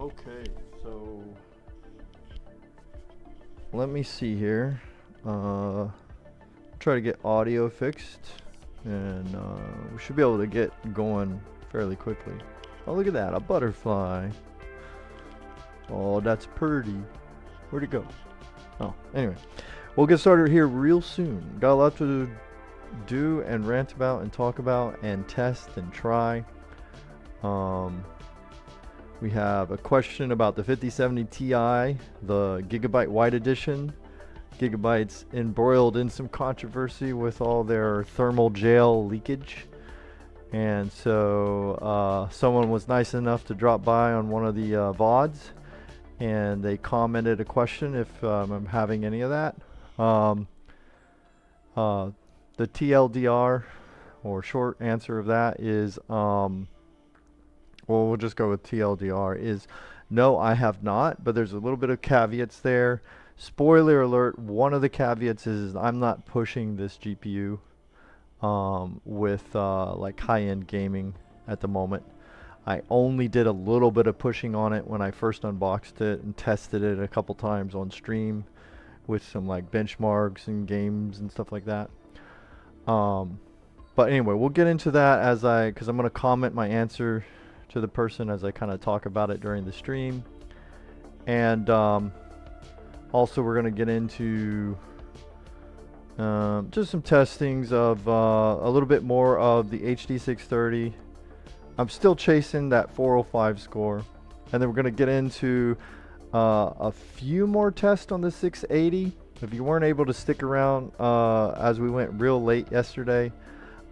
Okay, so let me see here. Try to get audio fixed, and we should be able to get going fairly quickly. Oh, look at that, a butterfly. Oh, that's pretty. Where'd it go? Oh, anyway, we'll get started here real soon. Got a lot to do and rant about and talk about and test and try. We have a question about the 5070 Ti, the Gigabyte White Edition. Gigabyte's embroiled in some controversy with all their thermal gel leakage. And so someone was nice enough to drop by on one of the VODs, and they commented a question if I'm having any of that. The TLDR, or short answer of that, is well, we'll just go with TLDR, is no, I have not, but there's a little bit of caveats there. Spoiler alert, one of the caveats is I'm not pushing this GPU with like high-end gaming at the moment. I only did a little bit of pushing on it when I first unboxed it and tested it a couple times on stream with some like benchmarks and games and stuff like that. But anyway, we'll get into that because I'm going to comment my answer to the person as I kind of talk about it during the stream. And also we're going to get into just some testings of a little bit more of the HD 630. I'm still chasing that 405 score, and then we're going to get into a few more tests on the 680. If you weren't able to stick around as we went real late yesterday,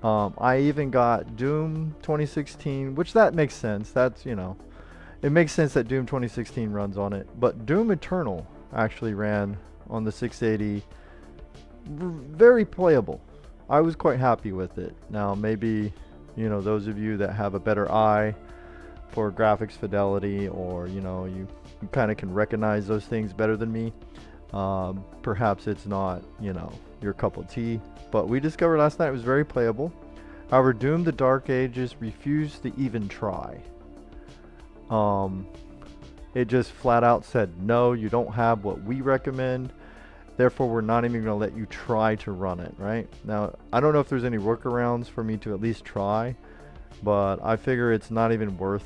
I even got Doom 2016, which that makes sense. That's, you know, it makes sense that Doom 2016 runs on it. But Doom Eternal actually ran on the 680. Very playable. I was quite happy with it. Now, maybe, you know, those of you that have a better eye for graphics fidelity, or, you know, you kind of can recognize those things better than me. Perhaps it's not, you know, your cup of tea, but we discovered last night it was very playable. However, Doom the Dark Ages refused to even try. It just flat out said, no, you don't have what we recommend, therefore we're not even going to let you try to run it. Right now, I don't know if there's any workarounds for me to at least try, but I figure it's not even worth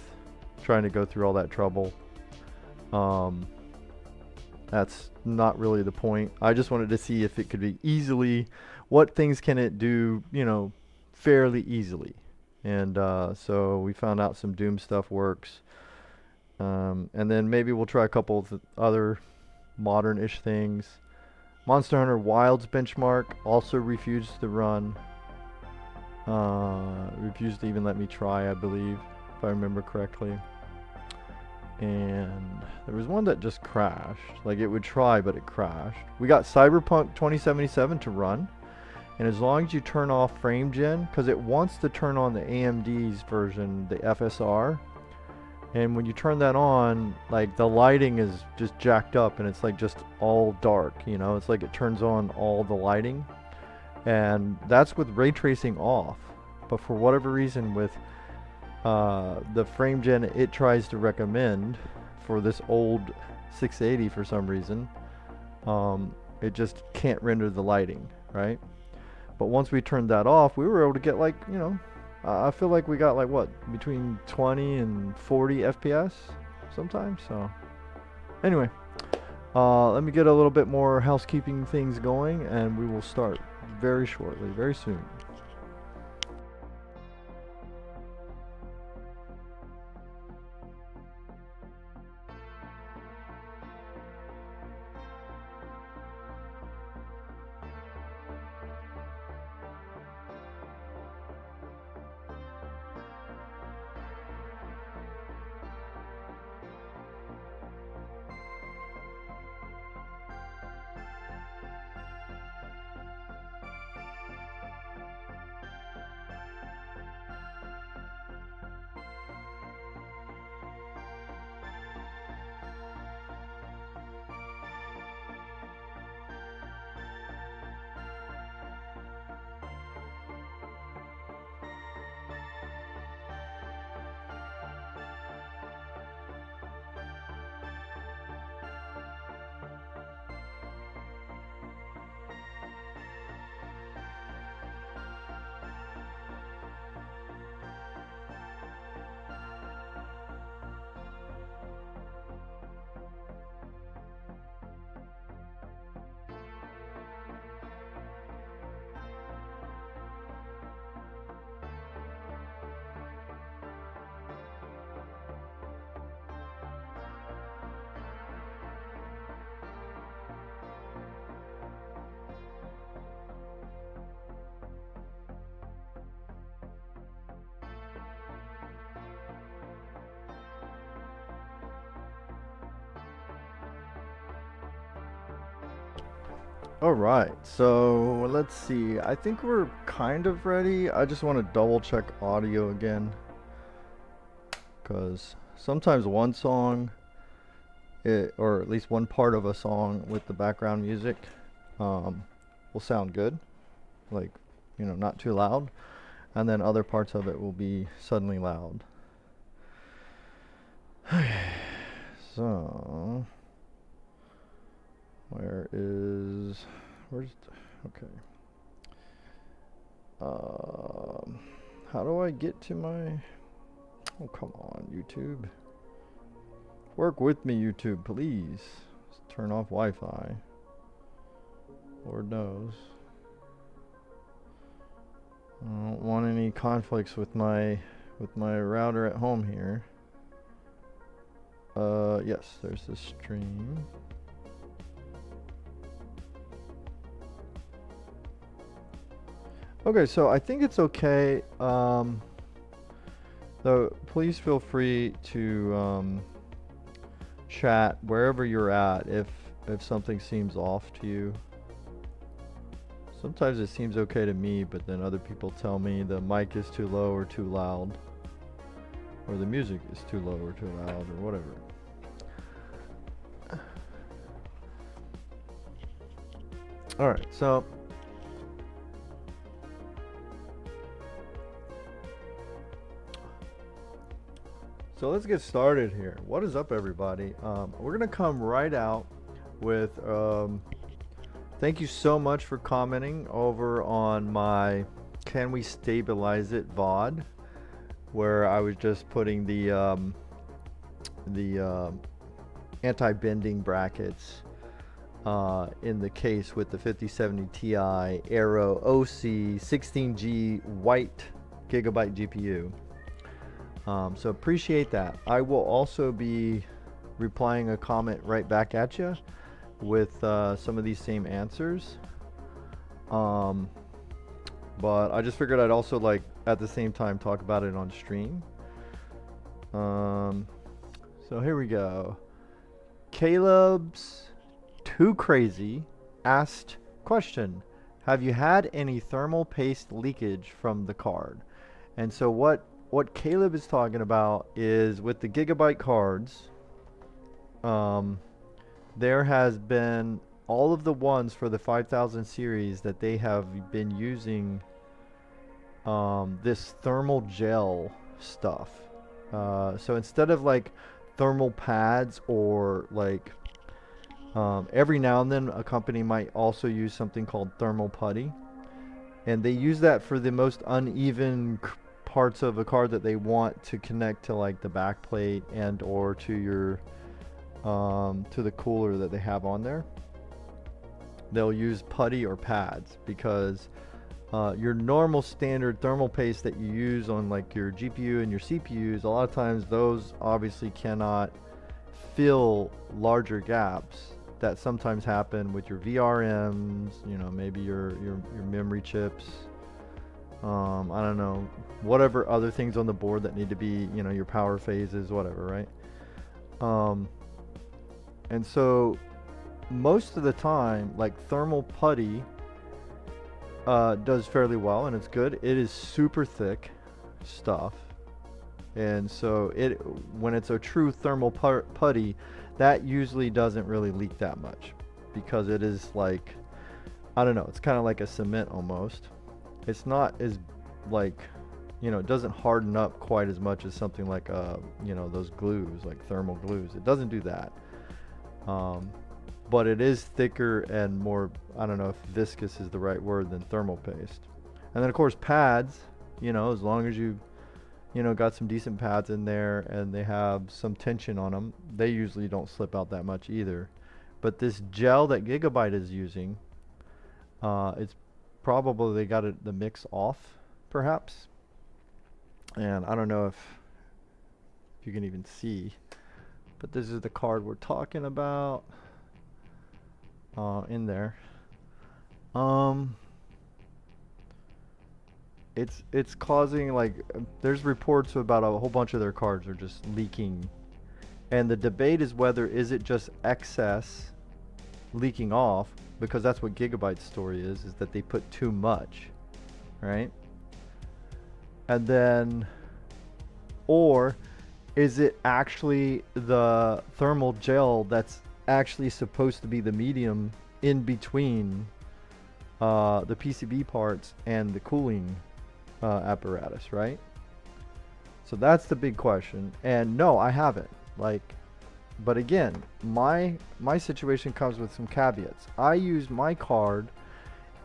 trying to go through all that trouble. That's not really the point. I just wanted to see if it could be easily, what things can it do, you know, fairly easily. And so we found out some Doom stuff works. And then maybe we'll try a couple of other modern-ish things. Monster Hunter Wilds benchmark also refused to run. Refused to even let me try, I believe, if I remember correctly. And there was one that just crashed. Like, it would try, but it crashed. We got Cyberpunk 2077 to run, and as long as you turn off frame gen, because it wants to turn on the AMD's version, the FSR, and when you turn that on, like, the lighting is just jacked up, and it's like just all dark, you know. It's like it turns on all the lighting, and that's with ray tracing off. But for whatever reason, with the frame gen it tries to recommend for this old 680, for some reason, it just can't render the lighting, right? But once we turned that off, we were able to get, like, you know, I feel like we got like what, between 20 and 40 FPS sometimes. So anyway, let me get a little bit more housekeeping things going, and we will start very shortly, very soon. All right, so let's see. I think we're kind of ready. I just want to double check audio again, because sometimes one song, or at least one part of a song with the background music will sound good, like, you know, not too loud, and then other parts of it will be suddenly loud. So where's okay. How do I get to my, oh come on YouTube, work with me YouTube please. Let's turn off Wi-Fi, Lord knows I don't want any conflicts with my router at home here. Yes, there's the stream. Okay, so I think it's okay. Though, please feel free to chat wherever you're at if something seems off to you. Sometimes it seems okay to me, but then other people tell me the mic is too low or too loud, or the music is too low or too loud, or whatever. All right, so let's get started here. What is up, everybody? We're gonna come right out with thank you so much for commenting over on my Can We Stabilize It VOD, where I was just putting the anti-bending brackets in the case with the 5070 Ti Aero OC 16G white Gigabyte GPU. So appreciate that. I will also be replying a comment right back at you with some of these same answers. But I just figured I'd also, like, at the same time talk about it on stream. So here we go. Caleb's Too Crazy asked question: have you had any thermal paste leakage from the card? And so what Caleb is talking about is with the Gigabyte cards, there has been all of the ones for the 5000 series that they have been using this thermal gel stuff. So instead of like thermal pads, or like every now and then a company might also use something called thermal putty, and they use that for the most uneven parts of a card that they want to connect to, like the back plate and or to your to the cooler that they have on there. They'll use putty or pads, because your normal standard thermal paste that you use on like your GPU and your CPUs, a lot of times those obviously cannot fill larger gaps that sometimes happen with your VRMs, you know, maybe your memory chips, I don't know, whatever other things on the board that need to be, you know, your power phases, whatever, right? And so most of the time, like thermal putty does fairly well, and it's good. It is super thick stuff, and so when it's a true thermal putty, that usually doesn't really leak that much, because it is like, I don't know, it's kind of like a cement almost. It's not as, like, you know, it doesn't harden up quite as much as something like you know, those glues, like thermal glues. It doesn't do that, but it is thicker and more, I don't know if viscous is the right word, than thermal paste. And then of course pads, you know, as long as you know, got some decent pads in there and they have some tension on them, they usually don't slip out that much either. But this gel that Gigabyte is using, it's probably they got the mix off, perhaps. And I don't know if you can even see, but this is the card we're talking about in there. It's causing, like, there's reports about a whole bunch of their cards are just leaking, and the debate is whether is it just excess leaking off, because that's what Gigabyte's story is that they put too much, right? And then, or is it actually the thermal gel that's actually supposed to be the medium in between the PCB parts and the cooling apparatus, right? So that's the big question. And no, I haven't. Like, but again, my situation comes with some caveats. I use my card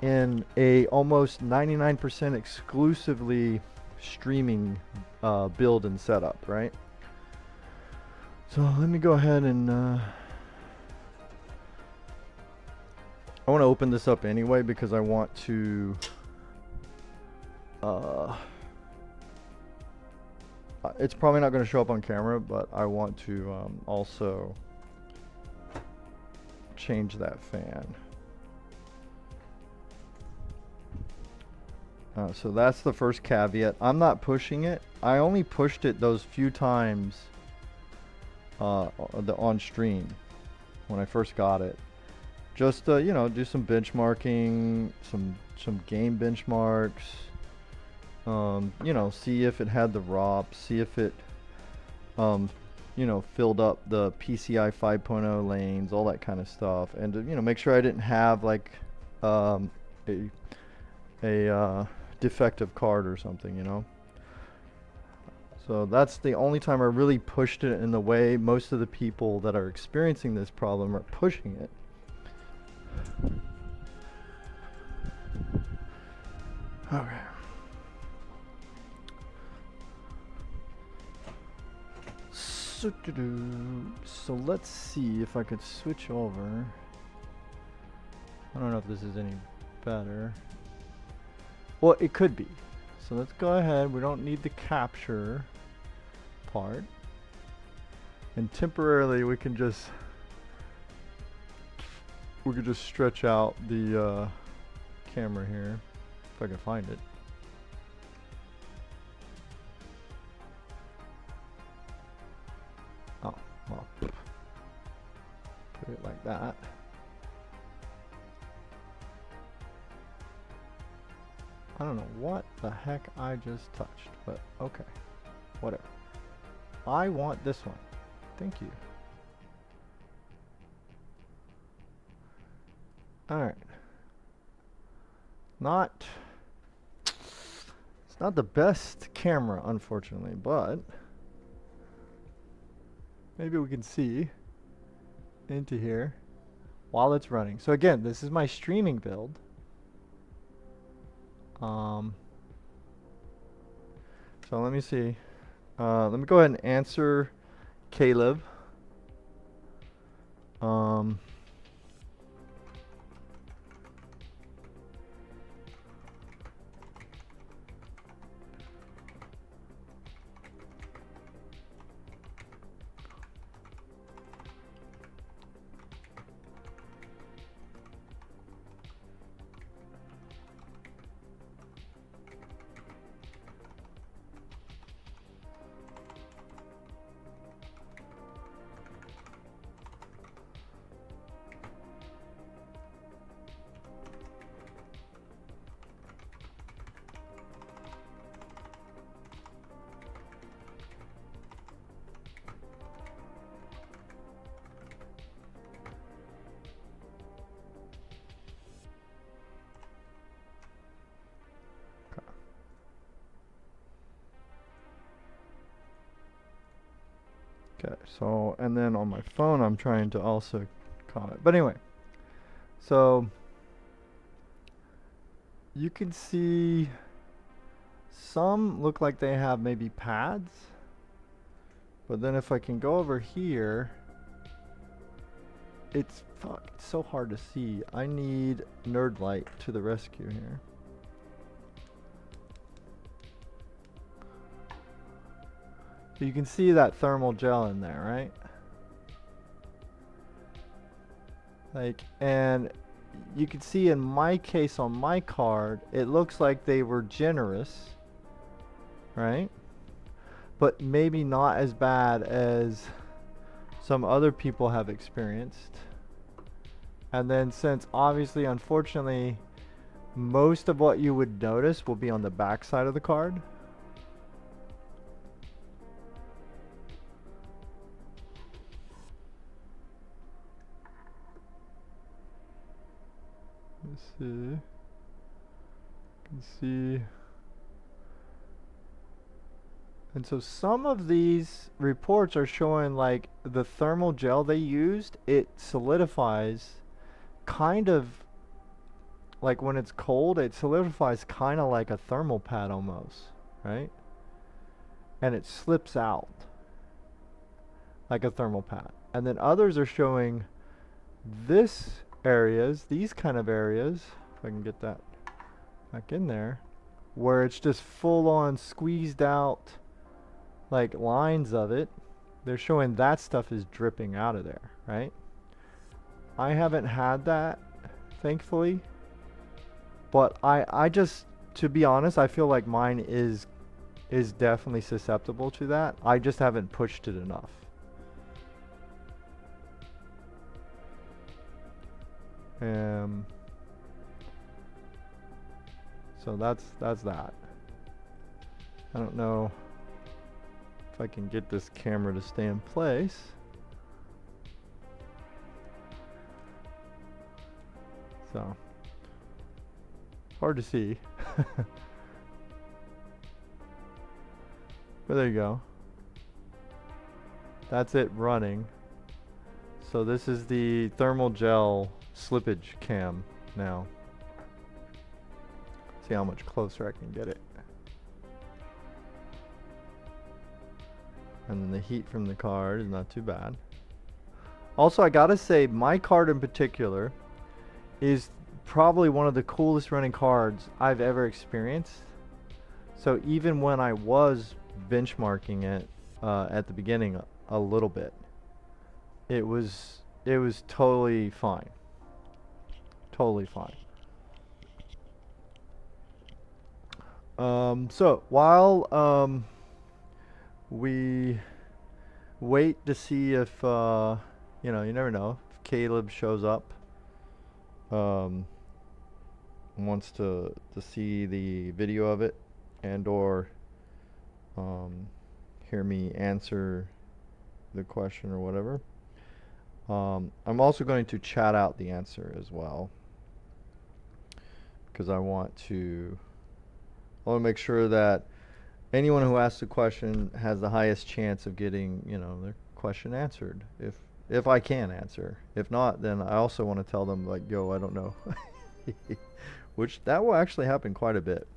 in a almost 99% exclusively streaming build and setup, right? So let me go ahead and I want to open this up anyway because I want to it's probably not going to show up on camera, but I want to also change that fan. So that's the first caveat. I'm not pushing it. I only pushed it those few times on stream when I first got it. Just you know, do some benchmarking, some game benchmarks. You know, see if it had the ROP, see if it you know, filled up the PCI 5.0 lanes, all that kind of stuff, and to, you know, make sure I didn't have like a defective card or something, you know. So that's the only time I really pushed it in the way most of the people that are experiencing this problem are pushing it. Okay. So let's see if I could switch over. I don't know if this is any better. Well, it could be. So let's go ahead. We don't need the capture part. And temporarily we can just stretch out the camera here if I can find it. Oh, well, put it like that. I don't know what the heck I just touched, but okay, whatever. I want this one. Thank you. Alright. It's not the best camera, unfortunately, but maybe we can see into here while it's running. So again, this is my streaming build. So let me see. Let me go ahead and answer Klevv. Okay, so, and then on my phone I'm trying to also comment. But anyway, so you can see some look like they have maybe pads. But then if I can go over here, it's so hard to see. I need nerd light to the rescue here. So you can see that thermal gel in there, right? Like, and you can see in my case on my card, it looks like they were generous, right? But maybe not as bad as some other people have experienced. And then since obviously, unfortunately, most of what you would notice will be on the back side of the card. Let's see. You can see. And so some of these reports are showing like the thermal gel they used, it solidifies kind of like when it's cold, it solidifies kind of like a thermal pad almost, right? And it slips out like a thermal pad. And then others are showing these kind of areas, if I can get that back in there, where it's just full on squeezed out like lines of it. They're showing that stuff is dripping out of there, right? I haven't had that, thankfully, but I just, to be honest, I feel like mine is definitely susceptible to that. I just haven't pushed it enough. So that's that. I don't know if I can get this camera to stay in place. So hard to see. But there you go. That's it running. So this is the thermal gel slippage cam now. See how much closer I can get it. And then the heat from the card is not too bad. Also, I gotta say, my card in particular is probably one of the coolest running cards I've ever experienced. So even when I was benchmarking it at the beginning a little bit, it was totally fine. Totally fine. So while we wait to see if you know, you never know if Caleb shows up, wants to see the video of it and or hear me answer the question or whatever. I'm also going to chat out the answer as well, because I want to make sure that anyone who asks a question has the highest chance of getting, you know, their question answered, if I can answer. If not, then I also want to tell them, like, yo, I don't know. Which that will actually happen quite a bit.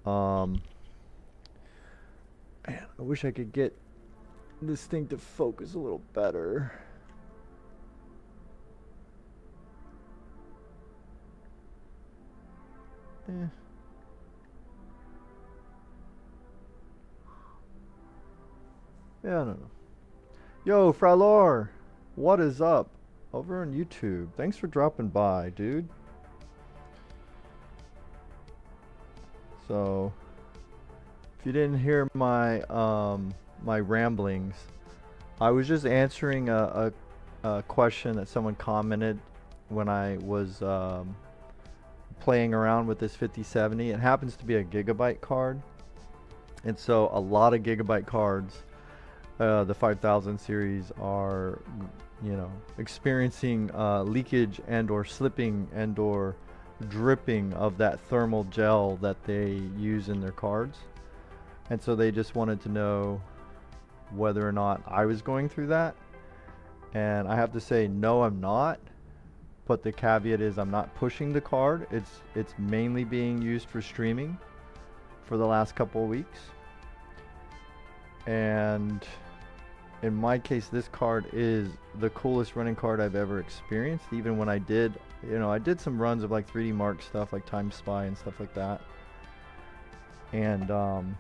Man, I wish I could get this thing to focus a little better. Yeah. Yeah, I don't know. Yo, Fralor, what is up? Over on YouTube. Thanks for dropping by, dude. So, if you didn't hear my my ramblings, I was just answering a question that someone commented when I was playing around with this 5070. It happens to be a Gigabyte card, and so a lot of Gigabyte cards, the 5000 series, are, you know, experiencing leakage and or slipping and or dripping of that thermal gel that they use in their cards. And so they just wanted to know whether or not I was going through that. And I have to say, no, I'm not. But the caveat is I'm not pushing the card. It's mainly being used for streaming for the last couple of weeks. And in my case, this card is the coolest running card I've ever experienced. Even when I did, you know, I did some runs of like 3D Mark stuff, like Time Spy and stuff like that. And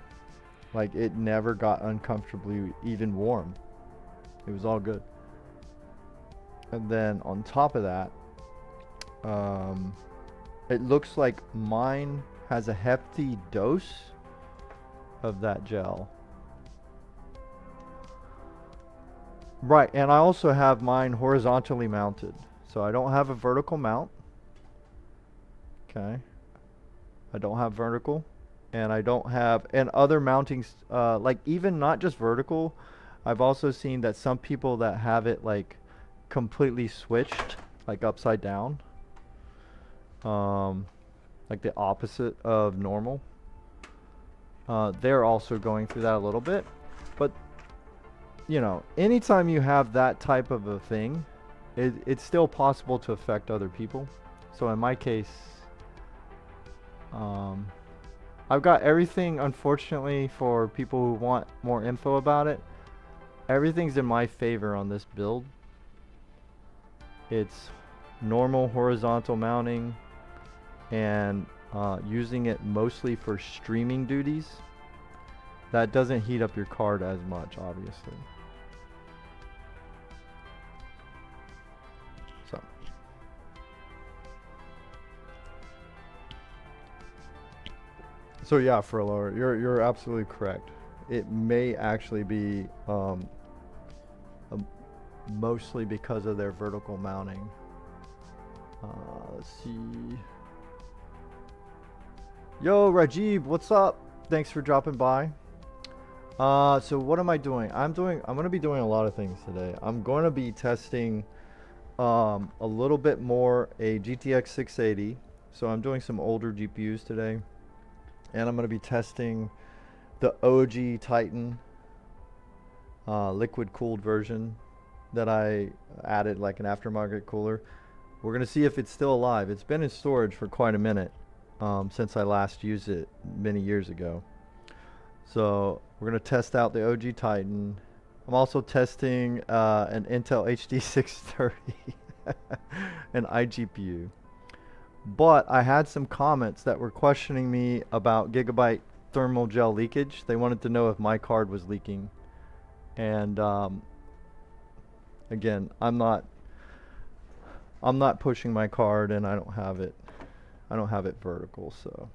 like, it never got uncomfortably even warm. It was all good. And then on top of that, it looks like mine has a hefty dose of that gel. Right, and I also have mine horizontally mounted. So I don't have a vertical mount. Okay. I don't have vertical. And I don't have, and other mountings, like even not just vertical, I've also seen that some people that have it like completely switched, like upside down. Like the opposite of normal. They're also going through that a little bit. But, you know, anytime you have that type of a thing, it's still possible to affect other people. So in my case, I've got everything, unfortunately, for people who want more info about it. Everything's in my favor on this build. It's normal horizontal mounting and using it mostly for streaming duties. That doesn't heat up your card as much, obviously. So yeah, Furlower, you're absolutely correct. It may actually be mostly because of their vertical mounting. Let's see. Yo, Rajiv, what's up? Thanks for dropping by. So what am I doing? I'm going to be doing a lot of things today. I'm going to be testing a little bit more a GTX 680. So I'm doing some older GPUs today. And I'm going to be testing the OG Titan liquid cooled version that I added like an aftermarket cooler. We're going to see if it's still alive. It's been in storage for quite a minute since I last used it many years ago. So we're going to test out the OG Titan. I'm also testing an Intel HD 630 an iGPU. But I had some comments that were questioning me about Gigabyte thermal gel leakage. They wanted to know if my card was leaking. And again, I'm not pushing my card, and I don't have it vertical, so.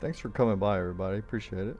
Thanks for coming by, everybody. Appreciate it.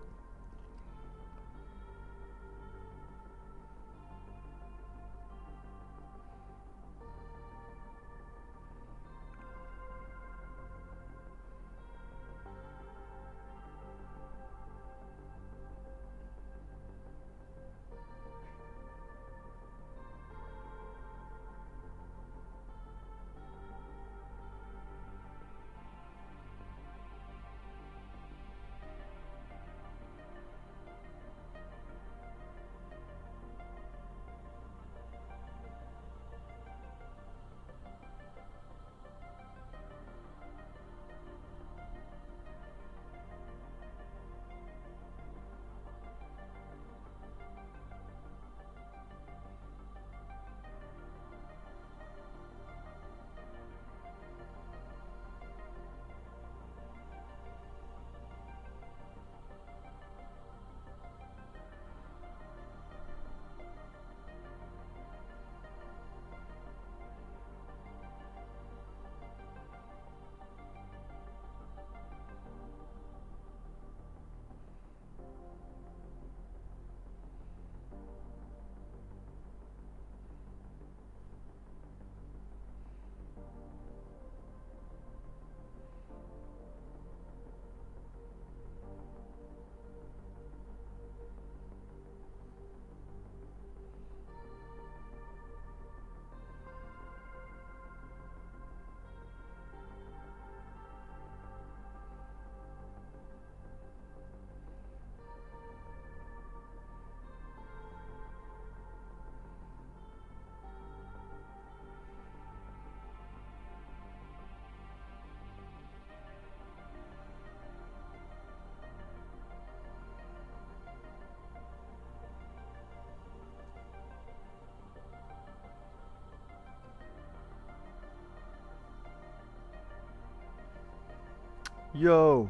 Yo,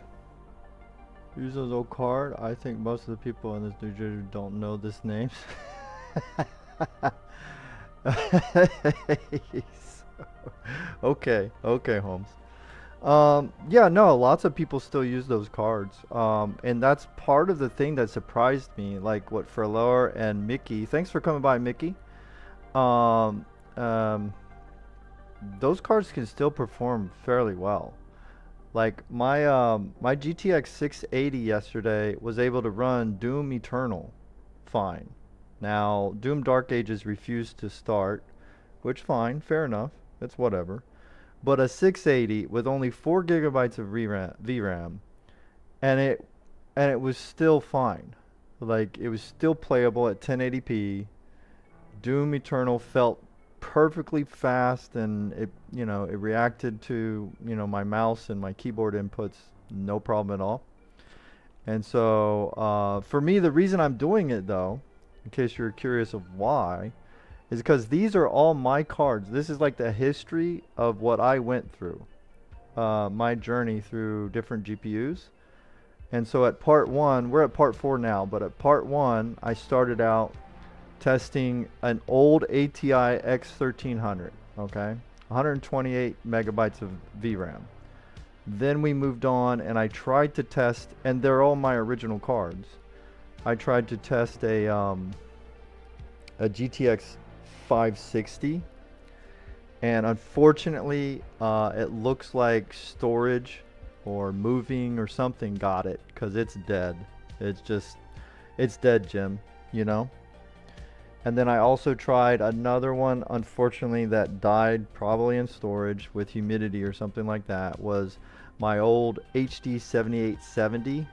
use those old card. I think most of the people in this New Jersey don't know this name. Okay, okay, Holmes. Yeah, no, lots of people still use those cards. And that's part of the thing that surprised me, like what Frelor and Mickey. Thanks for coming by, Mickey. Um, um, those cards can still perform fairly well. Like my GTX 680 yesterday was able to run Doom Eternal fine. Now, Doom Dark Ages refused to start, which fine, fair enough. It's whatever. But a 680 with only 4 gigabytes of VRAM, and it was still fine. Like it was still playable at 1080p. Doom Eternal felt perfectly fast, and it reacted to my mouse and my keyboard inputs no problem at all. And so for me, the reason I'm doing it though, in case you're curious of why, is because these are all my cards. This is like the history of what I went through, my journey through different GPUs. And so at part one, we're at part four now, but at part one, I started out testing an old ATI X1300, okay? 128 megabytes of VRAM. Then we moved on and I tried to test, and they're all my original cards. I tried to test a GTX 560, and unfortunately it looks like storage or moving or something got it, because it's dead. It's dead, Jim, you know. And then I also tried another one, unfortunately, that died probably in storage with humidity or something like that, was my old HD 7870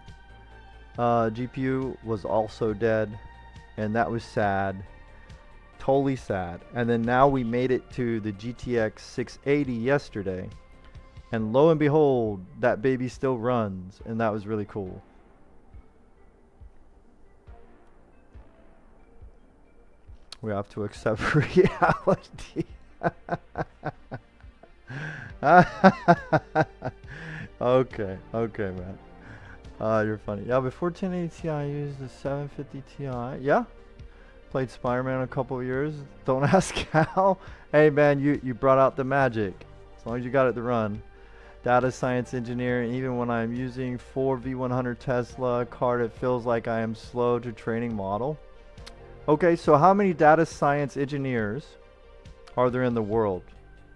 GPU was also dead, and that was sad. Totally sad. And then now we made it to the GTX 680 yesterday, and lo and behold, that baby still runs, and that was really cool. We have to accept reality. Okay, okay, man. You're funny. Yeah, before 1080 Ti, I used the 750 Ti. Yeah, played Spider-Man a couple of years. Don't ask how. Hey, man, you brought out the magic. As long as you got it to run. Data science engineer, and even when I'm using 4 V100 Tesla card, it feels like I am slow to training model. Okay, so how many data science engineers are there in the world?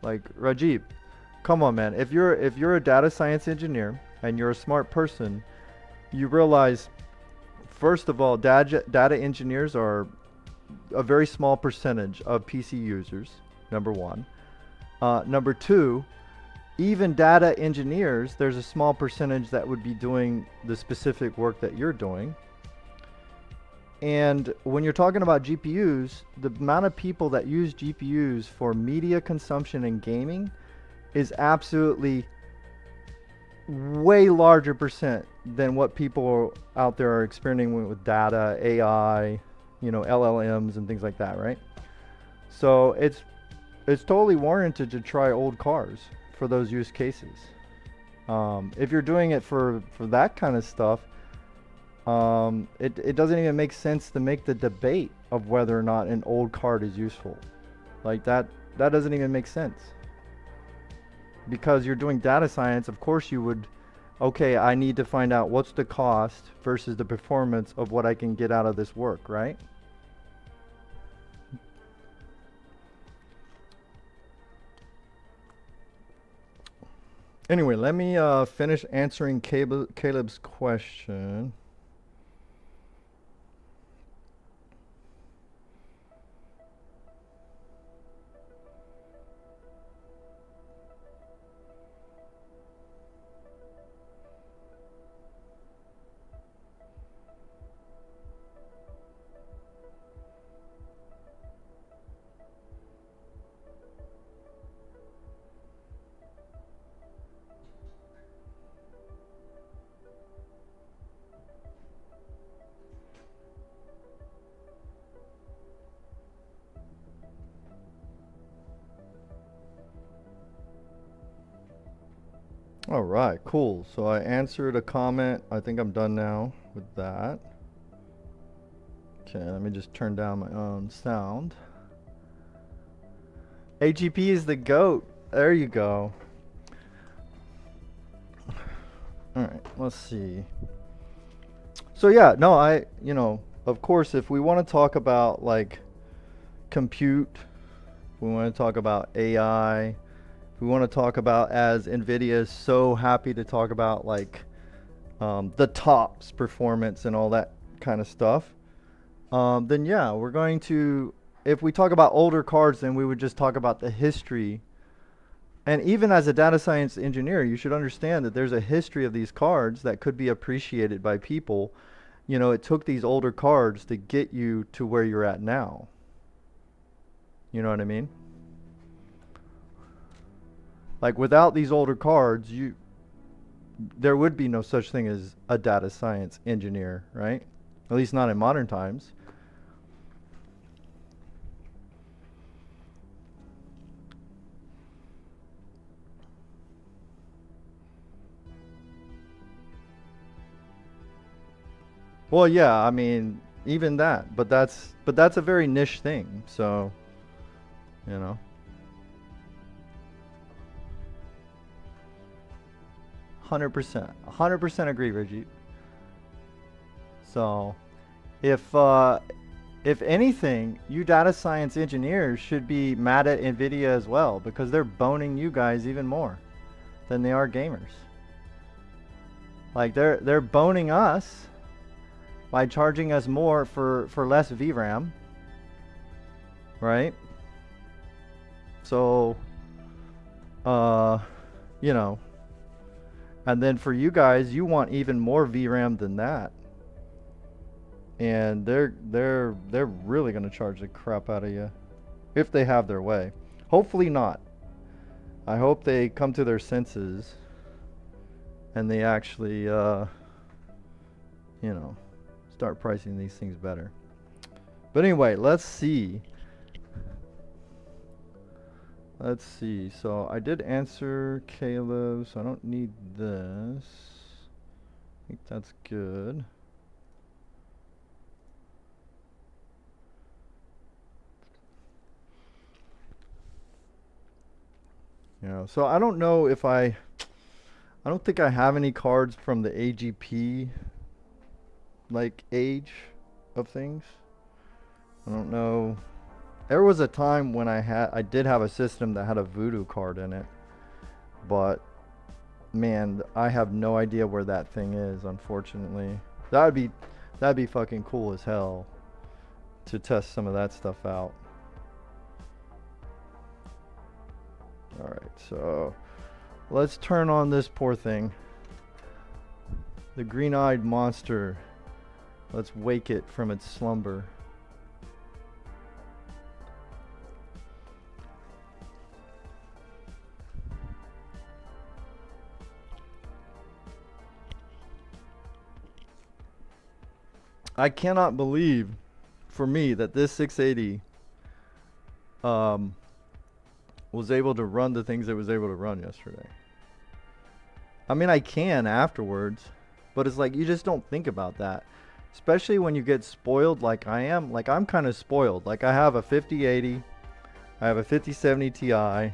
Like Rajiv, come on, man. If you're a data science engineer and you're a smart person, you realize, first of all, data engineers are a very small percentage of PC users, number one. Number two, even data engineers, there's a small percentage that would be doing the specific work that you're doing. And when you're talking about GPUs, the amount of people that use GPUs for media consumption and gaming is absolutely way larger percent than what people out there are experimenting with data, AI, LLMs and things like that, right? So it's totally warranted to try old cars for those use cases. If you're doing it for that kind of stuff, it doesn't even make sense to make the debate of whether or not an old card is useful. Like that doesn't even make sense. Because you're doing data science, of course you would, okay, I need to find out what's the cost versus the performance of what I can get out of this work, right? Anyway, let me finish answering Caleb's question. All right, cool. So I answered a comment. I think I'm done now with that. Okay, let me just turn down my own sound. AGP is the GOAT. There you go. All right, let's see. So yeah, no, you know, of course, if we want to talk about like compute, if we want to talk about AI, if we want to talk about, as NVIDIA is so happy to talk about, like the TOPS performance and all that kind of stuff, then yeah, we're going to, if we talk about older cards, then we would just talk about the history. And even as a data science engineer, you should understand that there's a history of these cards that could be appreciated by people. You know, it took these older cards to get you to where you're at now. You know what I mean? Like without these older cards, there would be no such thing as a data science engineer, right? At least not in modern times. Well, yeah, I mean, even that, but that's a very niche thing, so, you know. $100%, 100% agree, Reggie. So, if anything, you data science engineers should be mad at NVIDIA as well, because they're boning you guys even more than they are gamers. Like they're boning us by charging us more for less VRAM, right? So, you know, and then for you guys, you want even more VRAM than that, and they're really gonna charge the crap out of you if they have their way. Hopefully not. I hope they come to their senses and they actually, you know, start pricing these things better. But anyway, let's see. Let's see. So I did answer Caleb, so I don't need this. I think that's good. You know, so I don't know if I don't think I have any cards from the AGP like age of things. I don't know. There was a time when I did have a system that had a Voodoo card in it, but man, I have no idea where that thing is, unfortunately. That'd be fucking cool as hell to test some of that stuff out. All right, so let's turn on this poor thing, the green-eyed monster. Let's wake it from its slumber. I cannot believe, for me, that this 680 was able to run the things it was able to run yesterday. I mean, I can afterwards, but it's like you just don't think about that. Especially when you get spoiled like I am. Like I'm kind of spoiled. Like I have a 5080, I have a 5070 Ti, I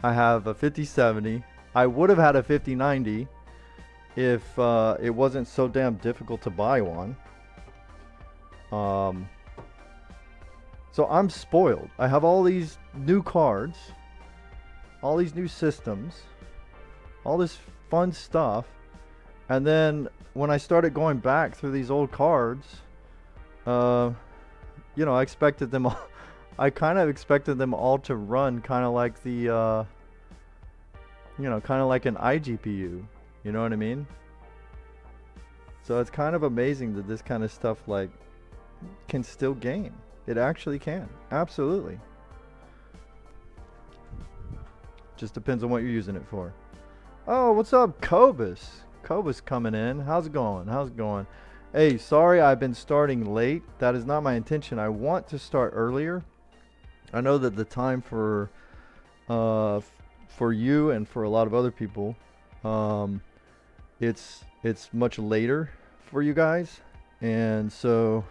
have a 5070. I would have had a 5090 if it wasn't so damn difficult to buy one. So I'm spoiled. I have all these new cards, all these new systems, all this fun stuff, and then when I started going back through these old cards, you know, I expected them all, I kind of expected them all to run kind of like the, you know, kind of like an iGPU, you know what I mean? So it's kind of amazing that this kind of stuff like can still game. It actually can, absolutely. Just depends on what you're using it for. Oh, what's up, Cobus? Cobus coming in. How's it going? How's it going? Hey, sorry I've been starting late. That is not my intention. I want to start earlier. I know that the time for you and for a lot of other people It's much later for you guys, and so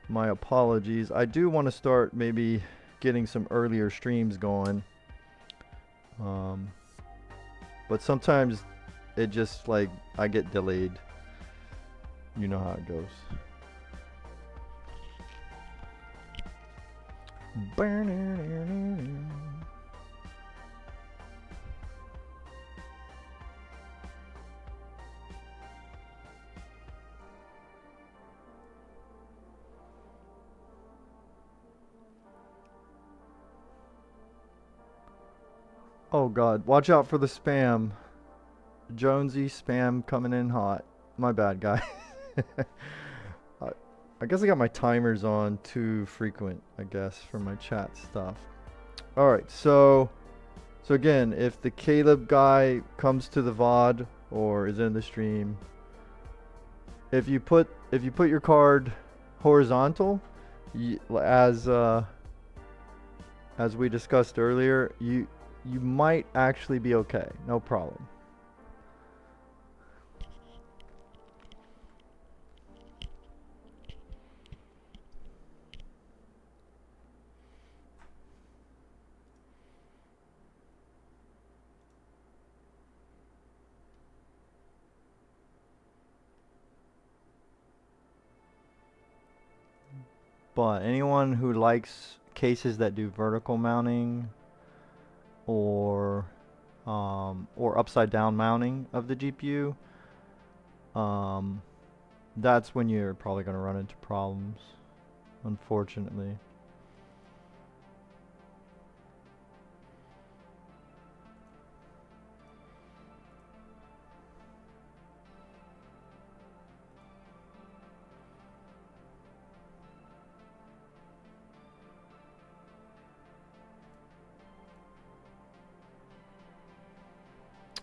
my apologies. I do want to start maybe getting some earlier streams going, but sometimes it just like I get delayed. You know how it goes. Oh God, watch out for the spam. Jonesy spam coming in hot. My bad, guy. I guess I got my timers on too frequent, I guess, for my chat stuff. Alright, so again, if the Klevv guy comes to the VOD or is in the stream, if you put your card horizontal, as we discussed earlier, you might actually be okay. No problem. But anyone who likes cases that do vertical mounting or upside down mounting of the GPU, that's when you're probably going to run into problems, unfortunately.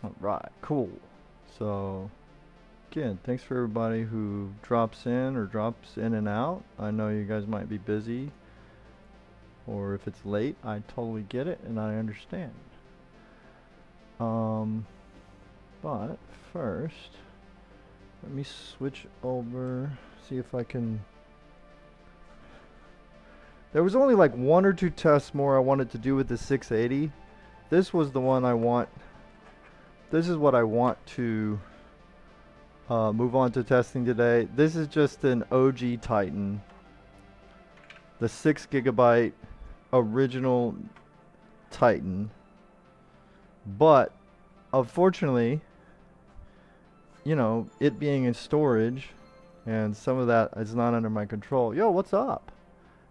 Alright, cool. So again, thanks for everybody who drops in or drops in and out. I know you guys might be busy, or if it's late, I totally get it and I understand. But first, let me switch over, see if I can. There was only like 1 or 2 tests more I wanted to do with the 680. This was the one I want. This is what I want to move on to testing today. This is just an OG Titan, the 6 GB original Titan, but unfortunately, you know, it being in storage and some of that is not under my control. Yo, what's up?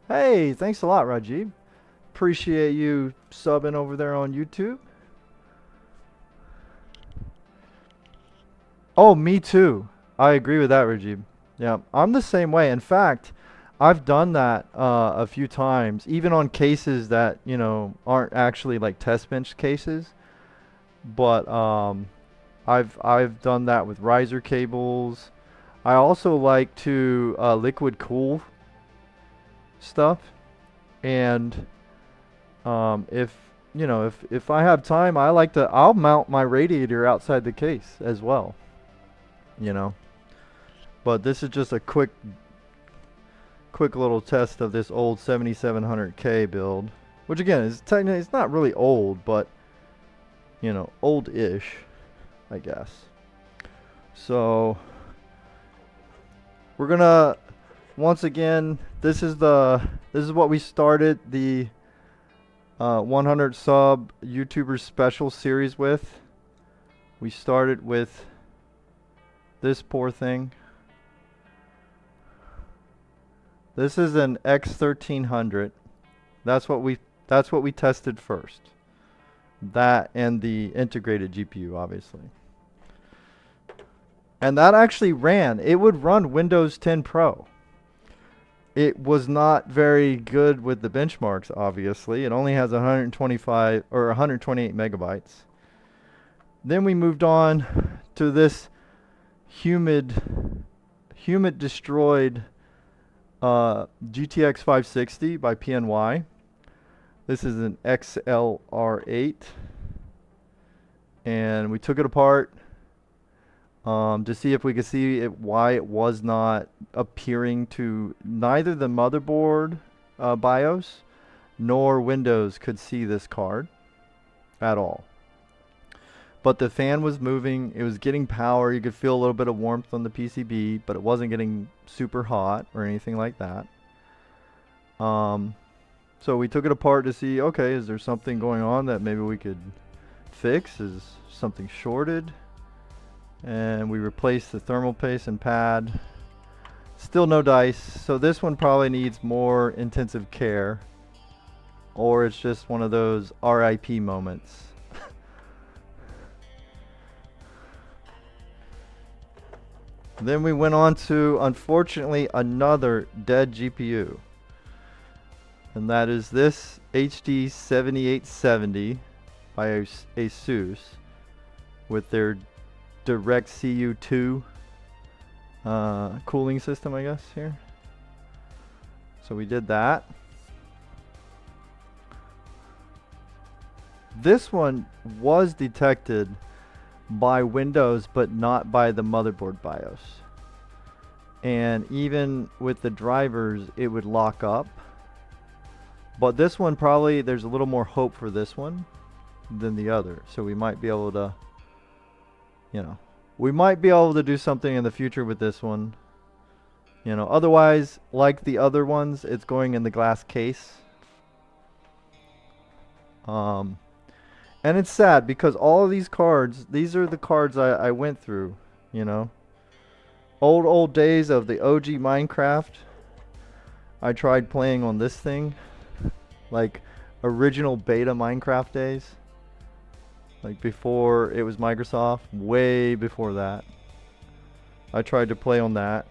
Hey, thanks a lot, Rajiv. Appreciate you subbing over there on YouTube. Oh, me too. I agree with that, Rajiv. Yeah, I'm the same way. In fact, I've done that a few times, even on cases that, you know, aren't actually like test bench cases. But I've done that with riser cables. I also like to liquid cool stuff, and if you know, if I have time, I'll mount my radiator outside the case as well. You know, but this is just a quick little test of this old 7700K build, which again is technically, it's not really old, but you know, old-ish, I guess. So we're gonna, once again, this is what we started the 100 sub YouTuber special series with. We started with this poor thing. This is an X1300. That's what we tested first. That and the integrated GPU, obviously. And that actually ran. It would run Windows 10 Pro. It was not very good with the benchmarks, obviously. It only has 125 or 128 megabytes. Then we moved on to this humid destroyed GTX 560 by PNY. This is an XLR8, and we took it apart to see if we could see why it was not appearing to neither the motherboard BIOS nor Windows could see this card at all. But the fan was moving, it was getting power, you could feel a little bit of warmth on the PCB, but it wasn't getting super hot or anything like that. So we took it apart to see, okay, is there something going on that maybe we could fix? Is something shorted? And we replaced the thermal paste and pad. Still no dice, so this one probably needs more intensive care, or it's just one of those RIP moments. Then we went on to, unfortunately, another dead GPU. And that is this HD 7870 by Asus with their DirectCU 2 cooling system, I guess, here. So we did that. This one was detected by Windows, but not by the motherboard BIOS. And even with the drivers, it would lock up. But this one probably, there's a little more hope for this one than the other. So we might be able to, you know, we might be able to do something in the future with this one. You know, otherwise, like the other ones, it's going in the glass case. And it's sad because all of these cards, these are the cards I went through, you know. Old days of the OG Minecraft. I tried playing on this thing. Like original beta Minecraft days. Like before it was Microsoft, way before that. I tried to play on that.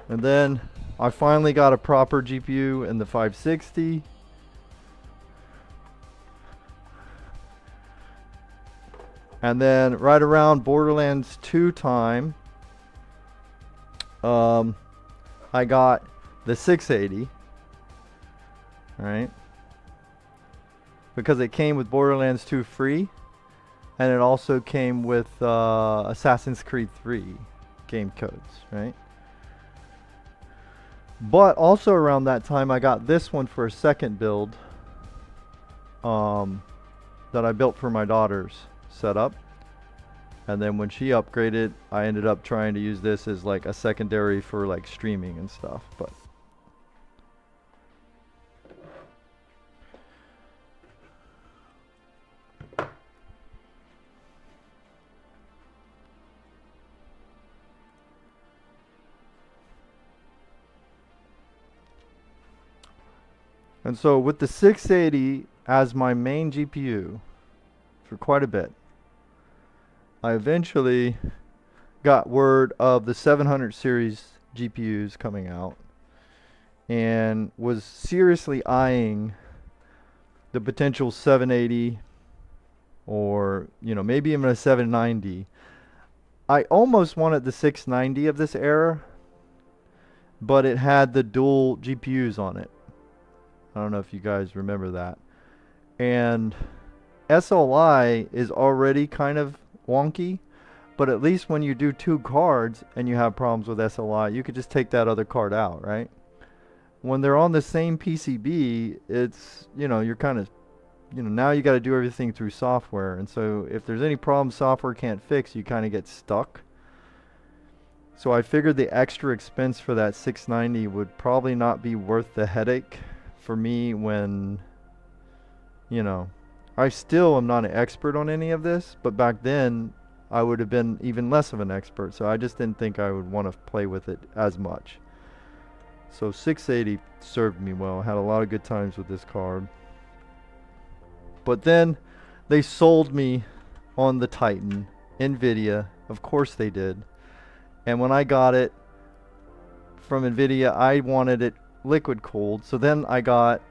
And then I finally got a proper GPU in the 560. And then right around Borderlands 2 time, I got the 680, right? Because it came with Borderlands 2 free, and it also came with Assassin's Creed 3 game codes, right? But also around that time, I got this one for a second build that I built for my daughter's setup. And then when she upgraded, I ended up trying to use this as like a secondary for like streaming and stuff. But and so with the 680 as my main GPU for quite a bit, I eventually got word of the 700 series GPUs coming out and was seriously eyeing the potential 780 or, you know, maybe even a 790. I almost wanted the 690 of this era, but it had the dual GPUs on it. I don't know if you guys remember that. And SLI is already kind of wonky, but at least when you do two cards and you have problems with SLI, you could just take that other card out, right? When they're on the same PCB, it's, you know, you're kind of, you know, now you got to do everything through software, and so if there's any problem software can't fix, you kind of get stuck. So I figured the extra expense for that 690 would probably not be worth the headache for me when, you know, I still am not an expert on any of this, but back then I would have been even less of an expert, so I just didn't think I would want to play with it as much. So 680 served me well. I had a lot of good times with this card. But then they sold me on the Titan, NVIDIA, of course they did. And when I got it from NVIDIA, I wanted it liquid cooled, so then I got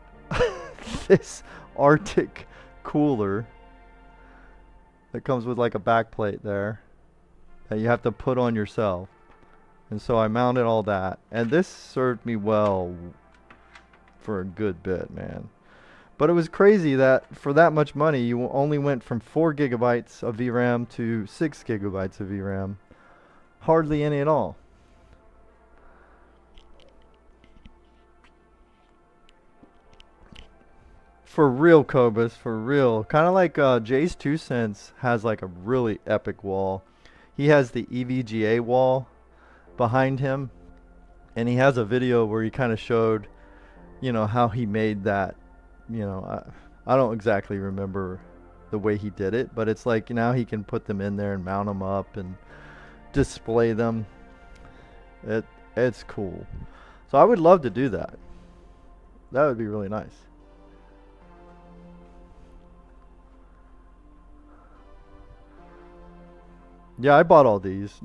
this Arctic cooler that comes with like a back plate there that you have to put on yourself. And so I mounted all that, and this served me well for a good bit, man. But it was crazy that for that much money, you only went from 4 gigabytes of VRAM to 6 gigabytes of VRAM. Hardly any at all. For real, Cobus, for real. Kind of like Jay's 2 Cents has like a really epic wall. He has the EVGA wall behind him, and he has a video where he kind of showed, you know, how he made that. You know, I don't exactly remember the way he did it, but it's like now he can put them in there and mount them up and display them. It's cool. So I would love to do that. That would be really nice. Yeah, I bought all these.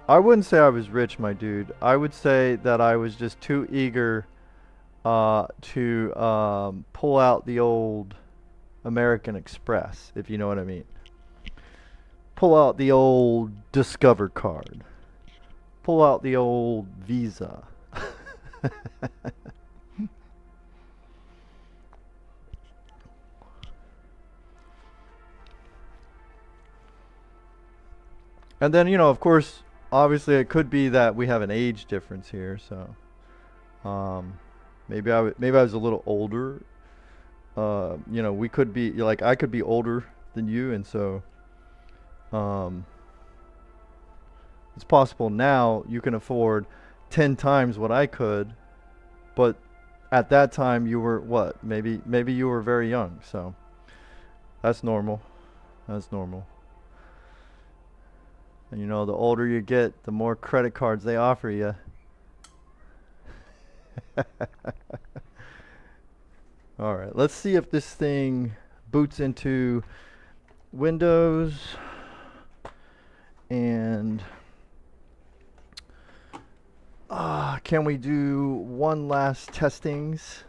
I wouldn't say I was rich, my dude. I would say that I was just too eager to pull out the old American Express, if you know what I mean. Pull out the old Discover card. Pull out the old Visa. And then, you know, of course, obviously it could be that we have an age difference here, so maybe I was a little older. You know, we could be like I could be older than you, and so it's possible now you can afford 10 times what I could, but at that time you were what? Maybe you were very young, so that's normal. That's normal. And you know, the older you get, the more credit cards they offer you. Alright, let's see if this thing boots into Windows. And can we do one last testings?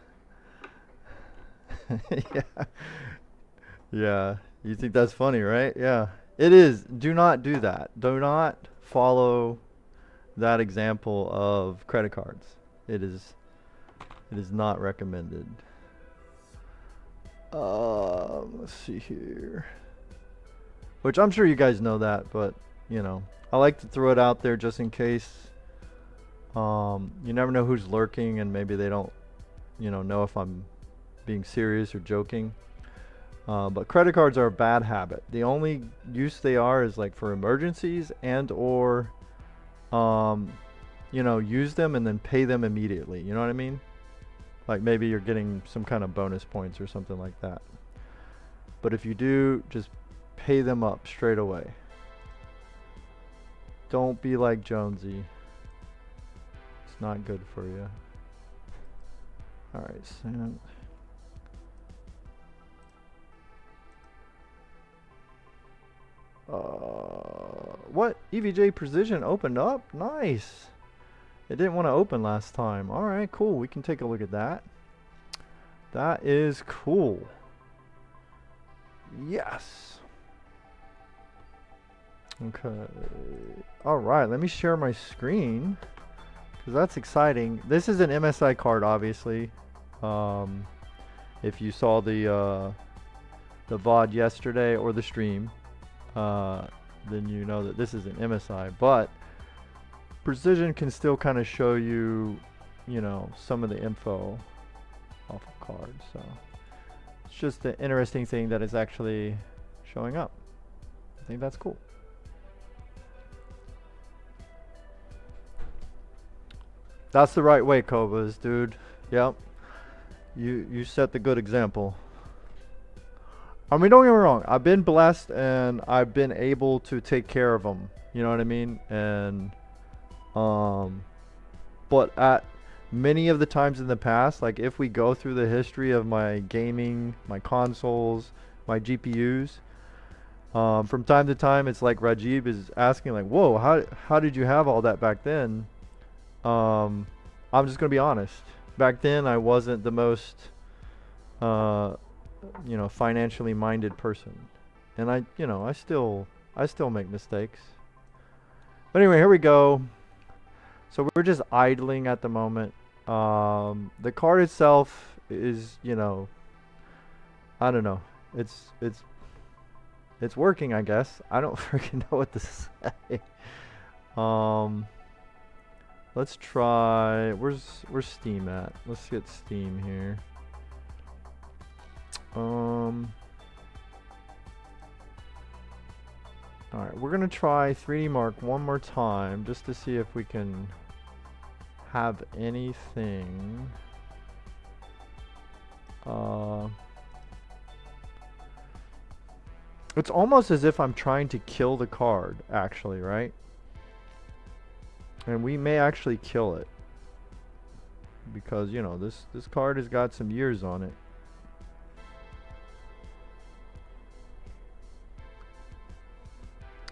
Yeah. Yeah, you think that's funny, right? Yeah. It is. Do not do that. Do not follow that example of credit cards. It is not recommended. Let's see here. Which I'm sure you guys know that, but you know, I like to throw it out there just in case. You never know who's lurking, and maybe they don't, you know if I'm being serious or joking. But credit cards are a bad habit. The only use they are is like for emergencies and or you know, use them and then pay them immediately. You know what I mean? Like maybe you're getting some kind of bonus points or something like that. But if you do, just pay them up straight away. Don't be like Jonesy. It's not good for you. Alright, so what? EVGA Precision opened up? Nice. It didn't want to open last time. Alright, cool. We can take a look at that. That is cool. Yes. Okay. Alright, let me share my screen, because that's exciting. This is an MSI card, obviously. If you saw the VOD yesterday or the stream, then you know that this is an MSI, but Precision can still kind of show you, you know, some of the info off of cards. So it's just an interesting thing that is actually showing up. I think that's cool. That's the right way, Cobas, dude. Yep. You set the good example. I mean, don't get me wrong. I've been blessed and I've been able to take care of them. You know what I mean? And but at many of the times in the past, like if we go through the history of my gaming, my consoles, my GPUs, from time to time, it's like Rajiv is asking, like, "Whoa, how did you have all that back then?" I'm just gonna be honest. Back then, I wasn't the most you know, financially minded person, and I still make mistakes. But anyway, here we go. So we're just idling at the moment. The card itself is, you know, I don't know. It's working, I guess. I don't freaking know what to say. Let's try. Where's Steam at? Let's get Steam here. All right, we're gonna try 3D Mark one more time just to see if we can have anything. It's almost as if I'm trying to kill the card, actually, right? And we may actually kill it because, you know, this card has got some years on it.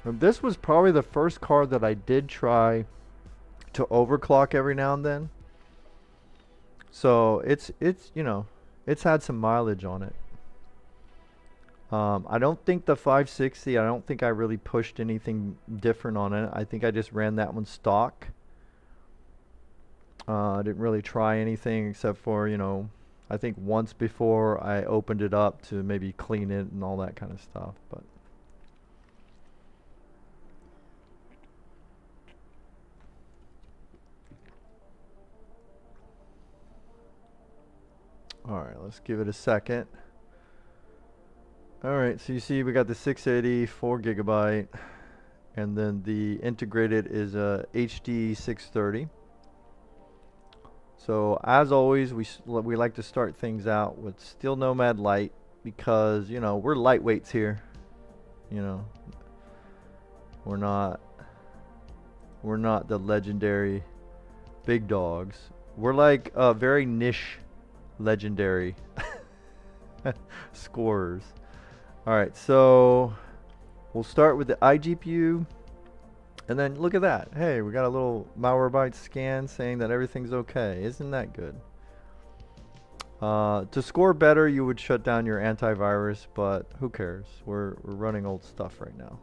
And this was probably the first card that I did try to overclock every now and then. So it's you know, it's had some mileage on it. I don't think the 560, I don't think I really pushed anything different on it. I think I just ran that one stock. I didn't really try anything except for, you know, I think once before I opened it up to maybe clean it and all that kind of stuff. But alright, let's give it a second. Alright, so you see we got the 680, 4 gigabyte, and then the integrated is a HD 630. So as always, we like to start things out with Steel Nomad Lite because, you know, we're lightweights here. You know, we're not the legendary big dogs. We're like very niche legendary scorers. Alright, so we'll start with the iGpu, and then look at that. Hey, we got a little Malwarebytes scan saying that everything's okay. Isn't that good? To score better, you would shut down your antivirus, but who cares? We're running old stuff right now.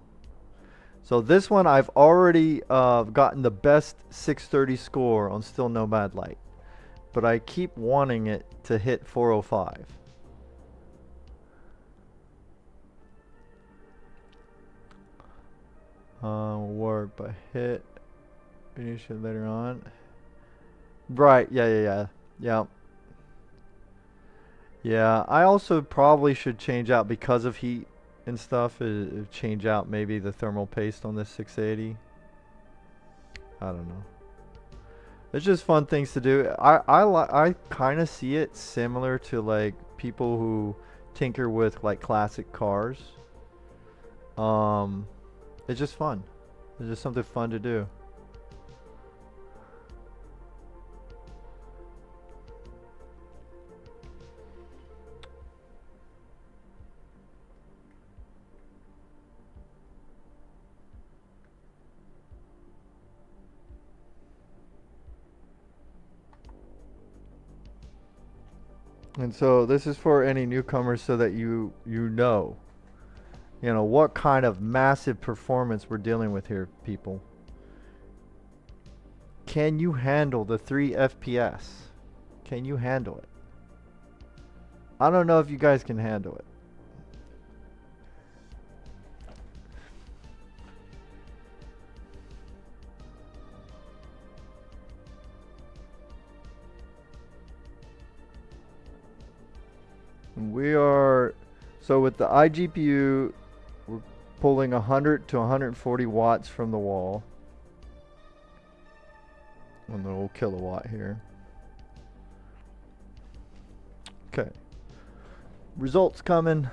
So this one, I've already gotten the best 630 score on Steel Nomad Lite, but I keep wanting it to hit 405. Work by hit. Finish it later on. Right, yeah. Yeah, I also probably should change out because of heat and stuff. Change out maybe the thermal paste on this 680. I don't know. It's just fun things to do. I kind of see it similar to like people who tinker with like classic cars. It's just fun. It's just something fun to do. And so this is for any newcomers so that you know what kind of massive performance we're dealing with here, people. Can you handle the 3 FPS? Can you handle it? I don't know if you guys can handle it. So with the iGPU, we're pulling 100 to 140 watts from the wall on the old kilowatt here. Okay, results coming.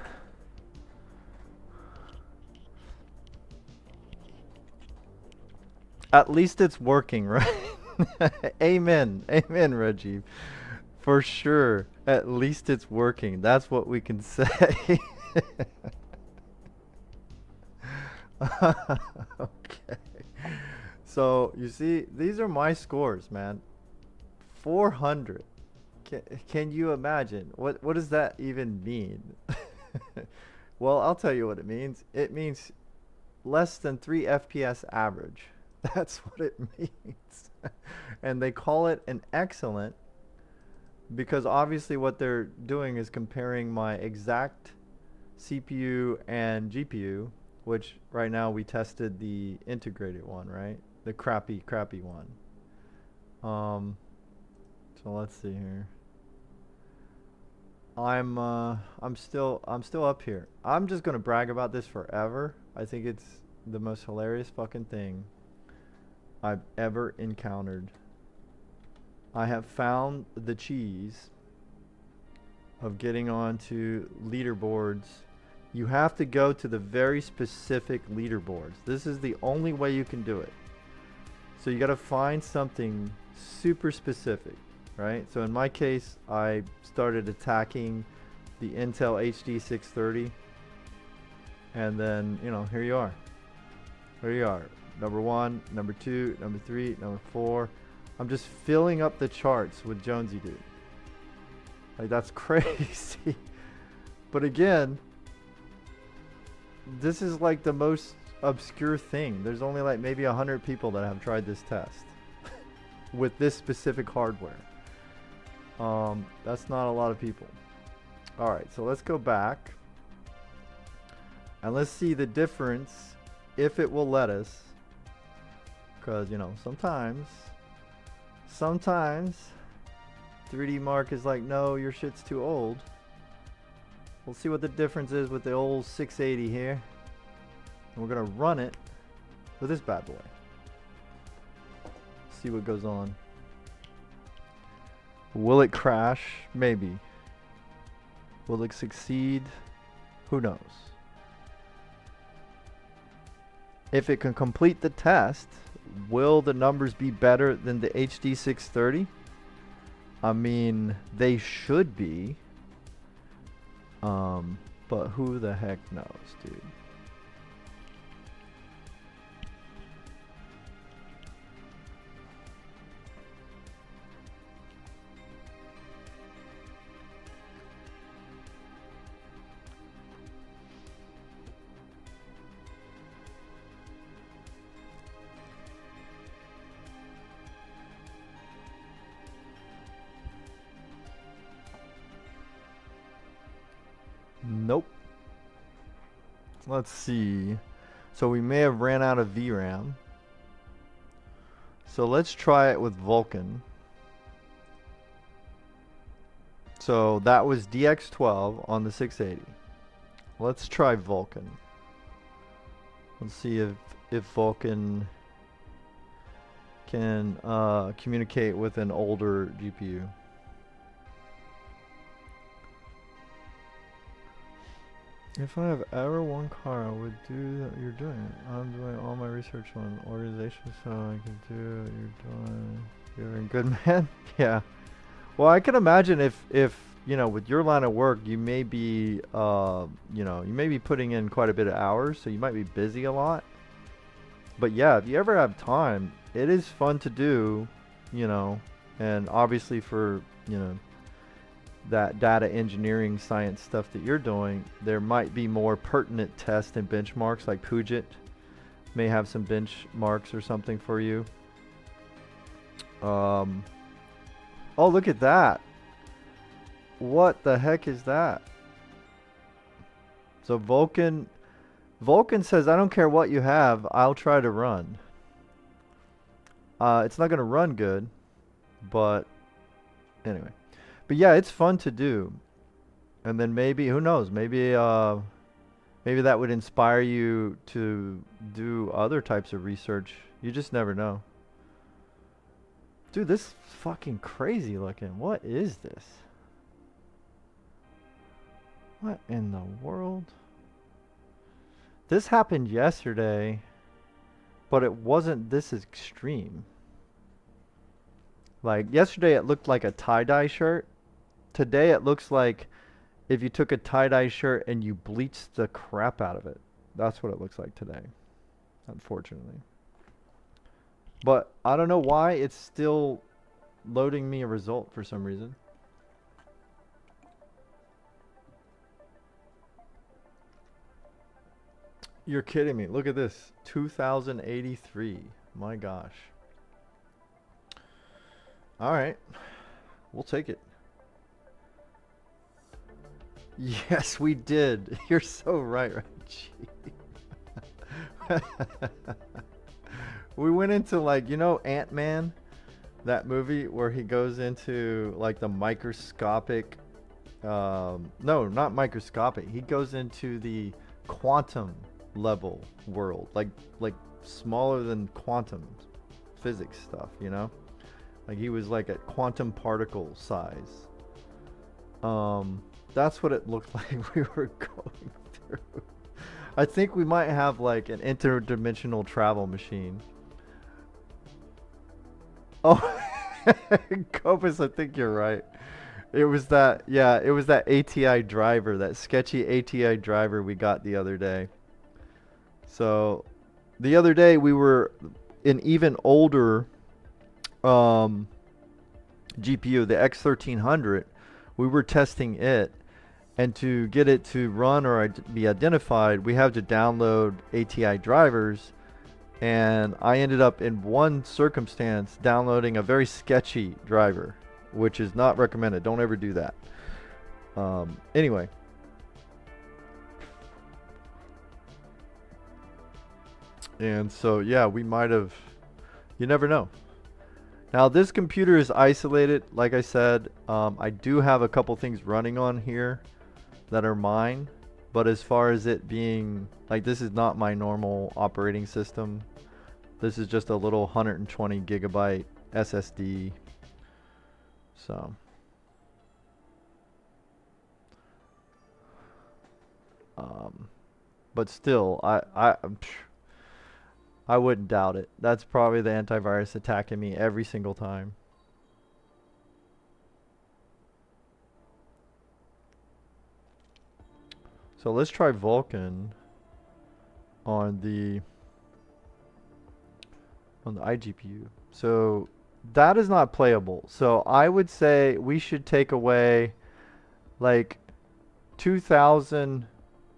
At least it's working, right? Amen, Rajiv. For sure, at least it's working. That's what we can say. Okay. So, you see, these are my scores, man. 400. Can you imagine? What does that even mean? Well, I'll tell you what it means. It means less than 3 FPS average. That's what it means. And they call it an excellent because obviously what they're doing is comparing my exact CPU and GPU, which right now we tested the integrated one, right? The crappy one. So let's see here. I'm still up here. I'm just gonna brag about this forever. I think it's the most hilarious fucking thing I've ever encountered. I have found the cheese of getting onto leaderboards. You have to go to the very specific leaderboards. This is the only way you can do it. So you gotta find something super specific, right? So in my case, I started attacking the Intel HD 630, and then, you know, here you are. Here you are. Number 1, number 2, number 3, number 4. I'm just filling up the charts with Jonesy dude. Like, that's crazy. But again, this is like the most obscure thing. There's only like maybe 100 people that have tried this test with this specific hardware. That's not a lot of people. All right, so let's go back and let's see the difference, if it will let us, because, you know, sometimes 3D Mark is like, no, your shit's too old. We'll see what the difference is with the old 680 here, and we're gonna run it with this bad boy. See what goes on. Will it crash? Maybe. Will it succeed? Who knows? If it can complete the test, will the numbers be better than the HD 630? I mean, they should be. But who the heck knows, dude? Nope. Let's see. So we may have ran out of VRAM. So let's try it with Vulkan. So that was DX12 on the 680. Let's try Vulkan. Let's see if Vulkan can communicate with an older GPU. If I have ever one car, I would do that you're doing. I'm doing all my research on organization, so I can do what you're doing. You're a good man. Yeah. Well, I can imagine if you know, with your line of work, you may be you know, you may be putting in quite a bit of hours, so you might be busy a lot. But yeah, if you ever have time, it is fun to do, you know, and obviously for, you know, that data engineering science stuff that you're doing, there might be more pertinent tests and benchmarks, like Puget may have some benchmarks or something for you. Oh, look at that. What the heck is that? So Vulkan says, I don't care what you have, I'll try to run. It's not going to run good, but anyway. But yeah, it's fun to do. And then maybe, who knows, maybe maybe that would inspire you to do other types of research. You just never know. Dude, this is fucking crazy looking. What is this? What in the world? This happened yesterday, but it wasn't this extreme. Like yesterday it looked like a tie-dye shirt. Today it looks like if you took a tie-dye shirt and you bleached the crap out of it. That's what it looks like today, unfortunately. But I don't know why it's still loading me a result for some reason. You're kidding me. Look at this. 2083. My gosh. Alright. We'll take it. Yes, we did. You're so right, Reggie. We went into, like, you know, Ant-Man, that movie where he goes into like the microscopic, no, not microscopic. He goes into the quantum level world, like smaller than quantum physics stuff, you know? Like he was like at quantum particle size. That's what it looked like we were going through. I think we might have like an interdimensional travel machine. Oh, Copus, I think you're right. It was that, yeah, it was that ATI driver, that sketchy ATI driver we got the other day. So, the other day we were an even older GPU, the X1300. We were testing it, and to get it to run or be identified, we have to download ATI drivers. And I ended up in one circumstance downloading a very sketchy driver, which is not recommended. Don't ever do that. Anyway. And so, yeah, we might have, you never know. Now, this computer is isolated. Like I said, I do have a couple things running on here that are mine. But as far as it being, like, this is not my normal operating system. This is just a little 120 gigabyte SSD. So. But still, I wouldn't doubt it. That's probably the antivirus attacking me every single time. So let's try Vulkan on the iGPU. So that is not playable. So I would say we should take away like 2,000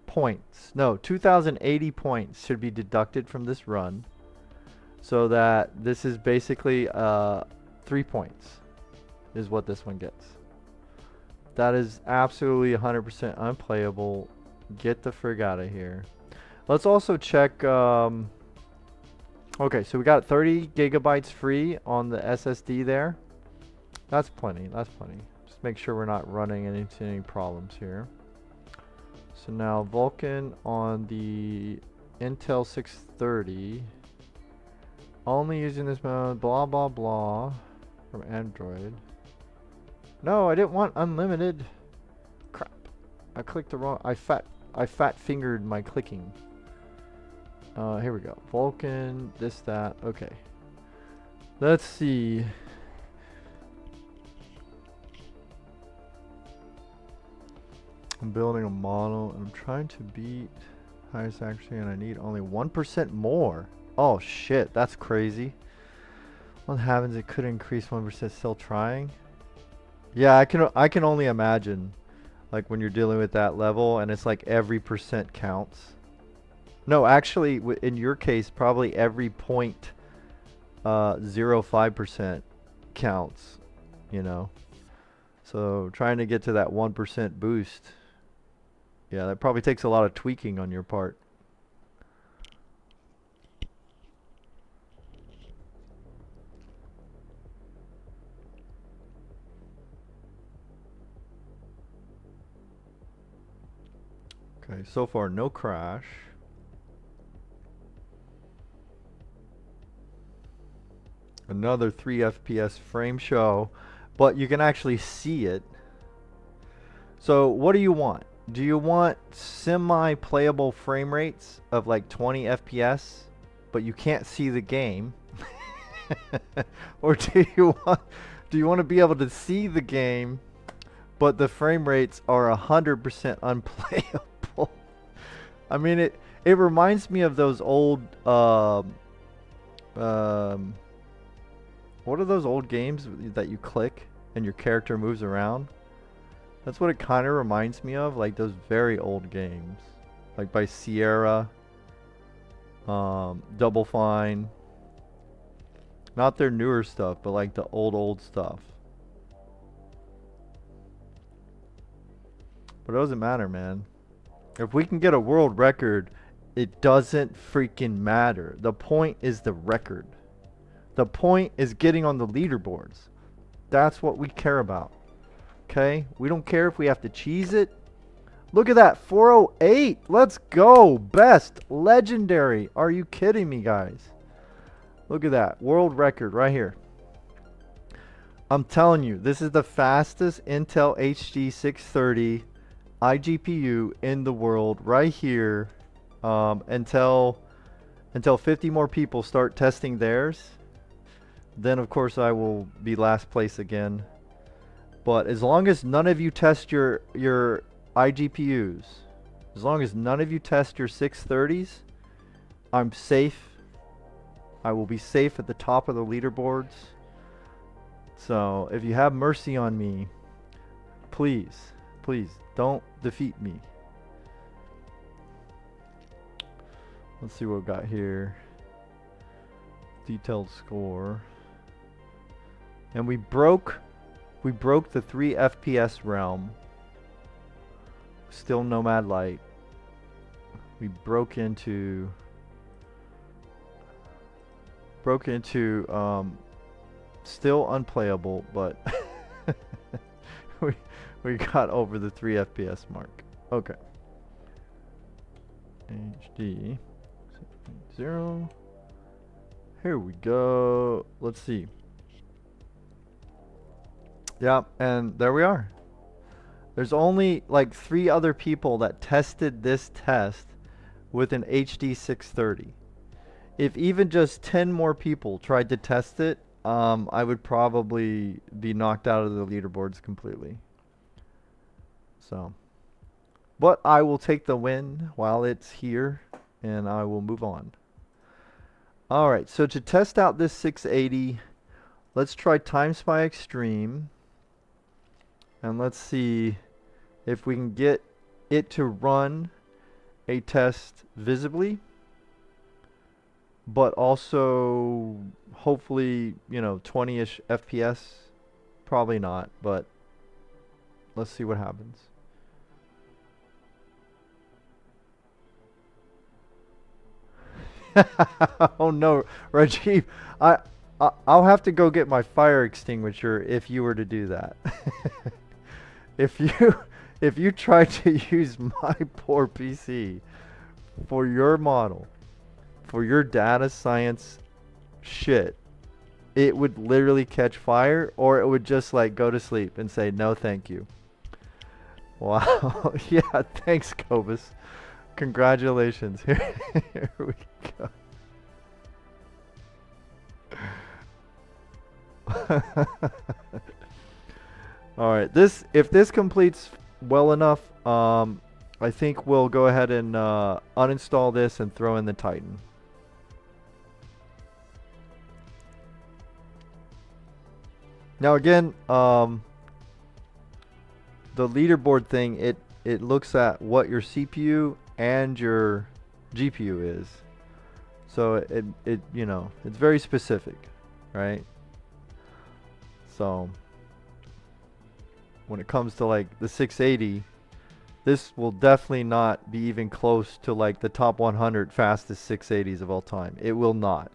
points. No, 2,080 points should be deducted from this run. So that this is basically 3 points is what this one gets. That is absolutely 100% unplayable. Get the frig out of here. Let's also check. Okay, so we got 30 gigabytes free on the SSD there. That's plenty. That's plenty. Just make sure we're not running into any problems here. So now Vulkan on the Intel 630. Only using this mode. Blah blah blah. From Android. No, I didn't want unlimited. Crap. I clicked the wrong. I fat fingered my clicking. Here we go. Vulkan, this, that. Okay. Let's see. I'm building a model and I'm trying to beat highest accuracy and I need only 1% more. Oh shit, that's crazy. What happens? It could increase 1%. Still trying. Yeah, I can only imagine, like when you're dealing with that level and it's like every percent counts. No, actually, in your case, probably every 0.05% counts, you know. So trying to get to that 1% boost, yeah, that probably takes a lot of tweaking on your part. Okay, so far no crash. Another 3 FPS frame show, but you can actually see it. So what do you want? Do you want semi-playable frame rates of like 20 FPS, but you can't see the game? Or do you want to be able to see the game, but the frame rates are 100% unplayable? I mean, it reminds me of those old what are those old games that you click and your character moves around? That's what it kind of reminds me of, like those very old games, like by Sierra, Double Fine. Not their newer stuff, but like the old stuff. But it doesn't matter, man. If we can get a world record, it doesn't freaking matter. The point is the record. The point is getting on the leaderboards. That's what we care about. Okay? We don't care if we have to cheese it. Look at that. 408. Let's go. Best. Legendary. Are you kidding me, guys? Look at that. World record right here. I'm telling you, this is the fastest Intel HD 630 iGPU in the world right here. Until 50 more people start testing theirs, then of course I will be last place again. But as long as none of you test your iGPUs, as long as none of you test your 630s, I'm safe. I will be safe at the top of the leaderboards. So if you have mercy on me, please don't defeat me. Let's see what we got here. Detailed score. And we broke the 3 FPS realm. Still Nomad Light. We broke into still unplayable, but we got over the 3 FPS mark. Okay. HD 6.0. Here we go. Let's see. Yeah, and there we are. There's only like 3 other people that tested this test with an HD 630. If even just 10 more people tried to test it, I would probably be knocked out of the leaderboards completely. So, but I will take the win while it's here, and I will move on. Alright, so to test out this 680, let's try TimeSpy Extreme. And let's see if we can get it to run a test visibly, but also hopefully, you know, 20-ish FPS. Probably not, but let's see what happens. Oh no, Rajiv, I'll have to go get my fire extinguisher if you were to do that. If you try to use my poor PC for your model, for your data science shit, it would literally catch fire, or it would just like go to sleep and say no thank you. Wow. Yeah, thanks, Cobus. Congratulations. Here we go. All right, if this completes well enough, I think we'll go ahead and uninstall this and throw in the Titan. Now again, the leaderboard thing, it looks at what your CPU and your GPU is. So it you know, it's very specific, right? So when it comes to like the 680, this will definitely not be even close to like the top 100 fastest 680s of all time. It will not.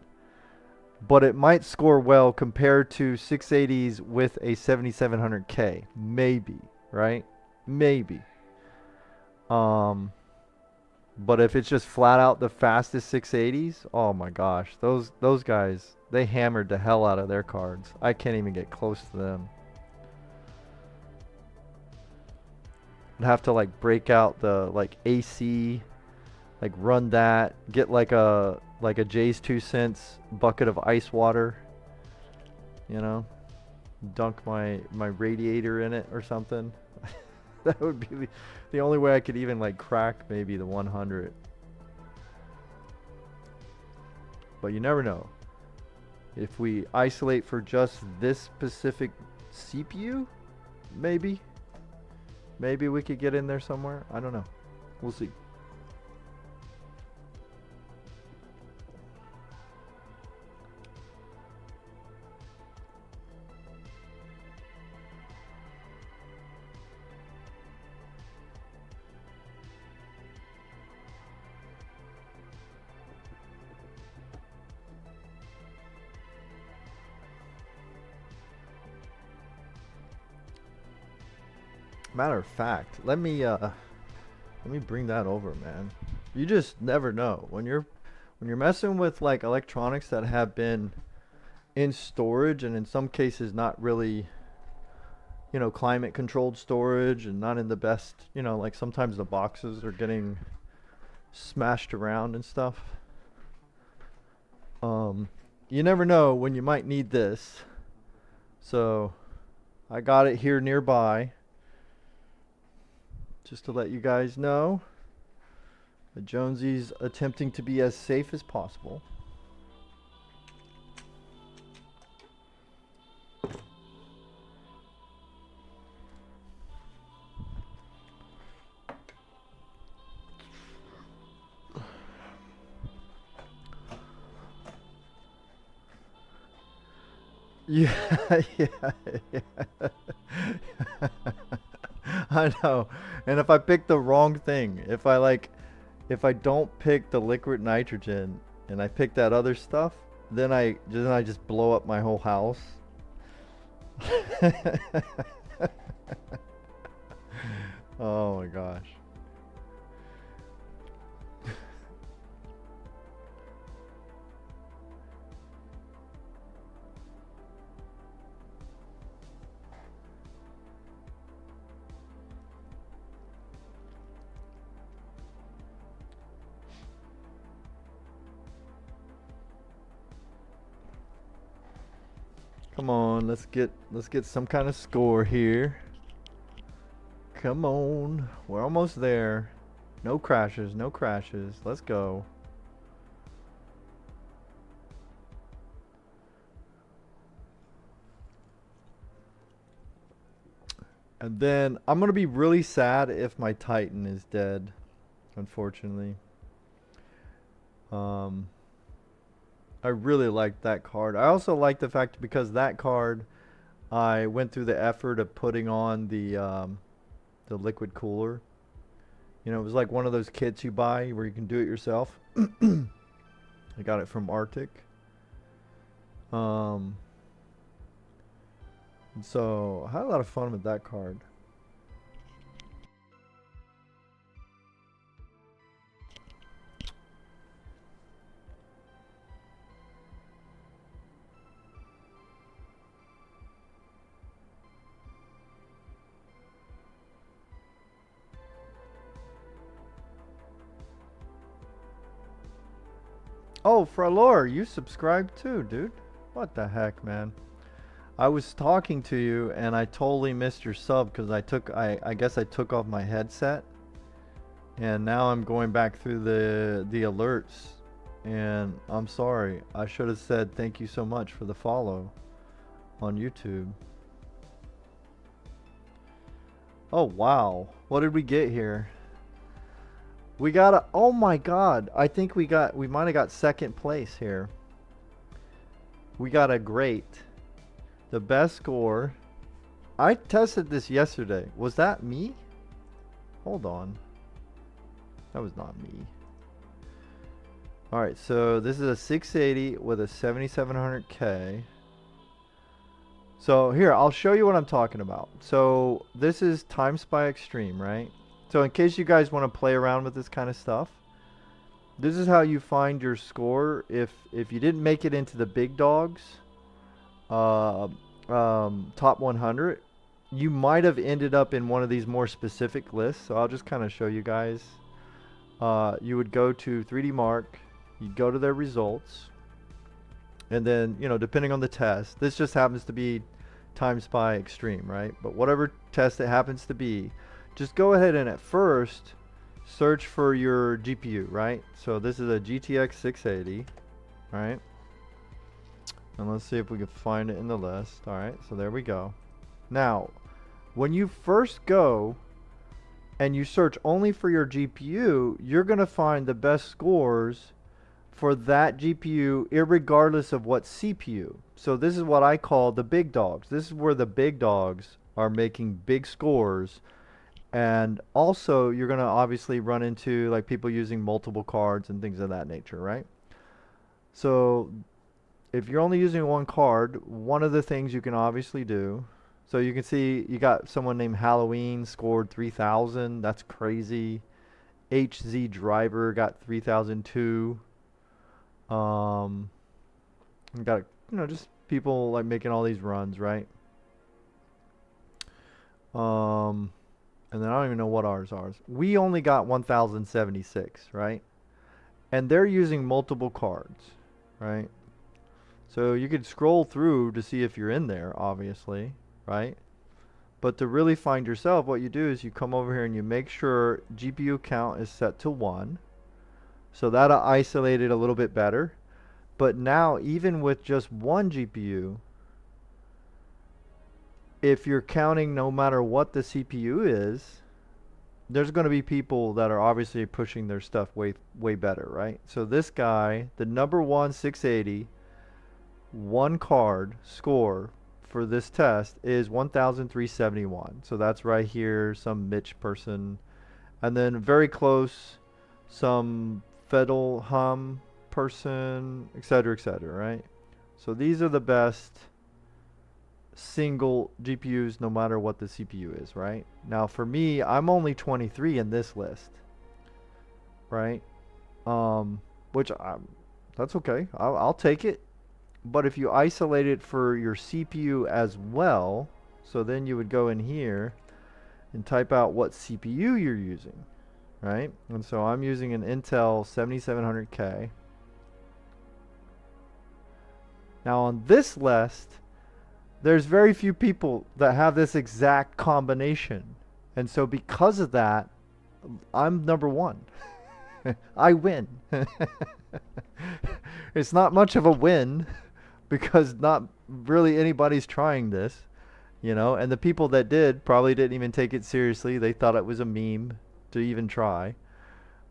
But it might score well compared to 680s with a 7700K. Maybe, right? Maybe. But if it's just flat out the fastest 680s, oh my gosh, those guys, they hammered the hell out of their cards. I can't even get close to them. I'd have to like break out the like AC, like run that, get like a Jay's 2 cents bucket of ice water, you know, dunk my radiator in it or something. That would be the only way I could even like crack maybe the 100. But you never know. If we isolate for just this specific CPU, maybe we could get in there somewhere. I don't know. We'll see. Matter of fact, let me bring that over, man. You just never know when you're messing with like electronics that have been in storage, and in some cases not really, you know, climate controlled storage, and not in the best, you know, like sometimes the boxes are getting smashed around and stuff. You never know when you might need this. So I got it here nearby just to let you guys know that Jonesy's attempting to be as safe as possible. Yeah, yeah. I know. And if I pick the wrong thing, if I don't pick the liquid nitrogen and I pick that other stuff, then I just blow up my whole house. Oh my gosh. Come on, let's get some kind of score here. Come on, we're almost there. No crashes, no crashes. Let's go. And then I'm gonna be really sad if my Titan is dead, unfortunately. I really like that card. I also like the fact because that card, I went through the effort of putting on the liquid cooler. You know, it was like one of those kits you buy where you can do it yourself. I got it from Arctic. And so I had a lot of fun with that card. Oh, Fralor, you subscribed too, dude. What the heck, man? I was talking to you and I totally missed your sub because I guess I took off my headset, and now I'm going back through the alerts, and I'm sorry. I should have said thank you so much for the follow on YouTube. Oh wow, what did we get here? We got a, oh my god, I think we might have got second place here. We got a great, the best score. I tested this yesterday. Was that me? Hold on. That was not me. Alright, so this is a 680 with a 7700K. So here, I'll show you what I'm talking about. So this is TimeSpy Extreme, right? So in case you guys want to play around with this kind of stuff, this is how you find your score if you didn't make it into the big dogs, top 100. You might have ended up in one of these more specific lists. So I'll just kind of show you guys. You would go to 3D Mark, you'd go to their results, and then, you know, depending on the test, this just happens to be TimeSpy Extreme, right? But whatever test it happens to be, just go ahead and at first search for your GPU, right? So this is a GTX 680, right? And let's see if we can find it in the list. All right, so there we go. Now, when you first go and you search only for your GPU, you're gonna find the best scores for that GPU irregardless of what CPU. So this is what I call the big dogs. This is where the big dogs are making big scores. And also you're going to obviously run into like people using multiple cards and things of that nature, right? So if you're only using one card, one of the things you can obviously do, So you can see you got someone named Halloween scored 3,000. That's crazy. HZ Driver got 3,002. You got, just people like making all these runs, right? And then I don't even know what ours are. We only got 1,076, right? And they're using multiple cards, right? So you could scroll through to see if you're in there, obviously, right? But to really find yourself, what you do is you come over here and you make sure GPU count is set to 1. So that'll isolate it a little bit better. But now, even with just one GPU, if you're counting no matter what the CPU is, there's going to be people that are obviously pushing their stuff way better, right? So this guy, the number one 680, one card score for this test is 1,371. So that's right here, some Mitch person. And then very close, some Fedel Hum person, etc., right? So these are the best single GPUs no matter what the CPU is, right? Now for me, I'm only 23 in this list, right? That's okay. I'll take it. But if you isolate it for your CPU as well, so then you would go in here and type out what CPU you're using, right? And so I'm using an Intel 7700K. Now on this list, there's very few people that have this exact combination. And so because of that, I'm number one. I win. It's not much of a win because not really anybody's trying this, and the people that did probably didn't even take it seriously. They thought it was a meme to even try.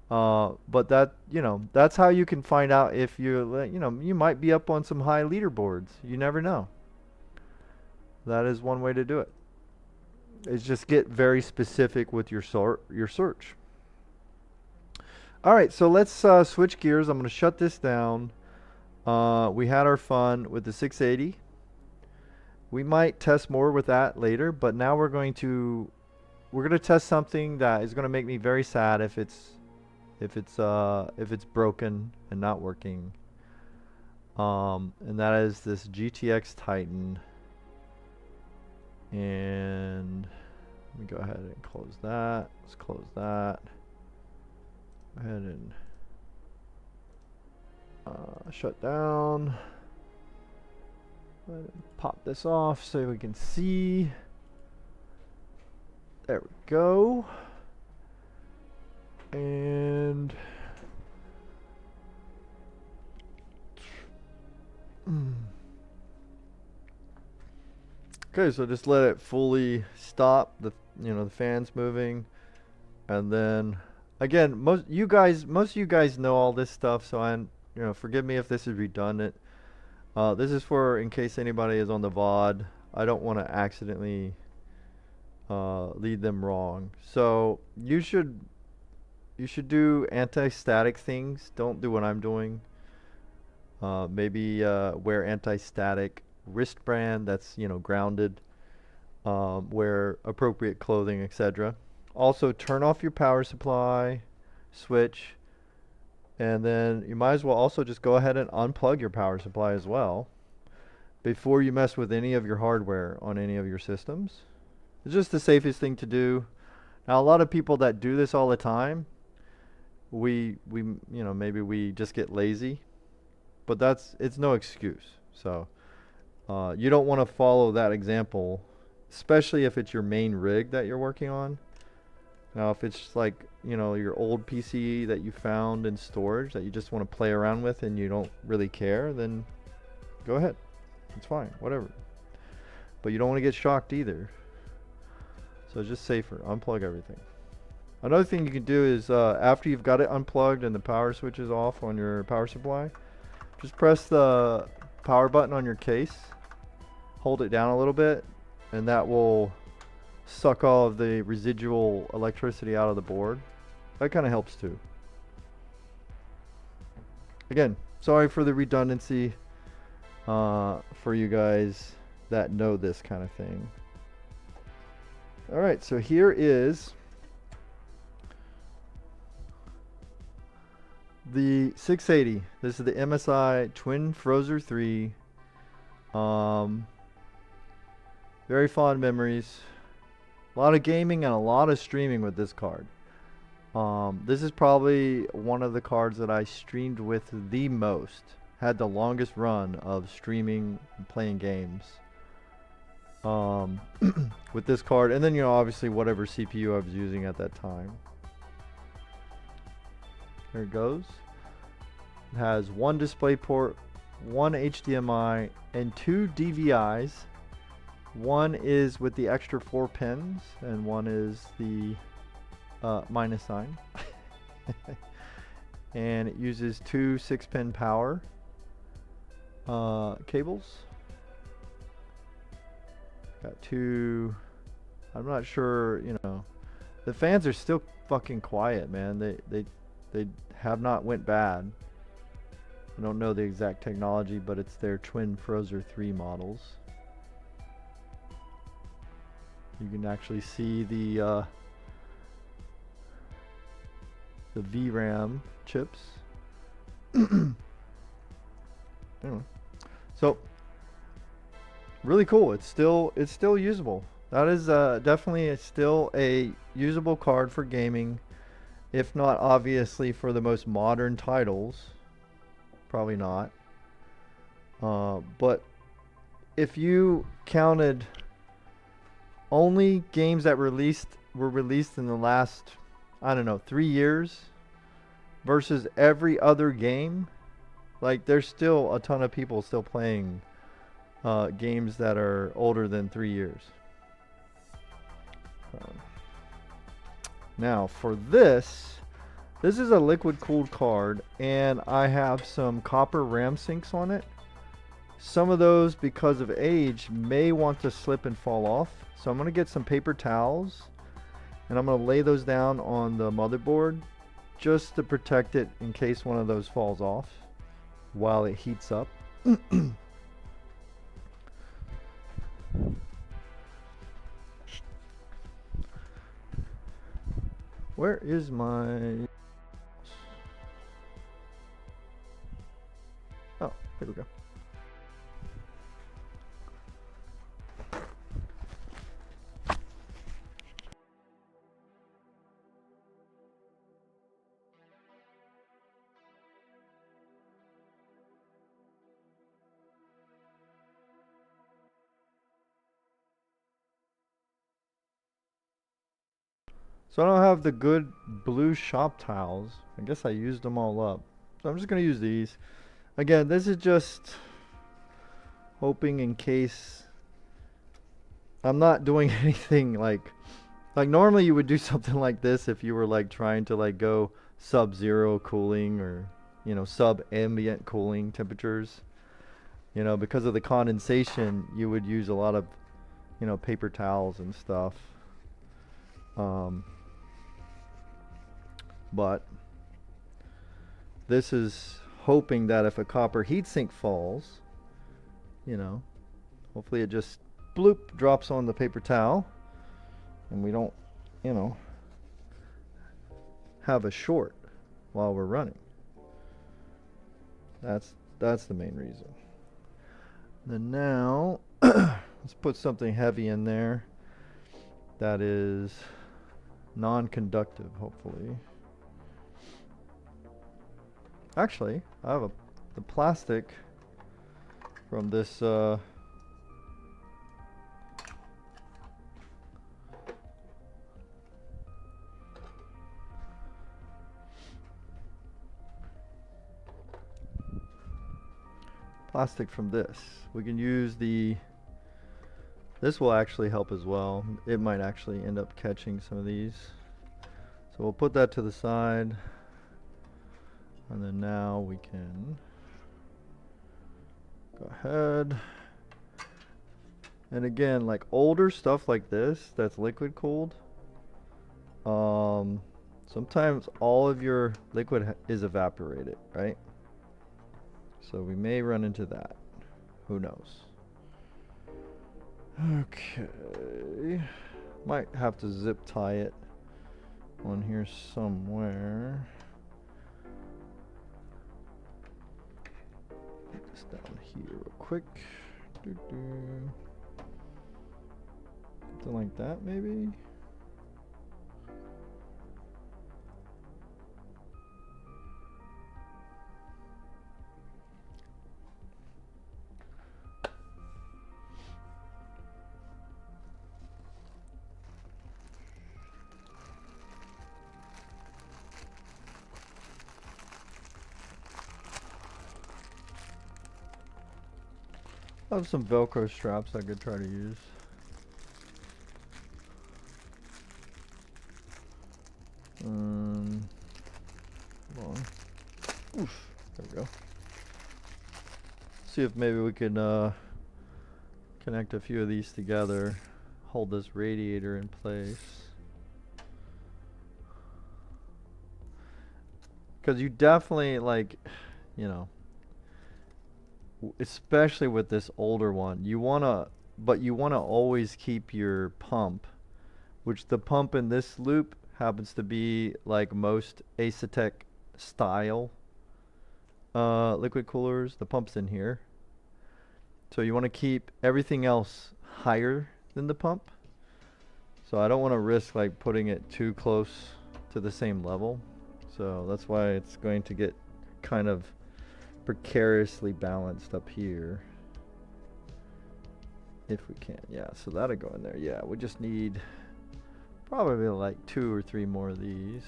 But that's how you can find out if you might be up on some high leaderboards. You never know. That is one way to do it. Is just get very specific with your search. All right, so let's switch gears. I'm going to shut this down. We had our fun with the 680. We might test more with that later, but now we're going to test something that is going to make me very sad if it's broken and not working. And that is this GTX Titan. And let me go ahead and close that. Let's close that. Go ahead and shut down. Go ahead and pop this off so we can see. There we go. And okay, so just let it fully stop. The fan's moving, and then again, most of you guys know all this stuff. So forgive me if this is redundant. This is for in case anybody is on the VOD. I don't want to accidentally lead them wrong. So you should do anti-static things. Don't do what I'm doing. Maybe wear anti-static wristband that's grounded, wear appropriate clothing, etc. Also turn off your power supply switch, and then you might as well also just go ahead and unplug your power supply as well before you mess with any of your hardware on any of your systems. It's just the safest thing to do. Now a lot of people that do this all the time, we maybe we just get lazy, but it's no excuse. So you don't want to follow that example, especially if it's your main rig that you're working on. Now, if it's like, your old PC that you found in storage that you just want to play around with and you don't really care, then go ahead. It's fine, whatever. But you don't want to get shocked either. So it's just safer. Unplug everything. Another thing you can do is after you've got it unplugged and the power switch is off on your power supply, just press the power button on your case, hold it down a little bit, and that will suck all of the residual electricity out of the board. That kind of helps too. Again, sorry for the redundancy for you guys that know this kind of thing. All right, so here is the 680. This is the MSI Twin Frozer 3. Very fond memories. A lot of gaming and a lot of streaming with this card. This is probably one of the cards that I streamed with the most. Had the longest run of streaming and playing games. With this card, and then obviously whatever CPU I was using at that time. There it goes. It has one display port, one HDMI, and two DVIs. One is with the extra 4 pins, and one is the minus sign. And it uses two 6-pin power cables. Got two. I'm not sure, the fans are still fucking quiet, man. They have not went bad. I don't know the exact technology, but it's their Twin Frozer 3 models. You can actually see the VRAM chips. Anyway, so really cool. It's still usable. That is definitely still a usable card for gaming, if not obviously for the most modern titles. Probably not. But if you counted only games that were released in the last, I don't know, 3 years versus every other game, like there's still a ton of people still playing games that are older than 3 years. Now for this is a liquid cooled card, and I have some copper RAM sinks on it. Some of those, because of age, may want to slip and fall off. So I'm going to get some paper towels, and I'm going to lay those down on the motherboard just to protect it in case one of those falls off while it heats up. Where is my... Oh, here we go. So I don't have the good blue shop towels. I guess I used them all up. So I'm just going to use these. Again, this is just hoping in case I'm not doing anything like normally you would do something like this if you were like trying to like go sub-zero cooling or sub-ambient cooling temperatures. Because of the condensation, you would use a lot of paper towels and stuff. But this is hoping that if a copper heatsink falls, hopefully it just bloop drops on the paper towel and we don't, have a short while we're running. That's the main reason. Then now let's put something heavy in there that is non-conductive, hopefully. Actually, I have the plastic from this plastic from this. We can use this will actually help as well. It might actually end up catching some of these. So we'll put that to the side. And then now we can go ahead. And again, like older stuff like this that's liquid cooled, sometimes all of your liquid is evaporated, right? So we may run into that. Who knows? Okay. Might have to zip tie it on here somewhere. Put this down here real quick. Something like that, maybe. I have some Velcro straps I could try to use. Hold on. Oof, there we go. See if maybe we can connect a few of these together, hold this radiator in place. Because you definitely, like, you know, especially with this older one, you wanna always keep your pump, which the pump in this loop happens to be like most Asetek style liquid coolers. The pump's in here, so you want to keep everything else higher than the pump. So I don't want to risk like putting it too close to the same level, so that's why it's going to get kind of precariously balanced up here, if we can. Yeah, so that'll go in there. Yeah, we just need probably like 2 or 3 more of these.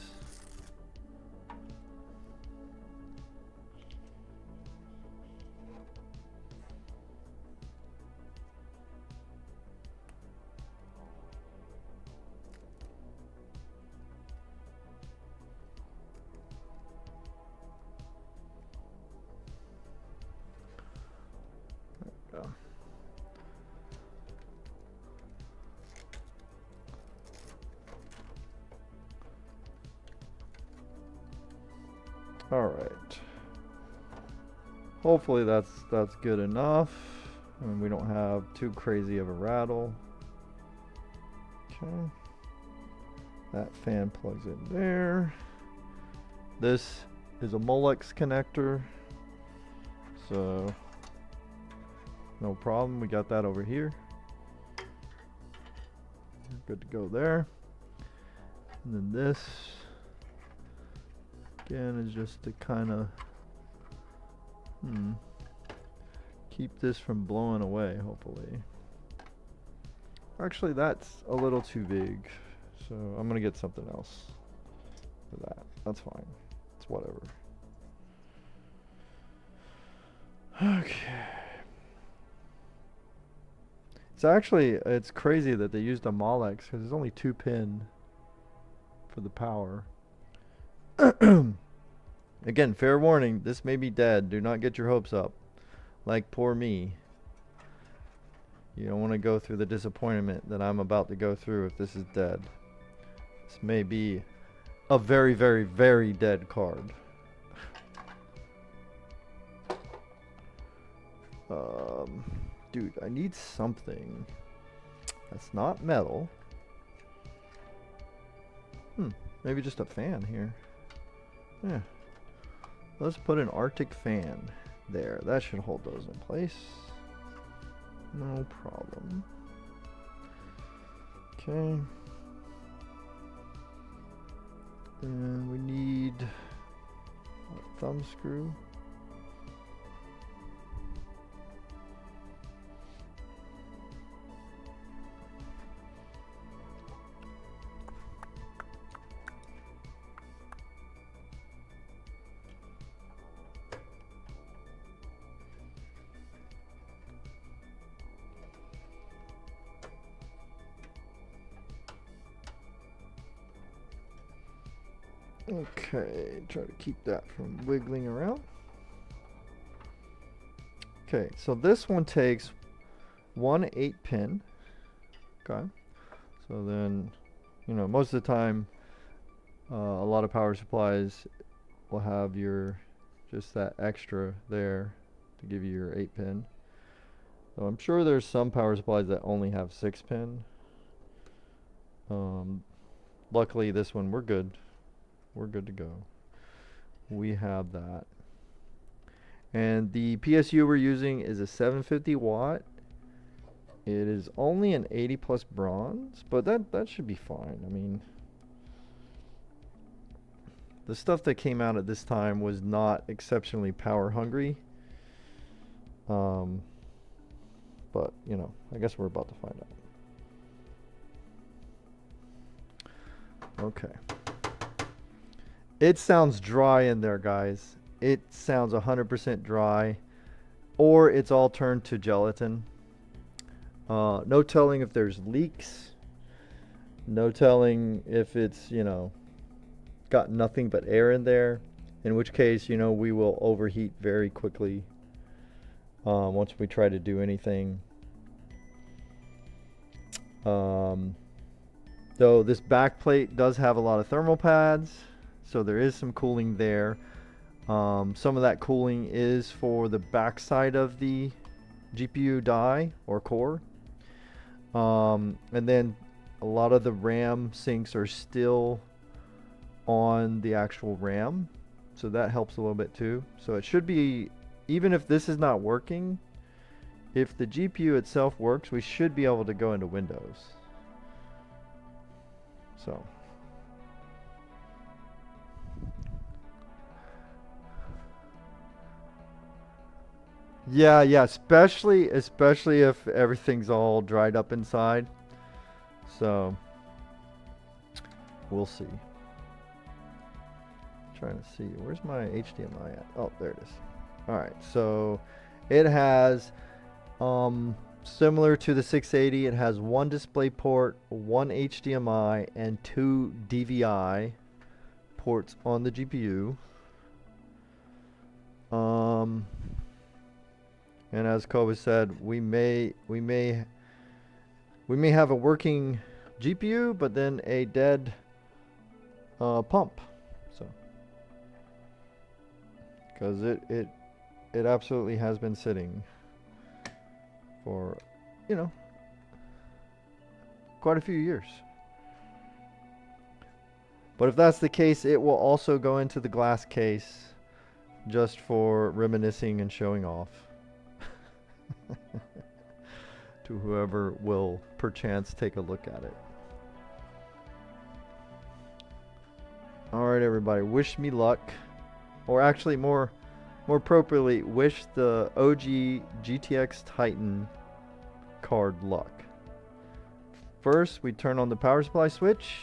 All right. Hopefully that's good enough, and we don't have too crazy of a rattle. Okay. That fan plugs in there. This is a Molex connector, so no problem. We got that over here. Good to go there. And then this again is just to kind of keep this from blowing away, hopefully. Actually, that's a little too big, so I'm gonna get something else for that. That's fine. It's whatever. Okay. It's crazy that they used a Molex because there's only 2 pin for the power. Again, fair warning, this may be dead. Do not get your hopes up. Like poor me. You don't want to go through the disappointment that I'm about to go through if this is dead. This may be a very, very, very dead card. Dude, I need something that's not metal. Maybe just a fan here. Yeah. Let's put an Arctic fan there. That should hold those in place. No problem. Okay. And we need a thumb screw. Okay, try to keep that from wiggling around. Okay, so this one takes one 8-pin. Okay, so then, you know, most of the time, a lot of power supplies will have your just that extra there to give you your 8-pin. So I'm sure there's some power supplies that only have 6-pin. Luckily this one we're good. We're good to go. We have that. And the PSU we're using is a 750 watt. It is only an 80 plus bronze, but that should be fine. I mean, the stuff that came out at this time was not exceptionally power hungry. But, you know, I guess we're about to find out. Okay. It sounds dry in there, guys. It sounds 100% dry, or it's all turned to gelatin. No telling if there's leaks. No telling if it's, you know, got nothing but air in there. In which case, you know, we will overheat very quickly once we try to do anything. Though this back plate does have a lot of thermal pads, so there is some cooling there. Some of that cooling is for the back side of the GPU die or core. And then a lot of the RAM sinks are still on the actual RAM, so that helps a little bit too. So it should be, even if this is not working, if the GPU itself works, we should be able to go into Windows. So yeah, especially if everything's all dried up inside. So we'll see. Trying to see, where's my HDMI at? Oh, there it is. All right, so it has similar to the 680, it has one display port, one HDMI, and two DVI ports on the GPU. And as Kobe said, we may have a working GPU, but then a dead pump. So, because it absolutely has been sitting for, you know, quite a few years. But if that's the case, it will also go into the glass case just for reminiscing and showing off to whoever will perchance take a look at it. All right, everybody, wish me luck, or actually more appropriately, wish the OG GTX Titan card luck. First, we turn on the power supply switch,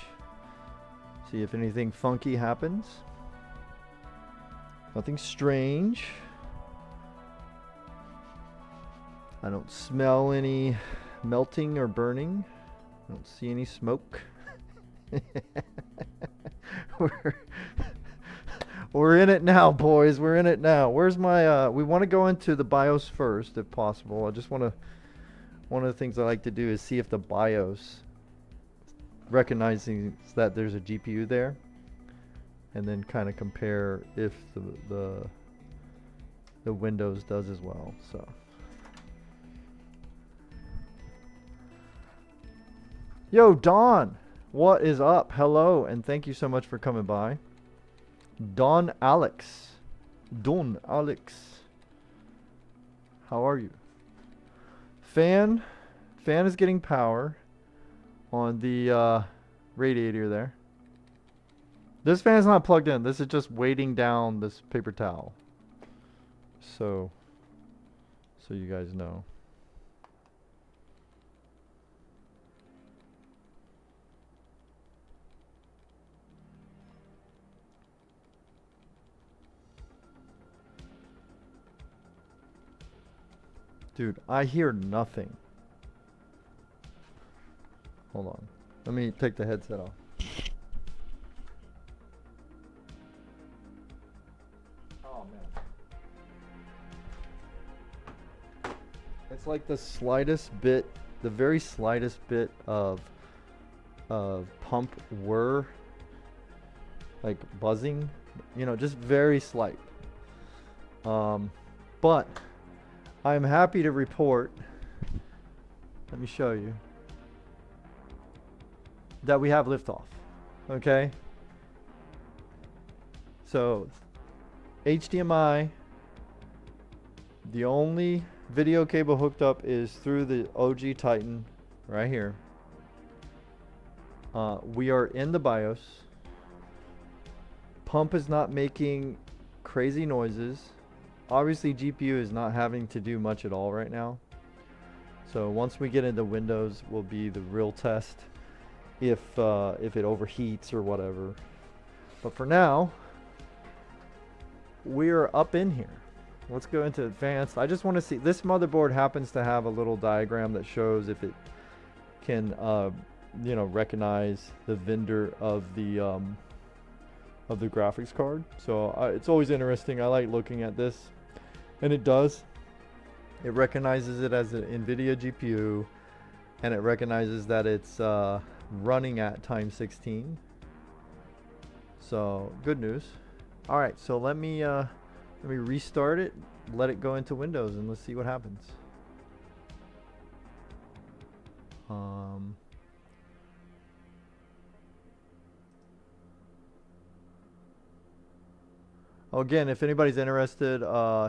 see if anything funky happens. Nothing strange. I don't smell any melting or burning. I don't see any smoke. We're in it now, boys. We're in it now. Where's my we want to go into the BIOS first if possible. I just want to, one of the things I like to do is see if the BIOS recognizing that there's a GPU there, and then kind of compare if the Windows does as well. So yo, Don, what is up? Hello, and thank you so much for coming by. Don Alex, how are you? Fan is getting power on the radiator there. This fan is not plugged in. This is just weighting down this paper towel. So you guys know. Dude, I hear nothing. Hold on. Let me take the headset off. Oh, man. It's like the slightest bit, the very slightest bit of pump whir, like buzzing, you know, just very slight. But I'm happy to report, let me show you. that we have liftoff. Okay. So HDMI, the only video cable hooked up is through the OG Titan right here. We are in the BIOS. Pump is not making crazy noises. Obviously GPU is not having to do much at all right now. So once we get into Windows will be the real test if it overheats or whatever. But for now, we're up in here. Let's go into advanced. I just want to see, this motherboard happens to have a little diagram that shows if it can you know, recognize the vendor of the graphics card. So it's always interesting. I like looking at this, and it does. It recognizes it as an NVIDIA GPU, and it recognizes that it's running at times 16. So good news. All right, so let me restart it, let it go into Windows, and let's see what happens. Again, if anybody's interested,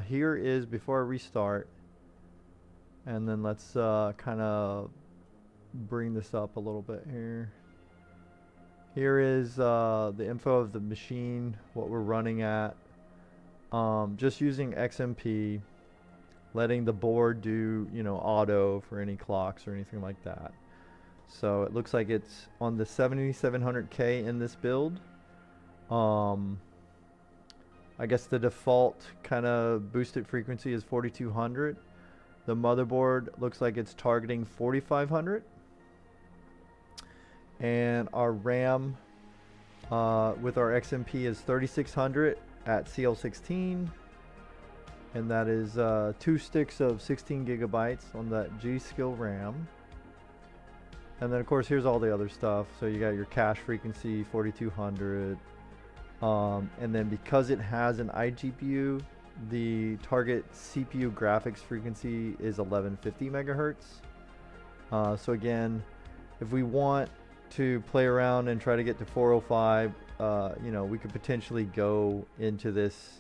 here is before I restart, and then let's kind of bring this up a little bit here. Here is the info of the machine, what we're running at. Just using XMP, letting the board do, you know, auto for any clocks or anything like that. So it looks like it's on the 7700K in this build. I guess the default kind of boosted frequency is 4200. The motherboard looks like it's targeting 4500. And our RAM with our XMP is 3600 at CL16. And that is 2 sticks of 16 gigabytes on that Gskill RAM. And then of course here's all the other stuff. So you got your cache frequency 4200. And then because it has an iGPU, the target CPU graphics frequency is 1150 megahertz. So again, if we want to play around and try to get to 405, you know, we could potentially go into this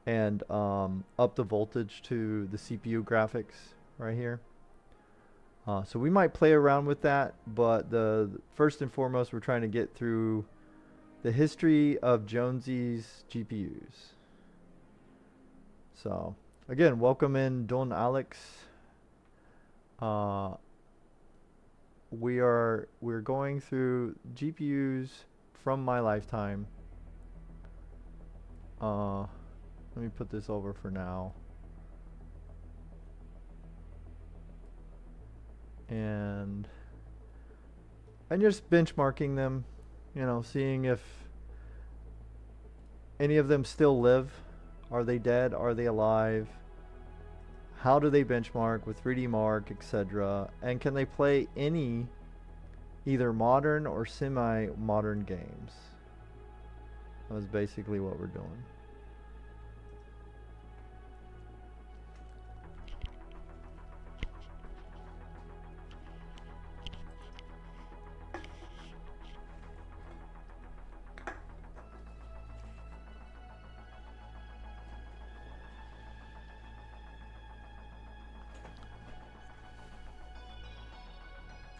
and up the voltage to the CPU graphics right here. So we might play around with that, but the first and foremost, we're trying to get through the history of Jonesy's GPUs. So again, welcome in Don Alex. We're going through GPUs from my lifetime. Let me put this over for now. And just benchmarking them, you know, seeing if any of them still live. Are they dead? Are they alive? How do they benchmark with 3D Mark, etc.? And can they play any either modern or semi-modern games? That's basically what we're doing.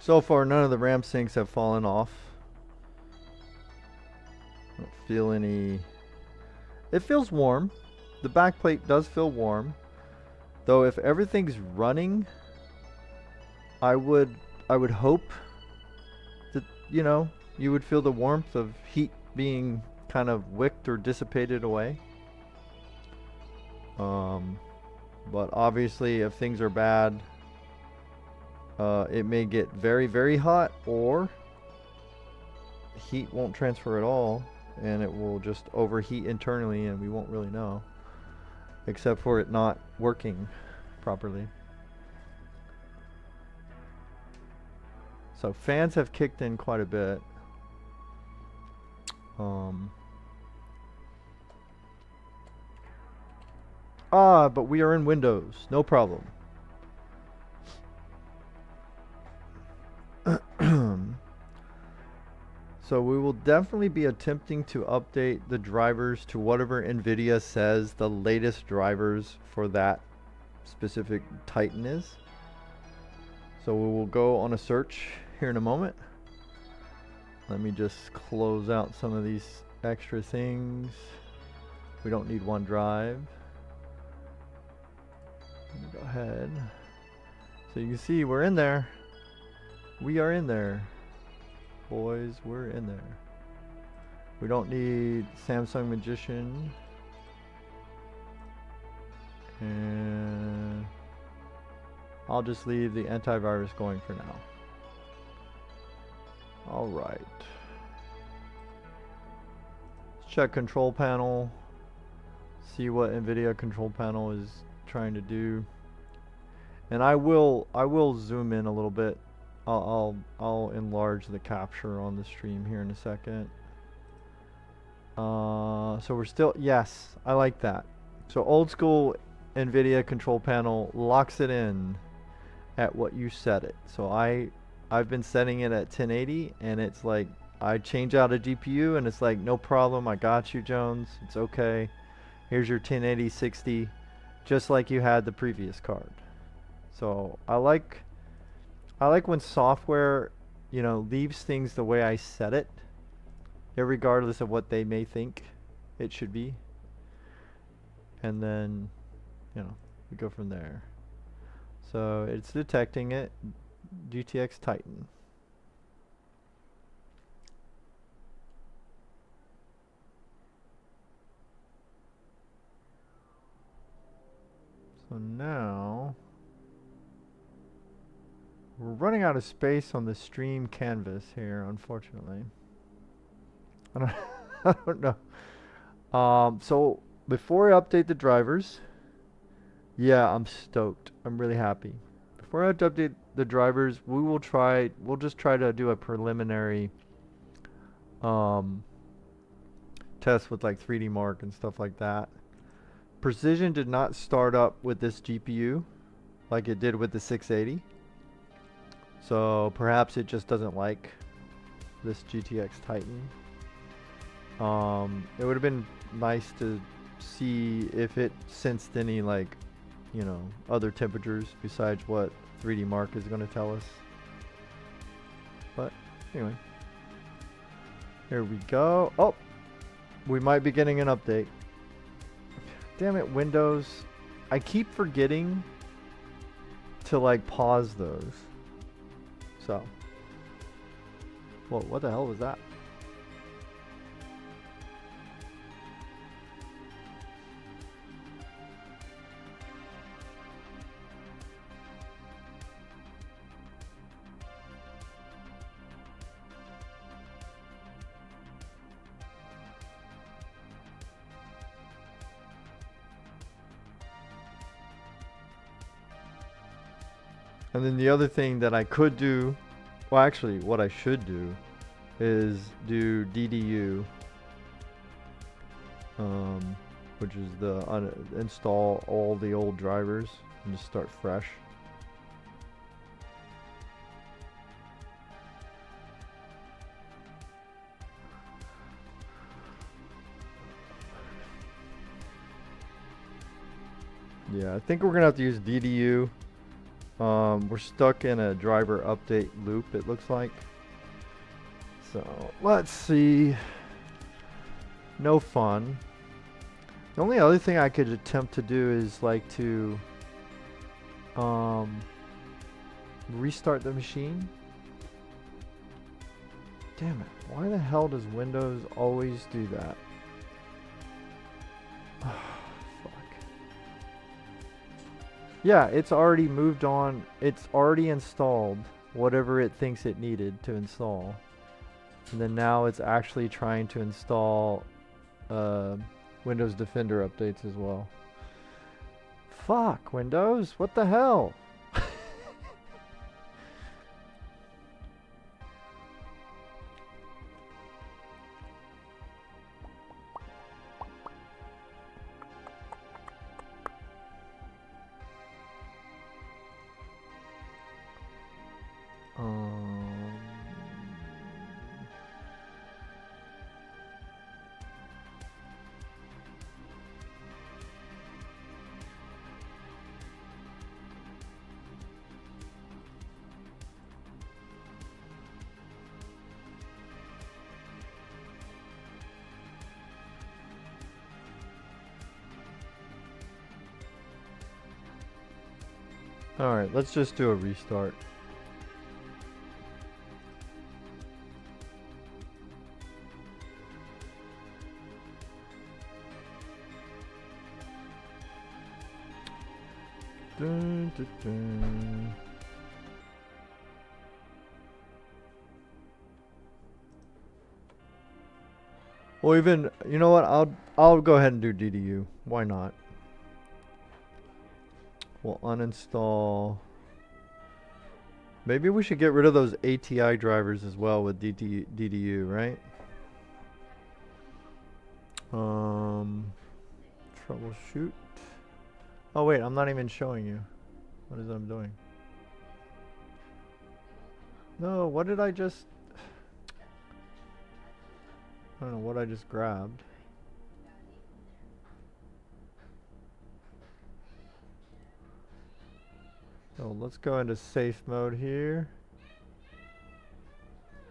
So far, none of the RAM sinks have fallen off. I don't feel any. It feels warm. The backplate does feel warm. Though if everything's running, I would hope that, you know, you would feel the warmth of heat being kind of wicked or dissipated away. But obviously if things are bad, it may get very, very hot, or heat won't transfer at all and it will just overheat internally and we won't really know, except for it not working properly. So fans have kicked in quite a bit. But we are in Windows, no problem. So we will definitely be attempting to update the drivers to whatever NVIDIA says the latest drivers for that specific Titan is. So we will go on a search here in a moment. Let me just close out some of these extra things. We don't need one drive. Let me go ahead. So you can see we're in there. We are in there. Boys, we're in there. We don't need Samsung Magician. And I'll just leave the antivirus going for now. All right. Let's check control panel. See what NVIDIA control panel is trying to do. And I will zoom in a little bit. I'll enlarge the capture on the stream here in a second. So we're still, yes, I like that. So old school NVIDIA control panel locks it in at what you set it. So I've been setting it at 1080, and it's like I change out a GPU and it's like, no problem, I got you, Jones, it's okay. Here's your 1080 60, just like you had the previous card. So I like when software, you know, leaves things the way I set it, regardless of what they may think it should be. And then, you know, we go from there. So it's detecting it, GTX Titan. So now we're running out of space on the stream canvas here, unfortunately. I don't know. So before I update the drivers, yeah, I'm stoked. I'm really happy. Before I update the drivers, we'll just try to do a preliminary test with like 3D Mark and stuff like that. Precision did not start up with this GPU like it did with the 680. So perhaps it just doesn't like this GTX Titan. It would have been nice to see if it sensed any, like, you know, other temperatures besides what 3D Mark is going to tell us. But anyway, here we go. Oh, we might be getting an update. Damn it, Windows. I keep forgetting to like pause those. So, whoa, what the hell was that? And then the other thing that I could do, well, actually what I should do is do DDU, which is the install all the old drivers and just start fresh. Yeah, I think we're gonna have to use DDU. We're stuck in a driver update loop, it looks like. So let's see. No fun. The only other thing I could attempt to do is like to restart the machine. Damn it, why the hell does Windows always do that? Yeah, it's already moved on. It's already installed whatever it thinks it needed to install. And then now it's actually trying to install Windows Defender updates as well. Fuck, Windows, what the hell? Alright, let's just do a restart. Dun, dun, dun. Or even, you know what? I'll go ahead and do DDU. Why not? We'll uninstall. Maybe we should get rid of those ATI drivers as well with DDU, right? Troubleshoot. Oh wait, I'm not even showing you. What is it I'm doing? No, what did I just... I don't know what I just grabbed. So let's go into safe mode here.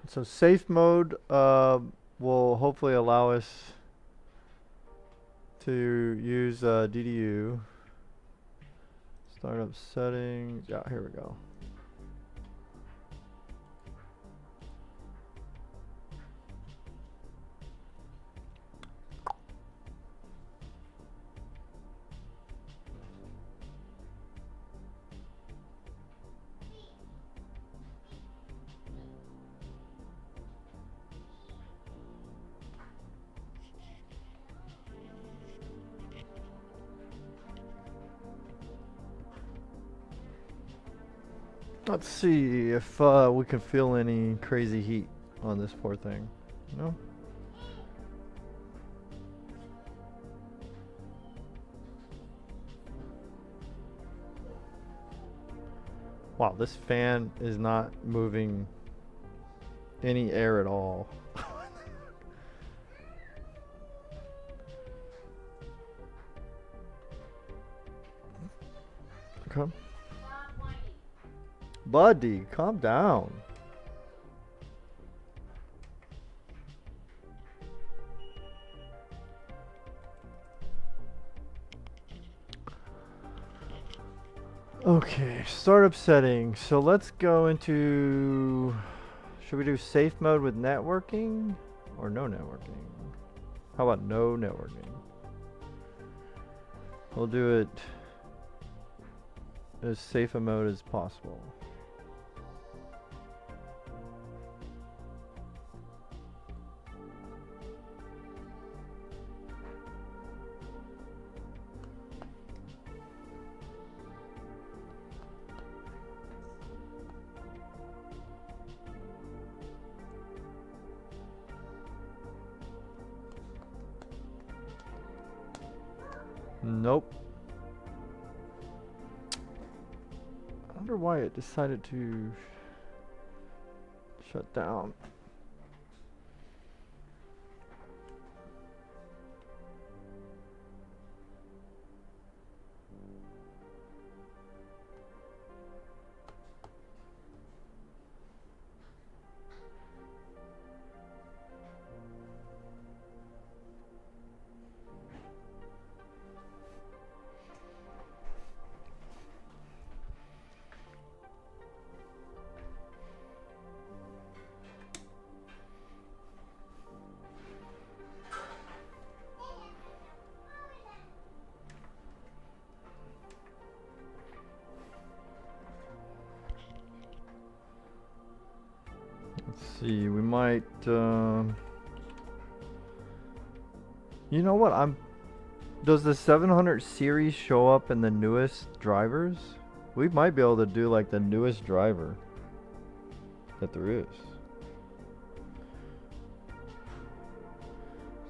So safe mode will hopefully allow us to use DDU. Startup settings. Yeah, here we go. Let's see if we can feel any crazy heat on this poor thing. No? Wow, this fan is not moving any air at all. Okay. Buddy, calm down. Okay, startup settings. So let's go into, should we do safe mode with networking or no networking? How about no networking? We'll do it as safe a mode as possible. Nope. I wonder why it decided to shut down. Let's see, we might, you know what, does the 700 series show up in the newest drivers? We might be able to do like the newest driver that there is.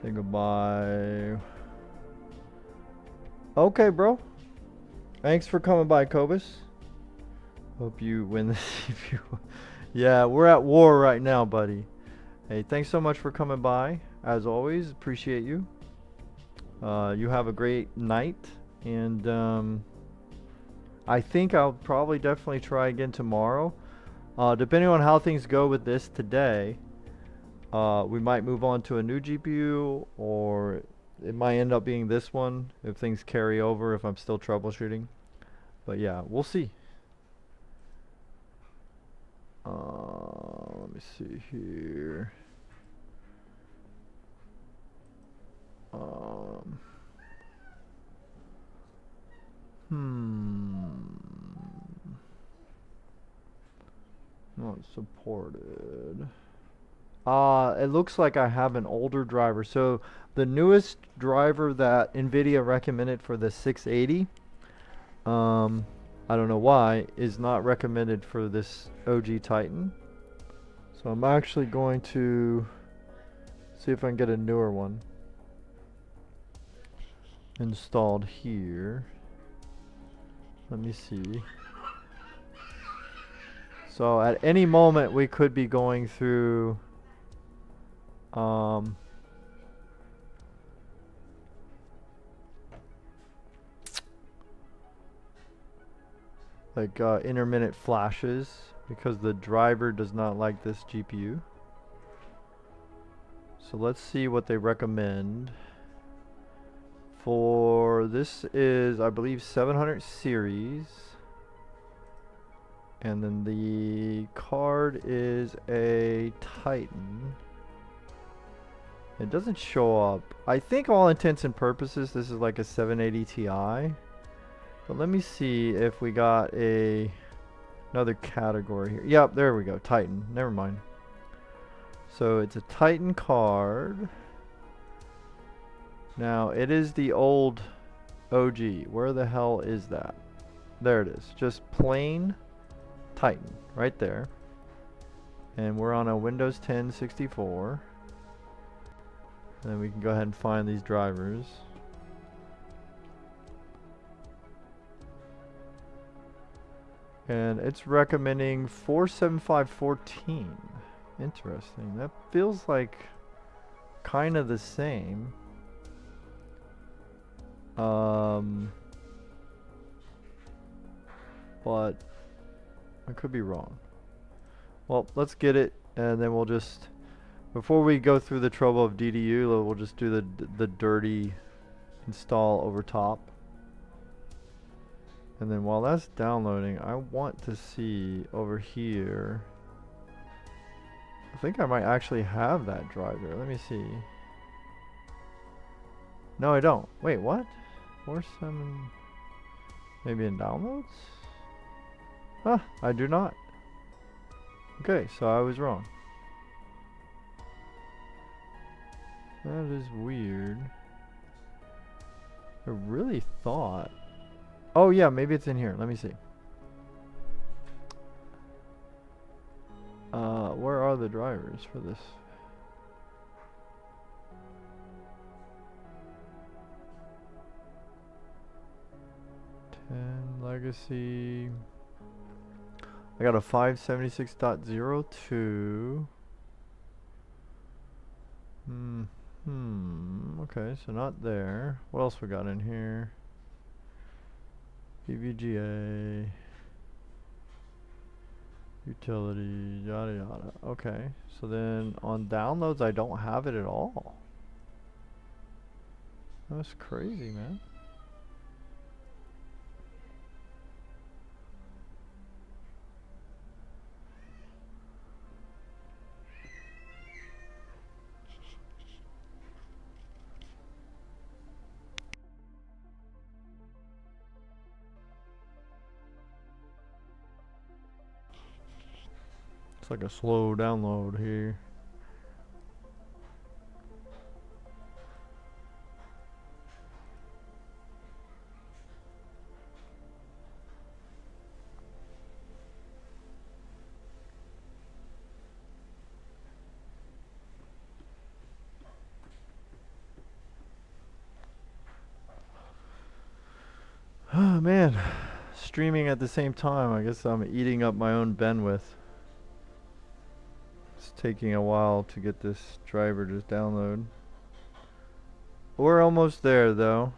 Say goodbye. Okay, bro. Thanks for coming by, Cobus. Hope you win this. Yeah, we're at war right now, buddy. Hey, thanks so much for coming by. As always, appreciate you. You have a great night, and I think I'll probably definitely try again tomorrow. Depending on how things go with this today, we might move on to a new GPU, or it might end up being this one if things carry over, if I'm still troubleshooting. But yeah, we'll see. me see here. Not supported. It looks like I have an older driver. So the newest driver that NVIDIA recommended for the 680, I don't know why, is not recommended for this OG Titan. So I'm actually going to see if I can get a newer one installed here. Let me see. So at any moment we could be going through like intermittent flashes because the driver does not like this GPU. So let's see what they recommend. For this is, I believe, 700 series. And then the card is a Titan. It doesn't show up. I think all intents and purposes this is like a 780 Ti. But let me see if we got another category here. Yep, there we go. Titan. Never mind. So it's a Titan card. Now it is the old OG. Where the hell is that? There it is. Just plain Titan right there. And we're on a Windows 10 64. And then we can go ahead and find these drivers. And it's recommending 47514. Interesting. That feels like kind of the same. But I could be wrong. Well, let's get it, and then we'll just, before we go through the trouble of DDU, we'll just do the dirty install over top. And then while that's downloading, I want to see over here. I think I might actually have that driver. Let me see. No, I don't. Wait, what? 47. Maybe in downloads? Huh, I do not. Okay, so I was wrong. That is weird. I really thought. Oh yeah, maybe it's in here. Let me see. Where are the drivers for this? Legacy. I got a 576.02. Okay, so not there. What else we got in here? EVGA. Utility, yada yada. Okay, so then on downloads I don't have it at all. That's crazy, man. It's like a slow download here. Oh man, streaming at the same time. I guess I'm eating up my own bandwidth. It's taking a while to get this driver to download. We're almost there though.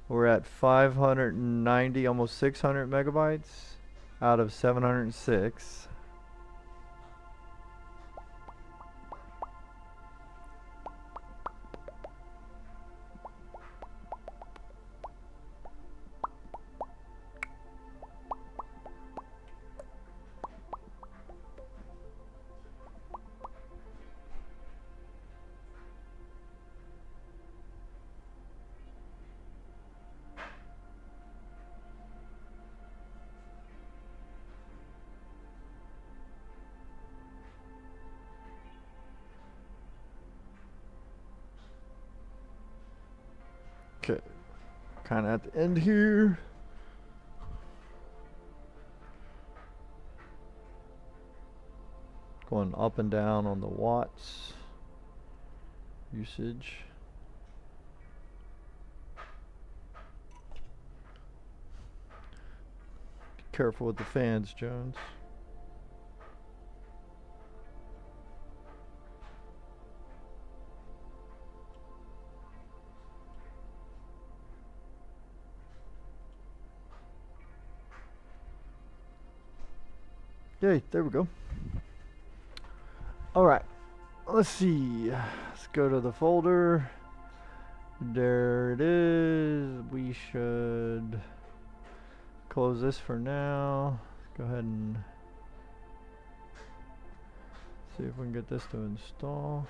We're at 590, almost 600 megabytes out of 706. Okay, kind of at the end here. Going up and down on the watts usage. Be careful with the fans, Jones. Yay, there we go. Alright, let's see. Let's go to the folder. There it is. We should close this for now. Go ahead and see if we can get this to install.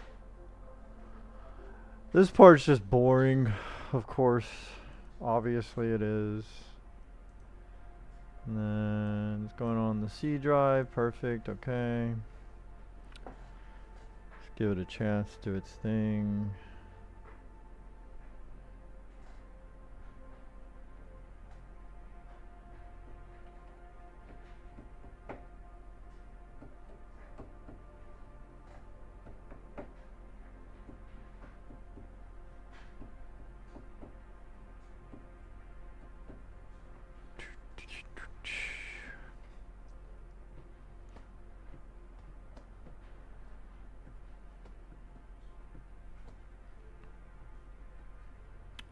This part's just boring, of course. Obviously it is. And then it's going on the C drive. Perfect. Okay. Let's give it a chance to do its thing.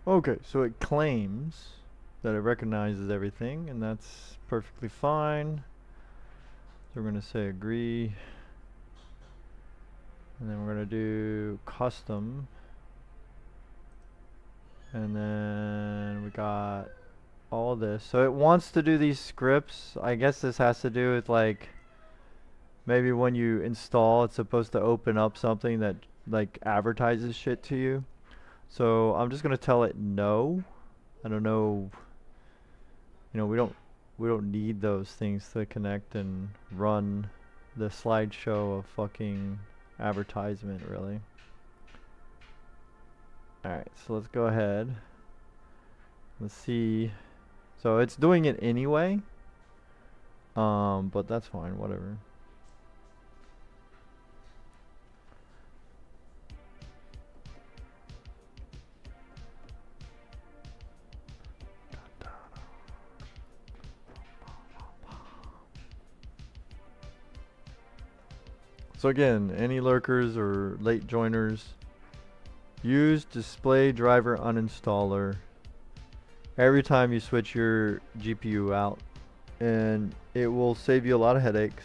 Okay, so it claims that it recognizes everything, and that's perfectly fine. So we're going to say agree, and then we're going to do custom, and then we got all this. So it wants to do these scripts. I guess this has to do with, like, maybe when you install, it's supposed to open up something that like advertises shit to you. So I'm just gonna tell it no. I don't know. You know, we don't need those things to connect and run the slideshow of fucking advertisement, really. Alright, so let's go ahead. Let's see. So it's doing it anyway. But that's fine, whatever. So again, any lurkers or late joiners, use display driver uninstaller every time you switch your GPU out, and it will save you a lot of headaches.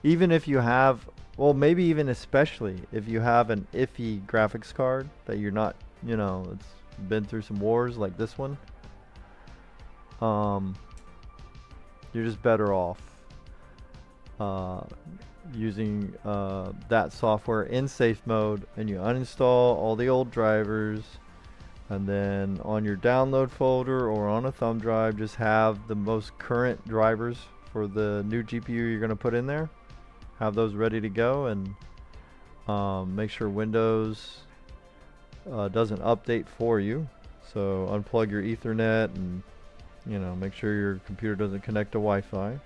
Even if you have, well, maybe even especially if you have an iffy graphics card that you're not, you know, it's been through some wars like this one, you're just better off using that software in safe mode, and you uninstall all the old drivers, and then on your download folder or on a thumb drive, just have the most current drivers for the new GPU you're going to put in there. Have those ready to go, and make sure Windows doesn't update for you. So unplug your Ethernet, and you know, make sure your computer doesn't connect to Wi-Fi.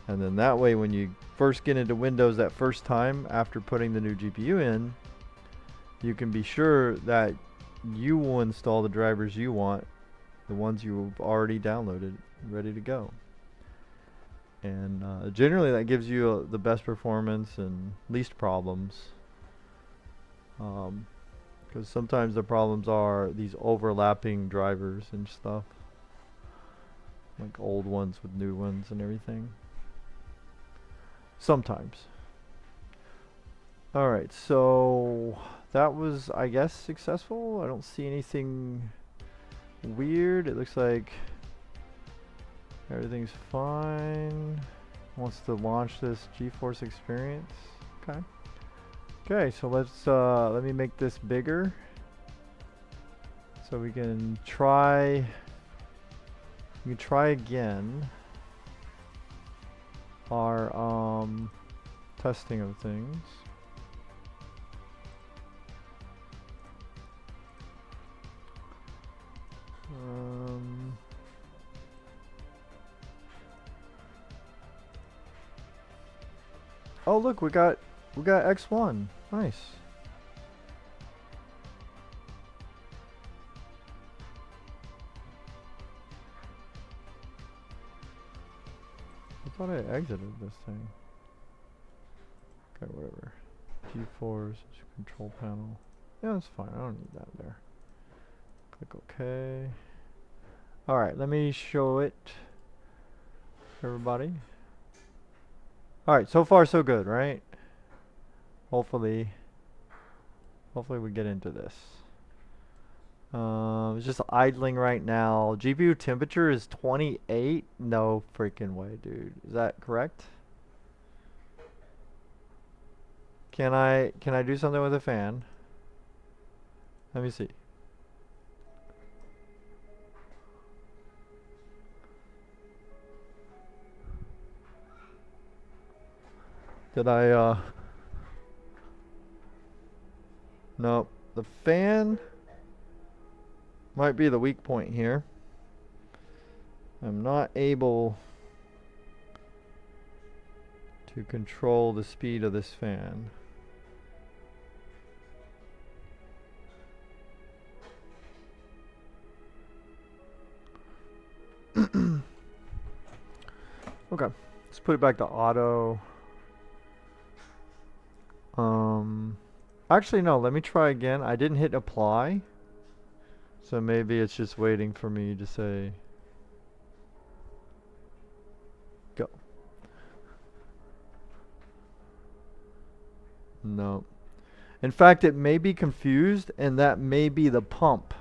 And then that way, when you first get into Windows that first time after putting the new GPU in, you can be sure that you will install the drivers you want, the ones you've already downloaded, ready to go. And generally that gives you the best performance and least problems. Because sometimes the problems are these overlapping drivers and stuff. Like old ones with new ones and everything. Sometimes. Alright, so that was, I guess, successful. I don't see anything weird. It looks like everything's fine. Wants to launch this GeForce experience. Okay. Okay, so let's let me make this bigger so we can try again our testing of things. Oh look, we got X1. Nice. I thought I exited this thing. Okay, whatever. G4s, control panel. Yeah, that's fine. I don't need that there. Click OK. Alright, let me show it to everybody. Alright, so far so good, right? Hopefully we get into this. It's just idling right now. GPU temperature is 28. No freaking way, dude. Is that correct? Can I do something with a fan? Let me see. Did I Nope. The fan might be the weak point here. I'm not able to control the speed of this fan. Okay, let's put it back to auto. Actually no, let me try again. I didn't hit apply, so maybe it's just waiting for me to say go. No. In fact, it may be confused, and that may be the pump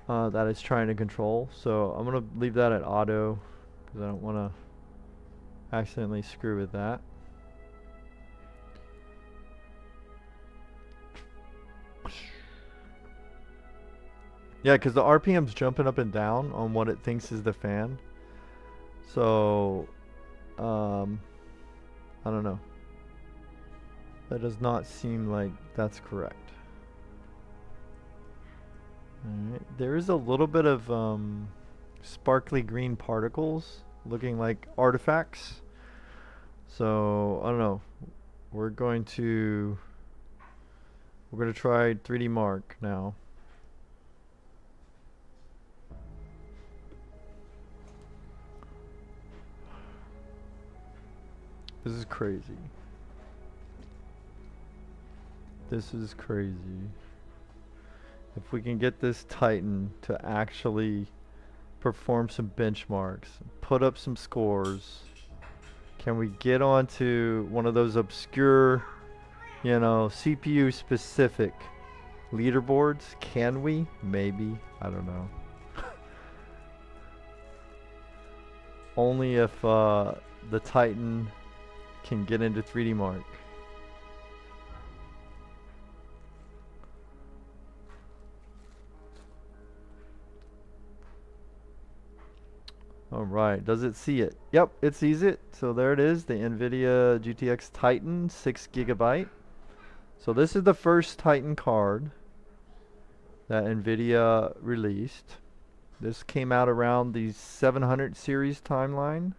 that it's trying to control. So I'm gonna leave that at auto because I don't want to accidentally screw with that. Yeah, because the RPM's jumping up and down on what it thinks is the fan. So, I don't know. That does not seem like that's correct. Alright, there is a little bit of sparkly green particles looking like artifacts. So, I don't know. We're going to try 3D Mark now. This is crazy. This is crazy. If we can get this Titan to actually perform some benchmarks, put up some scores, can we get onto one of those obscure, you know, CPU specific leaderboards? Can we? Maybe. I don't know. Only if the Titan can get into 3D Mark. Alright, does it see it? Yep, it sees it. So there it is, the NVIDIA GTX Titan 6 GB. So this is the first Titan card that NVIDIA released. This came out around the 700 series timeline.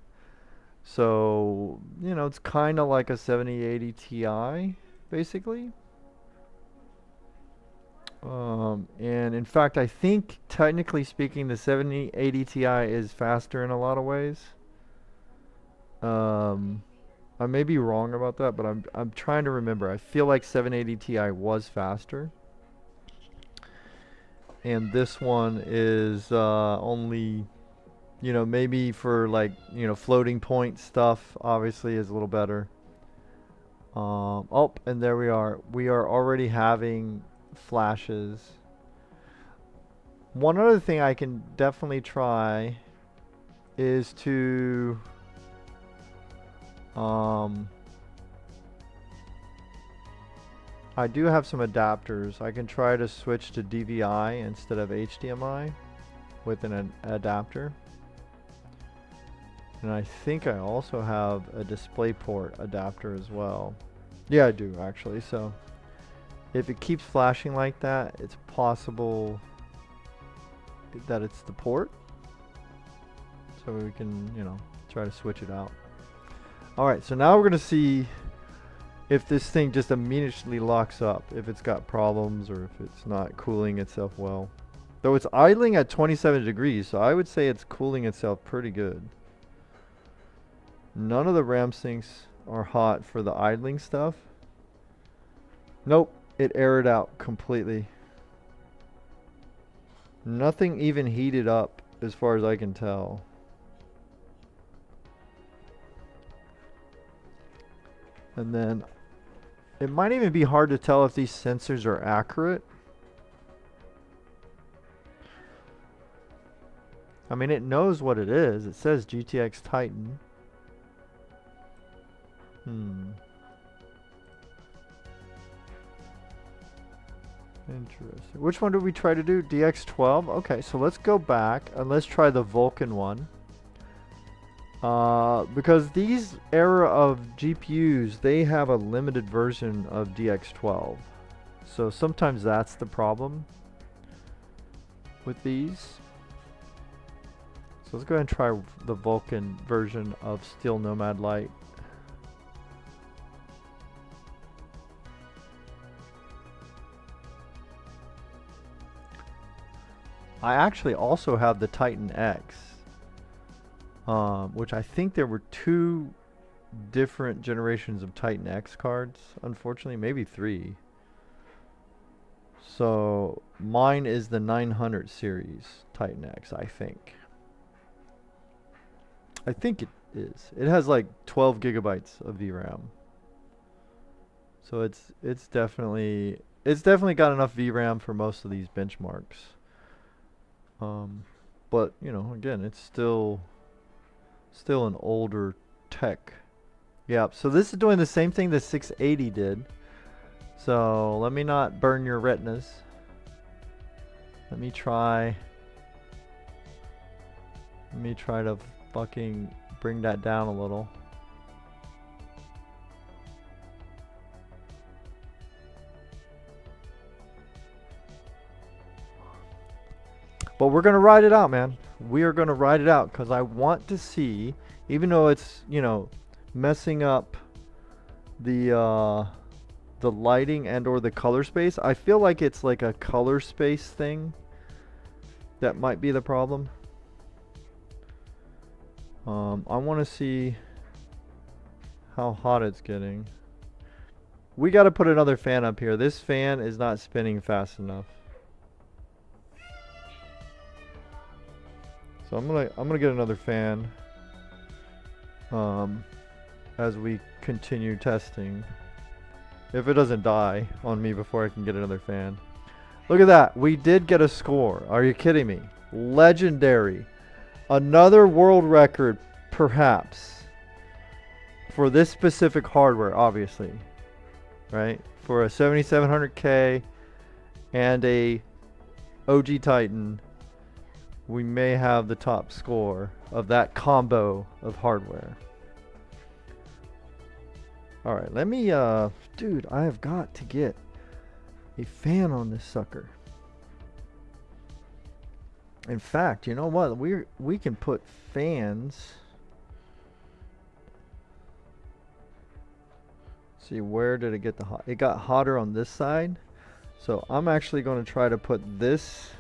So, you know, it's kind of like a 7080 Ti, basically. And in fact, I think, technically speaking, the 7080 Ti is faster in a lot of ways. I may be wrong about that, but I'm trying to remember. I feel like 780 Ti was faster. And this one is only, you know, maybe for like, you know, floating point stuff, obviously is a little better. Oh, and there we are. We are already having flashes. One other thing I can definitely try is to I do have some adapters. I can try to switch to DVI instead of HDMI with an adapter. And I think I also have a DisplayPort adapter as well. Yeah, I do actually. So if it keeps flashing like that, it's possible that it's the port. So we can, you know, try to switch it out. Alright, so now we're going to see if this thing just immediately locks up, if it's got problems or if it's not cooling itself well. Though it's idling at 27 degrees, so I would say it's cooling itself pretty good. None of the RAM sinks are hot for the idling stuff. Nope, it aired out completely. Nothing even heated up as far as I can tell. And then it might even be hard to tell if these sensors are accurate. I mean, it knows what it is. It says GTX Titan. Interesting. Which one did we try to do? DX12? Okay, so let's go back and let's try the Vulkan one. Because these era of GPUs, they have a limited version of DX12. So sometimes that's the problem with these. So let's go ahead and try the Vulkan version of Steel Nomad Lite. I actually also have the Titan X, which I think there were 2 different generations of Titan X cards, unfortunately, maybe 3. So mine is the 900 series Titan X, I think. I think it is. It has like 12 gigabytes of VRAM. So it's definitely got enough VRAM for most of these benchmarks. But you know, again, it's still an older tech. Yeah, so this is doing the same thing the 680 did. So let me not burn your retinas. Let me try to fucking bring that down a little. But we're gonna ride it out, man. We are gonna ride it out because I want to see, even though it's, you know, messing up the lighting and or the color space. I feel like it's like a color space thing that might be the problem. I want to see how hot it's getting. We got to put another fan up here. This fan is not spinning fast enough. So I'm gonna get another fan as we continue testing. If it doesn't die on me before I can get another fan. Look at that. We did get a score. Are you kidding me? Legendary. Another world record, perhaps, for this specific hardware, obviously. Right? For a 7700K and a OG Titan, we may have the top score of that combo of hardware. Alright, let me, dude, I have got to get a fan on this sucker. In fact, you know what? We can put fans. See, where did it get the hot? It got hotter on this side. So I'm actually going to try to put this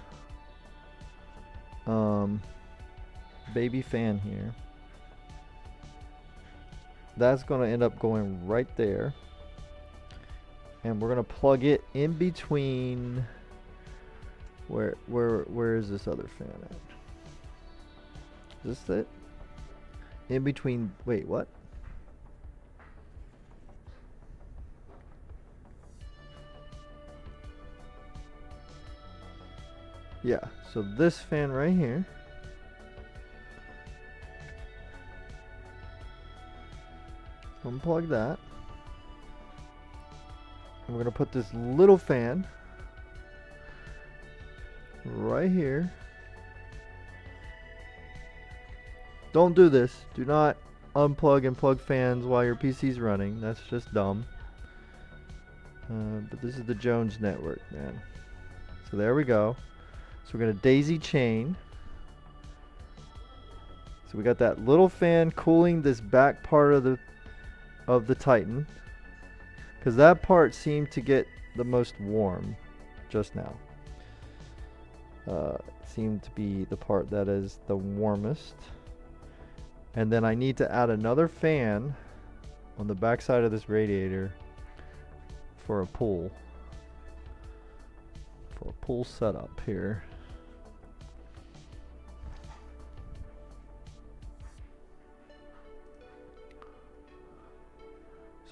baby fan here. That's going to end up going right there. And we're going to plug it in between. Where is this other fan at? Is this it? In between, wait, what? Yeah, so this fan right here. Unplug that. And we're going to put this little fan right here. Don't do this. Do not unplug and plug fans while your PC's running. That's just dumb. But this is the Jones network, man. So there we go. So we're going to daisy chain. So we got that little fan cooling this back part of the of the Titan, because that part seemed to get the most warm just now. Seemed to be the part that is the warmest. And then I need to add another fan on the back side of this radiator for a pool. For a pool setup here.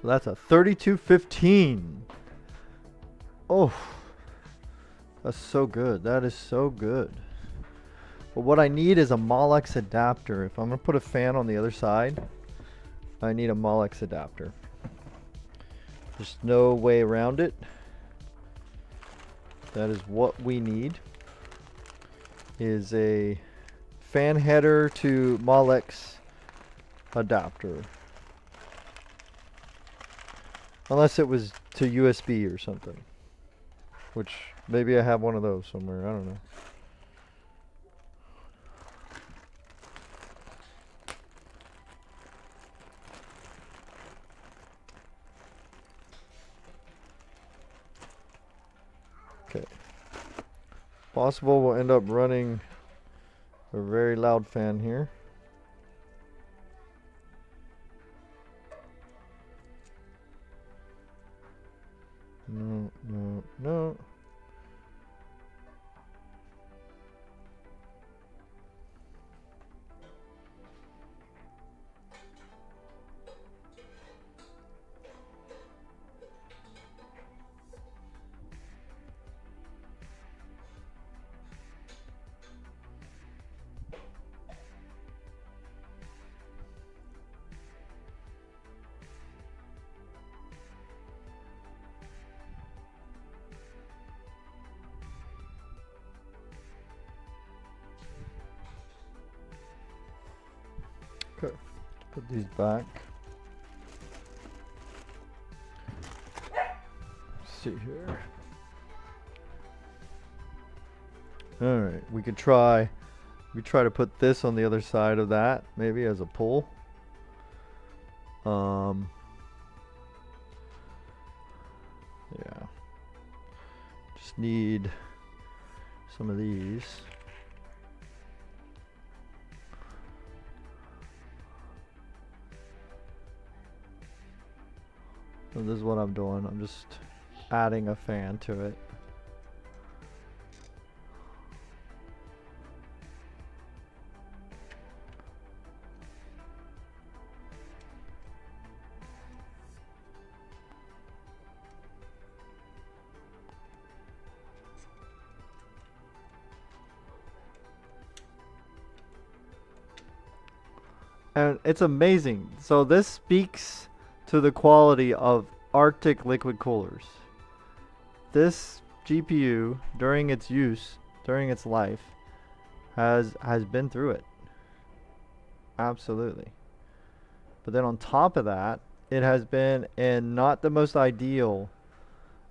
So that's a 3215. Oh, that's so good. That is so good. But what I need is a Molex adapter. If I'm going to put a fan on the other side, I need a Molex adapter. There's no way around it. That is what we need. Is a fan header to Molex adapter. Unless it was to USB or something. Which maybe I have one of those somewhere. I don't know. Okay. Possible we'll end up running a very loud fan here. No, no, no. Okay, put these back. Let's see here. All right, we could try to put this on the other side of that, maybe as a pull. Yeah. Just need some of these. So this is what I'm doing. I'm just adding a fan to it. And it's amazing. So this speaks to the quality of Arctic liquid coolers. This GPU, during its use, during its life, has been through it. Absolutely. But then on top of that, it has been in not the most ideal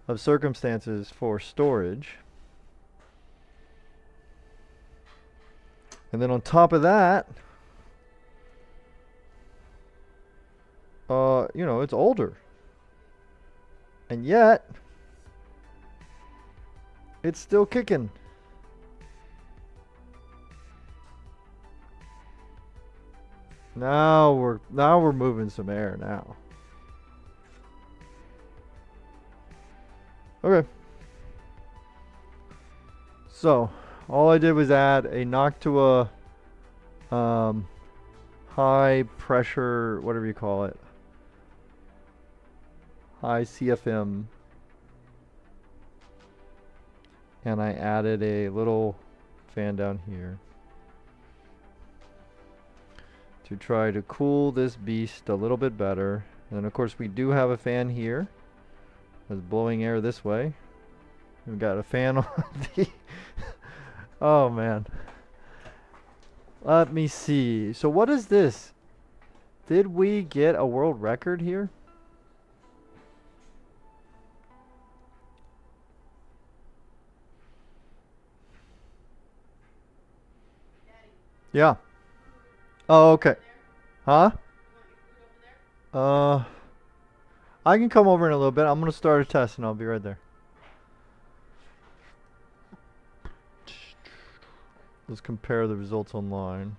of circumstances for storage. And then on top of that, you know, it's older. And yet, it's still kicking. Now we're moving some air now. Okay. So, all I did was add a Noctua high pressure, whatever you call it. High CFM, and I added a little fan down here to try to cool this beast a little bit better. And then of course we do have a fan here that's blowing air this way. We've got a fan on the oh man, let me see. So what is this? Did we get a world record here? Yeah. Oh, okay. Huh? I can come over in a little bit. I'm gonna start a test and I'll be right there. Let's compare the results online.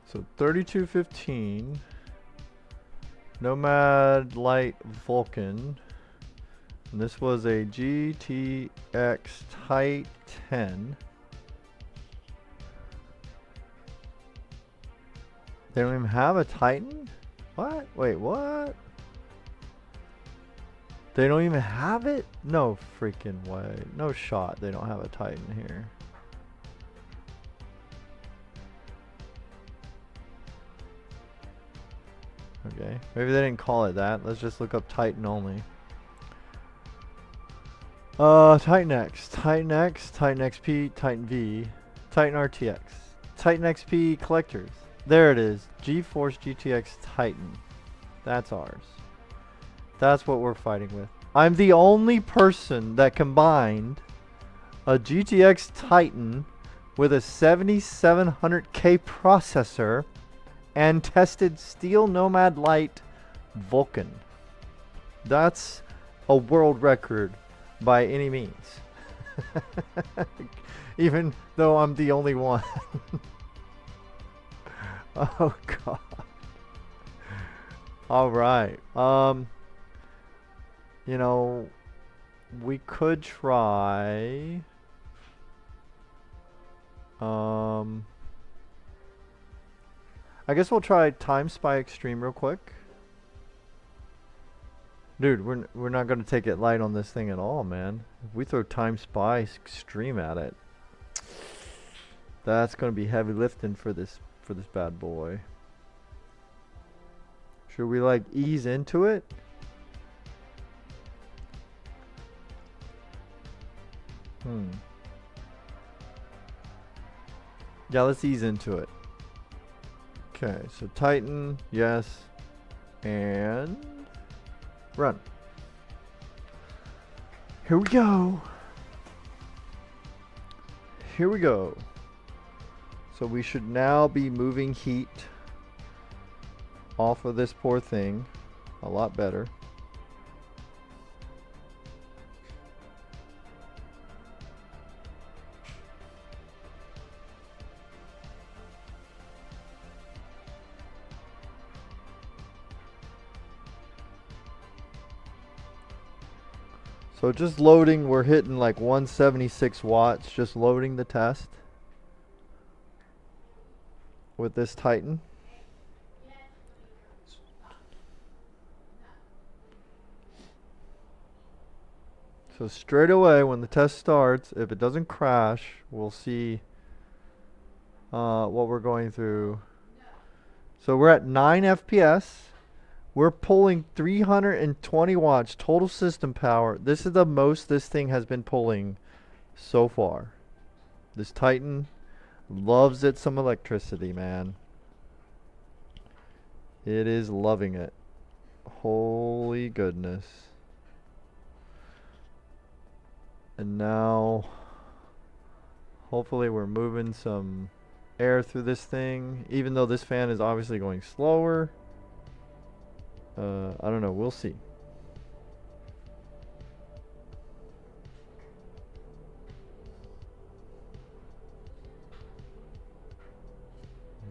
So 3215 Nomad Light Vulcan, and this was a GTX Titan. They don't even have a Titan? What? Wait, what? They don't even have it? No freaking way. No shot they don't have a Titan here. Okay, maybe they didn't call it that. Let's just look up Titan only. Titan X, Titan X, Titan XP, Titan V, Titan RTX, Titan XP collectors. There it is. GeForce GTX Titan. That's ours. That's what we're fighting with. I'm the only person that combined a GTX Titan with a 7700K processor and tested Steel Nomad Light Vulcan. That's a world record by any means. Even though I'm the only one. Oh god. All right. You know, we could try I guess we'll try Time Spy Extreme real quick. Dude, we're not going to take it light on this thing at all, man. If we throw Time Spy Extreme at it, that's going to be heavy lifting for this bad boy. Should we like ease into it? Yeah, let's ease into it. Okay, so Titan, yes, and run. Here we go. Here we go. So we should now be moving heat off of this poor thing a lot better. So just loading, we're hitting like 176 watts, just loading the test with this Titan. So straight away when the test starts, if it doesn't crash, we'll see what we're going through. So we're at 9 FPS. We're pulling 320 watts total system power. This is the most this thing has been pulling so far. This Titan loves it some electricity, man. It is loving it. Holy goodness. And now, hopefully we're moving some air through this thing, even though this fan is obviously going slower. I don't know, we'll see.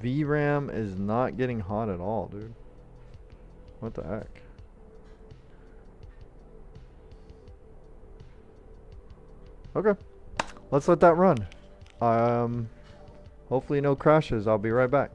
VRAM is not getting hot at all, dude. What the heck? Okay, let's let that run. Hopefully no crashes. I'll be right back.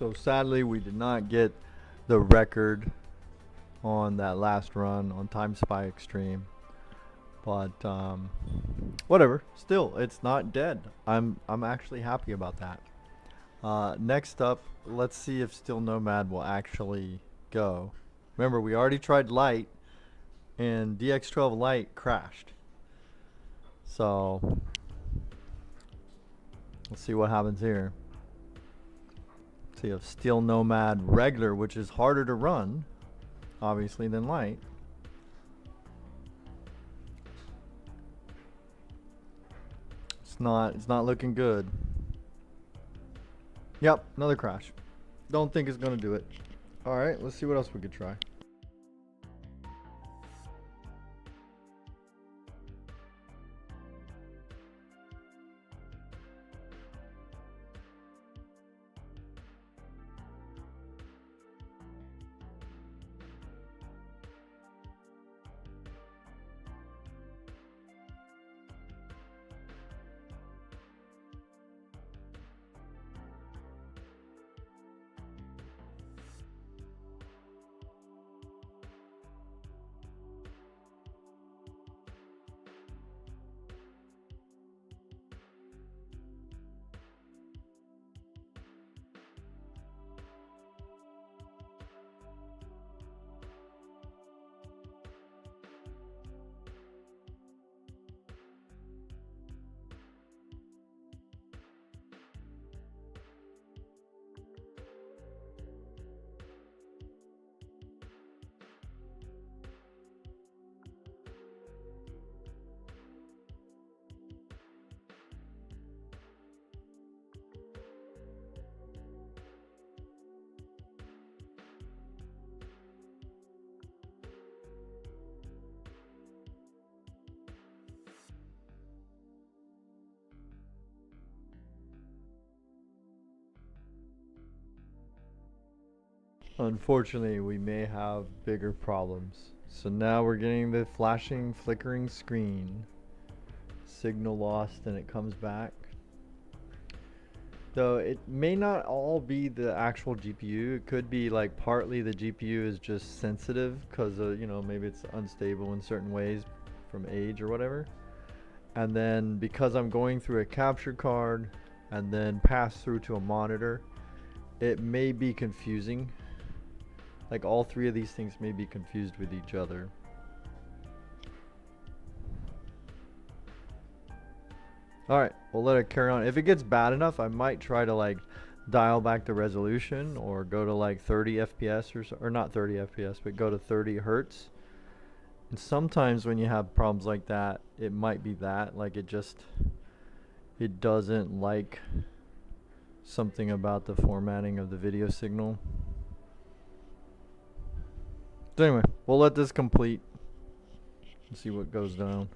So sadly, we did not get the record on that last run on Time Spy Extreme, but whatever. Still, it's not dead. I'm actually happy about that. Next up, let's see if Still Nomad will actually go. Remember, we already tried Lite, and DX12 Lite crashed. So let's see what happens here. See if Still Nomad regular, which is harder to run, obviously, than Lite. It's not looking good. Yep, another crash. Don't think it's gonna do it. All right, let's see what else we could try. Unfortunately, we may have bigger problems. So now we're getting the flashing, flickering screen. Signal lost and it comes back. Though it may not all be the actual GPU. It could be like partly the GPU is just sensitive because you know, maybe it's unstable in certain ways from age or whatever. And then because I'm going through a capture card and then pass through to a monitor, it may be confusing. Like all three of these things may be confused with each other. Alright, we'll let it carry on. If it gets bad enough, I might try to like dial back the resolution or go to like 30 FPS or so, or not 30 FPS, but go to 30 Hertz. And sometimes when you have problems like that, it might be that, like it doesn't like something about the formatting of the video signal. So anyway, we'll let this complete and see what goes down.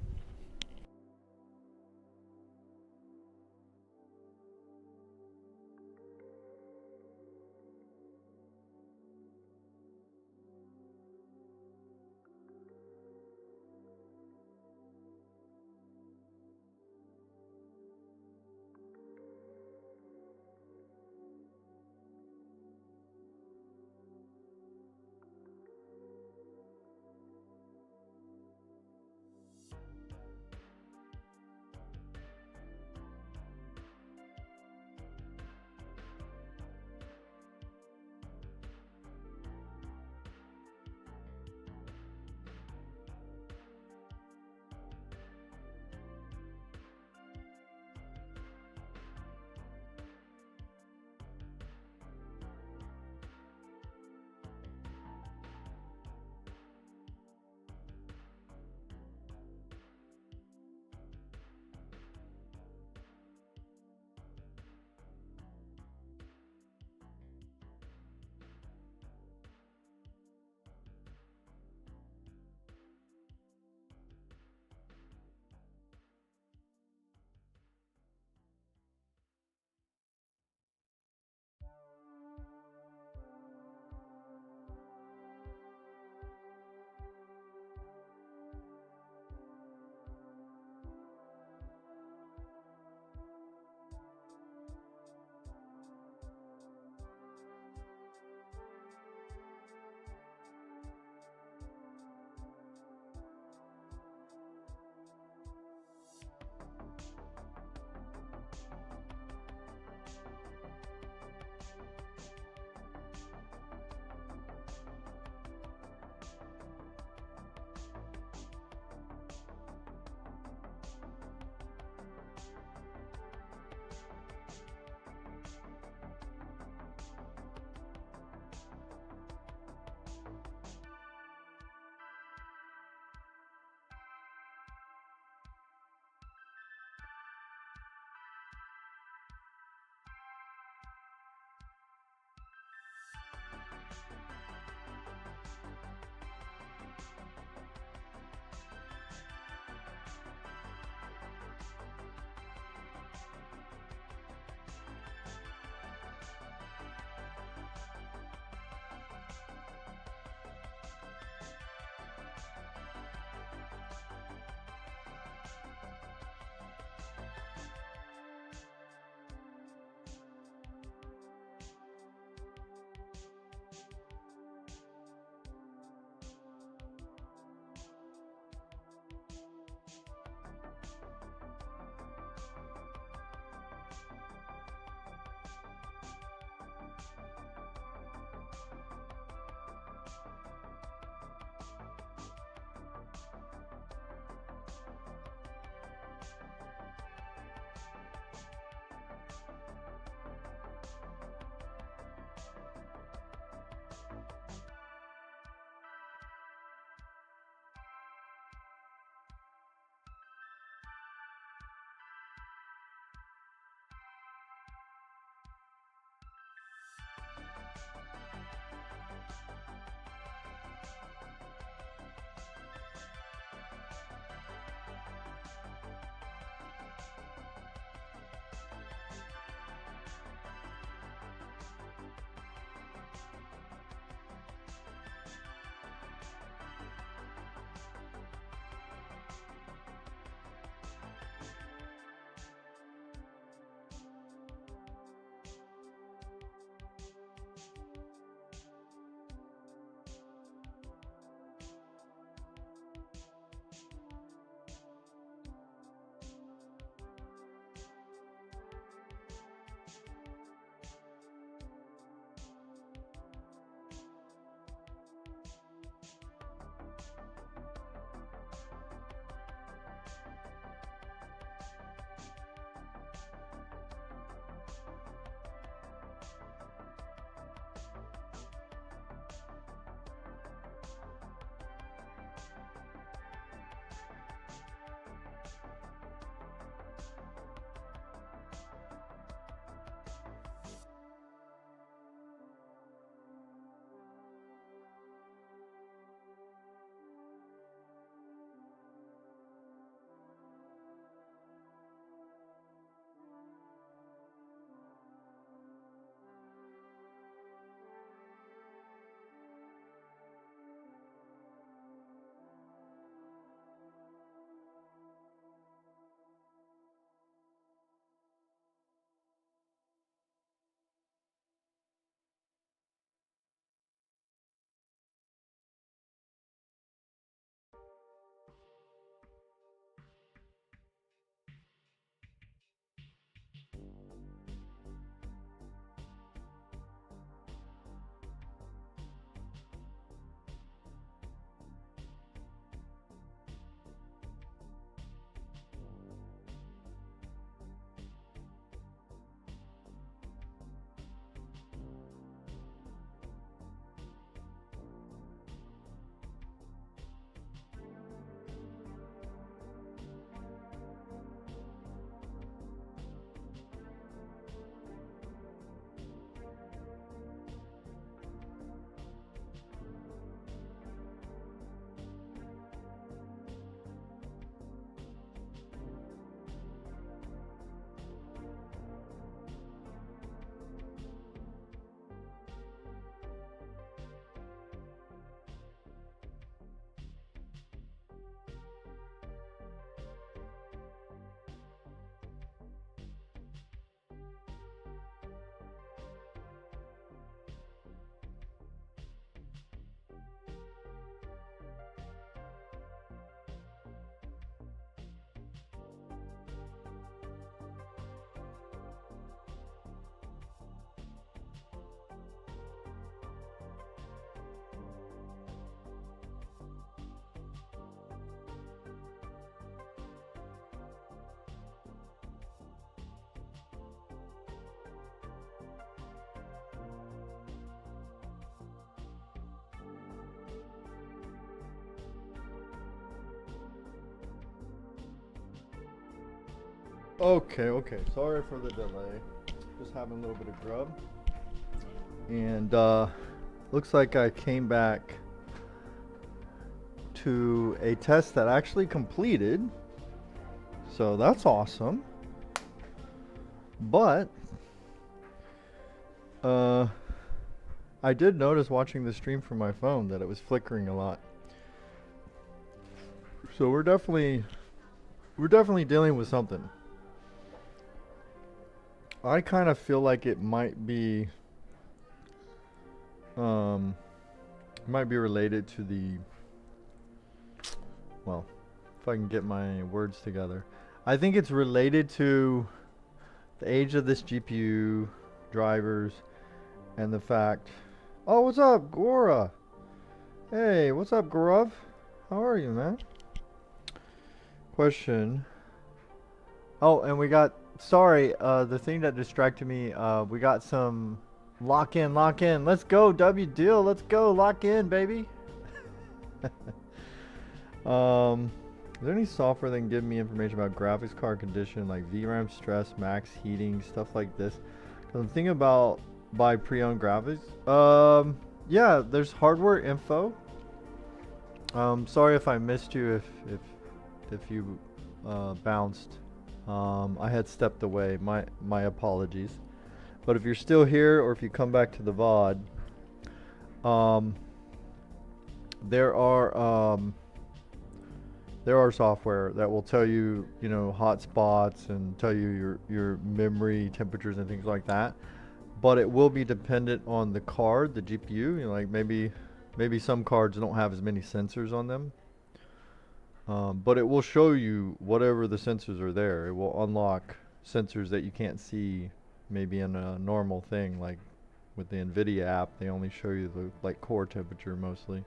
Okay. Sorry for the delay. Just having a little bit of grub. And looks like I came back to a test that actually completed. So that's awesome. But I did notice watching the stream from my phone that it was flickering a lot. So we're definitely dealing with something. I kind of feel like it might be related to the, well, if I can get my words together. I think it's related to the age of this GPU, drivers, and the fact. Oh, what's up, Gora? Hey, what's up, Gaurav? How are you, man? Question. Oh, and we got, sorry, the thing that distracted me, we got some lock in. Let's go, W deal. Let's go, lock in, baby. Is there any software that can give me information about graphics card condition, like VRAM stress, max heating, stuff like this? Because I'm thinking about buy pre-owned graphics. Yeah, there's hardware info. Sorry if I missed you if you bounced. I had stepped away. My apologies. But if you're still here, or if you come back to the VOD, there are software that will tell you, you know, hotspots and tell you your memory temperatures and things like that. But it will be dependent on the card, the GPU. You know, like maybe some cards don't have as many sensors on them. But it will show you whatever the sensors are there. It will unlock sensors that you can't see maybe in a normal thing, like with the NVIDIA app. They only show you the like core temperature mostly.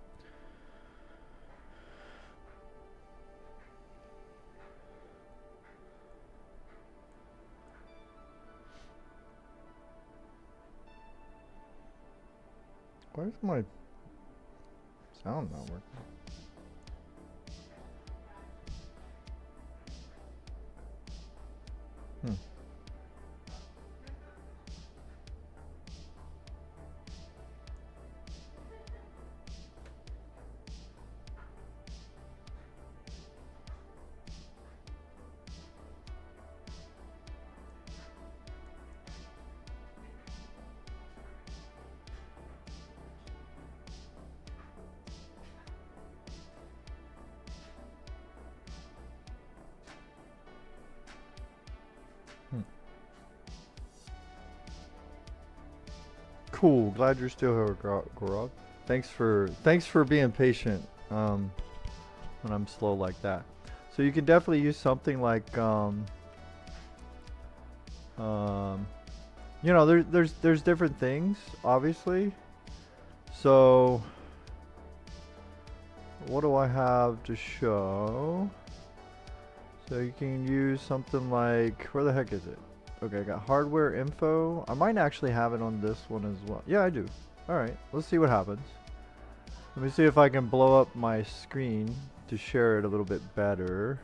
Why is my sound not working? Cool. Glad you're still here, Gaurav. Thanks for being patient when I'm slow like that. So you can definitely use something like you know, there's different things, obviously. So what do I have to show? So you can use something like, where the heck is it? Okay, I got hardware info. I might actually have it on this one as well. Yeah, I do. Alright, let's see what happens. Let me see if I can blow up my screen to share it a little bit better.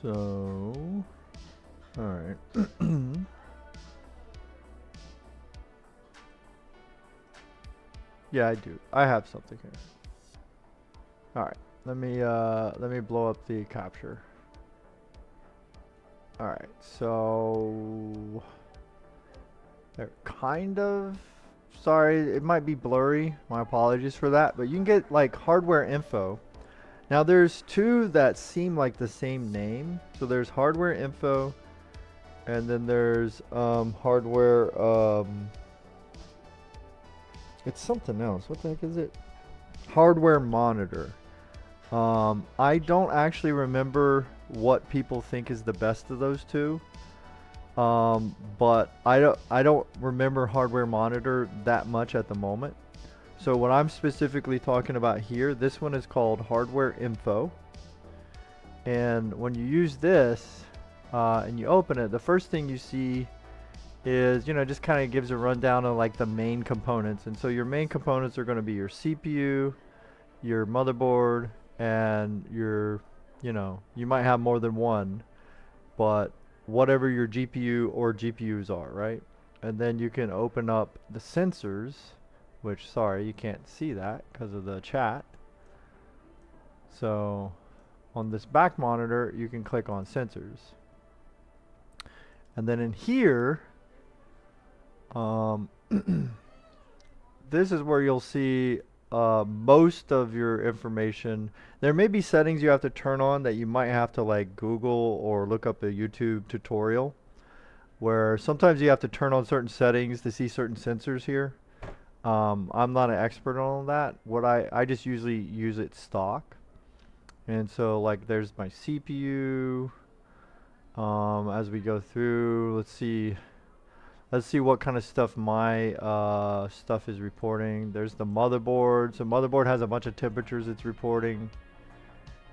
So, alright. Yeah, I do. I have something here. Alright, let me blow up the capture. Alright, so they're kind of, sorry, it might be blurry. My apologies for that, but you can get like hardware info. Now there's two that seem like the same name. So there's hardware info, and then there's hardware, it's something else. What the heck is it? Hardware monitor. I don't actually remember what people think is the best of those two. But I don't remember hardware monitor that much at the moment. So what I'm specifically talking about here, this one is called hardware info. And when you use this and you open it, the first thing you see is, you know, just kind of gives a rundown of like the main components. And so your main components are going to be your CPU, your motherboard, and your, you know, you might have more than one, but whatever your GPU or GPUs are, right? And then you can open up the sensors, which, sorry, you can't see that because of the chat. So on this back monitor, you can click on sensors. And then in here, this is where you'll see most of your information. There may be settings you have to turn on that you might have to like Google or look up a YouTube tutorial, where sometimes you have to turn on certain settings to see certain sensors here. I'm not an expert on that. I just usually use it stock. And so like there's my CPU. As we go through, let's see what kind of stuff my stuff is reporting. There's the motherboard. So motherboard has a bunch of temperatures it's reporting.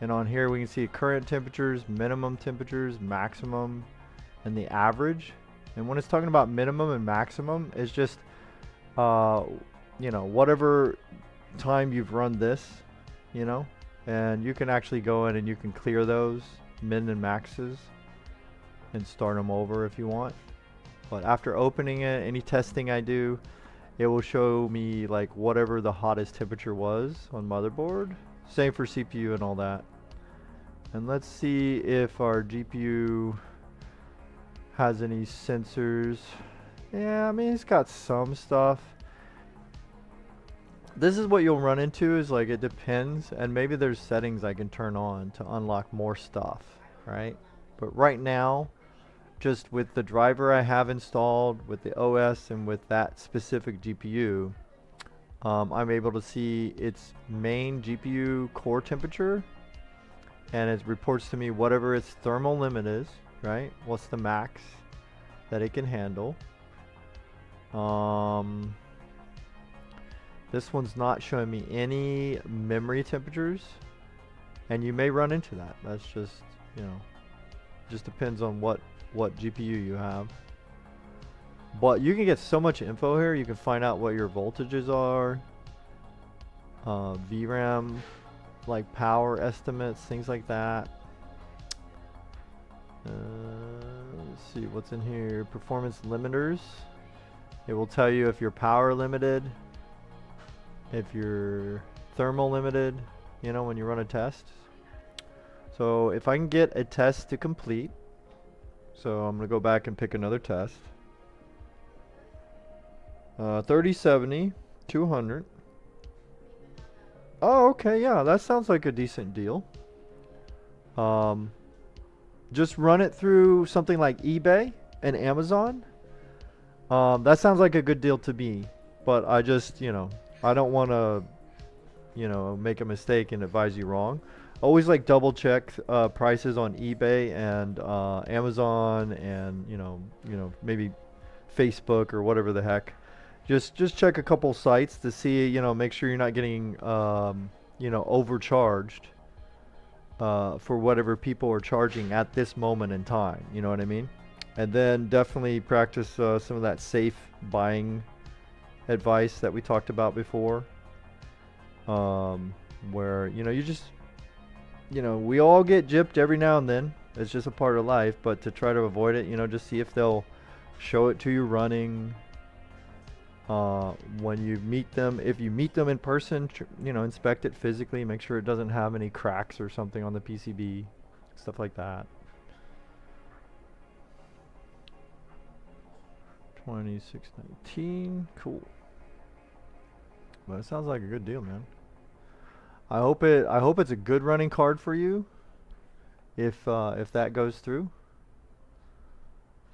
And on here we can see current temperatures, minimum temperatures, maximum, and the average. And when it's talking about minimum and maximum, it's just you know, whatever time you've run this, you know, and you can actually go in and you can clear those min and maxes and start them over if you want. But after opening it, any testing I do, it will show me like whatever the hottest temperature was on motherboard. Same for CPU and all that. And let's see if our GPU has any sensors. Yeah, I mean, it's got some stuff. This is what you'll run into, is like it depends, and maybe there's settings I can turn on to unlock more stuff, right? But right now, just with the driver I have installed, with the OS, and with that specific GPU, I'm able to see its main GPU core temperature, and it reports to me whatever its thermal limit is, right? What's the max that it can handle. This one's not showing me any memory temperatures, and you may run into that. That's just, you know, just depends on what GPU you have. But you can get so much info here. You can find out what your voltages are, VRAM, like power estimates, things like that. Let's see what's in here. Performance limiters. It will tell you if you're power limited, if you're thermal limited, you know, when you run a test. So if I can get a test to complete, so I'm going to go back and pick another test. 3070, 200. Oh, okay, yeah, that sounds like a decent deal. Just run it through something like eBay and Amazon. That sounds like a good deal to me, but I just, you know, I don't want to, you know, make a mistake and advise you wrong. Always like double check prices on eBay and Amazon, and you know maybe Facebook or whatever the heck. Just check a couple sites to see, you know, make sure you're not getting you know, overcharged for whatever people are charging at this moment in time. You know what I mean? And then definitely practice some of that safe buying advice that we talked about before, where, you know, you just, you know, we all get gypped every now and then. It's just a part of life. But to try to avoid it, you know, just see if they'll show it to you running when you meet them. If you meet them in person, you know, inspect it physically, make sure it doesn't have any cracks or something on the PCB, stuff like that. 2619, cool. But it sounds like a good deal, man. I hope it's a good running card for you, if that goes through.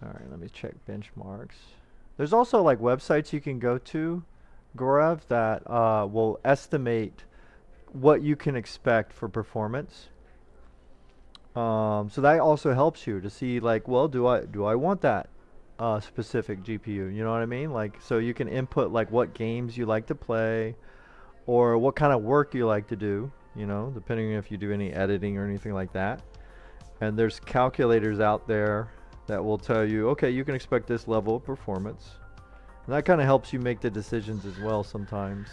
All right, let me check benchmarks. There's also like websites you can go to, Gorev, that will estimate what you can expect for performance. So that also helps you to see, like, well, do I want that specific GPU. You know what I mean? Like, so you can input like what games you like to play, or what kind of work you like to do. You know, depending if you do any editing or anything like that. And there's calculators out there that will tell you, okay, you can expect this level of performance. And that kind of helps you make the decisions as well sometimes.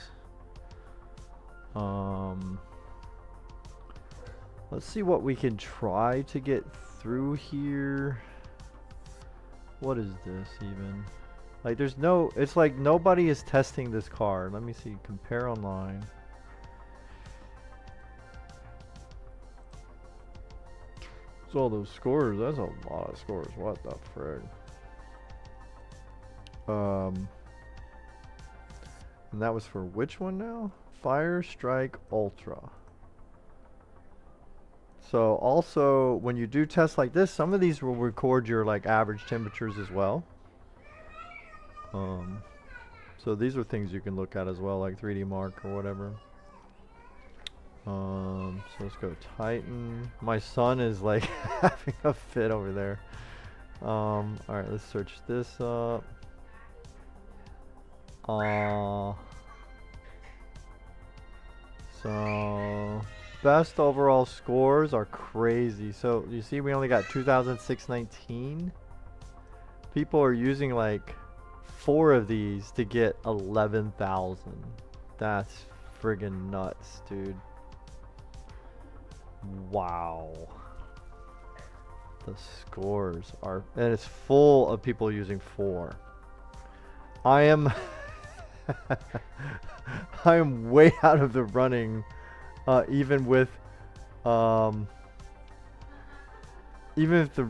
Let's see what we can try to get through here. What is this even? Like, there's no, it's like nobody is testing this card. Let me see, compare online. So all those scores, that's a lot of scores. What the frig? And that was for which one now? Fire Strike Ultra. So also, when you do tests like this, some of these will record your like average temperatures as well. So these are things you can look at as well, like 3D Mark or whatever. So let's go Titan. My son is like having a fit over there. Alright, let's search this up. So best overall scores are crazy. So you see we only got 2,619. People are using like 4 of these to get 11,000. That's friggin' nuts, dude. Wow. The scores are, and it's full of people using 4. I am I am way out of the running, even with the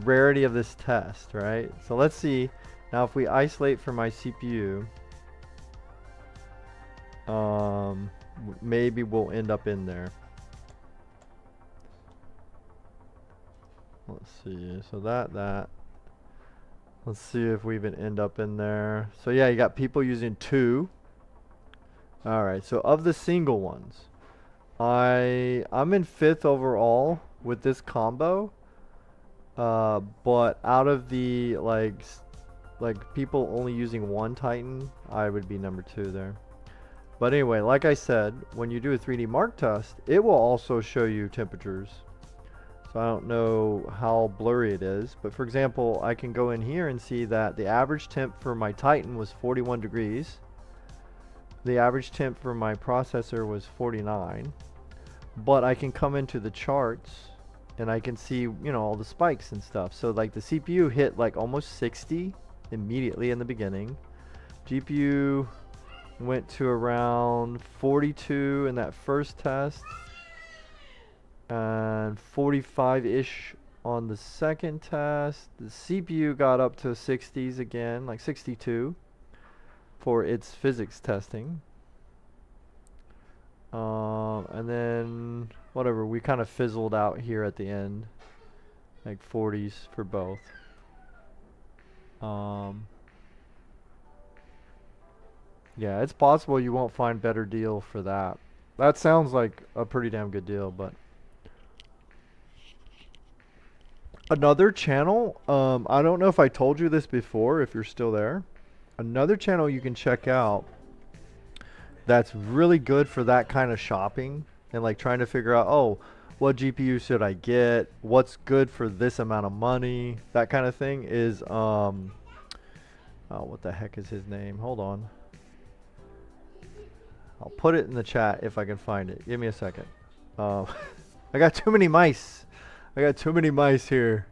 rarity of this test, right? So let's see now if we isolate for my CPU, maybe we'll end up in there. Let's see, so that let's see if we even end up in there. So yeah, you got people using 2. Alright, so of the single ones, I'm in 5th overall with this combo, but out of the like people only using 1 Titan, I would be number 2 there. But anyway, like I said, when you do a 3D Mark test, it will also show you temperatures. So I don't know how blurry it is, but for example, I can go in here and see that the average temp for my Titan was 41 degrees. The average temp for my processor was 49. But I can come into the charts and I can see, you know, all the spikes and stuff. So like the CPU hit like almost 60 immediately in the beginning. GPU went to around 42 in that first test, and 45-ish on the second test. The CPU got up to 60s again, like 62 for its physics testing. And then whatever, we kind of fizzled out here at the end, like 40s for both. Yeah, it's possible you won't find better deal for that. That sounds like a pretty damn good deal, but another channel, I don't know if I told you this before, if you're still there. Another channel you can check out that's really good for that kind of shopping and like trying to figure out, oh, what GPU should I get? What's good for this amount of money? That kind of thing is, oh, what the heck is his name? Hold on. I'll put it in the chat if I can find it. Give me a second. I got too many mice. I got too many mice here.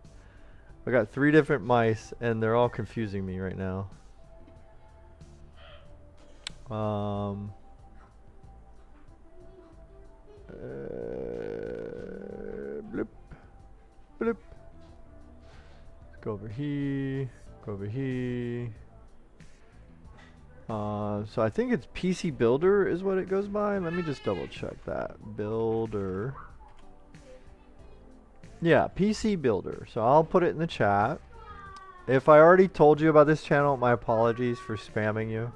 I got 3 different mice and they're all confusing me right now. Bloop. Bloop. Let's go over here. Go over here. So I think it's PC Builder is what it goes by. Let me just double check that. Builder. Yeah, PC Builder. So I'll put it in the chat. If I already told you about this channel, my apologies for spamming you.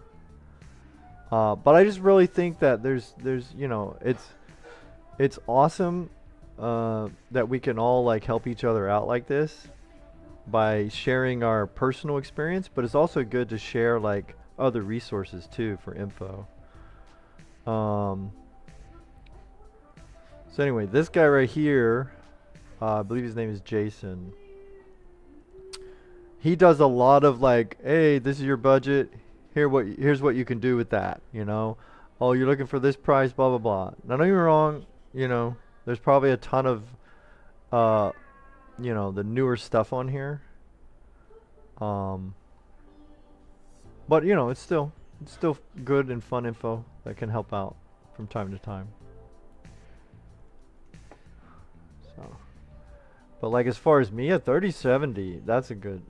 But I just really think that there's you know, it's awesome that we can all like help each other out like this. by sharing our personal experience, but it's also good to share like other resources too for info. So anyway, this guy right here, I believe his name is Jason. He does a lot of like, hey, this is your budget. Here's what you can do with that. You know, oh, you're looking for this price, blah blah blah. Now, don't get me wrong. You know, there's probably a ton of, you know, the newer stuff on here. But you know, it's still good and fun info that can help out from time to time. So, but like as far as me, a 3070, that's a good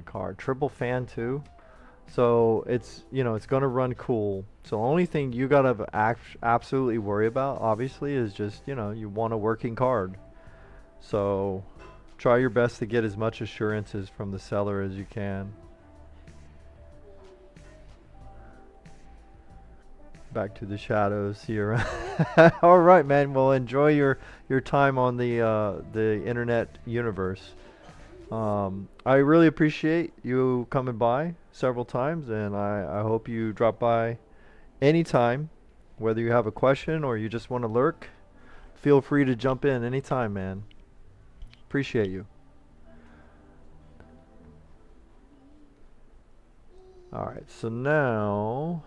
card. Triple fan too, so it's, you know, it's gonna run cool. So only thing you gotta absolutely worry about, obviously, is just, you know, you want a working card. So try your best to get as much assurances from the seller as you can. Back to the shadows here. All right, man. Well, enjoy your time on the internet universe. I really appreciate you coming by several times, and I hope you drop by anytime, whether you have a question or you just want to lurk. Feel free to jump in anytime, man. Appreciate you. All right, so now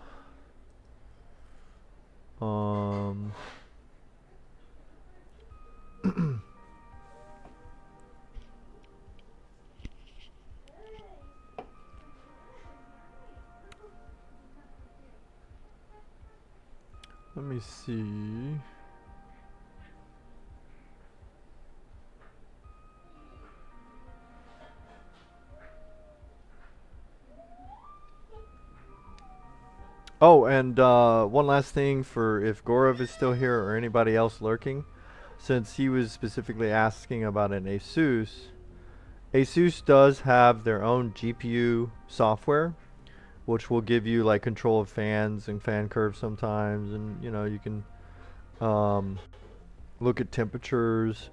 let me see. Oh, and one last thing for if Gaurav is still here or anybody else lurking, since he was specifically asking about an Asus. Asus does have their own GPU software, which will give you like control of fans and fan curves sometimes, and you know, you can look at temperatures,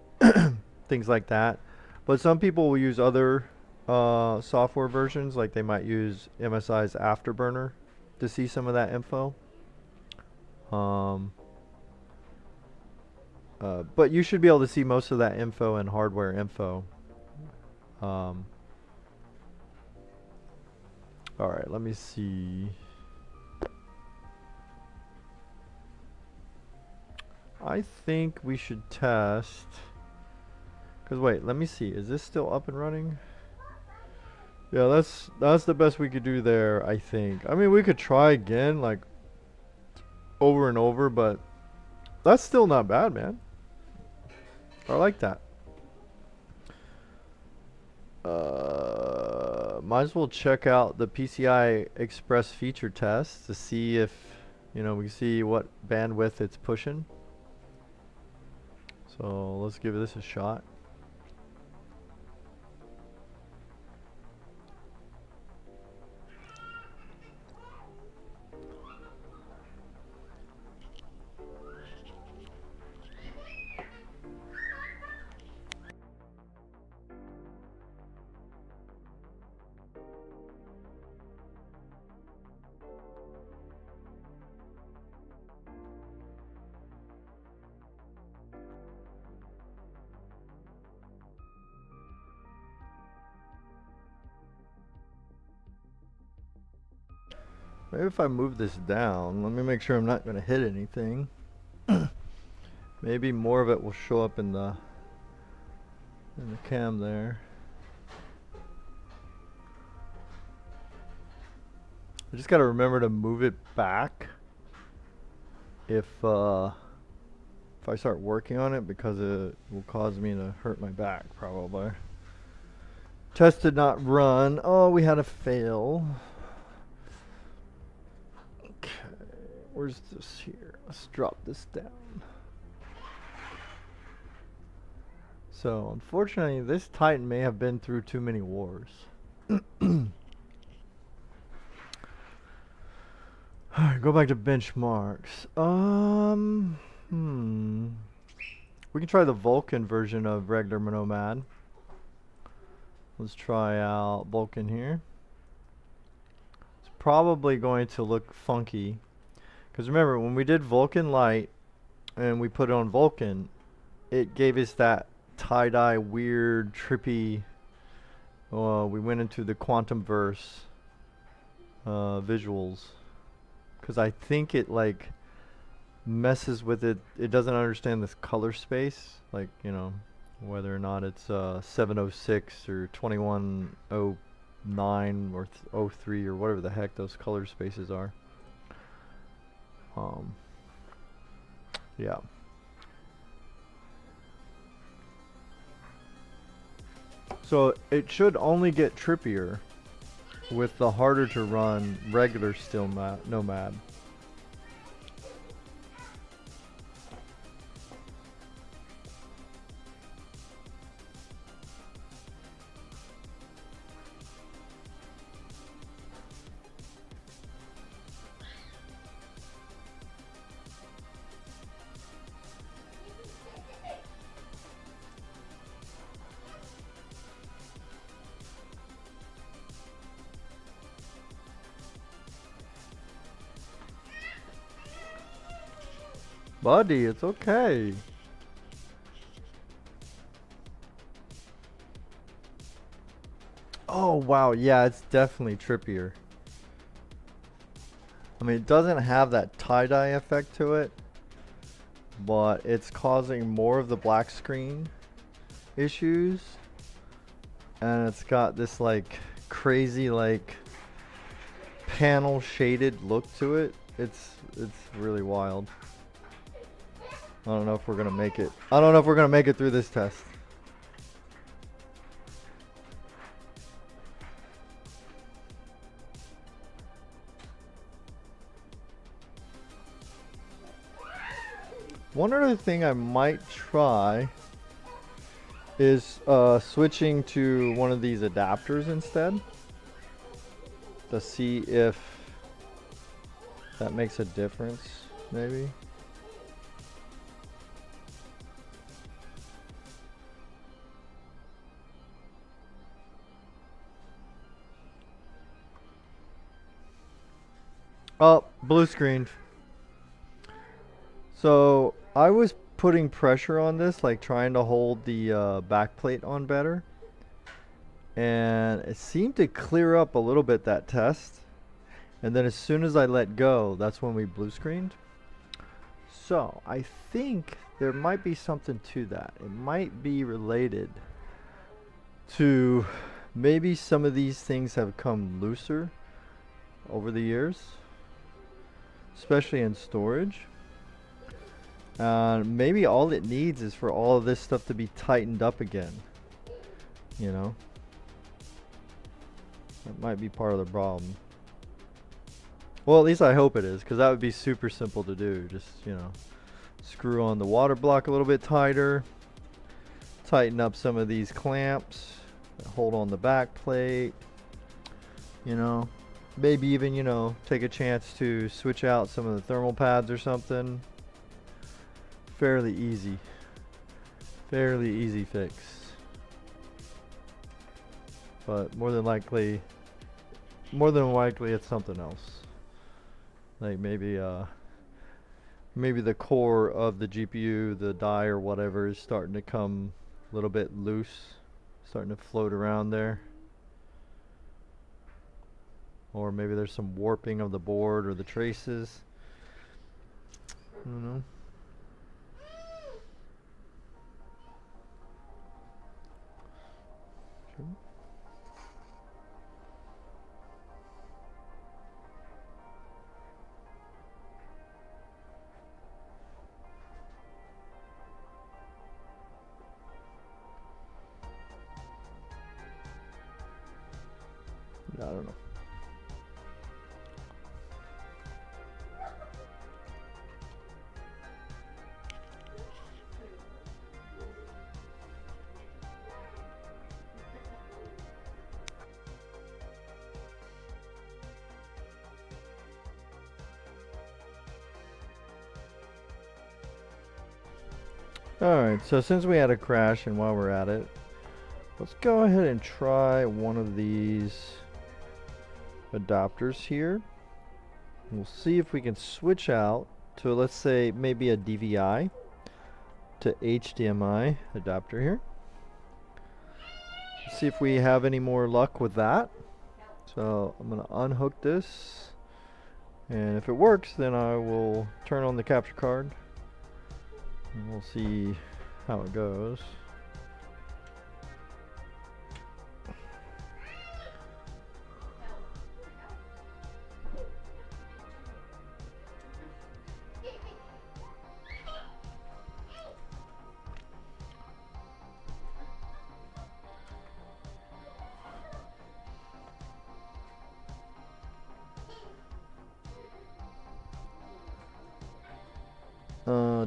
things like that. But some people will use other software versions, like they might use MSI's Afterburner to see some of that info. But you should be able to see most of that info and hardware info. All right, let me see. I think we should test. Cause wait, let me see. Is this still up and running? Yeah, that's the best we could do there, I think. I mean, we could try again, like over and over, but that's still not bad, man. I like that. Might as well check out the PCI Express feature test to see if, you know, we can see what bandwidth it's pushing. So let's give this a shot. Maybe if I move this down, let me make sure I'm not going to hit anything. Maybe more of it will show up in the cam there. I just got to remember to move it back if I start working on it, because it will cause me to hurt my back probably. Test did not run. Oh, we had a fail. Where's this here? Let's drop this down. So, unfortunately, this Titan may have been through too many wars. Alright, go back to benchmarks. We can try the Vulkan version of regular Nomad. Let's try out Vulkan here. It's probably going to look funky. Because remember, when we did Vulkan Lite and we put it on Vulkan, it gave us that tie-dye, weird, trippy. We went into the quantum verse visuals. Because I think it like messes with it. It doesn't understand this color space. Like, you know, whether or not it's 706 or 2109 or 03 or whatever the heck those color spaces are. Yeah. So it should only get trippier with the harder to run regular Nomad. Buddy, it's okay. Oh wow, yeah, it's definitely trippier. I mean, it doesn't have that tie-dye effect to it, but it's causing more of the black screen issues. And it's got this like crazy like panel shaded look to it. It's really wild. I don't know if we're gonna make it. I don't know if we're gonna make it through this test. One other thing I might try is switching to one of these adapters instead to see if that makes a difference, maybe. Oh, blue screened. So I was putting pressure on this, like trying to hold the back plate on better, and it seemed to clear up a little bit that test, and then as soon as I let go, that's when we blue screened. So I think there might be something to that. It might be related to maybe some of these things have come looser over the years, especially in storage. Maybe all it needs is for all of this stuff to be tightened up again. You know? That might be part of the problem. Well, at least I hope it is, because that would be super simple to do. Just, you know, screw on the water block a little bit tighter. Tighten up some of these clamps. Hold on the back plate. You know? Maybe even, you know, take a chance to switch out some of the thermal pads or something. Fairly easy fix, but more than likely it's something else, like maybe the core of the GPU, the die or whatever, is starting to come a little bit loose, starting to float around there, or maybe there's some warping of the board or the traces. I don't know. I don't know. Alright, so since we had a crash, and while we're at it, Let's go ahead and try one of these adapters here. We'll see if we can switch out to, let's say, maybe a DVI to HDMI adapter here. See if we have any more luck with that. So I'm going to unhook this, and if it works, then I will turn on the capture card and we'll see how it goes.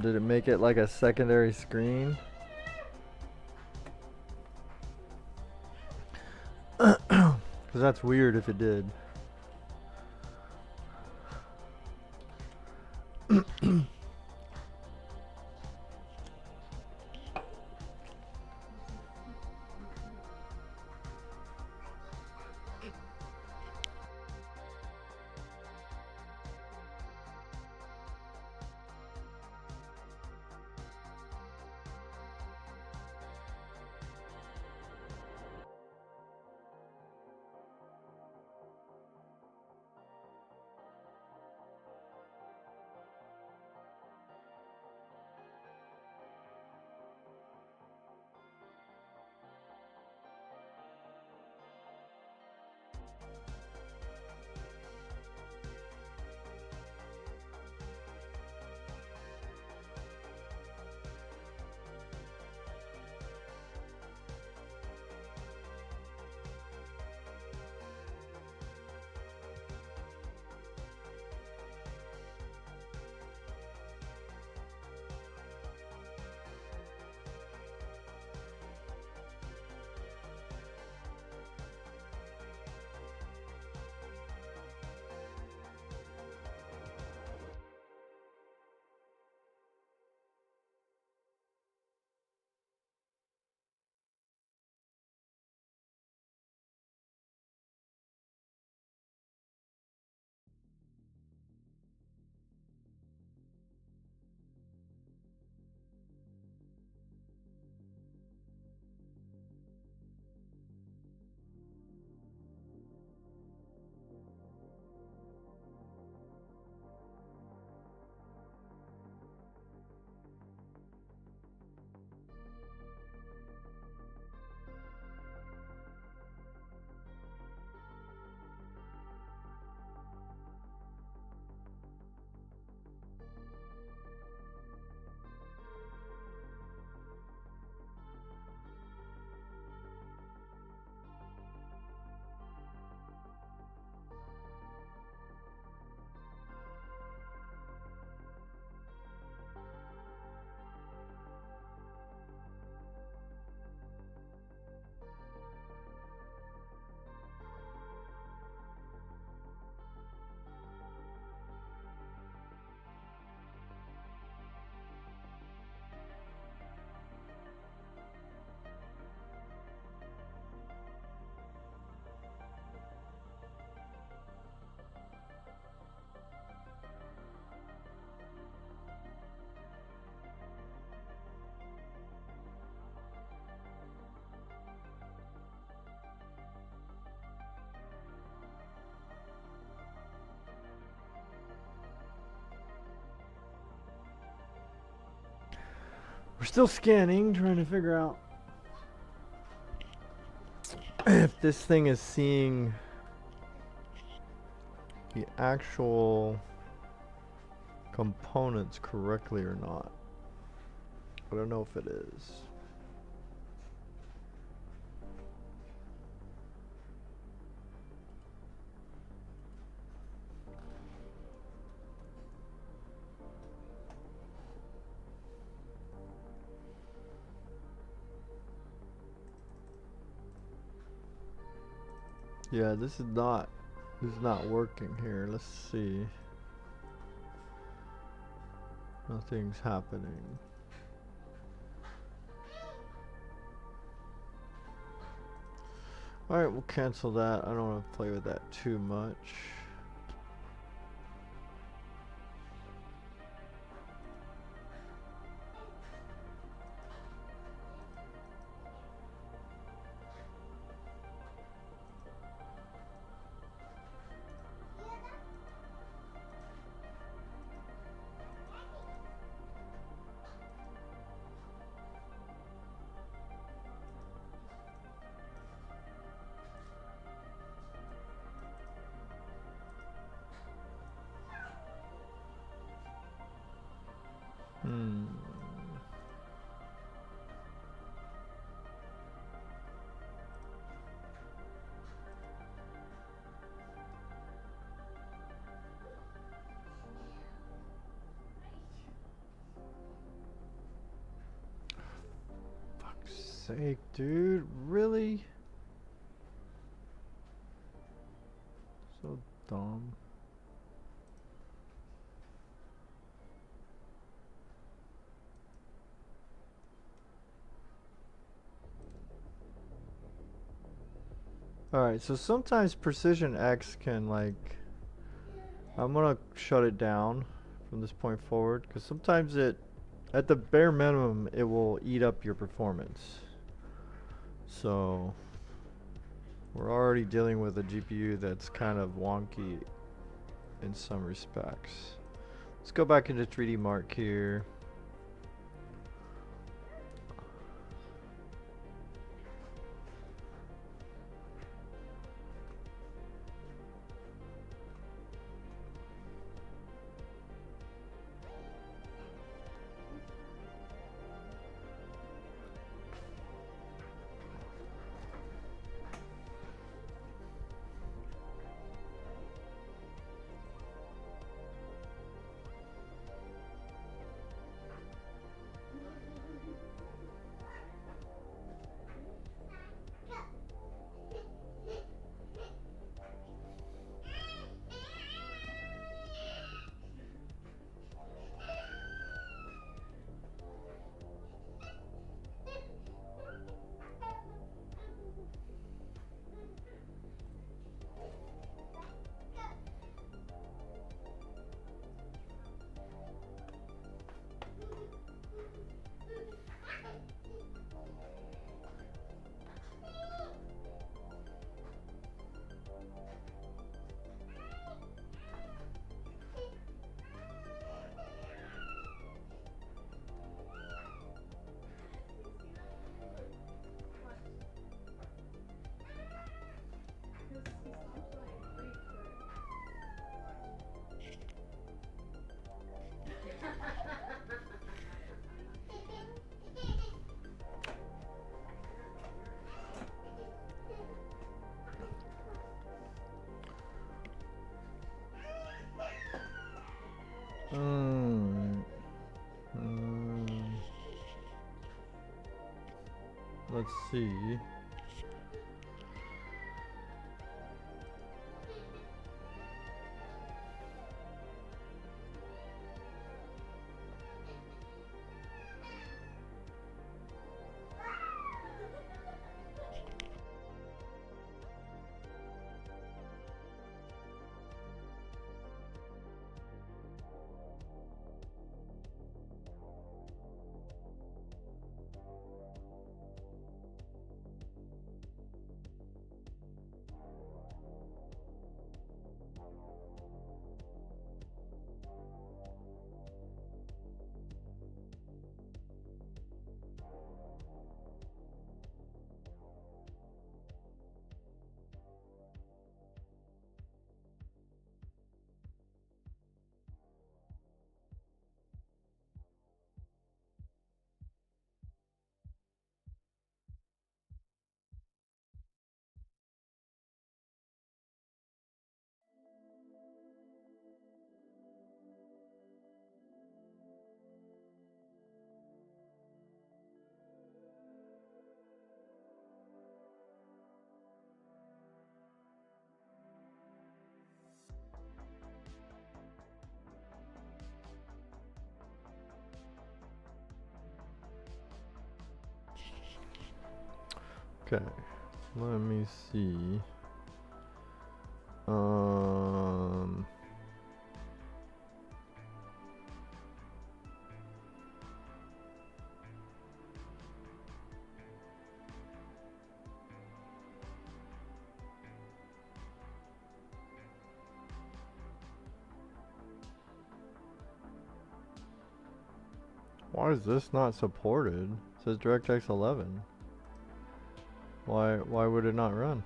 Did it make it like a secondary screen? Because that's weird if it did. We're still scanning, trying to figure out if this thing is seeing the actual components correctly or not. I don't know if it is. Yeah, this is not working here. Let's see. Nothing's happening. Alright, we'll cancel that. I don't want to play with that too much. Fuck's sake, dude, really? So dumb. Alright, so sometimes Precision X can, like, I'm gonna shut it down from this point forward, because sometimes it, at the bare minimum, it will eat up your performance. So we're already dealing with a GPU that's kind of wonky in some respects. Let's go back into 3D Mark here. Let's see. Okay. Let me see. Why is this not supported? It says DirectX 11. Why would it not run?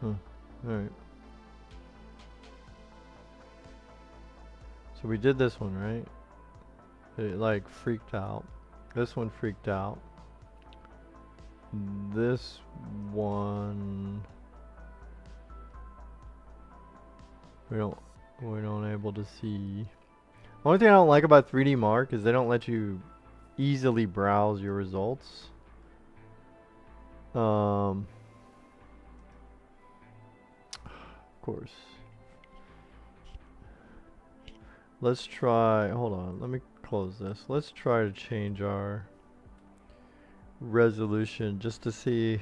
Alright. So we did this one, right? It like freaked out. This one freaked out. This one we don't able to see. Only thing I don't like about 3D Mark is they don't let you easily browse your results. Of course. Let's try, hold on, let me close this. Let's try to change our resolution just to see.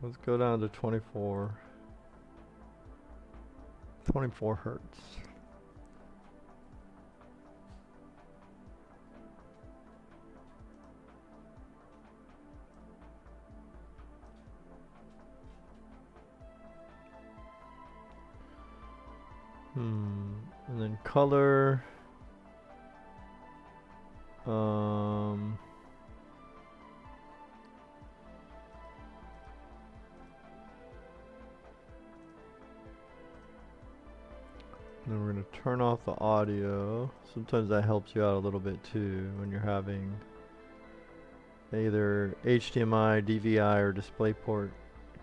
Let's go down to 24 hertz. And then color. Then we're going to turn off the audio. Sometimes that helps you out a little bit too when you're having either HDMI, DVI, or DisplayPort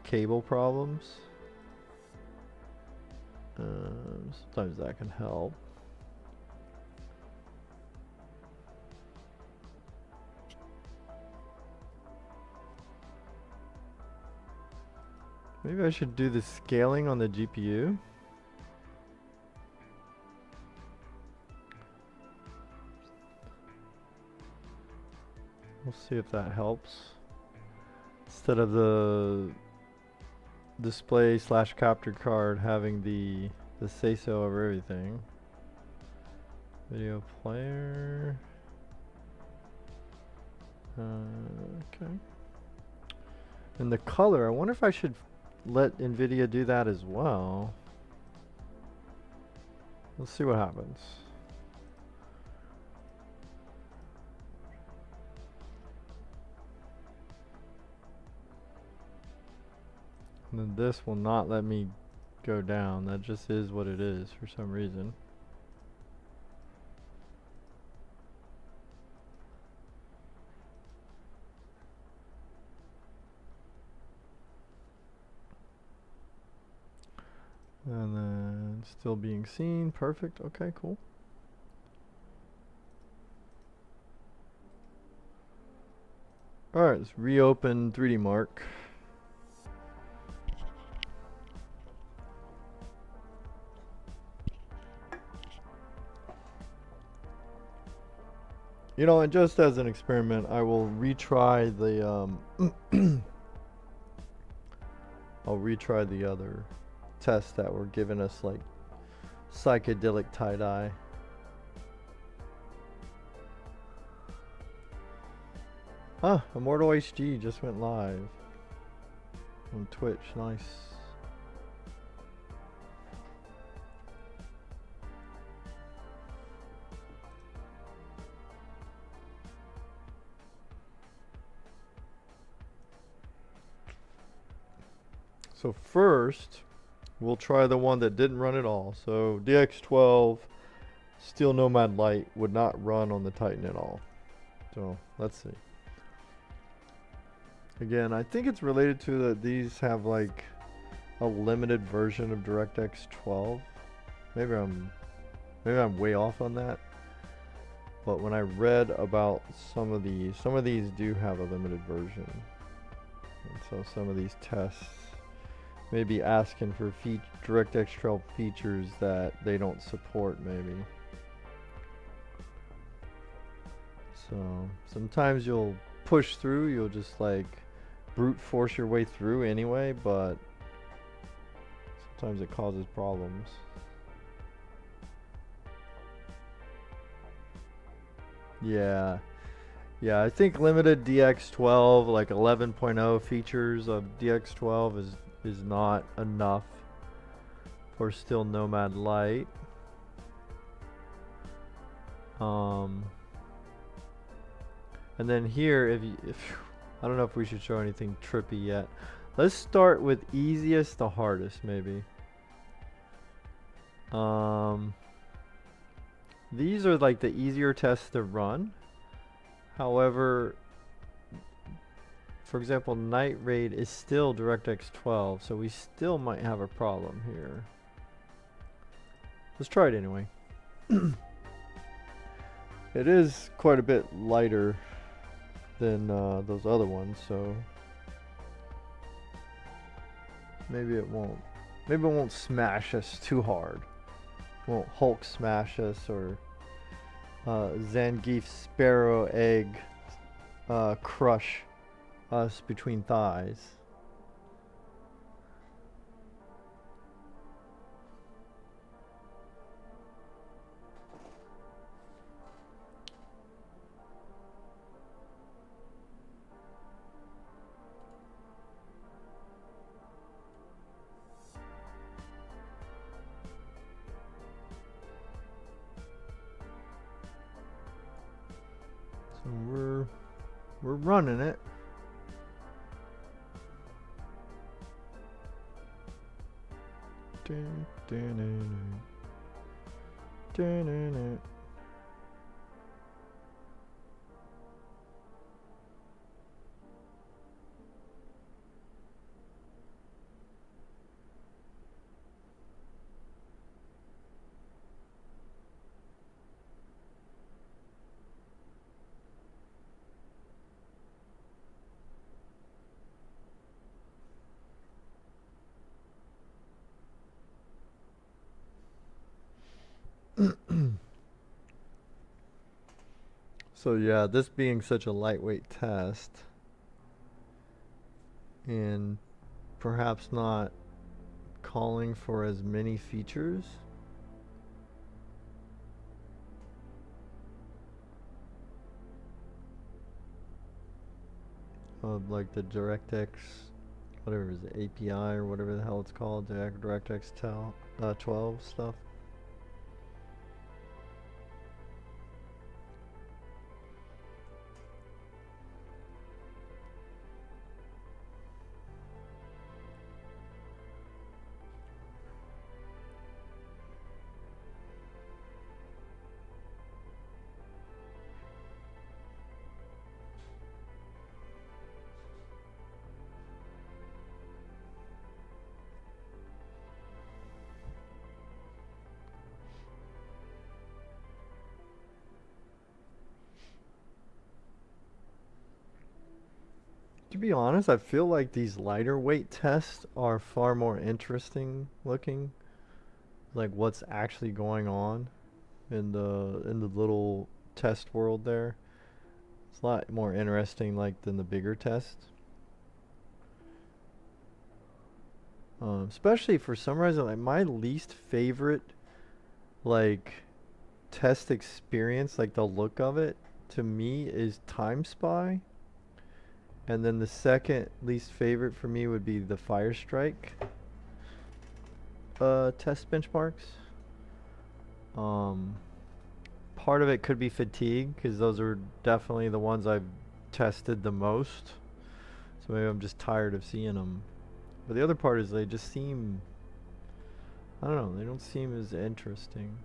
cable problems. Sometimes that can help. Maybe I should do the scaling on the GPU. We'll see if that helps. Instead of the display / capture card having the say so over everything. Video player. Okay. And the color, I wonder if I should let NVIDIA do that as well. Let's see what happens. And then this will not let me go down. That just is what it is for some reason. And then still being seen. Perfect. Okay, cool. Alright, let's reopen 3D Mark. You know, and just as an experiment, I will retry the I'll retry the other tests that were giving us like psychedelic tie-dye. Ah, Immortal HG just went live on Twitch. Nice. So first, we'll try the one that didn't run at all. So DX12 Steel Nomad Lite would not run on the Titan at all. So let's see. Again, I think it's related to that these have like a limited version of DirectX 12. Maybe I'm way off on that. But when I read about some of these do have a limited version. And so some of these tests may be asking for DirectX 12 features that they don't support, maybe. So sometimes you'll push through, you'll just like brute force your way through anyway, but sometimes it causes problems. Yeah. Yeah, I think limited DX12, like 11.0 features of DX12 is not enough for still Nomad Lite. And then here, if I don't know if we should show anything trippy yet. Let's start with easiest to hardest, maybe. These are like the easier tests to run. However, for example, Night Raid is still DirectX 12, so we still might have a problem here. Let's try it anyway. It is quite a bit lighter than those other ones, so maybe it won't smash us too hard. Won't Hulk smash us or Zangief Sparrow Egg crush us between thighs. So we're running it. So yeah, this being such a lightweight test and perhaps not calling for as many features, of like the DirectX, whatever is it, API or whatever the hell it's called, the DirectX 12 stuff. To be honest, I feel like these lighter weight tests are far more interesting looking. Like what's actually going on in the little test world there. It's a lot more interesting like than the bigger tests. Especially for some reason, like my least favorite like test experience, like the look of it, to me is Time Spy. And then the second least favorite for me would be the Firestrike test benchmarks. Part of it could be fatigue, because those are definitely the ones I've tested the most. So maybe I'm just tired of seeing them. But the other part is they just seem, I don't know, they don't seem as interesting.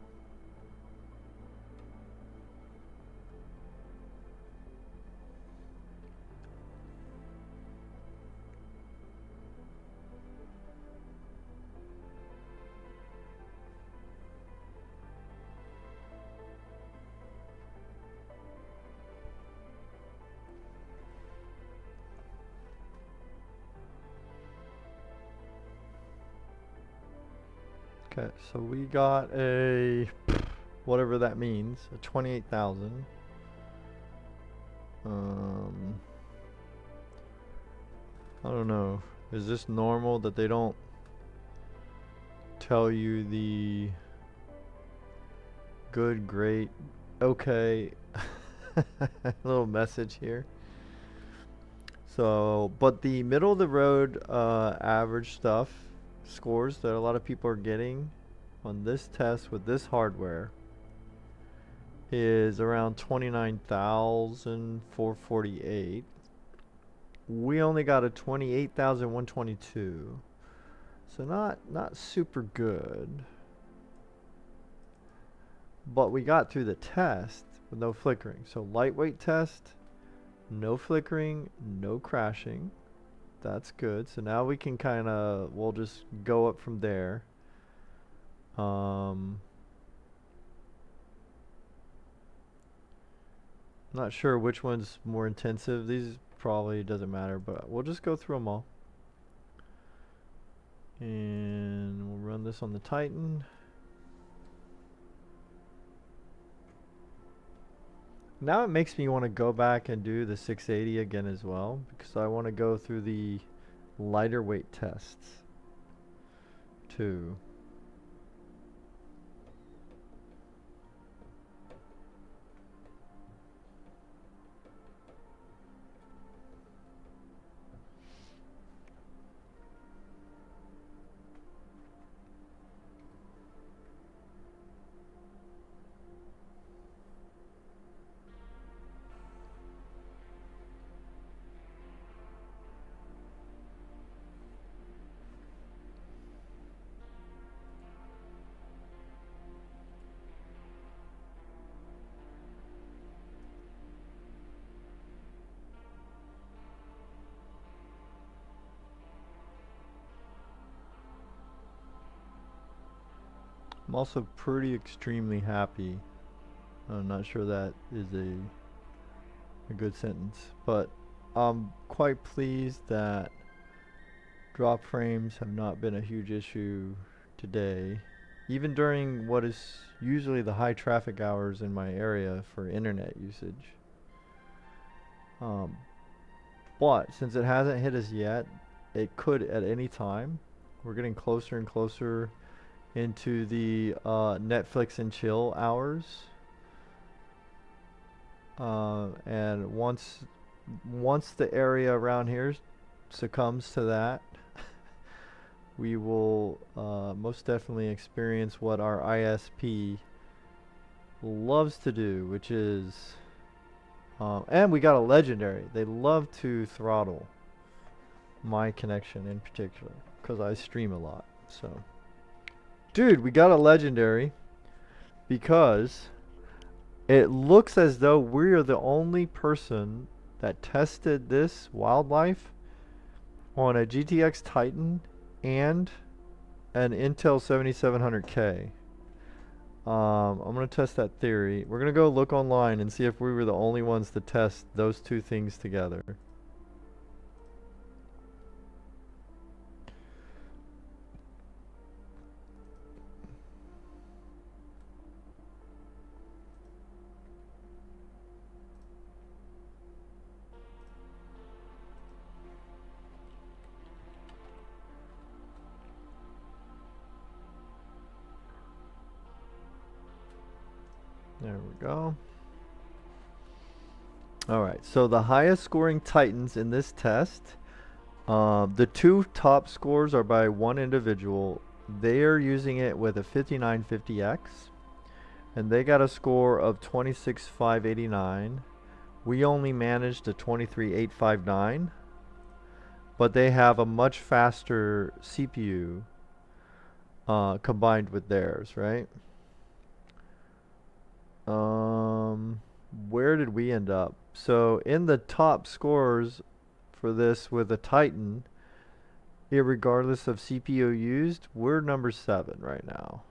Okay, so we got a, whatever that means, a 28,000. I don't know. Is this normal that they don't tell you the good, great, okay little message here? So, but the middle of the road average stuff scores that a lot of people are getting on this test with this hardware is around 29,448. We only got a 28,122. So not super good. But we got through the test with no flickering. So lightweight test, no flickering, no crashing. That's good. So now we can we'll just go up from there. Not sure which one's more intensive. These probably doesn't matter, but we'll just go through them all. And we'll run this on the Titan. Now it makes me want to go back and do the 680 again as well, because I want to go through the lighter weight tests too. I'm also pretty extremely happy. I'm not sure that is a good sentence, but I'm quite pleased that drop frames have not been a huge issue today, even during what is usually the high traffic hours in my area for internet usage. But since it hasn't hit us yet, it could at any time. We're getting closer and closer into the Netflix and chill hours, and once the area around here succumbs to that, we will most definitely experience what our ISP loves to do, which is and we got a legendary. They love to throttle my connection in particular because I stream a lot. So dude, we got a legendary because it looks as though we're the only person that tested this wildlife on a GTX Titan and an Intel 7700K. I'm going to test that theory. We're going to go look online and see if we were the only ones to test those two things together. There we go. Alright, so the highest scoring Titans in this test, the two top scores are by one individual. They are using it with a 5950X, and they got a score of 26,589. We only managed a 23,859, but they have a much faster CPU combined with theirs, right? Where did we end up? So in the top scores for this with a Titan, irregardless of CPU used, we're number 7 right now.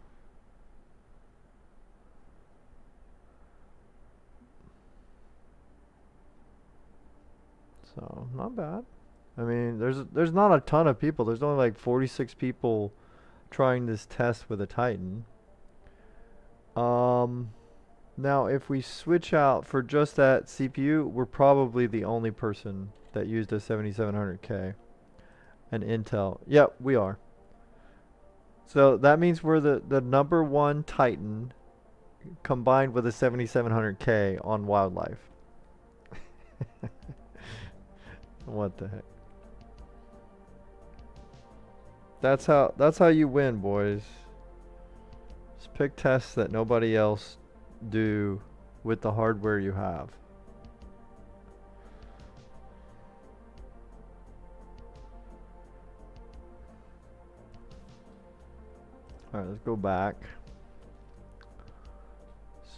So not bad. I mean, there's not a ton of people. There's only like 46 people trying this test with a Titan. Now, if we switch out for just that CPU, we're probably the only person that used a 7700K and Intel. Yep, we are. So that means we're the number one Titan combined with a 7700K on Wildlife. What the heck? That's how you win, boys. Just pick tests that nobody else do with the hardware you have. Alright, let's go back.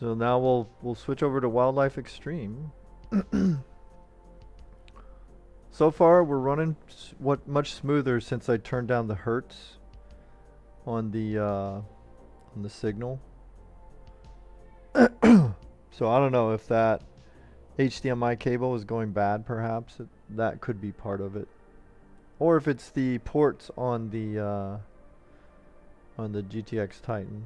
So now we'll switch over to Wildlife Extreme. So far we're running much smoother since I turned down the hertz on the signal. So I don't know if that HDMI cable is going bad, perhaps. That could be part of it. Or if it's the ports on the GTX Titan.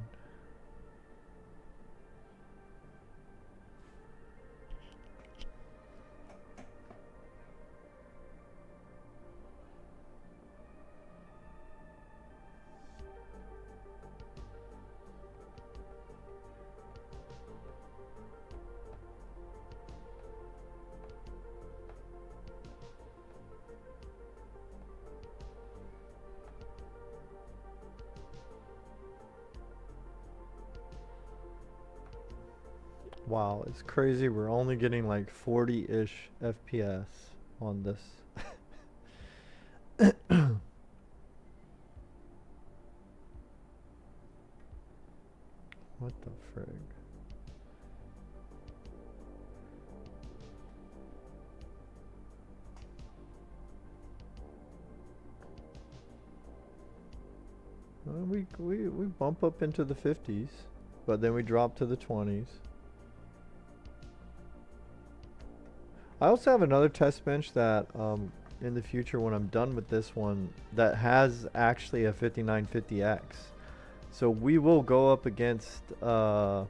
Wow, it's crazy. We're only getting like 40-ish FPS on this. What the frig? We bump up into the 50s, but then we drop to the 20s. I also have another test bench that in the future when I'm done with this one that has actually a 5950X. So we will go up against the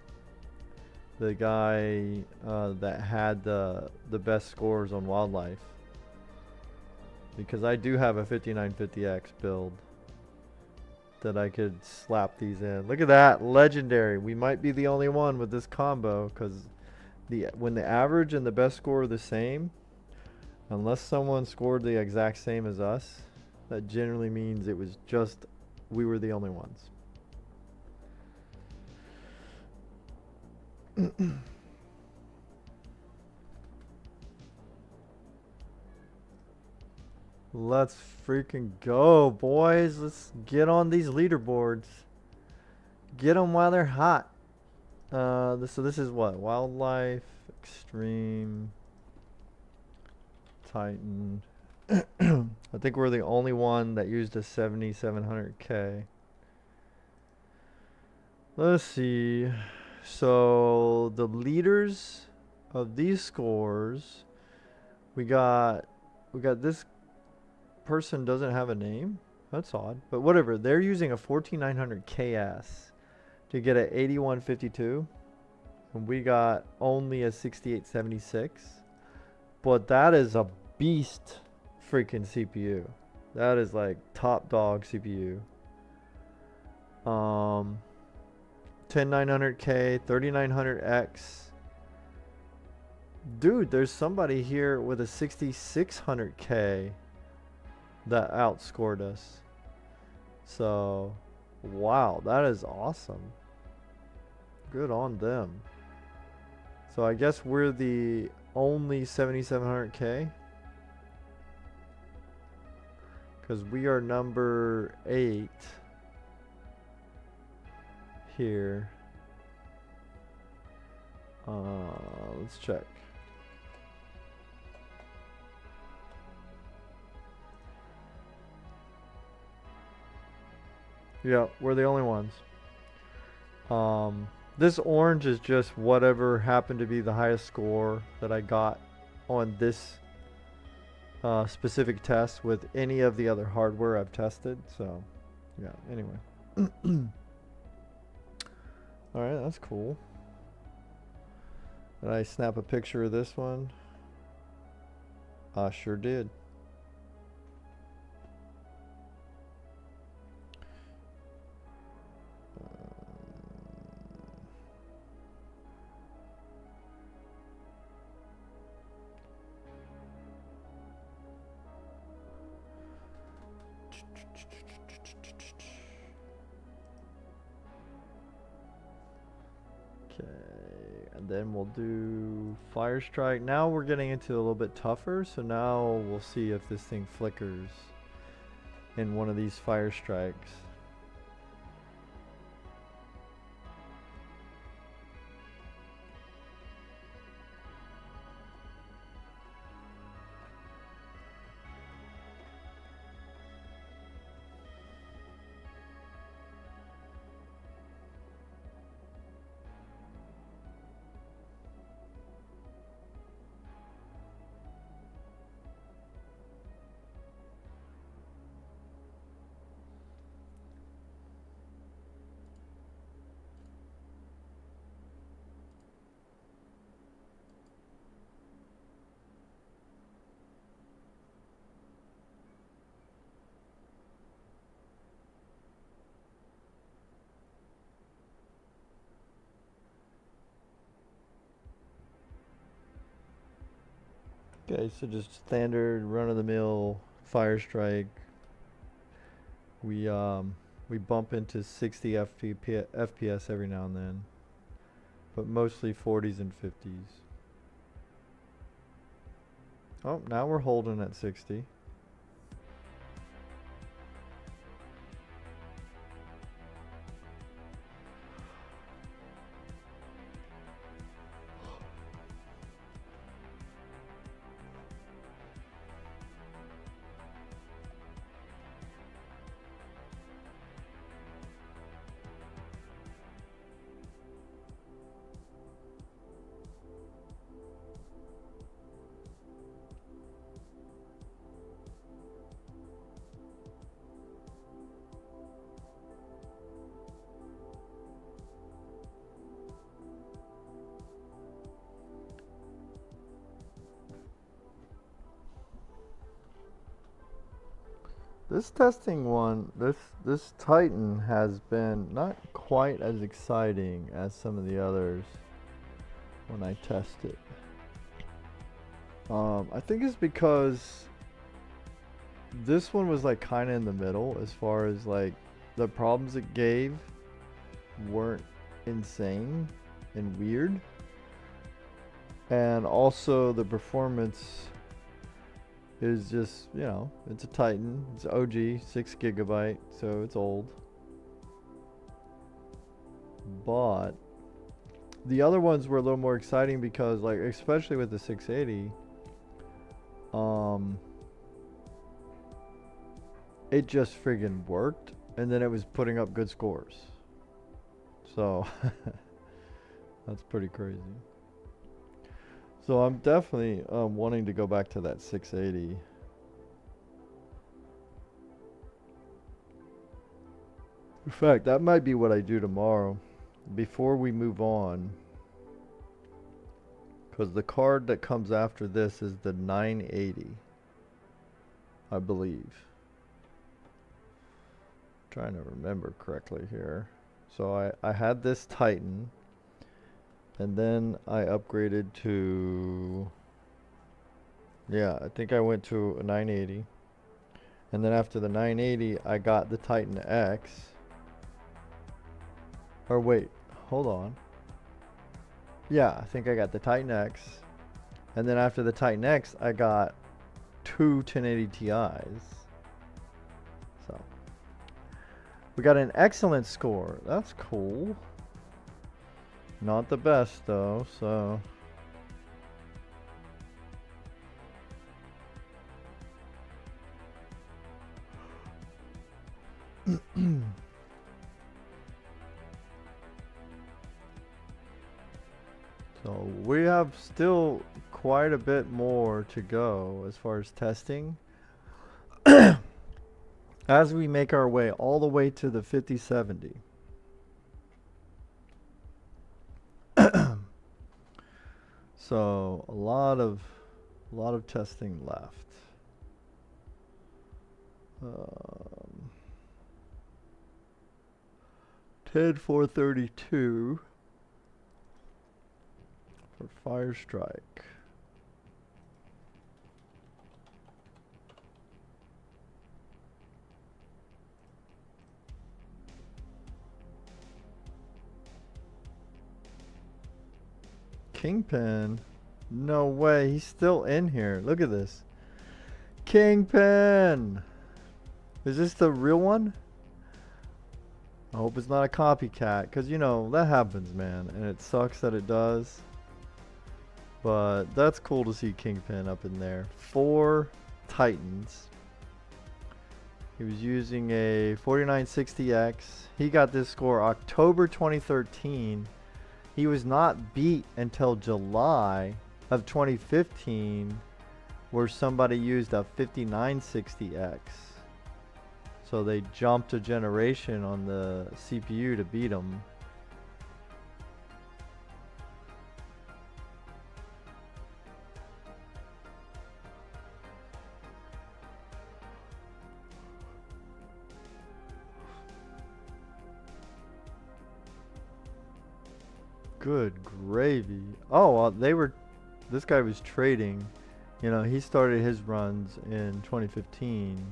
guy that had the best scores on Wildlife. Because I do have a 5950X build that I could slap these in. Look at that, legendary. We might be the only one with this combo because when the average and the best score are the same, unless someone scored the exact same as us, that generally means it was just we were the only ones. Let's freaking go, boys. Let's get on these leaderboards. Get them while they're hot. So this is what? Wildlife, Extreme, Titan. I think we're the only one that used a 7700K. Let's see. So the leaders of these scores, we got this person doesn't have a name. That's odd, but whatever. They're using a 14900 KS to get a 8152, and we got only a 6876. But that is a beast freaking CPU. That is like top dog CPU. 10900K, 3900X. Dude, there's somebody here with a 6600K that outscored us. So, wow, that is awesome. Good on them. So I guess we're the only 7700K. Because we are number 8 here. Let's check. Yeah, we're the only ones. This orange is just whatever happened to be the highest score that I got on this specific test with any of the other hardware I've tested. So, yeah, anyway. Alright, that's cool. Did I snap a picture of this one? I sure did. Then we'll do Fire Strike. Now we're getting into a little bit tougher, so now we'll see if this thing flickers in one of these Fire Strikes. Okay, so just standard run-of-the-mill Fire Strike. We bump into 60 FPS every now and then, but mostly 40s and 50s. Oh, now we're holding at 60. This testing one, this Titan has been not quite as exciting as some of the others when I test it. I think it's because this one was like kind of in the middle as far as like the problems it gave weren't insane and weird, and also the performance is just, you know, it's a Titan, it's OG, 6 gigabyte, so it's old. But the other ones were a little more exciting because, like, especially with the 680, it just friggin' worked, and then it was putting up good scores. So that's pretty crazy. So I'm definitely wanting to go back to that 680. In fact, that might be what I do tomorrow before we move on, because the card that comes after this is the 980, I believe. Trying to remember correctly here. So I had this Titan, and then I upgraded to, yeah, I think I went to a 980. And then after the 980, I got the Titan X. Or wait, hold on. Yeah, I think I got the Titan X. And then after the Titan X, I got two 1080 Ti's. So we got an excellent score. That's cool. Not the best though, so so we have still quite a bit more to go as far as testing. As we make our way all the way to the 5070. So a lot of testing left. 10432 for Fire Strike. Kingpin? No way, he's still in here. Look at this. Kingpin! Is this the real one? I hope it's not a copycat, because you know, that happens, man, and it sucks that it does. But that's cool to see Kingpin up in there. 4 Titans. He was using a 4960X. He got this score October 2013. He was not beat until July of 2015, where somebody used a 5960X. So they jumped a generation on the CPU to beat him. Good gravy. Oh, well, this guy was trading. You know, he started his runs in 2015.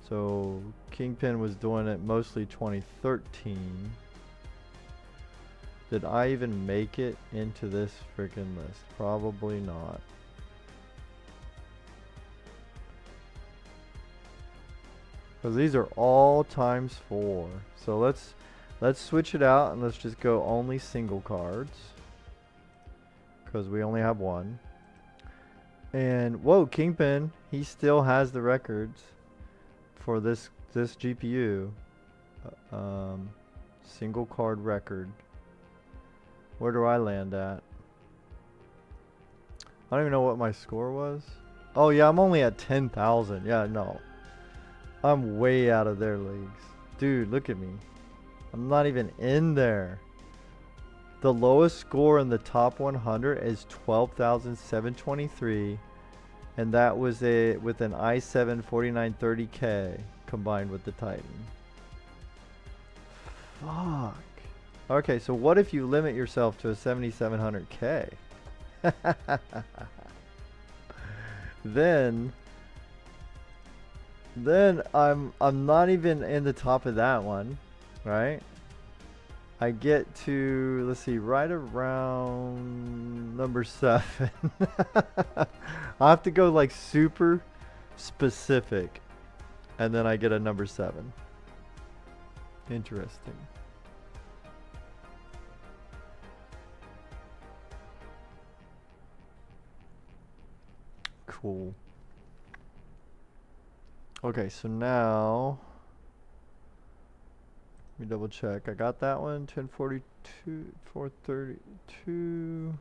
So Kingpin was doing it mostly 2013. Did I even make it into this freaking list? Probably not. Because these are all ×4. So let's switch it out and let's just go only single cards, because we only have one. And whoa, Kingpin, he still has the records for this GPU. Single card record. Where do I land at? I don't even know what my score was. Oh yeah, I'm only at 10,000. Yeah, no, I'm way out of their leagues. Dude, look at me. I'm not even in there. The lowest score in the top 100 is 12,723, and that was with an i7 4930K combined with the Titan. Fuck. Okay, so what if you limit yourself to a 7700K? Then I'm not even in the top of that one. Right? I get to, let's see, right around number 7. I have to go like super specific, and then I get a number 7. Interesting. Cool. Okay, so now let me double check. I got that one, 1042, 432.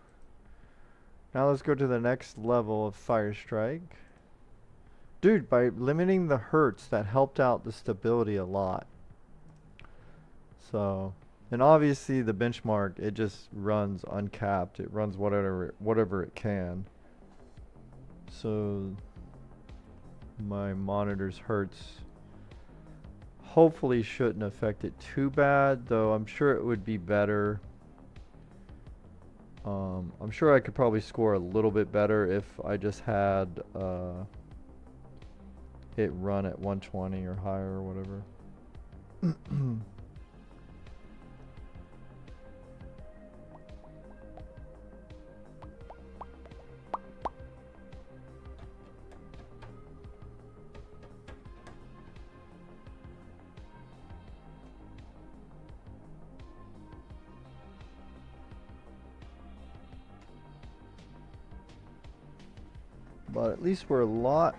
Now let's go to the next level of Fire Strike. Dude, by limiting the hertz, that helped out the stability a lot. So, and obviously the benchmark, it just runs uncapped. It runs whatever it can. So my monitor's hertz hopefully shouldn't affect it too bad, though I'm sure it would be better. I'm sure I could probably score a little bit better if I just had it run at 120 or higher or whatever. But at least we're a lot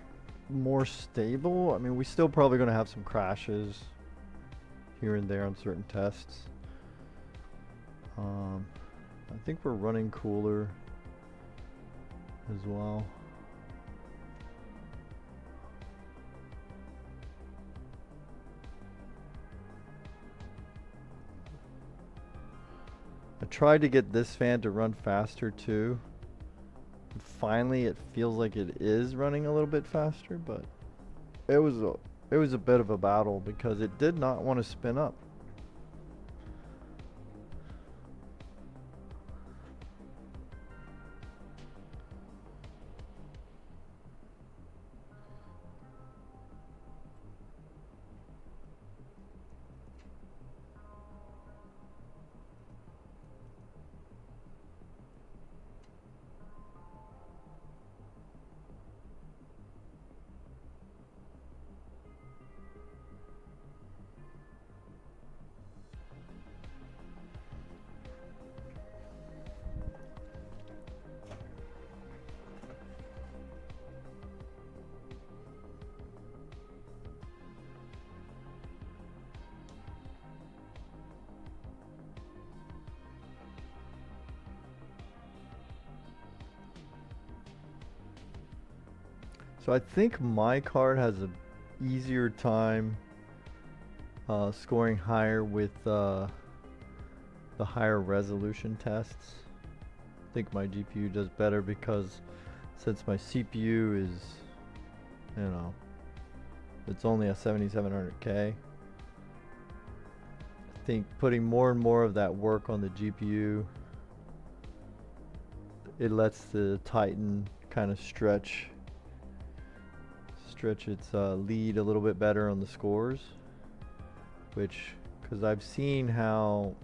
more stable. I mean, we're still probably going to have some crashes here and there on certain tests. I think we're running cooler as well. I tried to get this fan to run faster too. finally it feels like it is running a little bit faster, but it was a bit of a battle because it did not want to spin up. So I think my card has a easier time scoring higher with the higher resolution tests. I think my GPU does better because since my CPU is, you know, it's only a 7700K. I think putting more and more of that work on the GPU, it lets the Titan kind of stretch its lead a little bit better on the scores, which, because I've seen how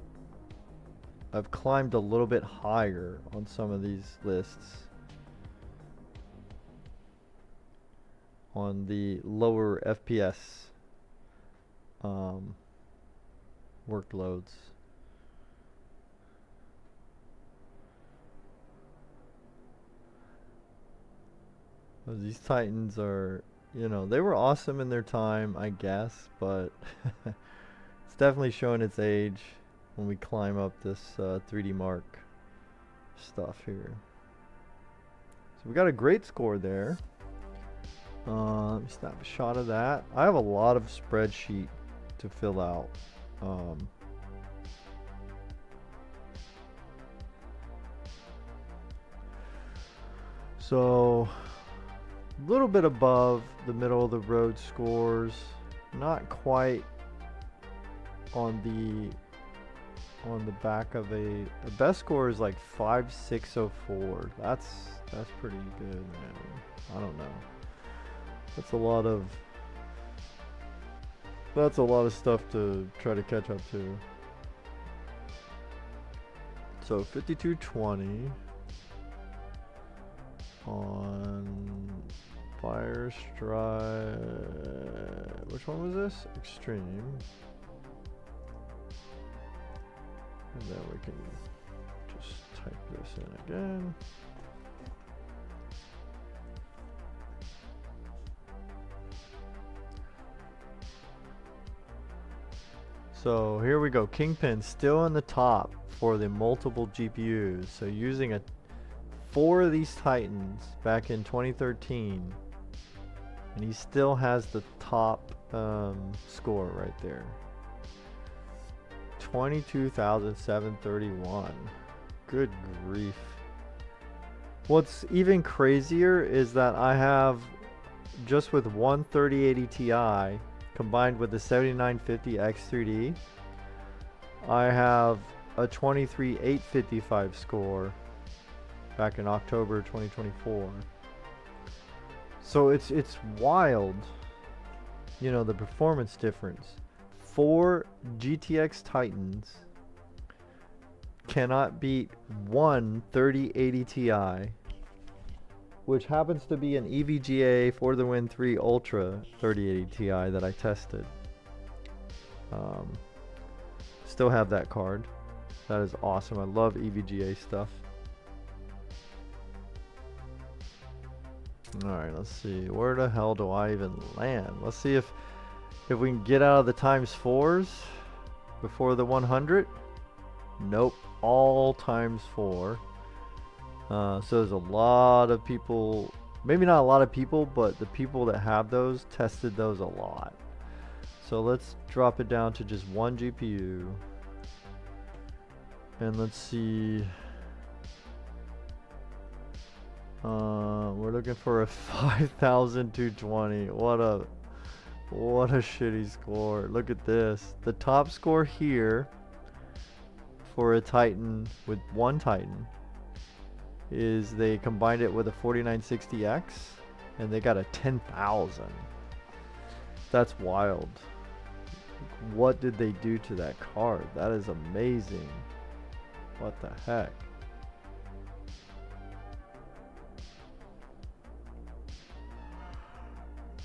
I've climbed a little bit higher on some of these lists on the lower FPS workloads. These Titans are, you know, they were awesome in their time, I guess, but it's definitely showing its age when we climb up this 3D Mark stuff here. So we got a great score there. Let me snap a shot of that. I have a lot of spreadsheet to fill out. So a little bit above the middle of the road scores, not quite on the back of the best score is like 5604. That's pretty good, man. I don't know. That's a lot of stuff to try to catch up to. So 5220 on Fire Strike. Which one was this? Extreme. And then we can just type this in again. So here we go. Kingpin still in the top for the multiple GPUs. So using 4 of these Titans back in 2013, and he still has the top score right there. 22,731. Good grief. What's even crazier is that I have, just with one 3080 Ti combined with the 7950 X3D, I have a 23,855 score back in October 2024. So it's wild, you know, the performance difference. 4 GTX Titans cannot beat one 3080 Ti, which happens to be an EVGA for the Win 3 Ultra 3080 Ti that I tested. Still have that card. That is awesome. I love EVGA stuff. Alright, let's see. Where the hell do I even land? Let's see if we can get out of the ×4s before the 100. Nope. All ×4. So there's a lot of people, maybe not a lot of people, but the people that have those tested those a lot. So let's drop it down to just one GPU. And let's see. We're looking for a 5,220. What a shitty score. Look at this. The top score here for a Titan with one Titan is they combined it with a 4960X and they got a 10,000. That's wild. What did they do to that card? That is amazing. What the heck?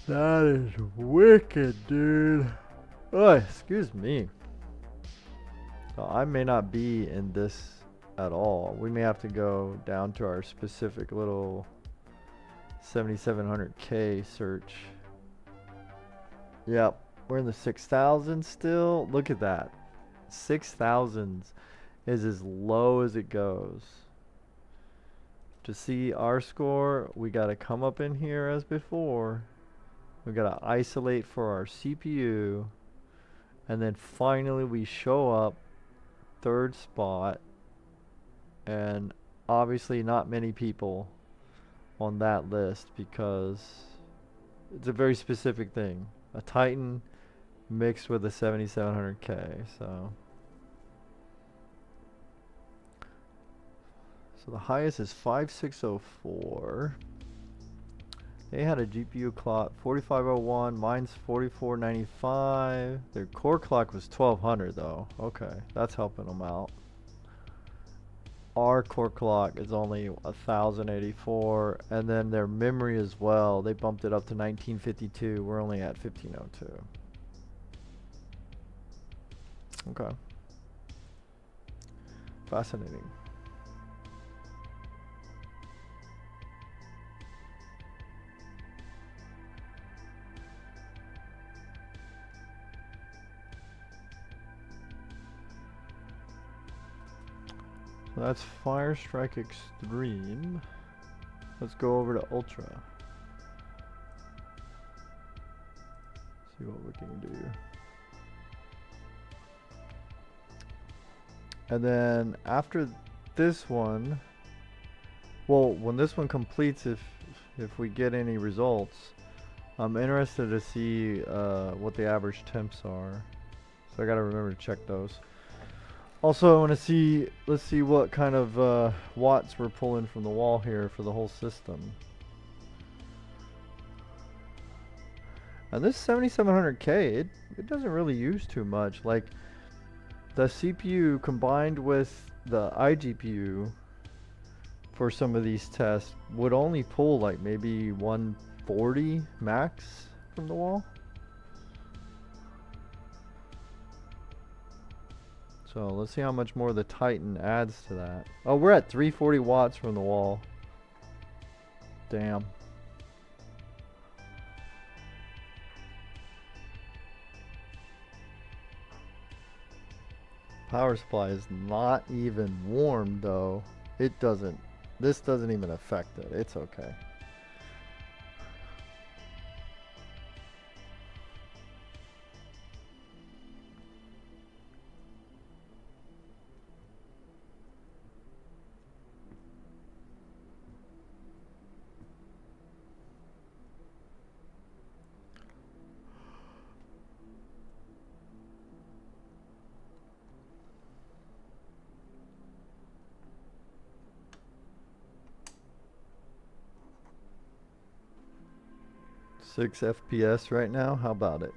That is wicked, dude. Oh, excuse me. So I may not be in this at all. We may have to go down to our specific little 7700K search. Yep, we're in the 6,000 still. Look at that. 6,000s is as low as it goes. To see our score, we got to come up in here as before. We got to isolate for our CPU. And then finally we show up third spot. And obviously not many people on that list because it's a very specific thing. A Titan mixed with a 7700K. So the highest is 5604. They had a GPU clock 4501, mine's 4495. Their core clock was 1200 though. Okay, that's helping them out. Our core clock is only 1084, and then their memory as well. They bumped it up to 1952. We're only at 1502. Okay. Fascinating. So that's Fire Strike Extreme. Let's go over to Ultra. See what we can do. And then after this one, well, when this one completes, if we get any results, I'm interested to see what the average temps are. So I gotta remember to check those. Also, I want to see, let's see what kind of watts we're pulling from the wall here for the whole system. And this 7700K, it doesn't really use too much. Like, the CPU combined with the iGpu for some of these tests would only pull like maybe 140 max from the wall. So let's see how much more the Titan adds to that. Oh, we're at 340 watts from the wall. Damn. Power supply is not even warm though. It doesn't, this doesn't even affect it. It's okay. Six FPS right now. How about it?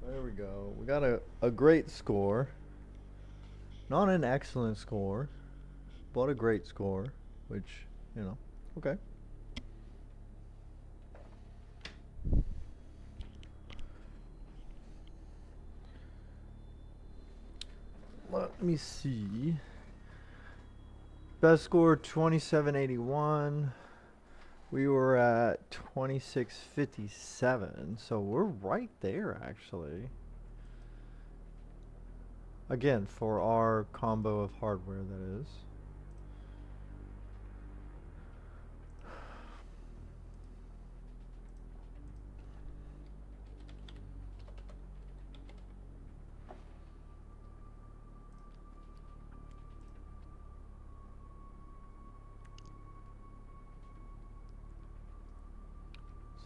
There we go. We got a great score. Not an excellent score, but a great score, which, you know, okay. Let me see. Best score 2781. We were at 2657, so we're right there actually. Again, for our combo of hardware, that is.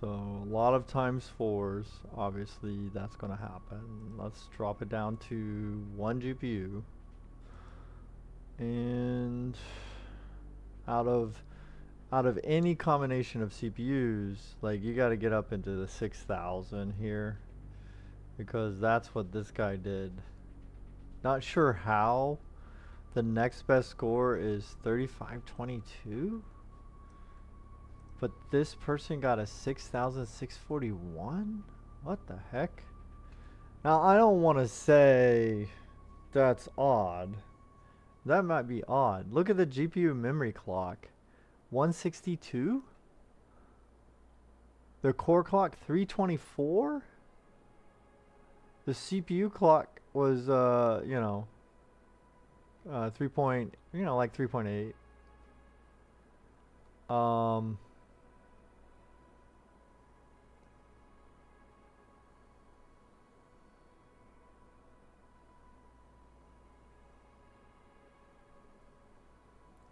So a lot of times 4s, obviously that's going to happen. Let's drop it down to 1 GPU. And out of any combination of CPUs, like, you got to get up into the 6,000 here, because that's what this guy did. Not sure how. The next best score is 3522. But this person got a 6,641? What the heck? Now, I don't want to say that's odd. That might be odd. Look at the GPU memory clock. 162? The core clock 324? The CPU clock was, you know, 3.8.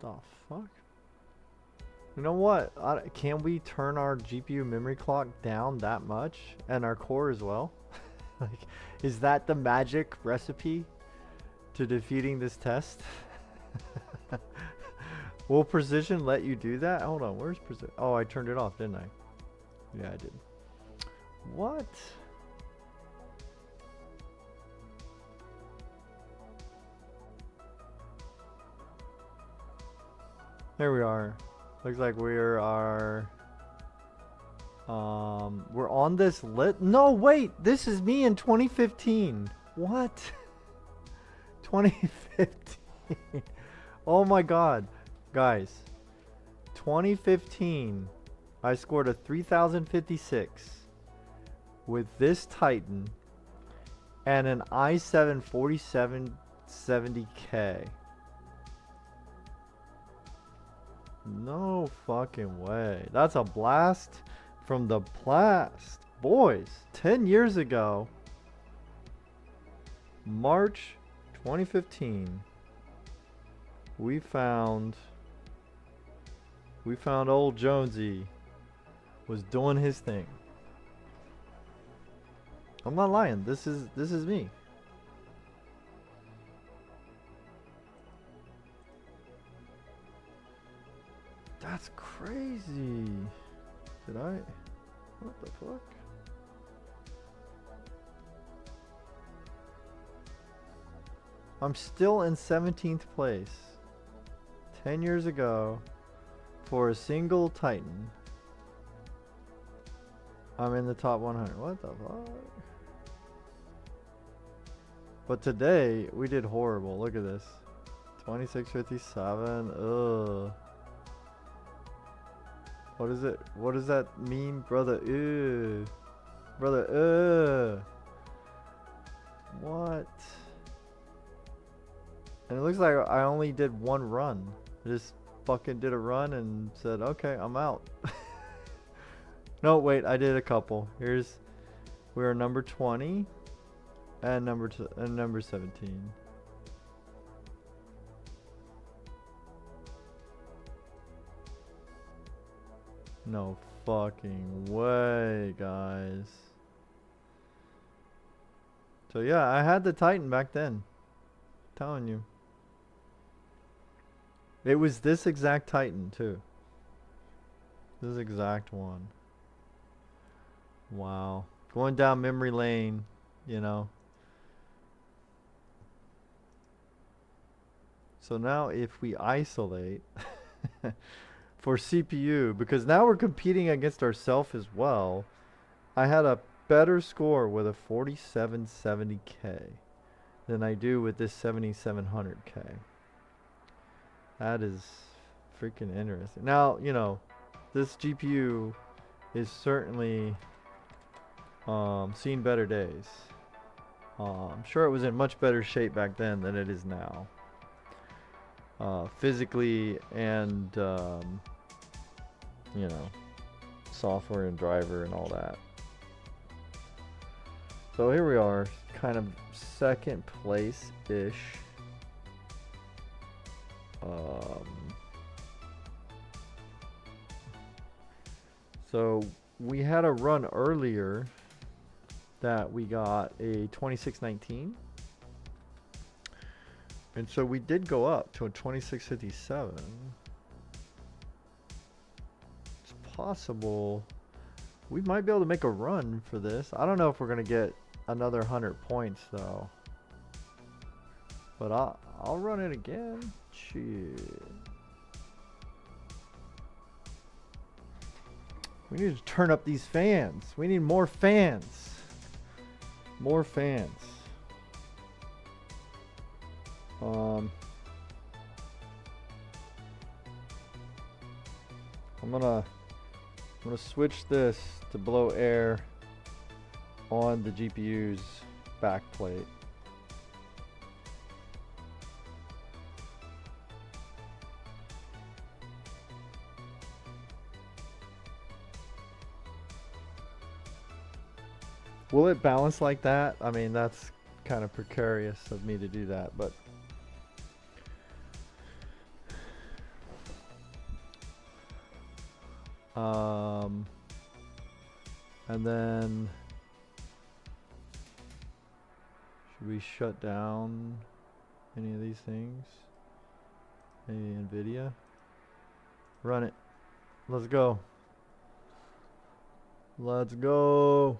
The fuck? You know what? Can we turn our GPU memory clock down that much, and our core as well? Like, is that the magic recipe to defeating this test? Will precision let you do that? Hold on, where's precision? Oh, I turned it off, didn't I? Yeah, I did. What? There we are. Looks like we're on this lit. No, wait, this is me in 2015. What? 2015. Oh my god. Guys, 2015, I scored a 3056 with this Titan and an i7 4770K. No fucking way. That's a blast from the past. Boys, 10 years ago, March 2015, we found old Jonesy was doing his thing. I'm not lying. This is me. That's crazy. Did I? What the fuck? I'm still in 17th place. 10 years ago, for a single Titan, I'm in the top 100. What the fuck? But today, we did horrible. Look at this. 2657. Ugh. What is it? What does that mean, brother? Ew. Brother, what? And it looks like I only did one run. I just fucking did a run and said, okay, I'm out. No, wait, I did a couple. We're number 20 and number 17. No fucking way, guys. So yeah, I had the Titan back then. I'm telling you. It was this exact Titan too. This exact one. Wow. Going down memory lane. you know. So now if we isolate for CPU, because now we're competing against ourselves as well, I had a better score with a 4770K than I do with this 7700K. That is freaking interesting. Now, you know, this GPU is certainly seen better days. I'm sure it was in much better shape back then than it is now. Physically and, you know, software and driver and all that. So here we are, kind of second place-ish. So we had a run earlier that we got a 2619. And so we did go up to a 2657. It's possible we might be able to make a run for this. I don't know if we're going to get another 100 points though. But I'll run it again. Shit. We need to turn up these fans. We need more fans. More fans. I'm gonna switch this to blow air on the GPU's backplate. Will it balance like that? I mean, that's kind of precarious of me to do that, but and then should we shut down any of these things? Maybe NVIDIA? Run it. Let's go. Let's go.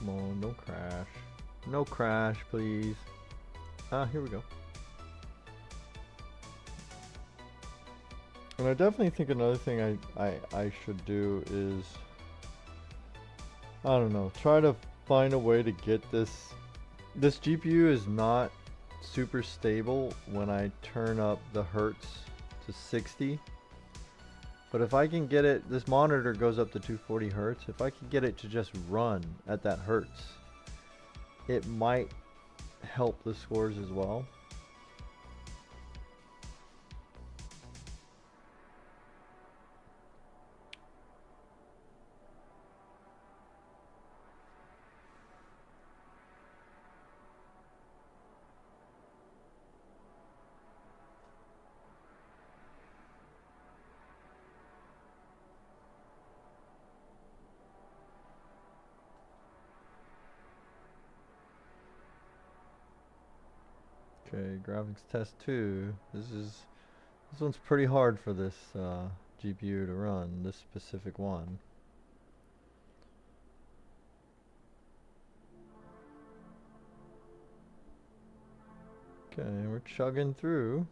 Come on, don't crash. No crash, please. Here we go. And I definitely think another thing I should do is, I don't know, try to find a way to get this GPU is not super stable when I turn up the hertz to 60. But if I can get it, this monitor goes up to 240 hertz. If I can get it to just run at that hertz, it might help the scores as well. Okay, graphics test 2. This one's pretty hard for this GPU to run, this specific one. Okay, we're chugging through.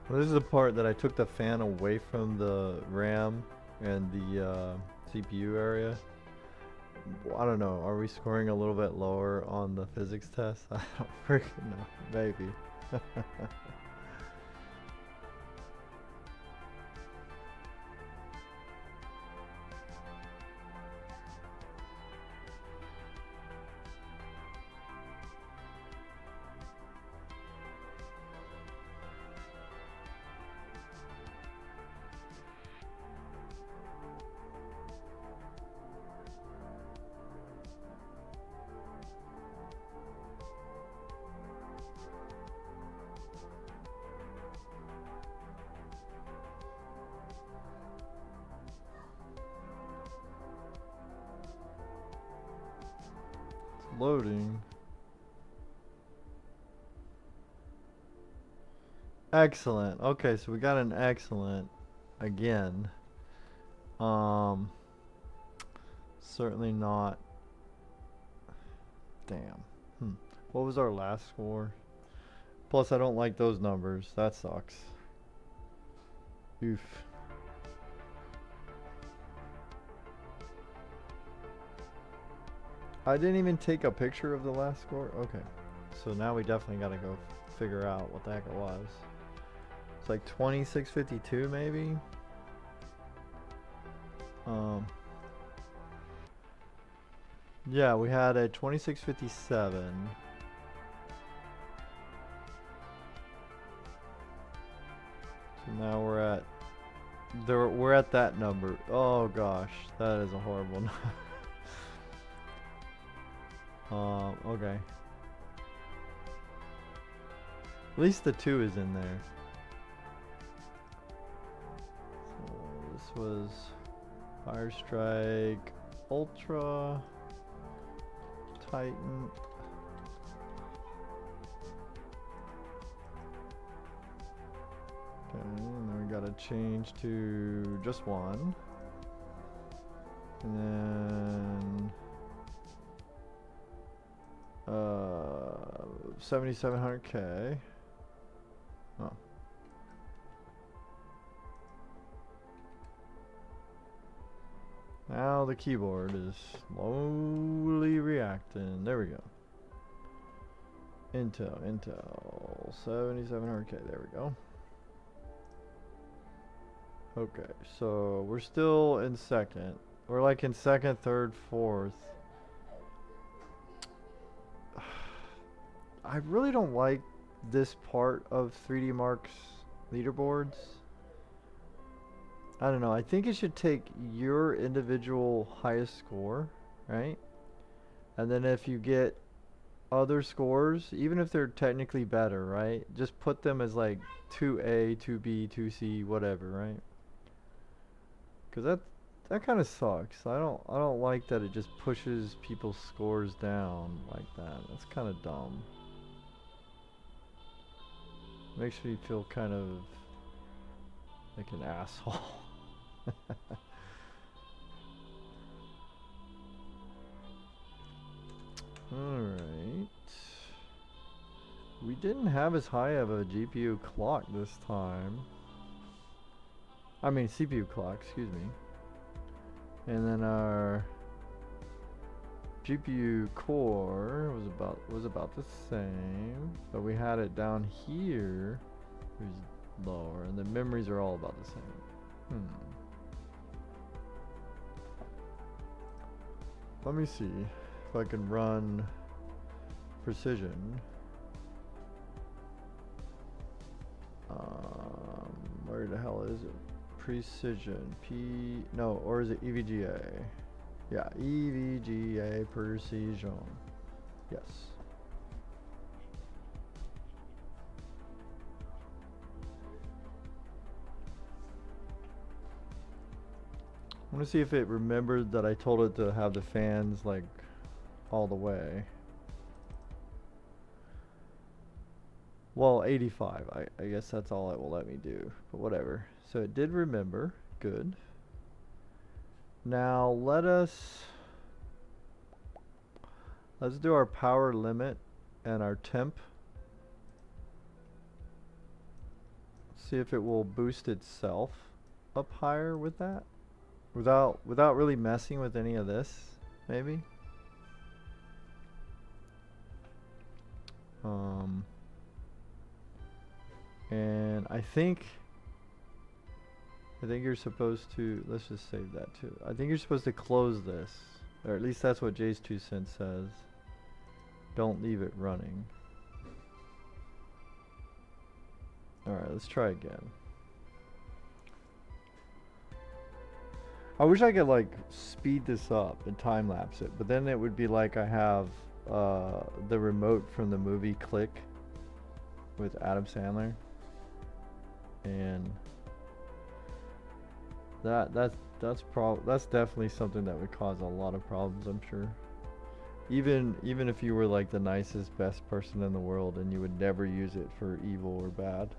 Well, this is the part that I took the fan away from the RAM and the CPU area. I don't know. Are we scoring a little bit lower on the physics test? I don't freaking know. Maybe. Loading. Excellent. Okay, so we got an excellent again. Certainly not. Damn. What was our last score? Plus, I don't like those numbers. That sucks. Oof. I didn't even take a picture of the last score. Okay. So now we definitely got to go figure out what the heck it was. It's like 2652 maybe. Yeah, we had a 2657. So now we're at that number. Oh gosh, that is a horrible number. Okay. At least the 2 is in there. So this was Fire Strike Ultra Titan. Okay, and then we gotta change to just one. And then 7700K. Oh. Now the keyboard is slowly reacting. There we go. Intel 7700K. There we go. Okay, so we're still in second. We're like in second, third, fourth. I really don't like this part of 3D Mark's leaderboards. I don't know. I think it should take your individual highest score, right? And then if you get other scores, even if they're technically better, right? Just put them as like 2A, 2B, 2C, whatever, right? Because that kind of sucks. I don't like that it just pushes people's scores down like that. That's kind of dumb. Makes me feel kind of like an asshole. Alright. We didn't have as high of a GPU clock this time. I mean CPU clock, excuse me. And then our GPU core was about the same, but we had it down here. It was lower, and the memories are all about the same. Let me see if I can run precision. Where the hell is it? Precision. No, or is it EVGA? Yeah, EVGA precision. Yes. I want to see if it remembered that I told it to have the fans like all the way. Well, 85. I guess that's all it will let me do, but whatever. So it did remember. Good. Now let's do our power limit and our temp. See if it will boost itself up higher with that, without really messing with any of this, maybe. And I think you're supposed to, let's just save that too. I think you're supposed to close this, or at least that's what Jay's 2 cents says. Don't leave it running. Alright, let's try again. I wish I could like speed this up and time lapse it, but then it would be like I have the remote from the movie Click with Adam Sandler, and that's definitely something that would cause a lot of problems, I'm sure. Even if you were like the nicest, best person in the world, and you would never use it for evil or bad.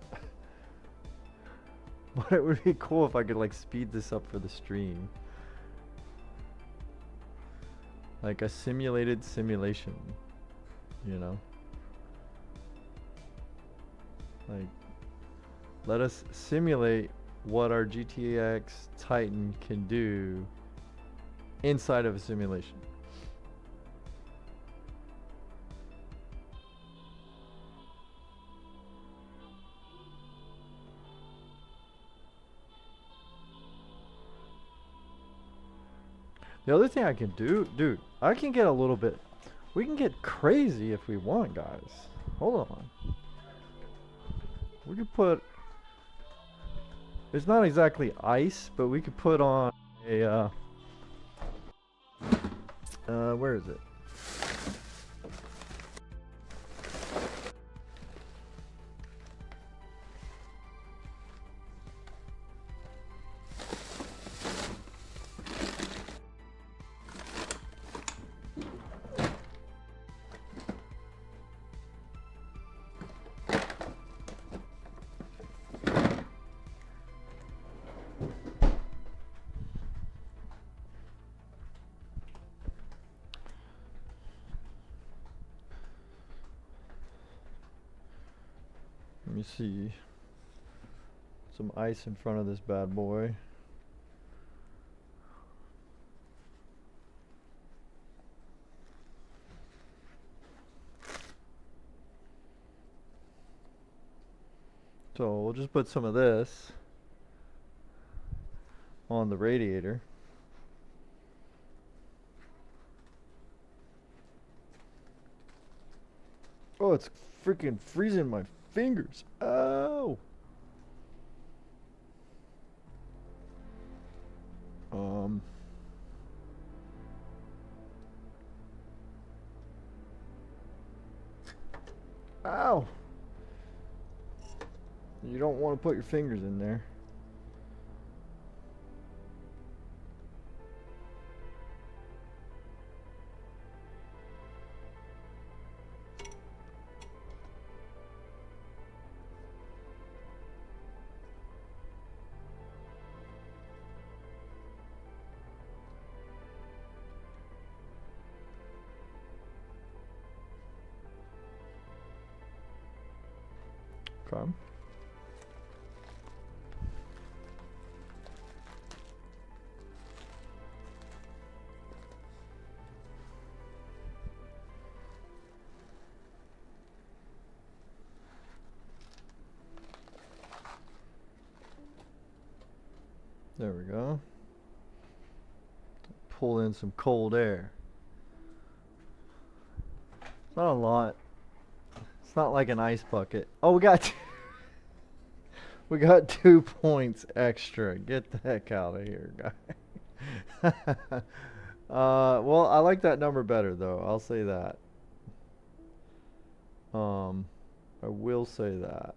But it would be cool if I could like speed this up for the stream. Like a simulated simulation, you know? Like, let us simulate what our GTX Titan can do inside of a simulation. The other thing I can do, dude, I can get a little bit, we can get crazy if we want, guys. Hold on. We could put, it's not exactly ice, but we could put on a, where is it? Let me see. Some ice in front of this bad boy. So we'll just put some of this on the radiator. Oh, it's freaking freezing my fingers. Oh. Ow. You don't want to put your fingers in there. Okay. There we go. Pull in some cold air. It's not a lot. It's not like an ice bucket. Oh, we got 2 points extra. Get the heck out of here, guy. Well, I like that number better though. I'll say that. I will say that.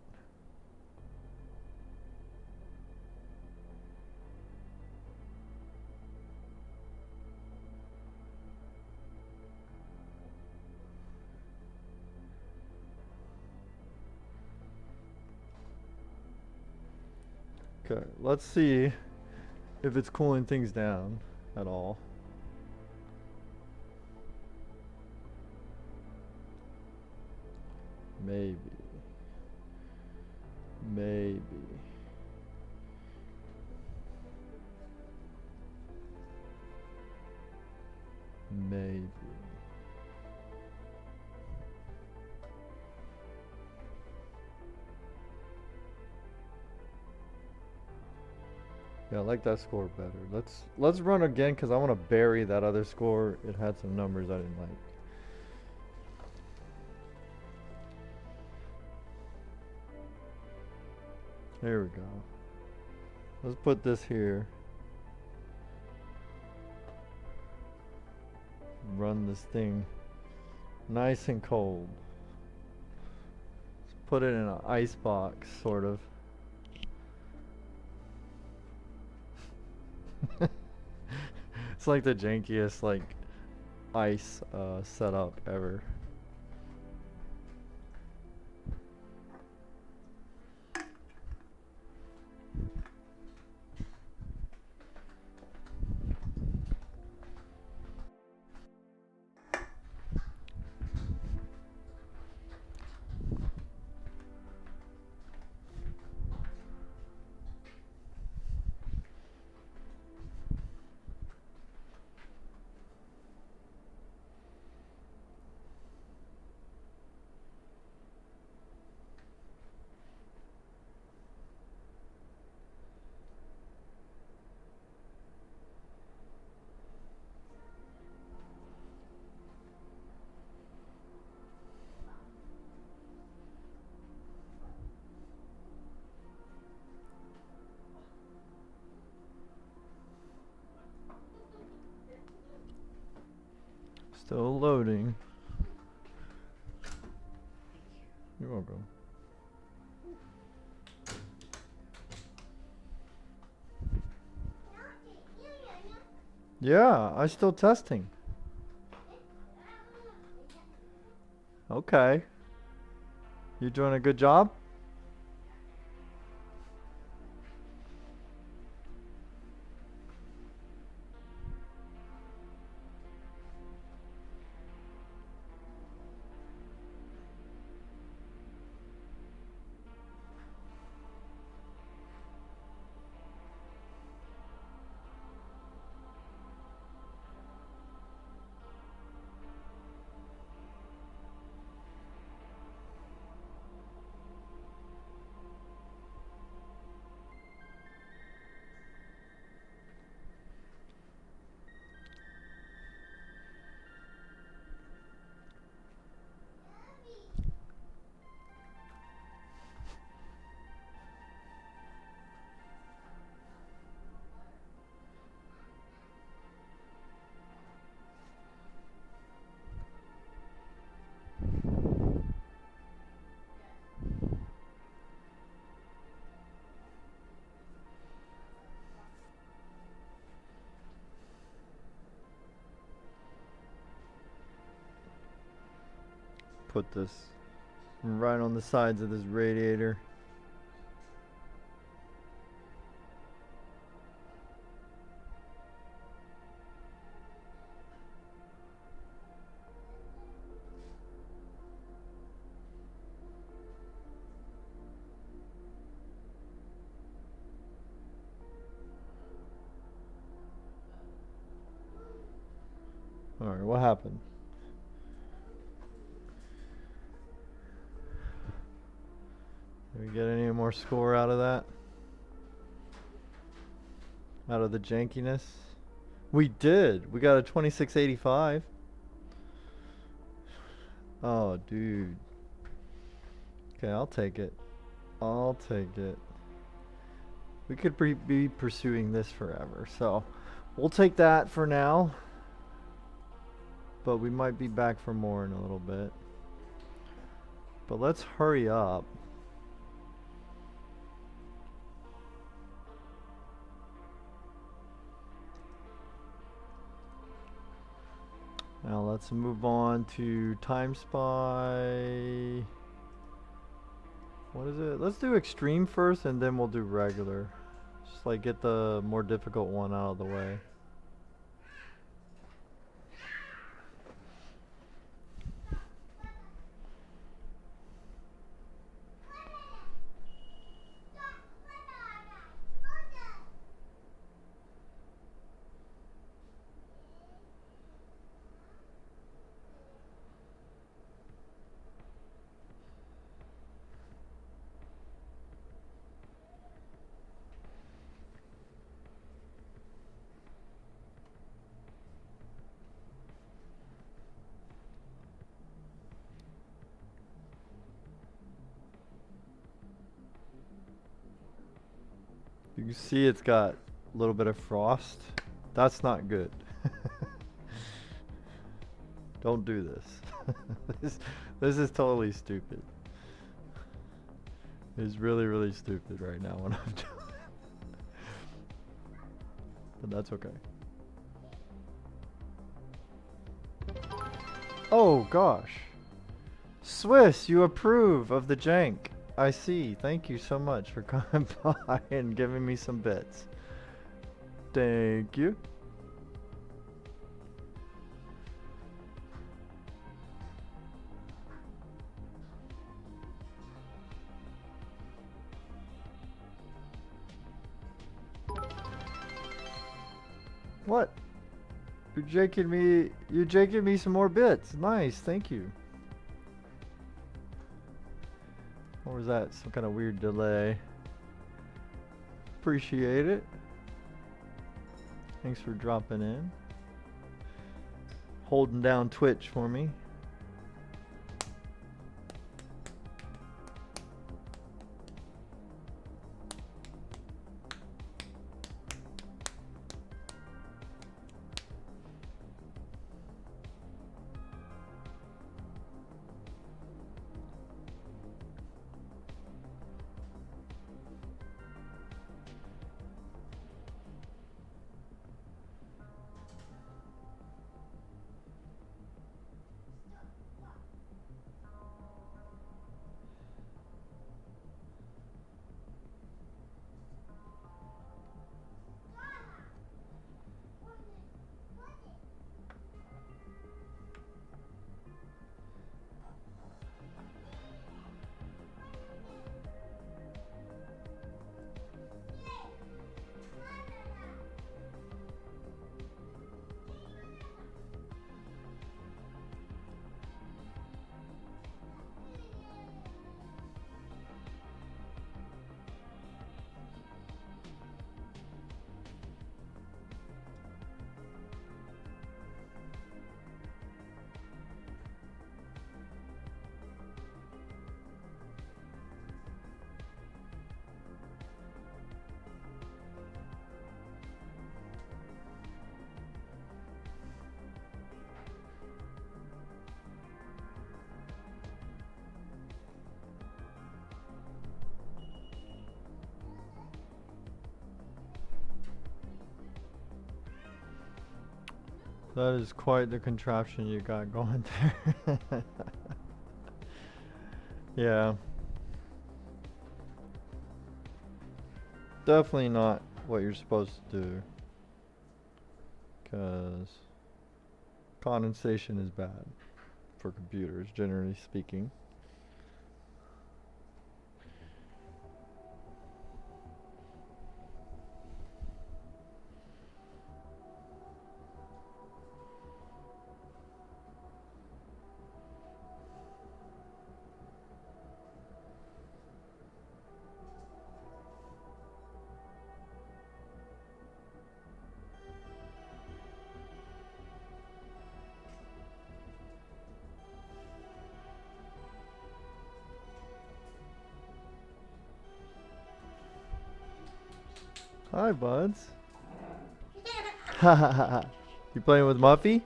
Okay, let's see if it's cooling things down at all. Maybe. Maybe. Maybe. Yeah, I like that score better. Let's run again because I want to bury that other score. It had some numbers I didn't like. There we go. Let's put this here. Run this thing nice and cold. Let's put it in an ice box, sort of. It's like the jankiest like ice setup ever. Still loading. You're welcome. Yeah, I'm still testing. Okay. You doing a good job? Put this right on the sides of this radiator. All right, what happened? Did we get any more score out of that? Out of the jankiness? We did. We got a 2685. Oh, dude. Okay, I'll take it. I'll take it. We could be pursuing this forever, so we'll take that for now. But we might be back for more in a little bit. But let's hurry up. Now let's move on to Time Spy. What is it? Let's do extreme first and then we'll do regular. Just like get the more difficult one out of the way. You see it's got a little bit of frost. That's not good. Don't do this. This is totally stupid. It's really, really stupid right now when I'm doing it. But that's okay. Oh gosh. Swiss, you approve of the jank. I see. Thank you so much for coming by and giving me some bits. Thank you. What? You're jaking me some more bits. Nice, thank you. Or was that some kind of weird delay? Appreciate it. Thanks for dropping in. Holding down Twitch for me. That is quite the contraption you got going there. Yeah. Definitely not what you're supposed to do. Because condensation is bad for computers, generally speaking. Hi, buds. You playing with Muffy?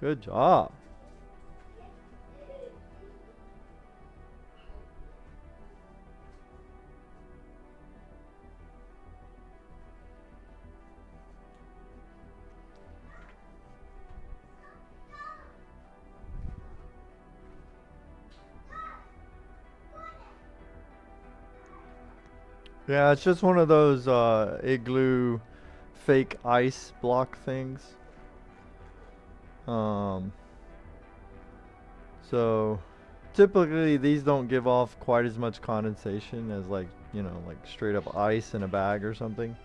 Good job. Yeah, it's just one of those igloo fake ice block things. So typically these don't give off quite as much condensation as like, you know, like straight up ice in a bag or something.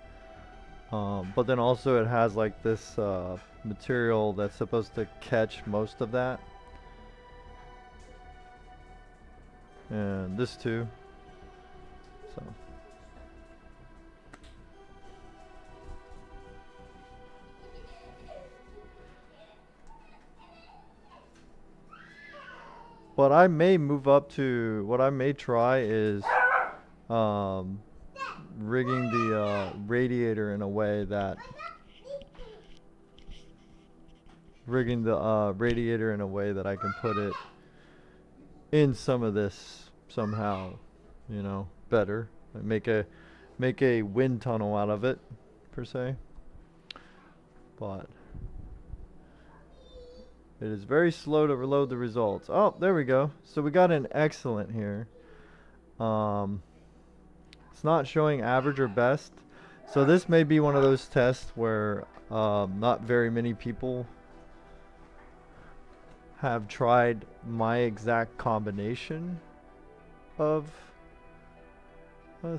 But then also it has like this material that's supposed to catch most of that. And this too. So. What I may move up to, what I may try is um, rigging the radiator in a way that I can put it in some of this somehow, you know, better. Make a wind tunnel out of it, per se. But it is very slow to reload the results. Oh, there we go. So we got an excellent here. It's not showing average or best. So this may be one of those tests where not very many people have tried my exact combination of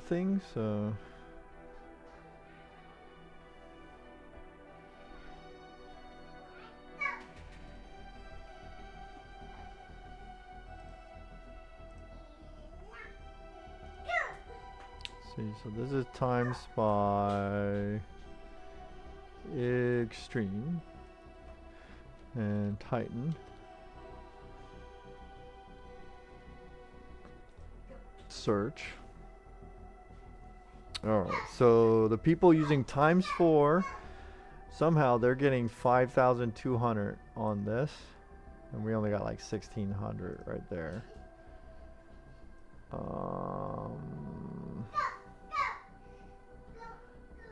things. So see, so this is times by Extreme and Titan. Search. Alright, so the people using times 4, somehow they're getting 5,200 on this, and we only got like 1,600 right there.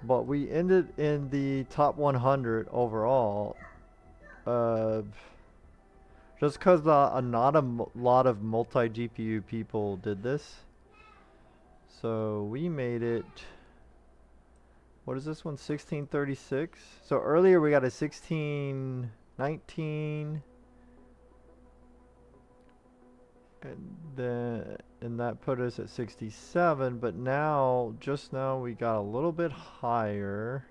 But we ended in the top 100 overall, just because not a lot of multi-GPU people did this. So we made it, what is this one, 1636? So earlier we got a 1619, and that put us at 67, but now, just now we got a little bit higher.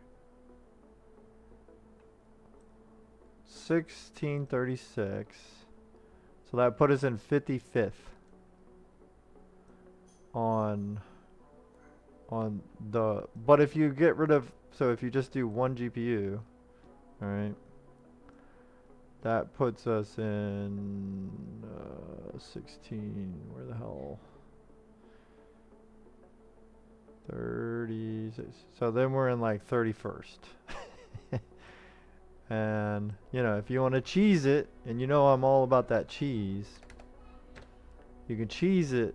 1636. So that put us in 55th on the, but if you get rid of, so if you just do one GPU, all right, that puts us in 16, where the hell, 36, so then we're in like 31st. And you know, if you want to cheese it, and you know I'm all about that cheese, you can cheese it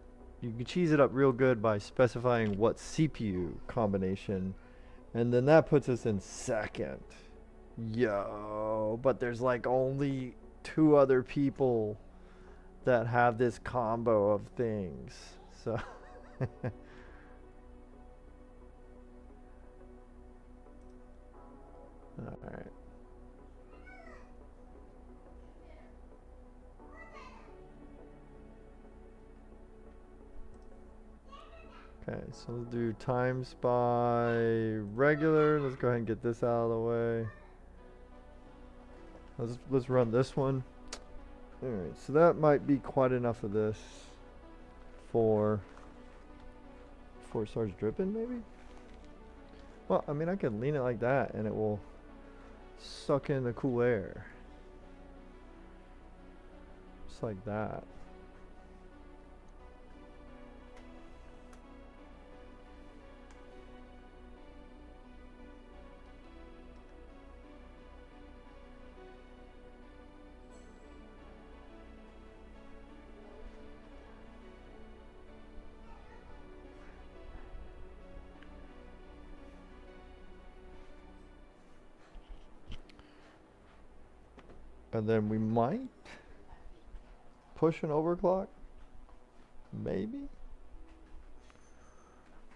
up real good by specifying what CPU combination, and then that puts us in second. Yo, but there's like only 2 other people that have this combo of things, so all right. Okay, so let's do times by regular. Let's go ahead and get this out of the way. Let's run this one. Alright, so that might be quite enough of this before it starts dripping, maybe? Well, I mean, I could lean it like that and it will suck in the cool air. Just like that. And then we might push an overclock, maybe,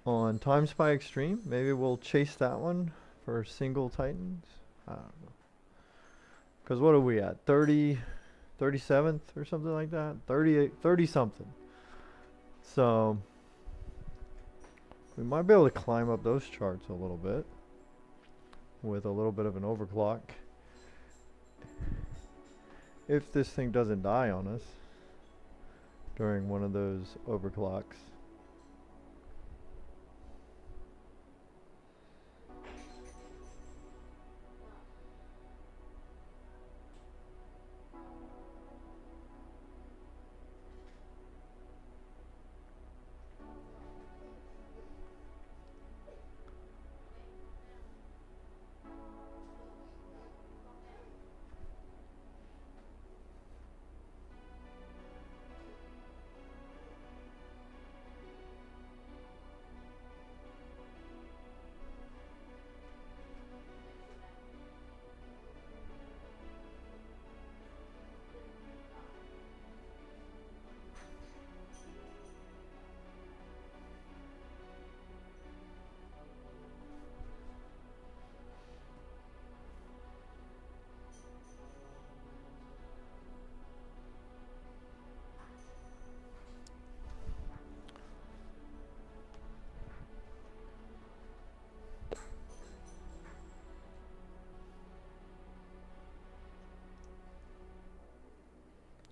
on times by extreme. Maybe we'll chase that one for single Titans. I don't know. Because what are we at? 37th or something like that? 30 something. So we might be able to climb up those charts a little bit with a little bit of an overclock. If this thing doesn't die on us during one of those overclocks.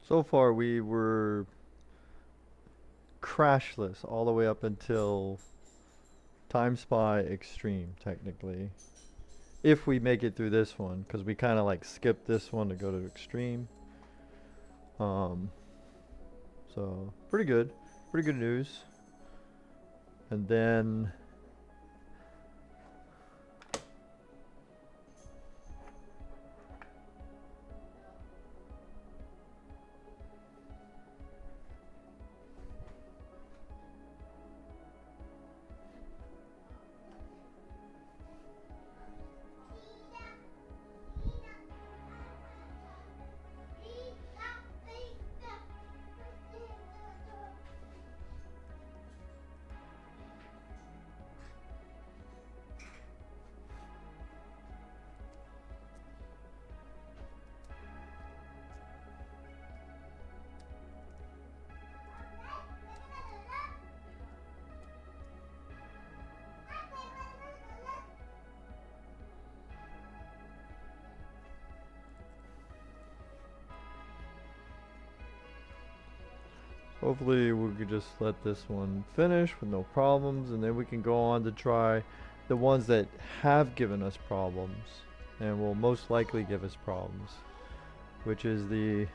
So far we were crashless all the way up until Time Spy Extreme, technically. If we make it through this one, because we kind of like skipped this one to go to Extreme. So pretty good news. And then hopefully we could just let this one finish with no problems, and then we can go on to try the ones that have given us problems and will most likely give us problems, which is the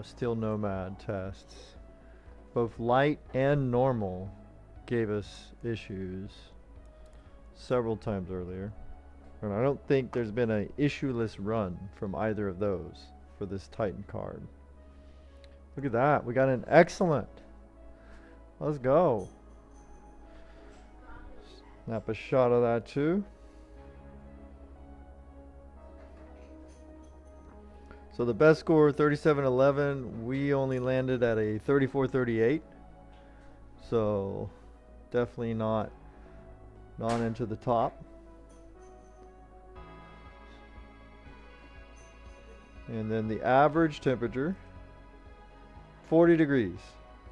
Steel Nomad tests. Both light and normal gave us issues several times earlier. And I don't think there's been an issue-less run from either of those for this Titan card. Look at that. We got an excellent. Let's go. Snap a shot of that too. So the best score 3711. We only landed at a 3438. So definitely not into the top. And then the average temperature 40 degrees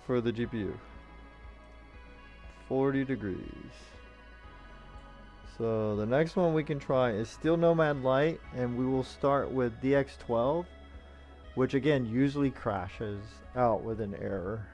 for the GPU. 40 degrees. So the next one we can try is Steel Nomad Lite, and we will start with DX12, which again usually crashes out with an error.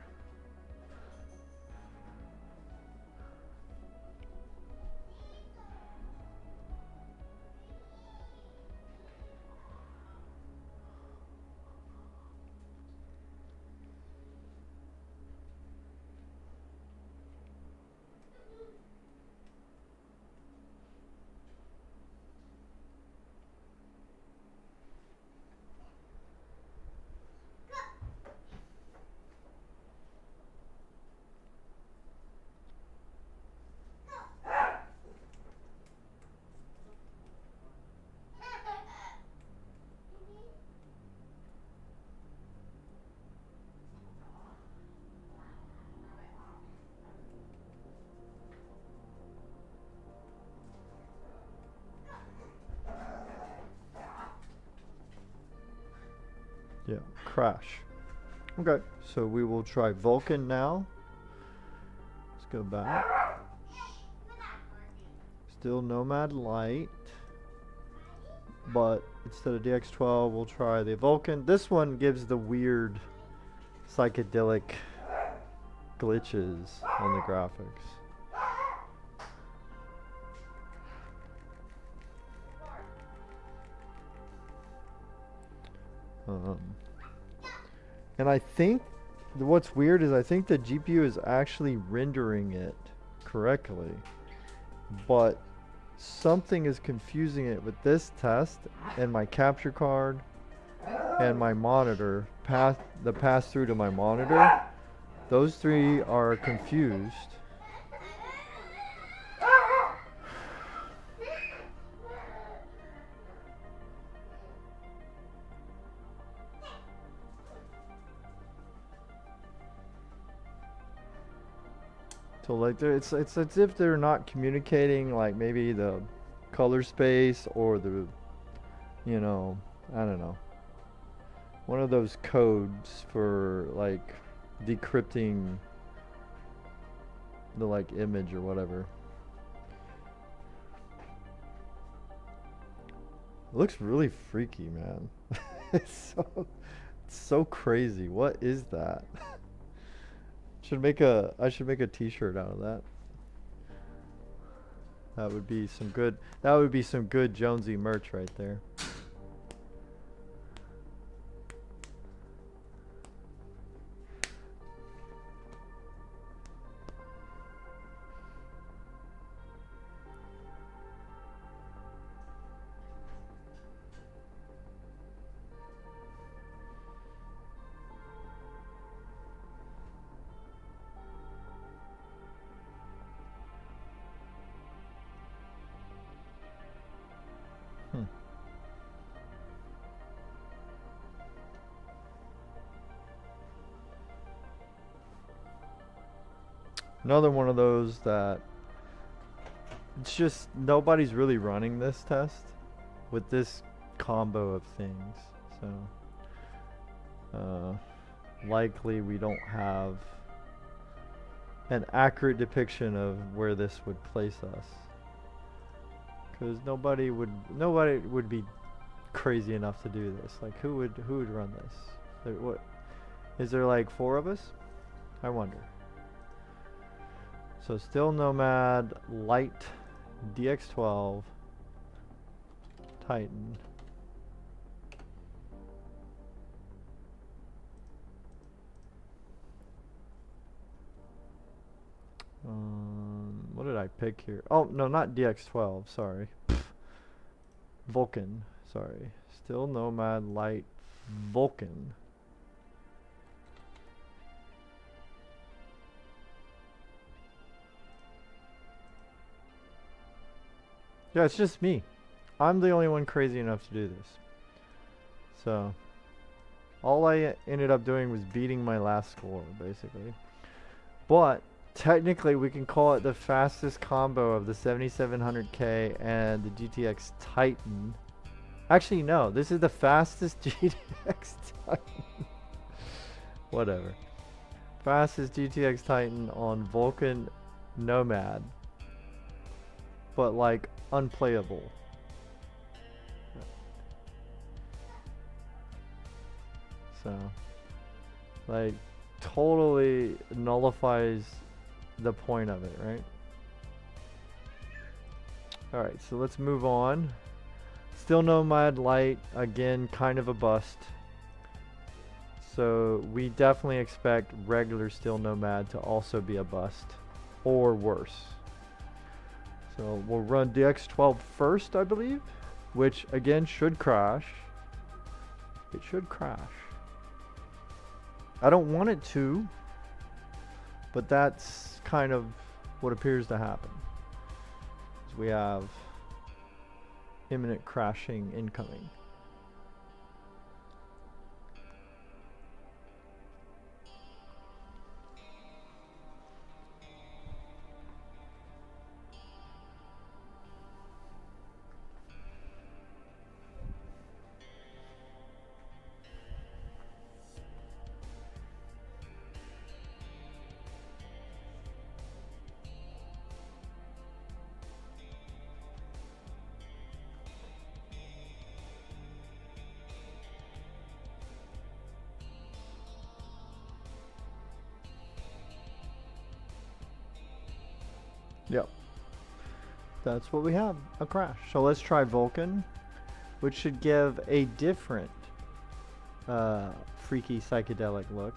Yeah, crash. Okay, so we will try Vulkan now. Let's go back. Still Nomad Lite, but instead of DX12, we'll try the Vulkan. This one gives the weird psychedelic glitches on the graphics. And I think what's weird is I think the GPU is actually rendering it correctly, but something is confusing it with this test and my capture card and my monitor, the pass through to my monitor. Those three are confused. So like it's as if they're not communicating, like maybe the color space or the, you know, I don't know, one of those codes for like decrypting the like image or whatever. It looks really freaky, man. it's so crazy. What is that? I should make a t-shirt out of that. That would be some good Jonesy merch right there. Another one of those that it's just nobody's really running this test with this combo of things. So likely we don't have an accurate depiction of where this would place us. Because nobody would be crazy enough to do this. Like who would run this? What is there, like 4 of us? I wonder. So still Nomad, Light, DX12, Titan. What did I pick here? Oh, no, not DX12, sorry. Vulcan, sorry. Still Nomad, Light, Vulcan. Yeah, it's just me. I'm the only one crazy enough to do this. So, all I ended up doing was beating my last score, basically. But, technically, we can call it the fastest combo of the 7700K and the GTX Titan. Actually, no. This is the fastest GTX Titan. Whatever. Fastest GTX Titan on Vulcan Nomad. But, like, unplayable. So, like, totally nullifies the point of it, right? Alright, so let's move on. Still Nomad Light, again, kind of a bust. So we definitely expect regular Still Nomad to also be a bust, or worse. So we'll run DX12 first, I believe, which again should crash. It should crash. I don't want it to, but that's kind of what appears to happen. We have imminent crashing incoming. Yep. That's what we have, a crash. So let's try Vulcan, which should give a different freaky psychedelic look.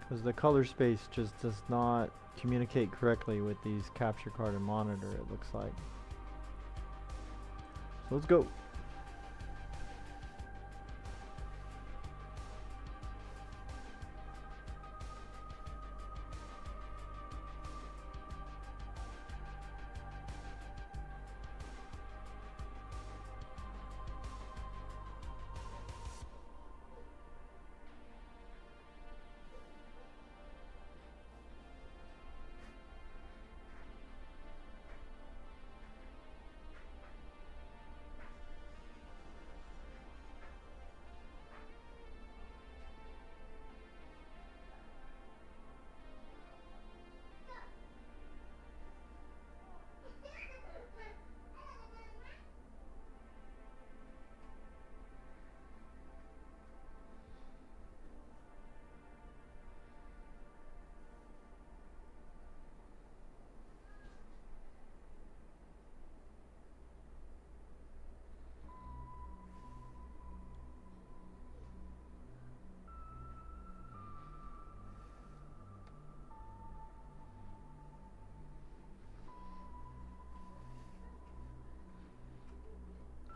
Because the color space just does not communicate correctly with these capture card and monitor, it looks like. So let's go.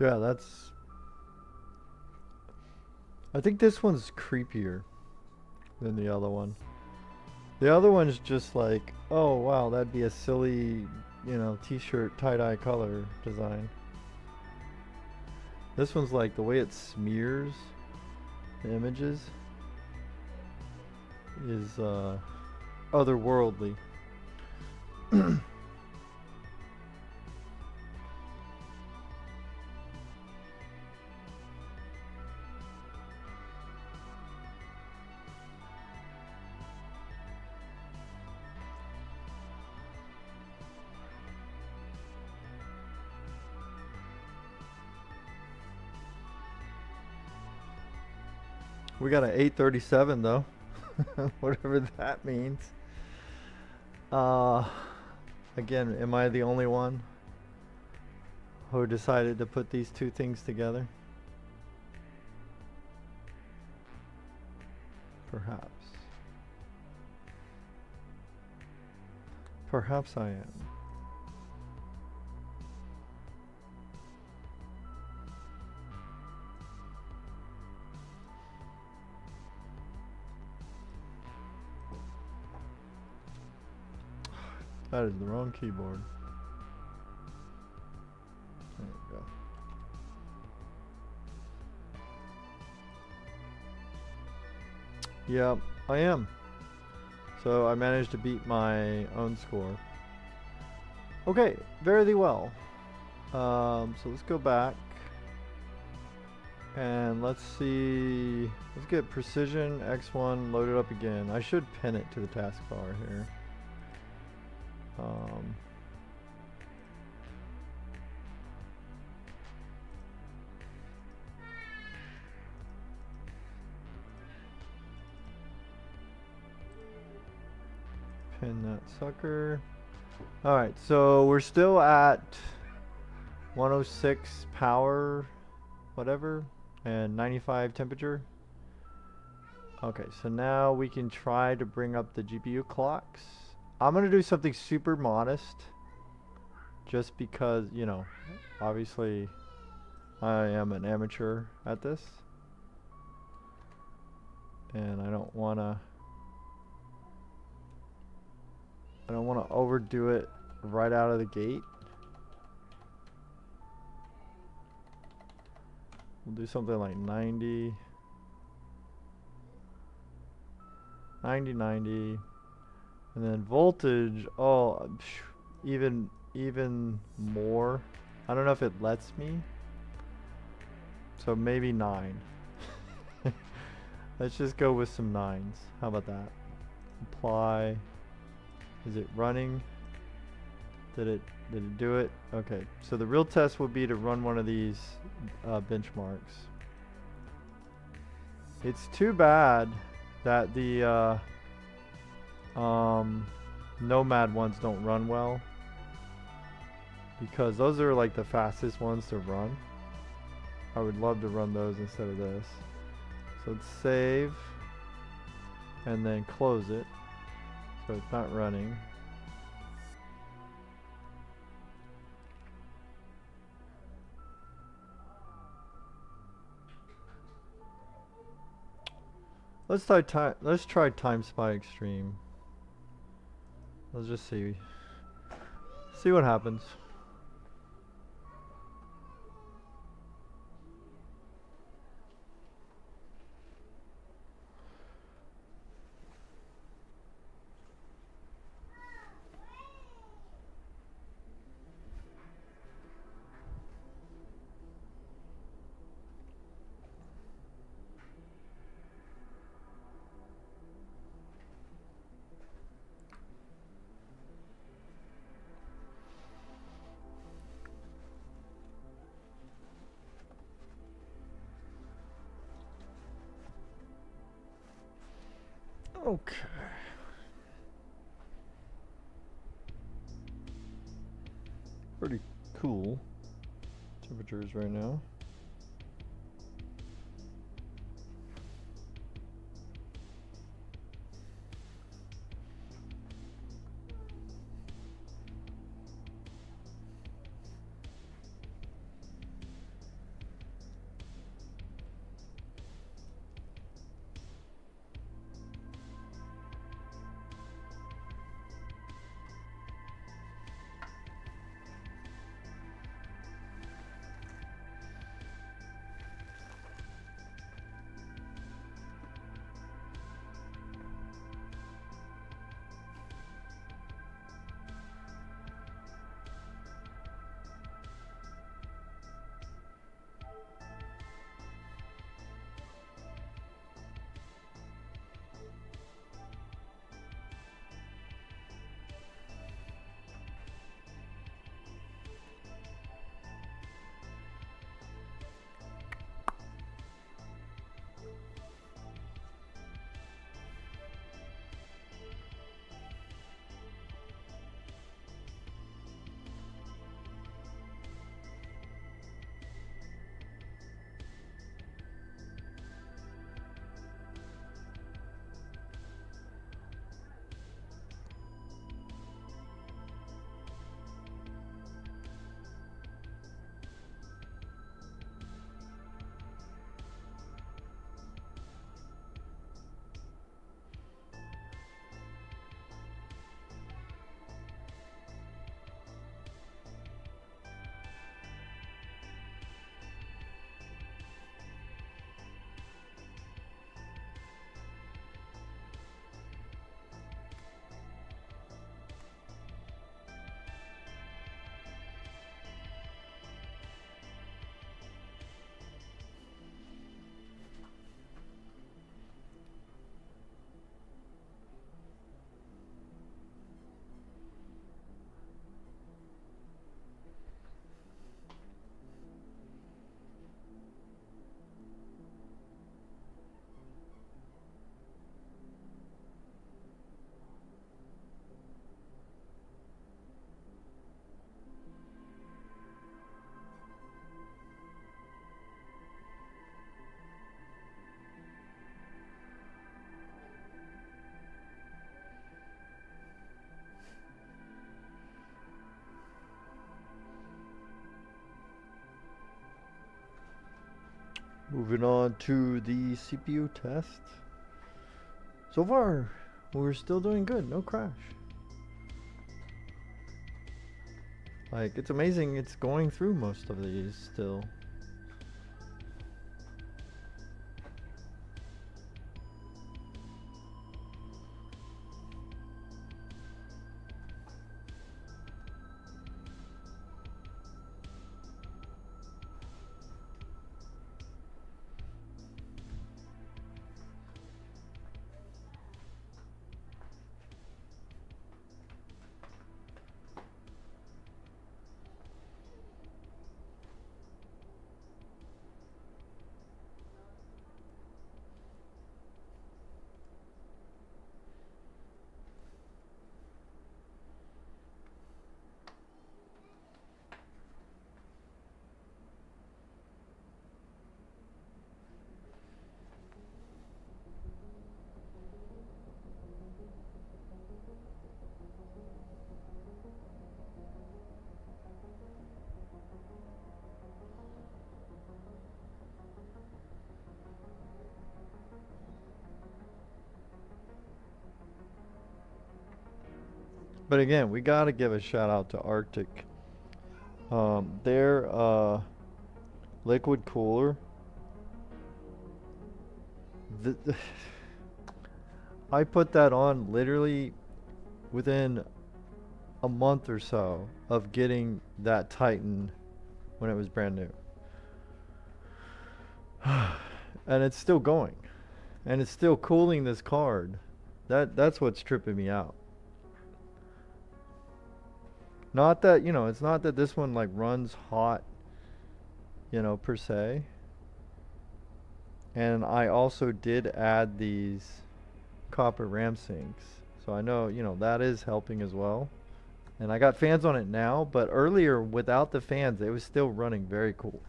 Yeah, I think this one's creepier than the other one. The other one's just like, oh wow, that'd be a silly, you know, t-shirt tie-dye color design. This one's like the way it smears the images is otherworldly. We got an 837 though, whatever that means. Again, am I the only one who decided to put these two things together? Perhaps. Perhaps I am. That is the wrong keyboard. There we go. Yeah, I am. So I managed to beat my own score. Okay, very well. So let's go back. And let's see. Let's get Precision X1 loaded up again. I should pin it to the taskbar here. Pin that sucker. Alright, so we're still at 106 power, whatever, and 95 temperature. Okay, so now we can try to bring up the GPU clocks. I'm going to do something super modest, just because, you know, obviously I am an amateur at this. And I don't want to overdo it right out of the gate. We'll do something like 90, 90. And then voltage, oh, even more. I don't know if it lets me. So maybe 9. Let's just go with some 9s. How about that? Apply. Is it running? Did it do it? Okay. So the real test would be to run one of these benchmarks. It's too bad that the Nomad ones don't run well, because those are like the fastest ones to run. I would love to run those instead of this. So let's save and then close it so it's not running. Let's try Time Spy Extreme. Let's just see what happens. Okay. Pretty cool temperatures right now. Moving on to the CPU test. So far, we're still doing good. No crash. Like, it's amazing it's going through most of these still. But again, we gotta give a shout out to Arctic. Their liquid cooler. I put that on literally within a month or so of getting that Titan when it was brand new. And it's still going. And it's still cooling this card. That's what's tripping me out. Not that, you know, it's not that this one like runs hot, you know, per se. And I also did add these copper RAM sinks. So I know, you know, that is helping as well. And I got fans on it now, but earlier without the fans, it was still running very cool.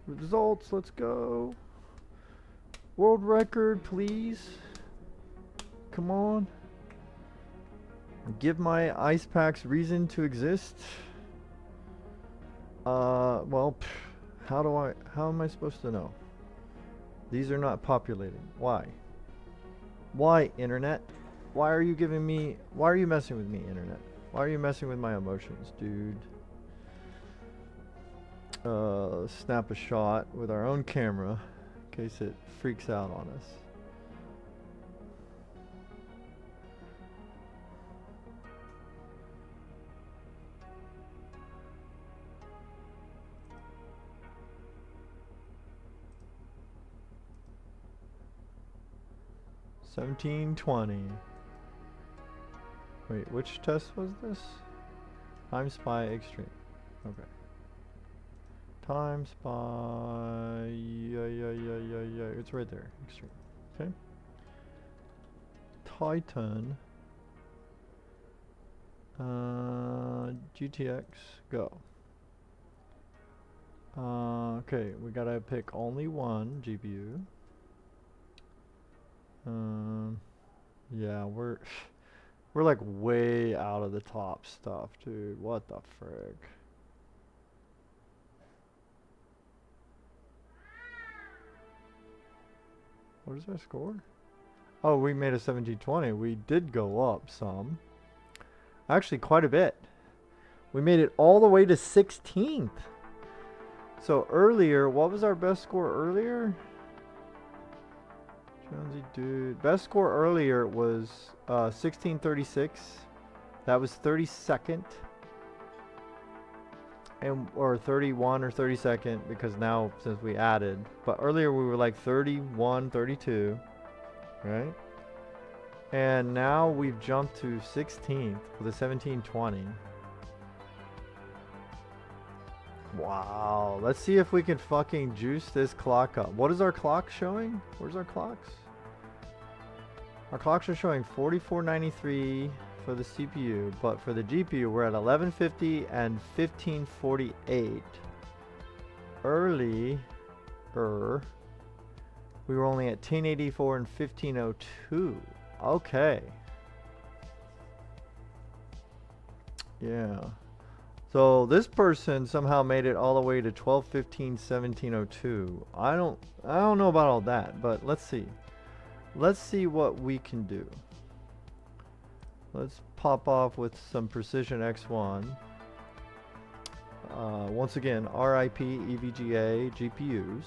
Results, let's go. World record, please. Come on. Give my ice packs reason to exist. Well, how am I supposed to know? These are not populating. Why? Why, internet? Why are you messing with me, internet? Why are you messing with my emotions, dude? Snap a shot with our own camera in case it freaks out on us. $17.20. Wait, which test was this? Time Spy Extreme. Okay. Time Spy. Yeah. It's right there. Extreme. Okay. Titan. GTX. Go. Okay, we gotta pick only one GPU. Yeah, we're like way out of the top stuff, dude. What the frick? What is our score? Oh, we made a 1720. We did go up some. Actually, quite a bit. We made it all the way to 16th. So earlier, what was our best score earlier? Jonesy dude. Best score earlier was 1636. That was 32nd. Or 31 or 32nd, because now since we added. But earlier we were like 31, 32. Right? And now we've jumped to 16th with a 1720. Wow. Let's see if we can fucking juice this clock up. What is our clock showing? Where's our clocks? Our clocks are showing 4493 for the CPU, but for the GPU we're at 1150 and 1548. Earlier we were only at 1084 and 1502. Okay. Yeah. So this person somehow made it all the way to 12/15/1702. I don't know about all that, but let's see. Let's see what we can do. Let's pop off with some Precision X1. Once again, RIP EVGA GPUs.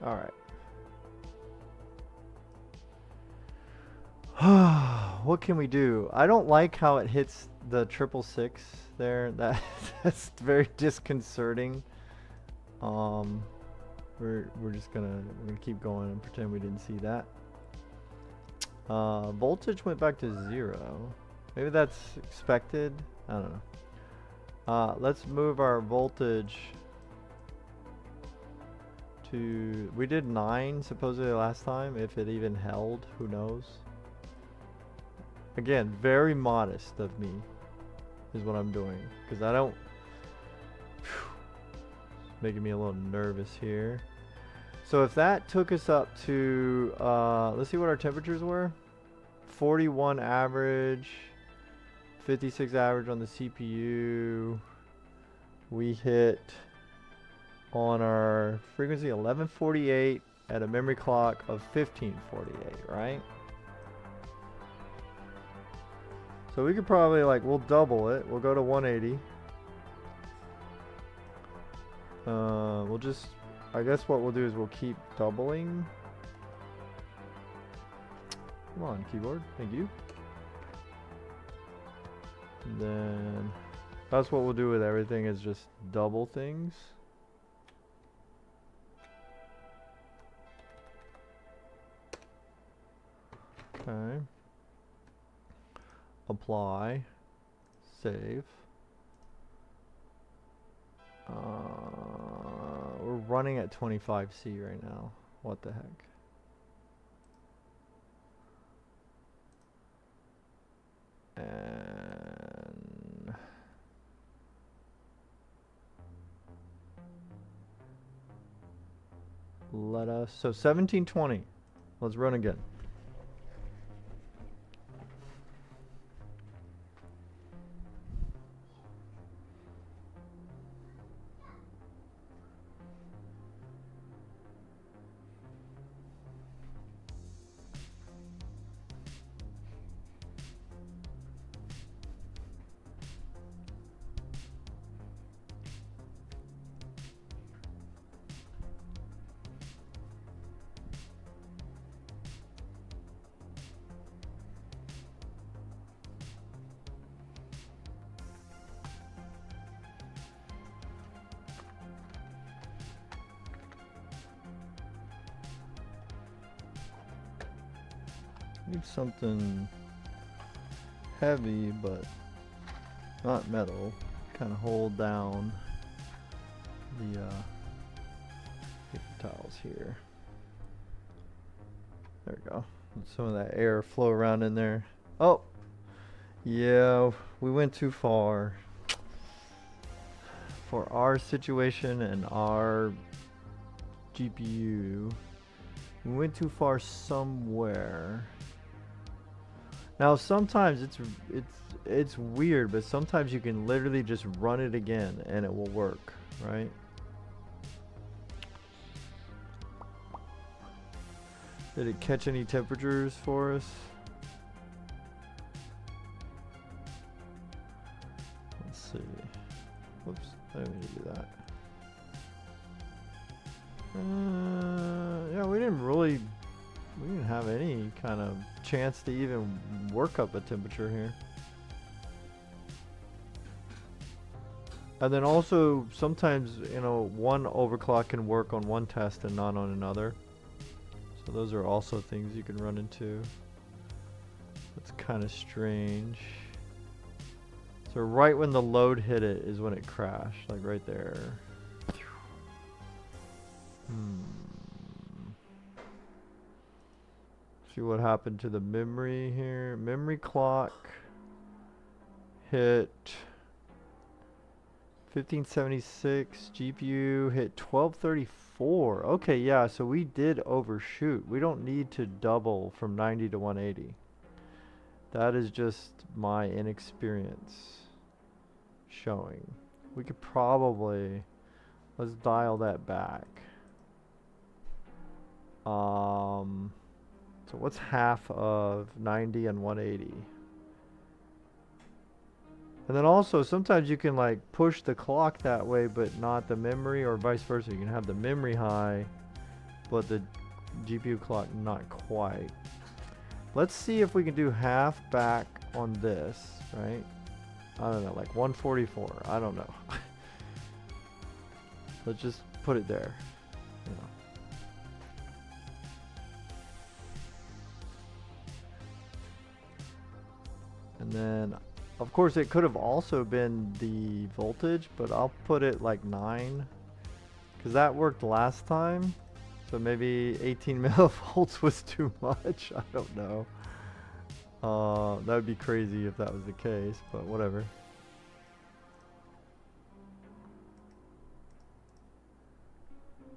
All right. What can we do? I don't like how it hits the 666 there. That's very disconcerting. We're just gonna keep going and pretend we didn't see that. Voltage went back to 0. Maybe that's expected. I don't know. Let's move our voltage to. We did 9 supposedly last time. If it even held, who knows? Again, very modest of me is what I'm doing, because I don't. Making me a little nervous here. So if that took us up to, let's see what our temperatures were. 41 average, 56 average on the CPU. We hit on our frequency 1148 at a memory clock of 1548, right? So we could probably, like, we'll double it. We'll go to 180. We'll just, I guess what we'll do is we'll keep doubling. Come on, keyboard. Thank you. And then that's what we'll do with everything, is just double things. Okay. Apply. Save. We're running at 25C right now. What the heck? And let us, so 1720. Let's run again. Need something heavy, but not metal. Kind of hold down the paper towels here. There we go. Let some of that air flow around in there. Oh, yeah, we went too far for our situation and our GPU. We went too far somewhere. Now sometimes it's weird, but sometimes you can literally just run it again and it will work, right? Did it catch any temperatures for us? Let's see. Whoops, I didn't mean to do that. Yeah, we didn't have any kind of chance to even work up a temperature here. And then also sometimes, you know, one overclock can work on one test and not on another. So those are also things you can run into. That's kind of strange. So right when the load hit it is when it crashed, like right there. See what happened to the memory here. Memory clock hit 1576. GPU hit 1234. Okay, yeah, so we did overshoot. We don't need to double from 90 to 180. That is just my inexperience showing. We could probably, let's dial that back. So what's half of 90 and 180? And then also sometimes you can like push the clock that way but not the memory, or vice versa. You can have the memory high but the GPU clock not quite. Let's see if we can do half back on this, right? I don't know, like 144. I don't know. Let's just put it there. You know. And then, of course, it could have also been the voltage, but I'll put it like 9, because that worked last time. So maybe 18 millivolts was too much. I don't know. That would be crazy if that was the case, but whatever.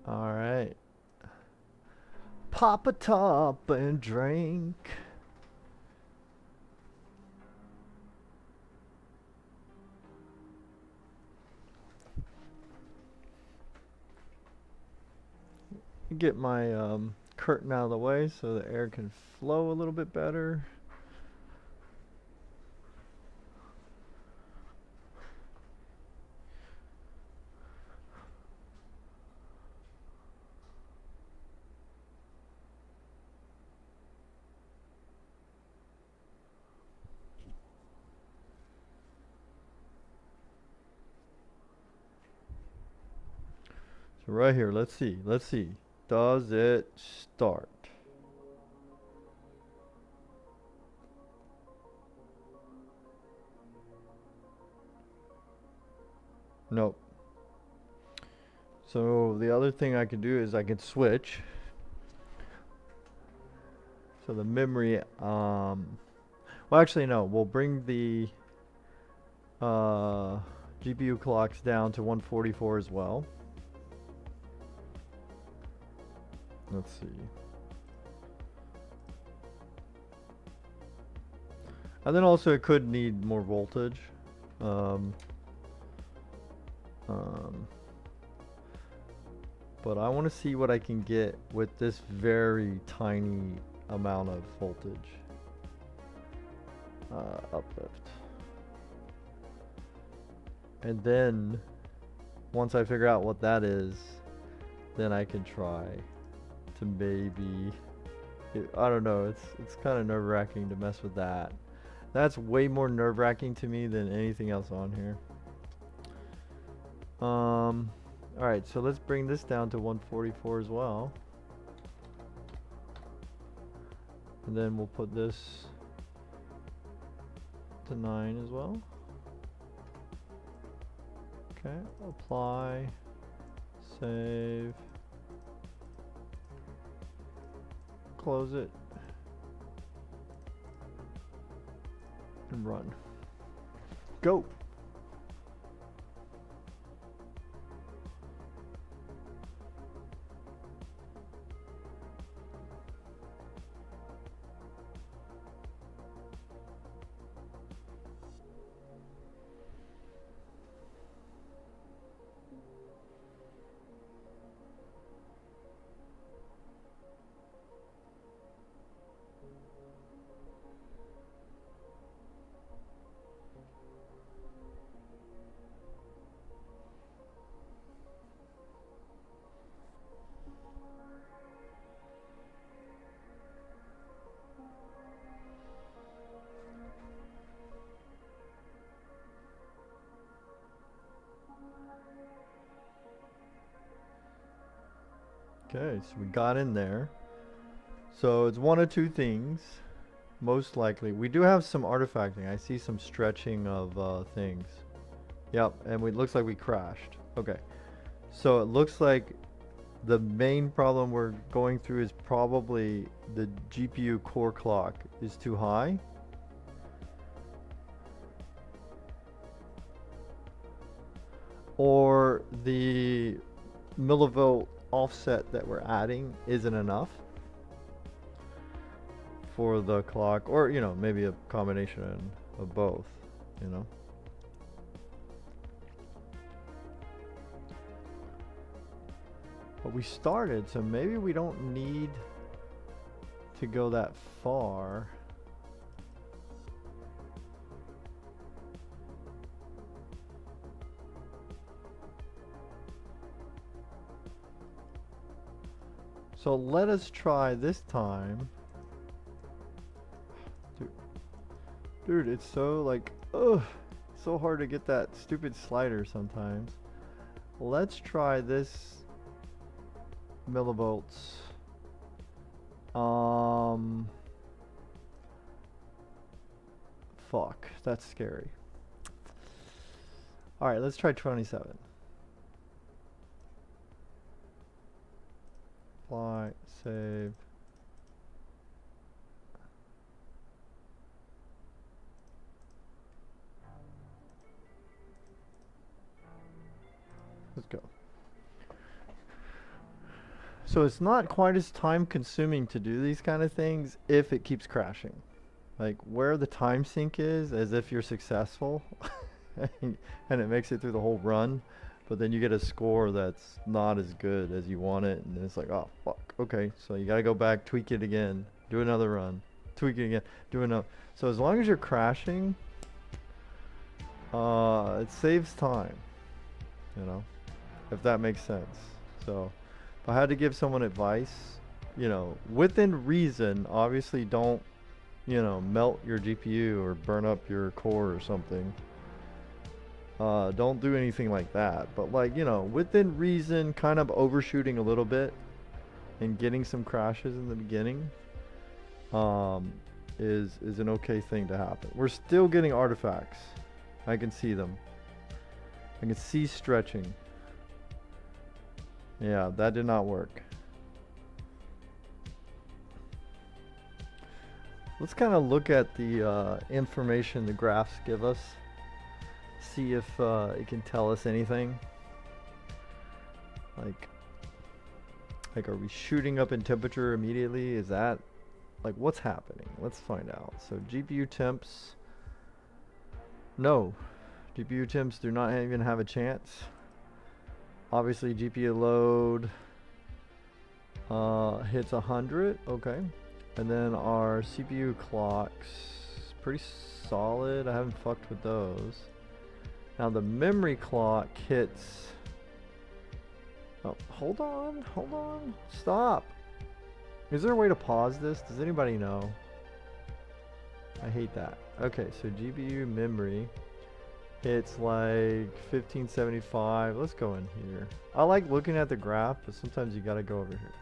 All right. Pop a top and drink. Get my curtain out of the way so the air can flow a little bit better. So right here, let's see. Does it start? Nope. So the other thing I can do is I can switch. So the memory, well actually no, we'll bring the GPU clocks down to 144 as well. Let's see. And then also it could need more voltage. But I want to see what I can get with this very tiny amount of voltage. Uplift. And then once I figure out what that is, then I can try to maybe, I don't know, it's kind of nerve-wracking to mess with that. That's way more nerve-wracking to me than anything else on here. Alright, so let's bring this down to 144 as well. And then we'll put this to 9 as well. Okay, apply, save, close it, and run. Go! Okay, so we got in there. So it's one of two things, most likely. We do have some artifacting. I see some stretching of things. Yep, and it looks like we crashed. Okay, so it looks like the main problem we're going through is probably the GPU core clock is too high. or the millivolt offset that we're adding isn't enough for the clock, or you know, maybe a combination of both, you know. But we started, so maybe we don't need to go that far. So let us try this time. Dude, it's so like, ugh, so hard to get that stupid slider sometimes. Let's try this millivolts. Fuck, that's scary. All right, let's try 27. Apply, save. Let's go. So it's not quite as time consuming to do these kind of things if it keeps crashing. Like where the time sink is, as if you're successful and it makes it through the whole run, but then you get a score that's not as good as you want it, and it's like, oh fuck, okay, so you gotta go back, tweak it again, do another run, tweak it again, do another. So as long as you're crashing, it saves time, you know, if that makes sense. So if I had to give someone advice, you know, within reason, obviously don't, you know, melt your GPU or burn up your core or something. Don't do anything like that, but like, you know, within reason, kind of overshooting a little bit and getting some crashes in the beginning is an okay thing to happen. We're still getting artifacts. I can see them. I can see stretching. Yeah, that did not work. Let's kind of look at the information the graphs give us. See if it can tell us anything. Like, are we shooting up in temperature immediately? Is that, like, what's happening? Let's find out. So GPU temps. No, GPU temps do not even have a chance. Obviously GPU load hits 100, okay. And then our CPU clocks, pretty solid. I haven't fucked with those. Now the memory clock hits, oh, hold on, stop. Is there a way to pause this? Does anybody know? I hate that. Okay, so GPU memory hits like 1575. Let's go in here. I like looking at the graph, but sometimes you gotta go over here.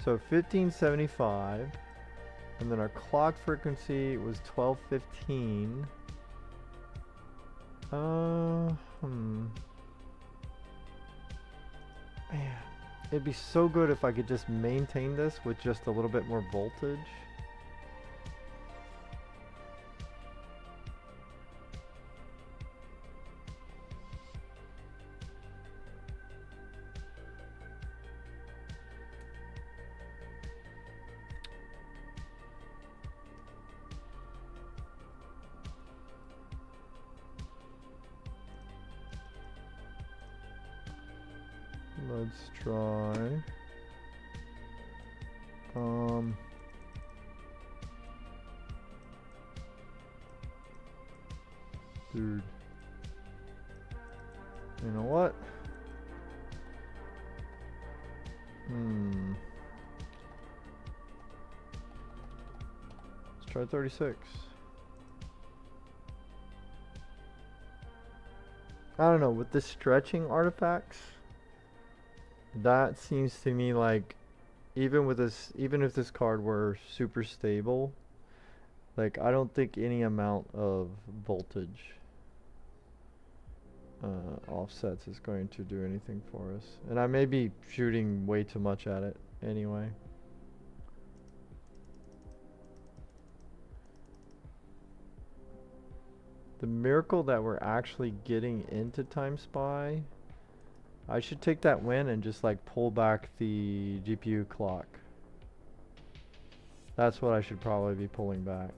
So 1575, and then our clock frequency was 1215. Man, it'd be so good if I could just maintain this with just a little bit more voltage. Let's try dude, you know what? Let's try 36. I don't know, with the stretching artifacts, that seems to me like even with this, even if this card were super stable, like I don't think any amount of voltage offsets is going to do anything for us. And I may be shooting way too much at it anyway. the miracle that we're actually getting into Time Spy, I should take that win and just like pull back the GPU clock. That's what I should probably be pulling back.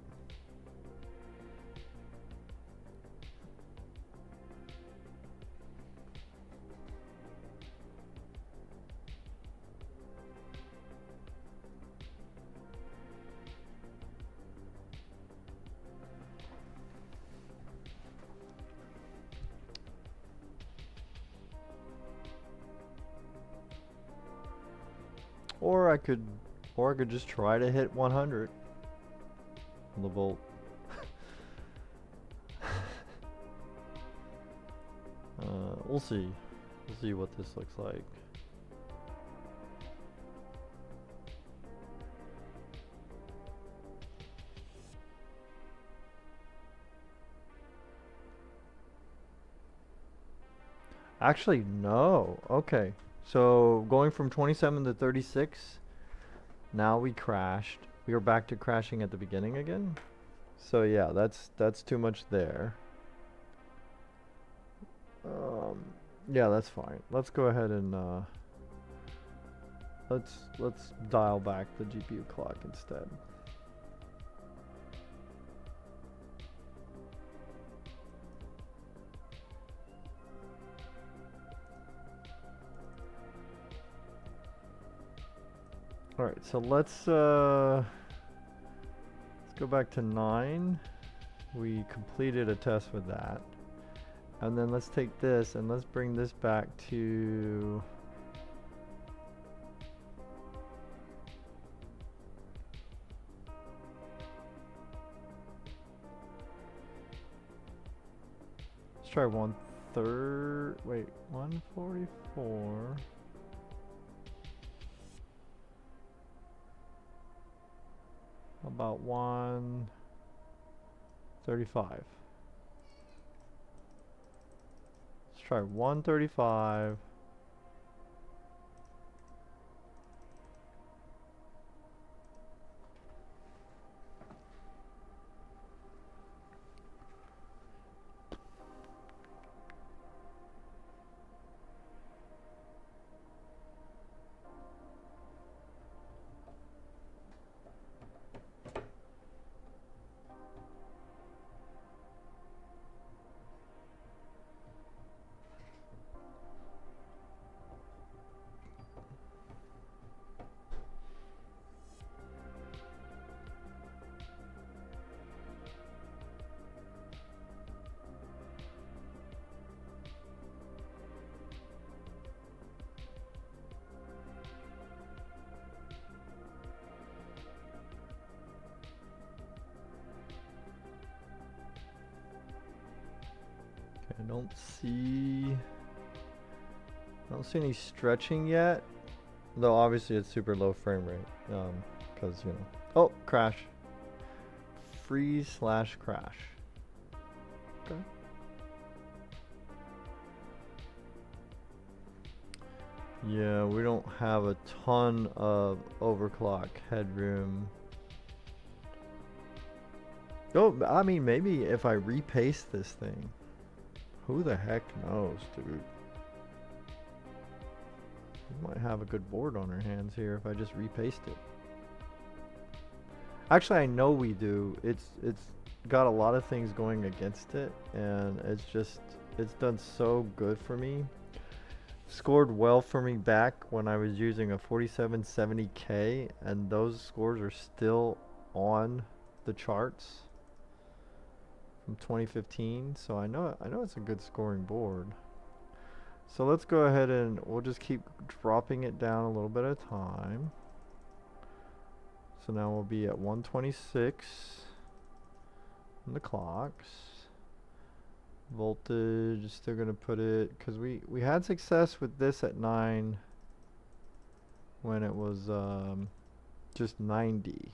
Or I could just try to hit 100 on the volt. We'll see. We'll see what this looks like. Actually, no. Okay. So going from 27 to 36, now we crashed. We were back to crashing at the beginning again. So yeah, that's too much there. Yeah, that's fine. Let's go ahead and let's dial back the GPU clock instead. All right, so let's go back to 9. We completed a test with that. And then let's take this and let's bring this back to let's try 144. About 135. Let's try 135. I don't see any stretching yet, though obviously it's super low frame rate, because you know. Oh, crash. Freeze/crash. Okay. Yeah, we don't have a ton of overclock headroom. Oh, I mean, maybe if I repaste this thing. Who the heck knows, dude? We might have a good board on our hands here if I just repaste it. Actually, I know we do. It's got a lot of things going against it, and it's done so good for me. Scored well for me back when I was using a 4770K, and those scores are still on the charts from 2015, so I know it's a good scoring board. So let's go ahead and we'll just keep dropping it down a little bit at a time. So now we'll be at 126 on the clocks. Voltage, still gonna put it, because we had success with this at 9 when it was just 90.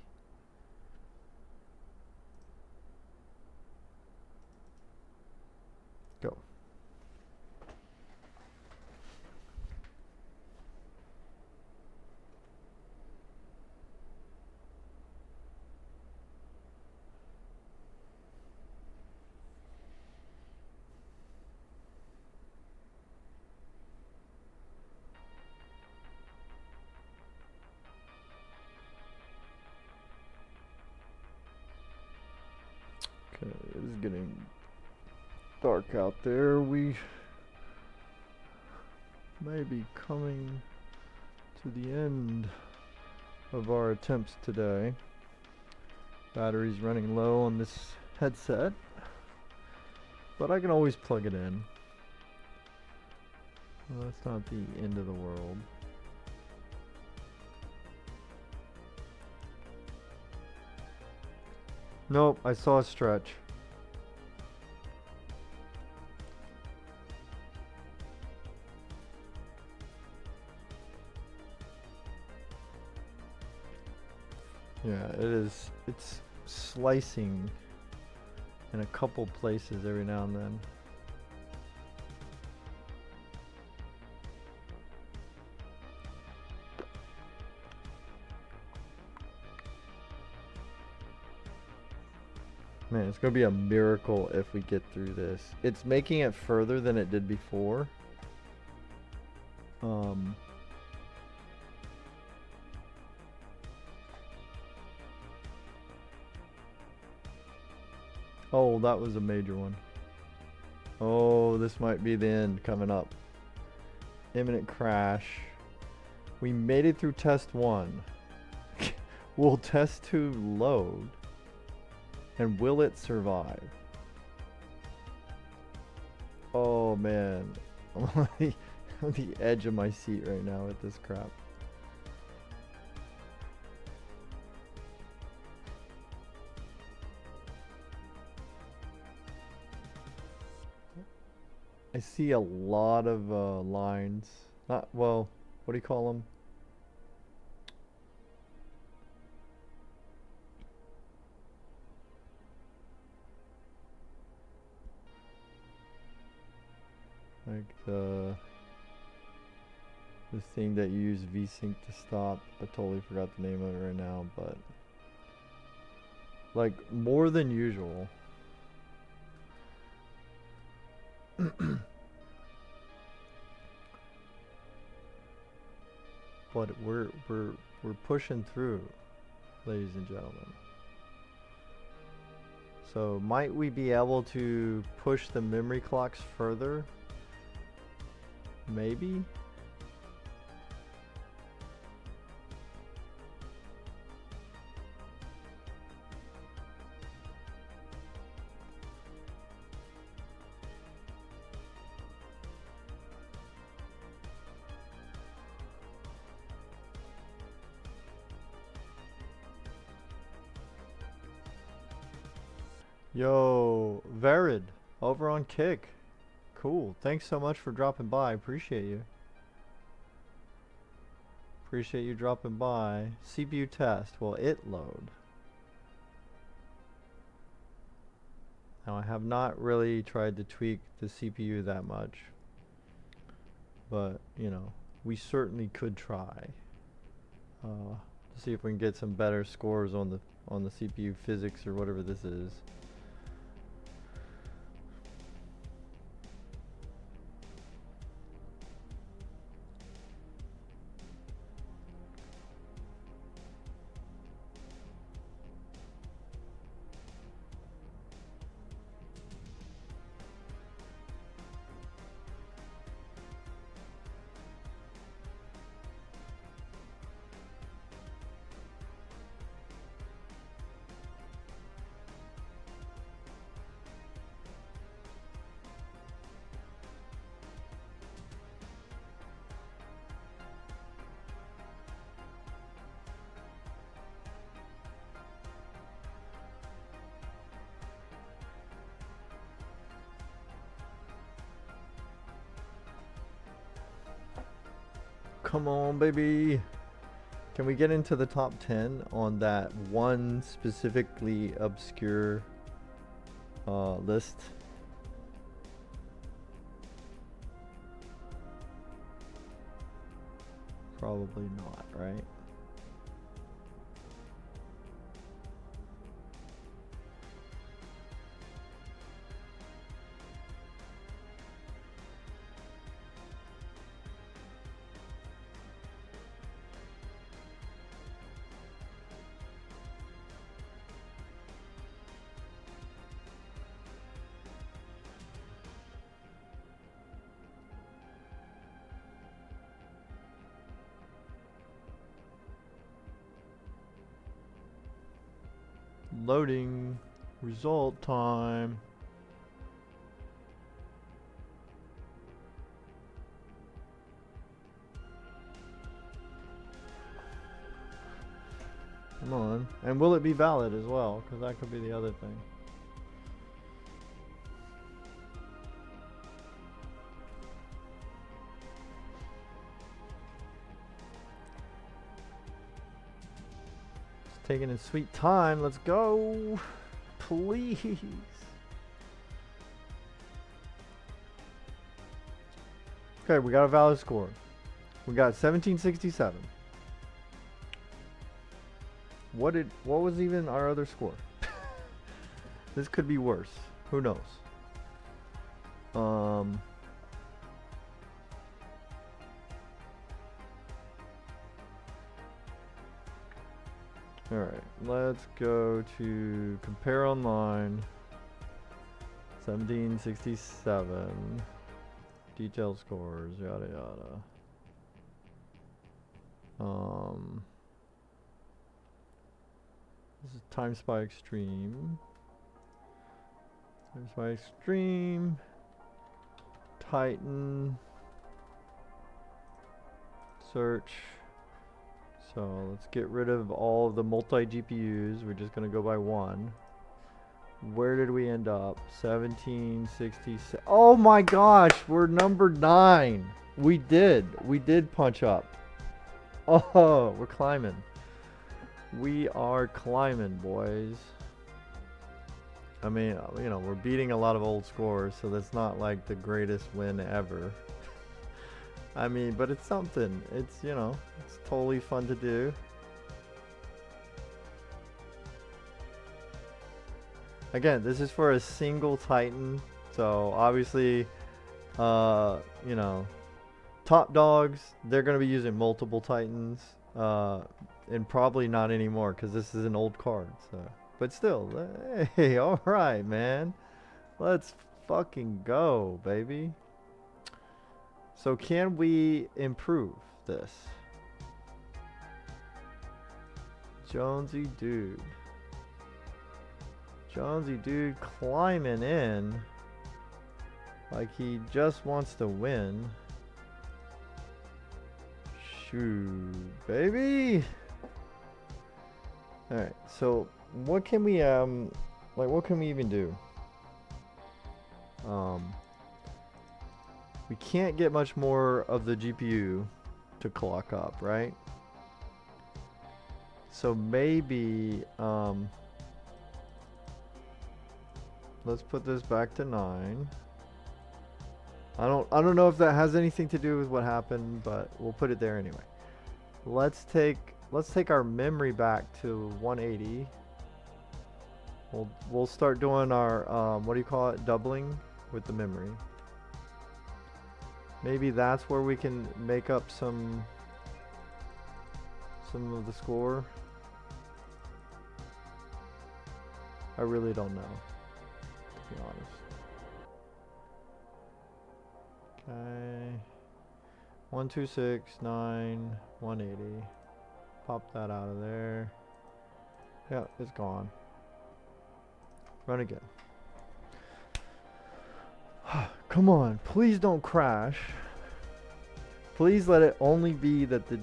Go. getting dark out there. We may be coming to the end of our attempts today. Battery's running low on this headset, but I can always plug it in. Well, that's not the end of the world. Nope, I saw a stretch. Yeah, it is. It's slicing in a couple places every now and then. Man, it's gonna be a miracle if we get through this. It's making it further than it did before. Oh, that was a major one. Oh, this might be the end coming up. Imminent crash. We made it through test 1. Will test 2 load? And will it survive? Oh man, I'm on the edge of my seat right now with this crap. I see a lot of lines. Not, well, what do you call them? Like the thing that you use VSync to stop. I totally forgot the name of it right now, but like more than usual. But we're pushing through, ladies and gentlemen. So might we be able to push the memory clocks further? Maybe. Yo, Verid, over on Kick. Cool. Thanks so much for dropping by. Appreciate you. Appreciate you dropping by. CPU test. Will it load? Now, I have not really tried to tweak the CPU that much. But, you know, we certainly could try. To see if we can get some better scores on the CPU physics or whatever this is. Come on, baby. Can we get into the top 10 on that one specifically obscure list? Probably not, right? Loading. Result time. Come on. And will it be valid as well? Because that could be the other thing. It's taking its sweet time. Let's go. Please. Okay, we got a valid score. We got 1767. What was even our other score? This could be worse. Who knows? Alright, let's go to compare online. 1767. Detailed scores, yada yada. This is Time Spy Extreme. Time Spy Extreme. Titan. Search. So let's get rid of all of the multi GPUs. We're just gonna go by one. Where did we end up? 1767. Oh my gosh, we're number 9. We did punch up. Oh, we're climbing. We are climbing, boys. I mean, you know, we're beating a lot of old scores, so that's not like the greatest win ever. I mean, but it's something. It's, you know, it's totally fun to do. Again, this is for a single Titan, so obviously, you know, top dogs, they're going to be using multiple Titans, and probably not anymore because this is an old card. So, but still, hey, all right, man, let's fucking go, baby. So can we improve this? Jonesy dude. Jonesy dude climbing in like he just wants to win. Shoot, baby. Alright, so what can we what can we even do? We can't get much more of the GPU to clock up, right? So maybe let's put this back to 9. I don't know if that has anything to do with what happened, but we'll put it there anyway. Let's take our memory back to 180. We'll start doing our what do you call it? Doubling with the memory. Maybe that's where we can make up some of the score. I really don't know, to be honest. Okay. 1269 180. Pop that out of there. Yeah, it's gone. Run again. Come on, please don't crash. Please let it only be that the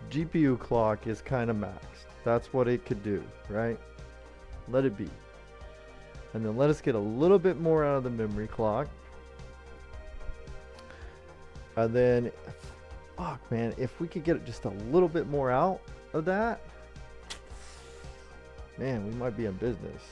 GPU clock is kind of maxed. That's what it could do, right? Let it be. And then let us get a little bit more out of the memory clock. And then, fuck man, if we could get just a little bit more out of that, man, we might be in business.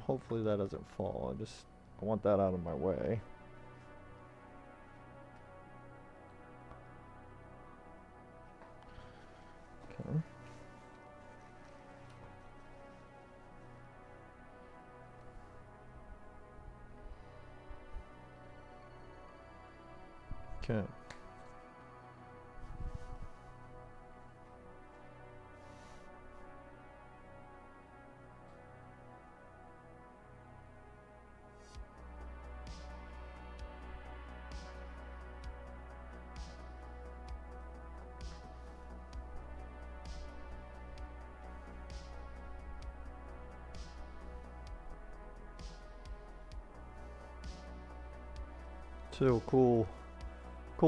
Hopefully that doesn't fall. I want that out of my way. Okay. Okay. Still cool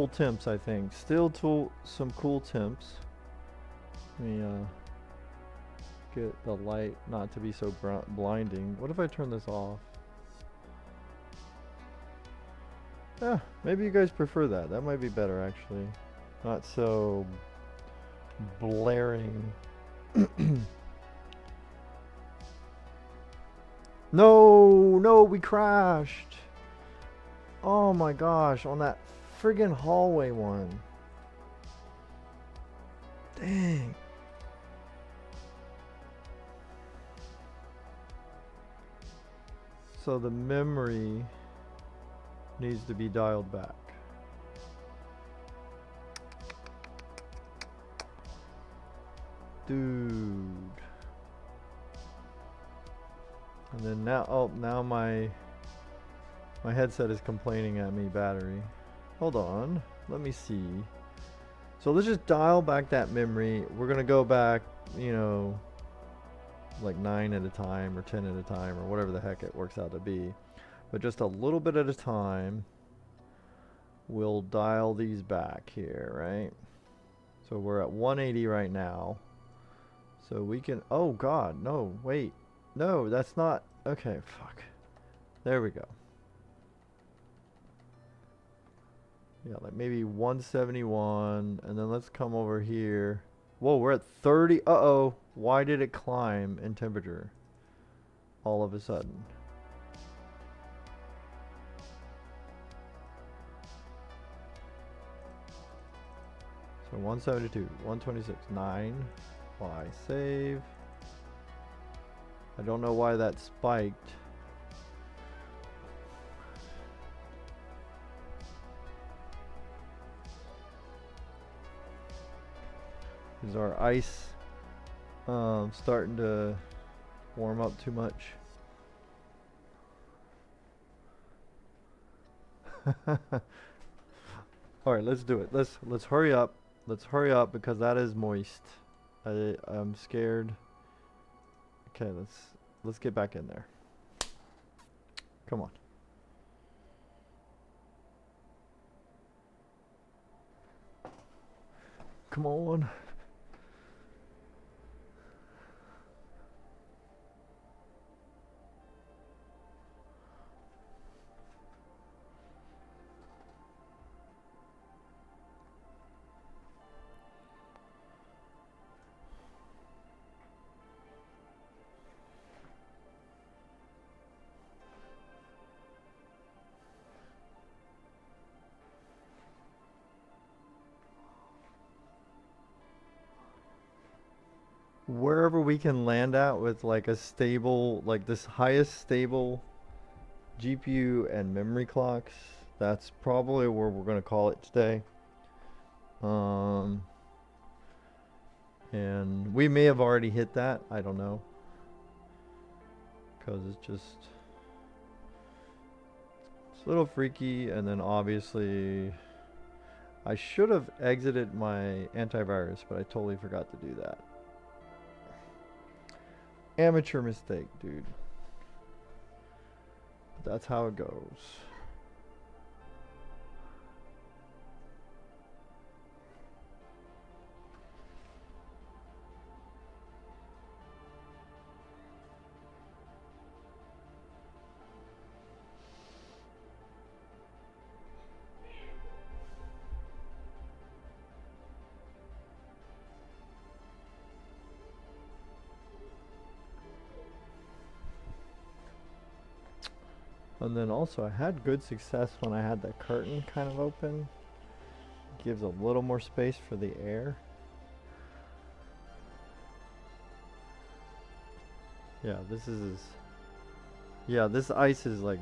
temps, I think. Still some cool temps. Let me get the light not to be so blinding. What if I turn this off? Yeah, maybe you guys prefer that. That might be better, actually. Not so blaring. No, we crashed. Oh my gosh, on that friggin' hallway one. Dang. So the memory needs to be dialed back. Dude. And then now, oh, now my headset is complaining at me, battery. Hold on, let me see. So let's just dial back that memory. We're gonna go back, you know, like 9 at a time or 10 at a time or whatever the heck it works out to be. But just a little bit at a time, we'll dial these back here, right? So we're at 180 right now. So we can, oh God, no, wait. No, that's not, okay, fuck. There we go. Yeah, like maybe 171, and then let's come over here. Whoa, we're at 30. Uh-oh. Why did it climb in temperature all of a sudden? So 172, 126, 9. Why? Save. I don't know why that spiked. Is our ice starting to warm up too much? All right, let's do it. Let's hurry up. Let's hurry up because that is moist. I'm scared. Okay, let's get back in there. Come on. Come on. Wherever we can land at with like a stable, like this highest stable GPU and memory clocks, that's probably where we're going to call it today. And we may have already hit that, I don't know, because it's a little freaky. And then obviously I should have exited my antivirus, but I totally forgot to do that. Amateur mistake, dude. But that's how it goes. And then also I had good success when I had that curtain kind of open. Gives a little more space for the air. Yeah, this ice is like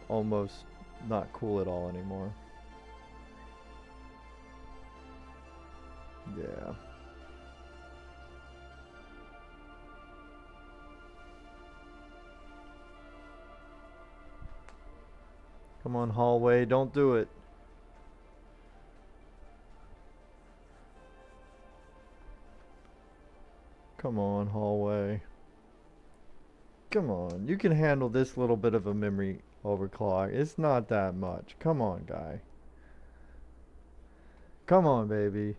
almost not cool at all anymore. Yeah. Come on, hallway, don't do it. Come on, hallway. Come on, you can handle this little bit of a memory overclock. It's not that much. Come on, guy. Come on, baby.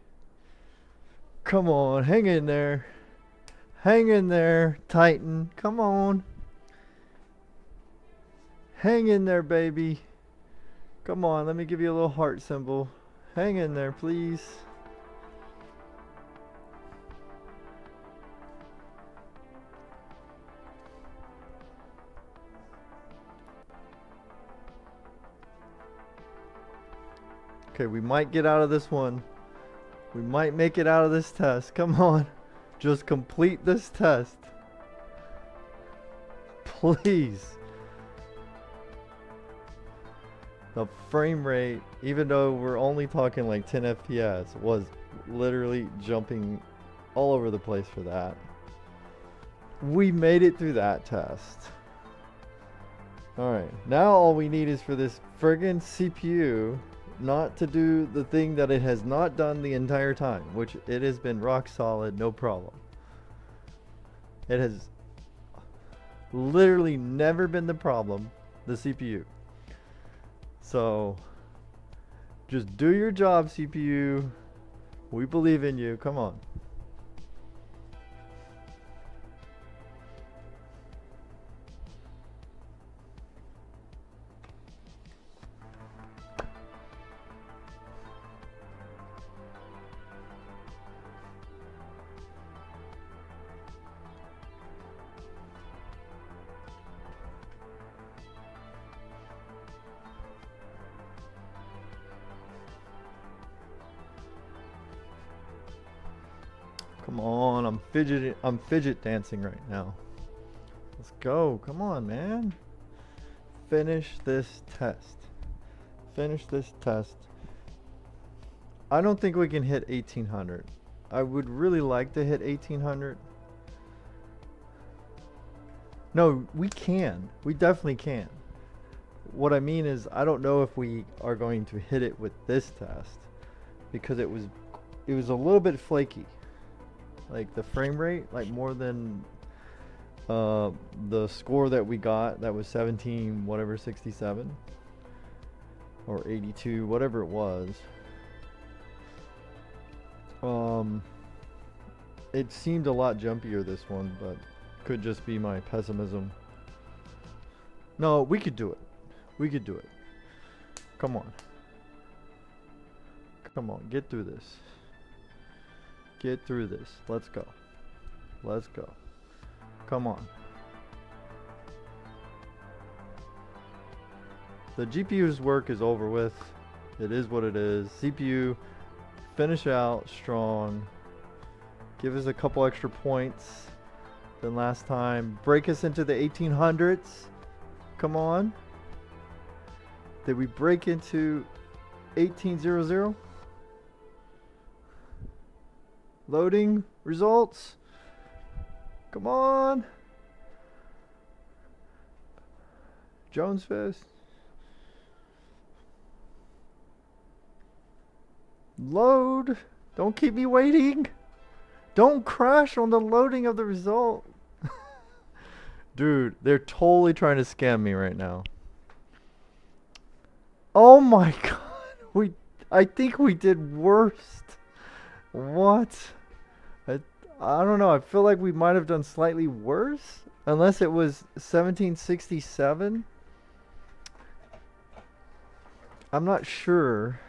Come on, hang in there. Hang in there, Titan. Come on. Hang in there, baby. Come on, let me give you a little heart symbol. Hang in there, please. Okay, we might get out of this one. We might make it out of this test. Come on. Just complete this test. Please. The frame rate, even though we're only talking like 10 FPS, was literally jumping all over the place for that. We made it through that test. Alright, now all we need is for this friggin' CPU not to do the thing that it has not done the entire time, which it has been rock solid, no problem. It has literally never been the problem, the CPU. So just do your job, CPU. We believe in you. Come on. Come on, I'm fidget dancing right now. Let's go. Come on, man. Finish this test. Finish this test. I don't think we can hit 1800. I would really like to hit 1800. No, we can. We definitely can. What I mean is, I don't know if we are going to hit it with this test because it was a little bit flaky. Like the frame rate, like more than the score that we got, that was 17 whatever 67 or 82, whatever it was. It seemed a lot jumpier, this one, but could just be my pessimism. No, we could do it. We could do it. Come on. Come on, get through this. Get through this. Let's go. Let's go. Come on. The GPU's work is over with. It is what it is. CPU, finish out strong. Give us a couple extra points than last time. Break us into the 1800s. Come on. Did we break into 1800? Loading results. Come on. Jones Fist. Load. Don't keep me waiting. Don't crash on the loading of the result. Dude, they're totally trying to scam me right now. Oh my god. I think we did worst. What? I don't know. I feel like we might have done slightly worse. Unless it was 1767. I'm not sure.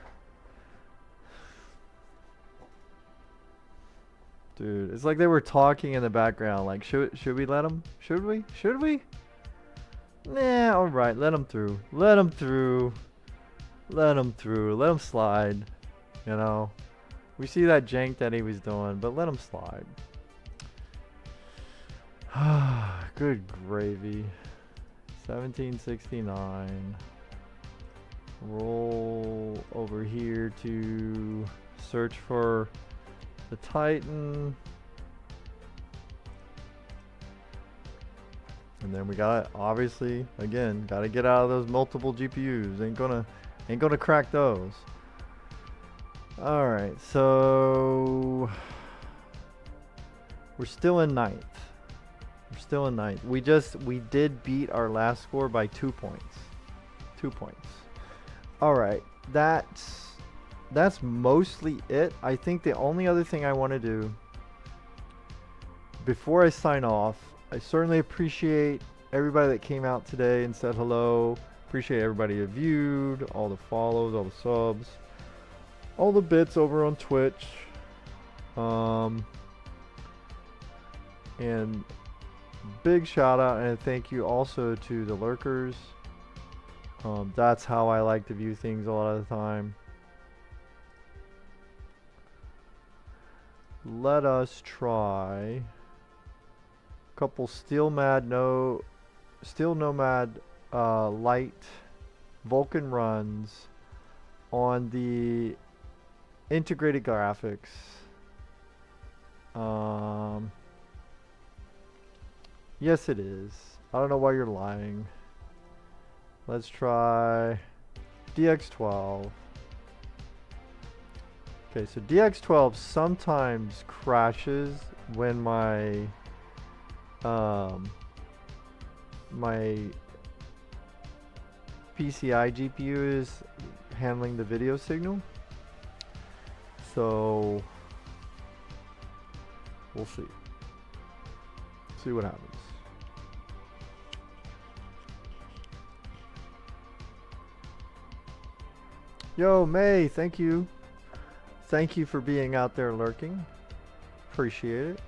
Dude, it's like they were talking in the background. Like, should we let them? Should we? Should we? Nah, alright. Let them through. Let them through. Let them through. Let them slide. You know? We see that jank that he was doing, but let him slide. Good gravy. 1769. Roll over here to search for the Titan. And then we got, obviously, again, got to get out of those multiple GPUs. Ain't gonna crack those. All right, so we're still in ninth. We're still in ninth. We did beat our last score by 2 points. 2 points. All right, that's mostly it. I think the only other thing I want to do before I sign off, I certainly appreciate everybody that came out today and said hello. Appreciate everybody who viewed, all the follows, all the subs, all the bits over on Twitch. And big shout out and thank you also to the lurkers. That's how I like to view things a lot of the time. Let us try couple Steel Nomad light Vulkan runs on the integrated graphics. Yes, it is. I don't know why you're lying. Let's try DX12. Okay, so DX12 sometimes crashes when my PCI GPU is handling the video signal. So we'll see. See what happens. Yo, May, thank you. Thank you for being out there lurking. Appreciate it.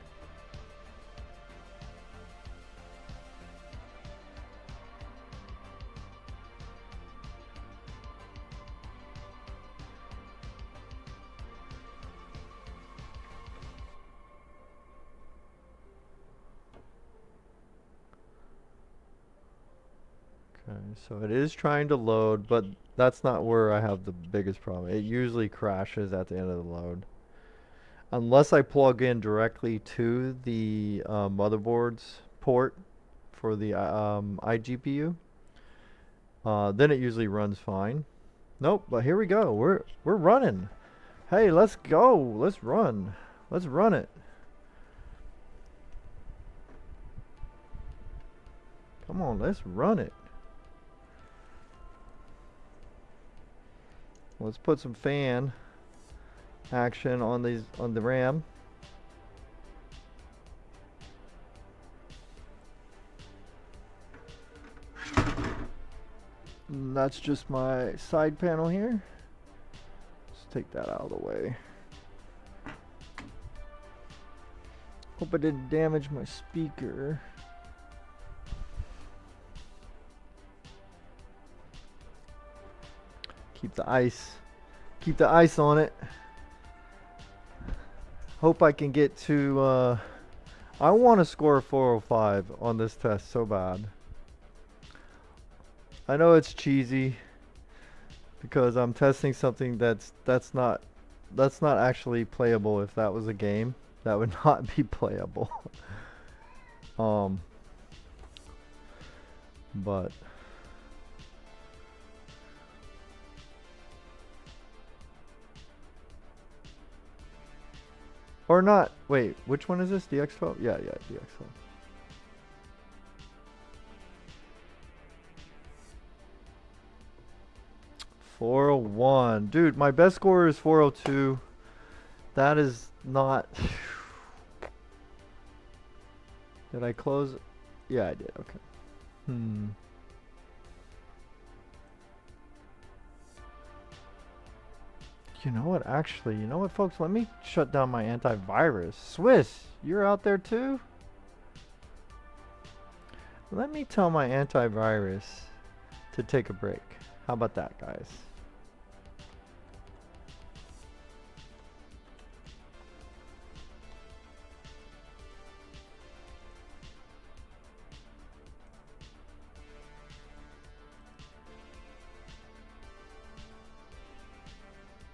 So it is trying to load, but that's not where I have the biggest problem. It usually crashes at the end of the load. Unless I plug in directly to the motherboard's port for the iGPU, then it usually runs fine. Nope, but here we go. We're running. Hey, let's go. Let's run. Let's run it. Come on, let's run it. Let's put some fan action on the RAM. And that's just my side panel here. Let's take that out of the way. Hope I didn't damage my speaker. Keep the ice on it. Hope I can get to, I want to score 405 on this test so bad. I know it's cheesy because I'm testing something that's not actually playable. If that was a game, that would not be playable. But or not. Wait, which one is this? DX12? Yeah, DX12. $401. Dude, my best score is 402. That is not... Did I close? Yeah, I did. Okay. You know what, actually, you know what, folks? Let me shut down my antivirus. Swiss, you're out there too? Let me tell my antivirus to take a break. How about that, guys?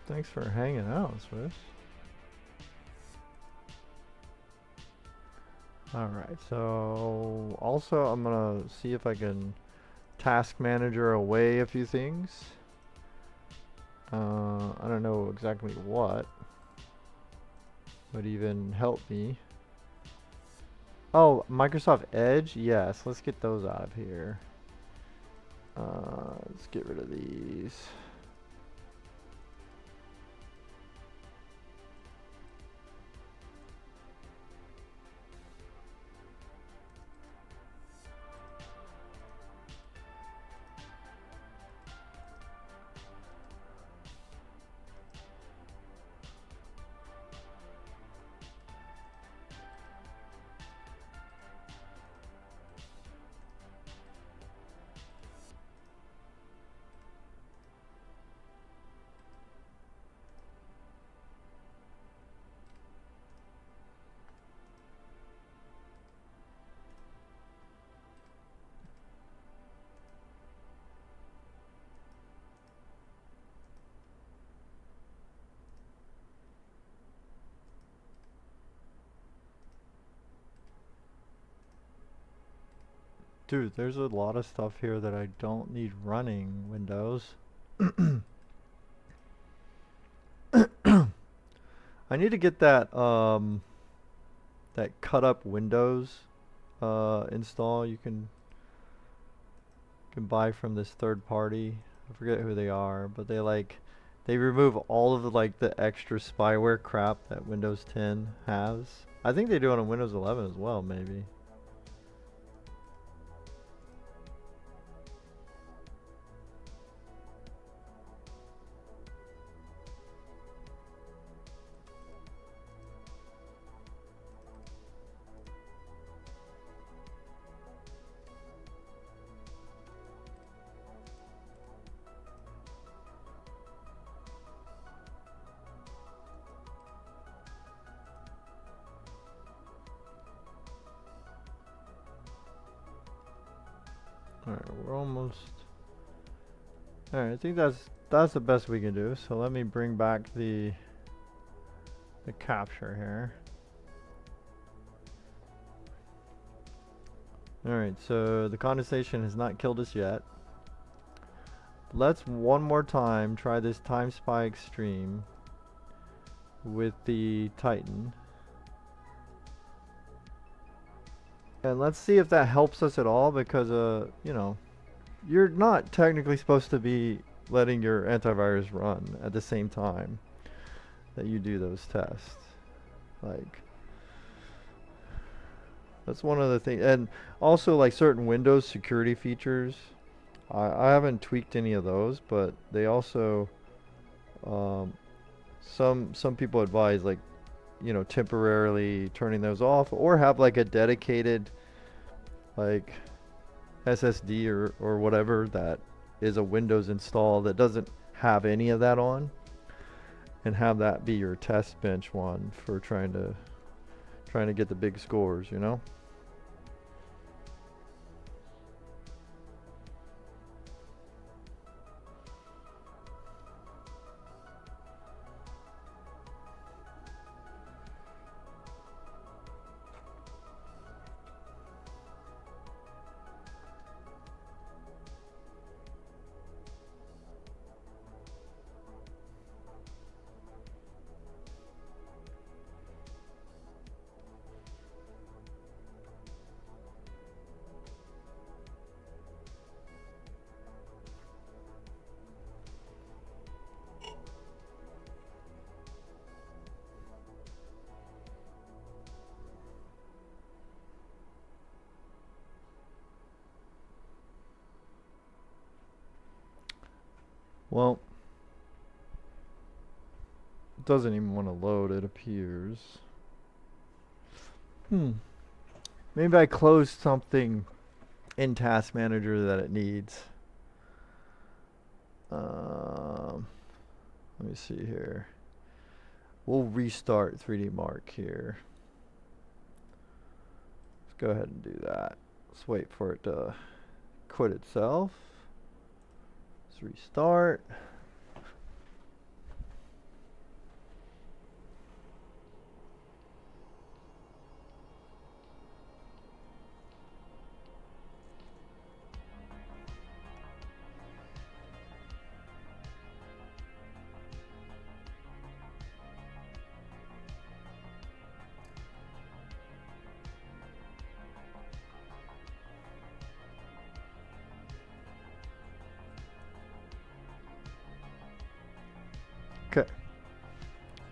Thanks for hanging out, Swiss. Alright, so also I'm gonna see if I can task manager away a few things. I don't know exactly what would even help me. Oh, Microsoft Edge? Yes, let's get those out of here. Let's get rid of these. Dude, there's a lot of stuff here that I don't need running Windows. I need to get that that cut up Windows install you can buy from this third party. I forget who they are, but they remove all of the extra spyware crap that Windows 10 has. I think they do it on Windows 11 as well, maybe. Alright, we're almost... Alright, I think that's the best we can do. So let me bring back the capture here. Alright, so the condensation has not killed us yet. Let's one more time try this Time Spy Extreme with the Titan. And let's see if that helps us at all, because you know, you're not technically supposed to be letting your antivirus run at the same time that you do those tests. Like, that's one of the things. And also, like, certain Windows security features, I haven't tweaked any of those, but they also some people advise, like, you know, temporarily turning those off, or have like a dedicated like SSD or whatever that is a Windows install that doesn't have any of that on, and have that be your test bench one for trying to get the big scores, you know. Well, it doesn't even want to load, it appears. Maybe I closed something in Task Manager that it needs. Let me see here. We'll restart 3D Mark here. Let's go ahead and do that. Let's wait for it to quit itself. Let's restart.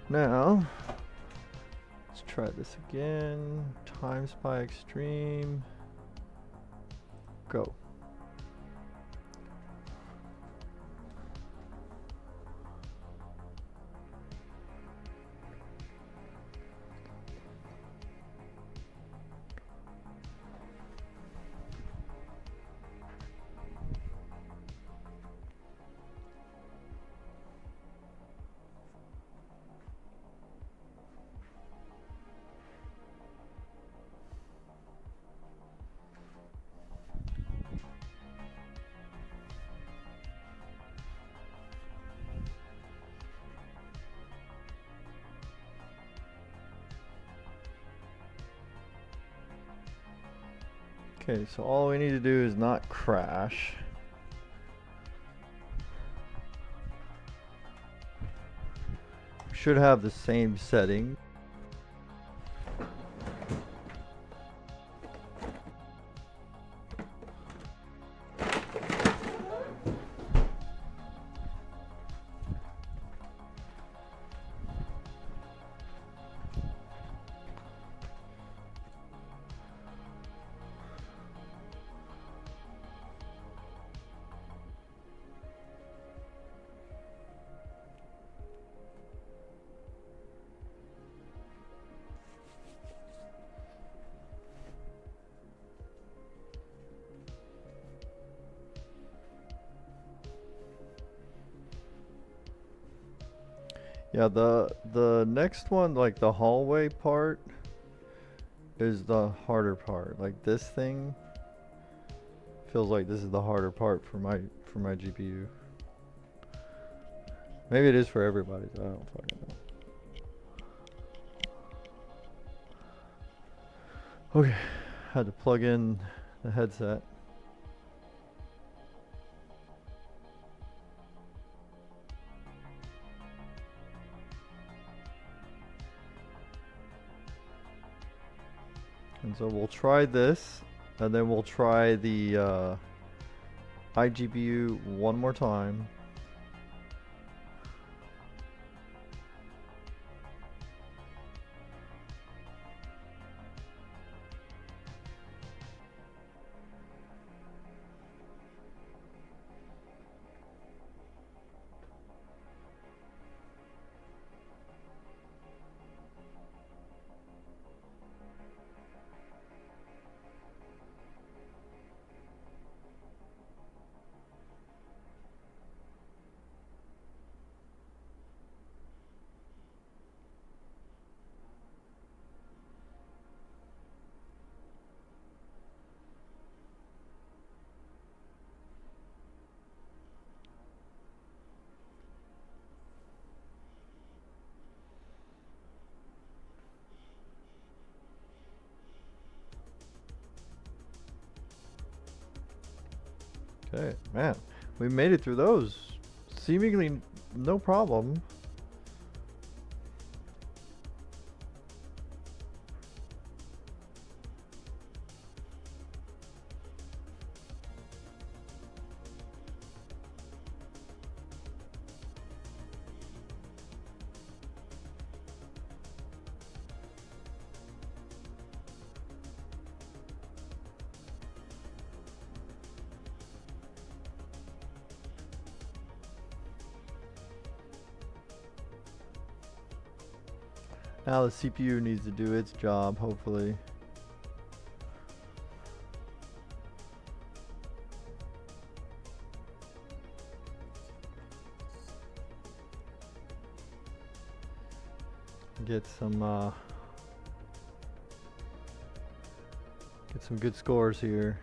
Now, let's try this again. Time Spy Extreme. Go. Okay, so all we need to do is not crash. We should have the same setting. Yeah, the next one, like the hallway part, is the harder part. Like this thing feels like this is the harder part for my GPU. Maybe it is for everybody, so I don't fucking know. Okay, had to plug in the headset. And so we'll try this, and then we'll try the iGPU one more time. Okay, man, we made it through those seemingly no problem. Now the CPU needs to do its job, hopefully. Get some good scores here.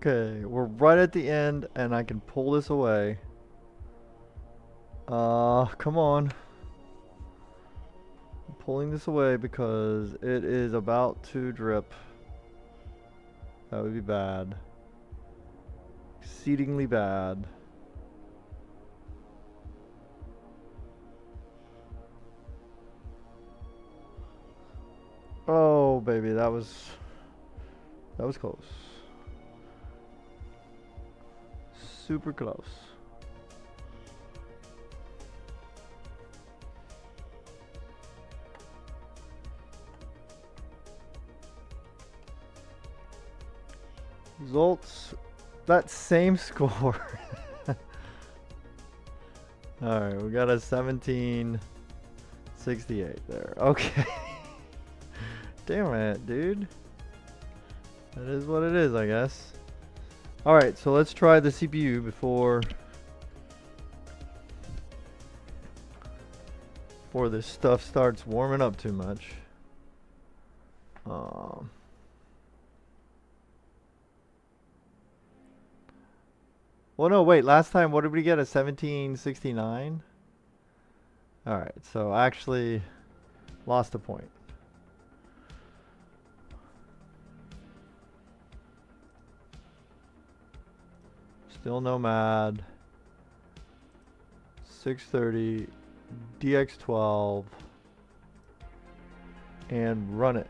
Okay, we're right at the end and I can pull this away. Come on. I'm pulling this away because it is about to drip. That would be bad. Exceedingly bad. Oh baby, that was close. Super close. Results, that same score. Alright, we got a 1768 there. Okay. Damn it, dude. That is what it is, I guess. Alright, so let's try the CPU before this stuff starts warming up too much. Well, no, wait. Last time, what did we get? A 1769? Alright, so I actually lost a point. Still Nomad. 630. DX12. And run it.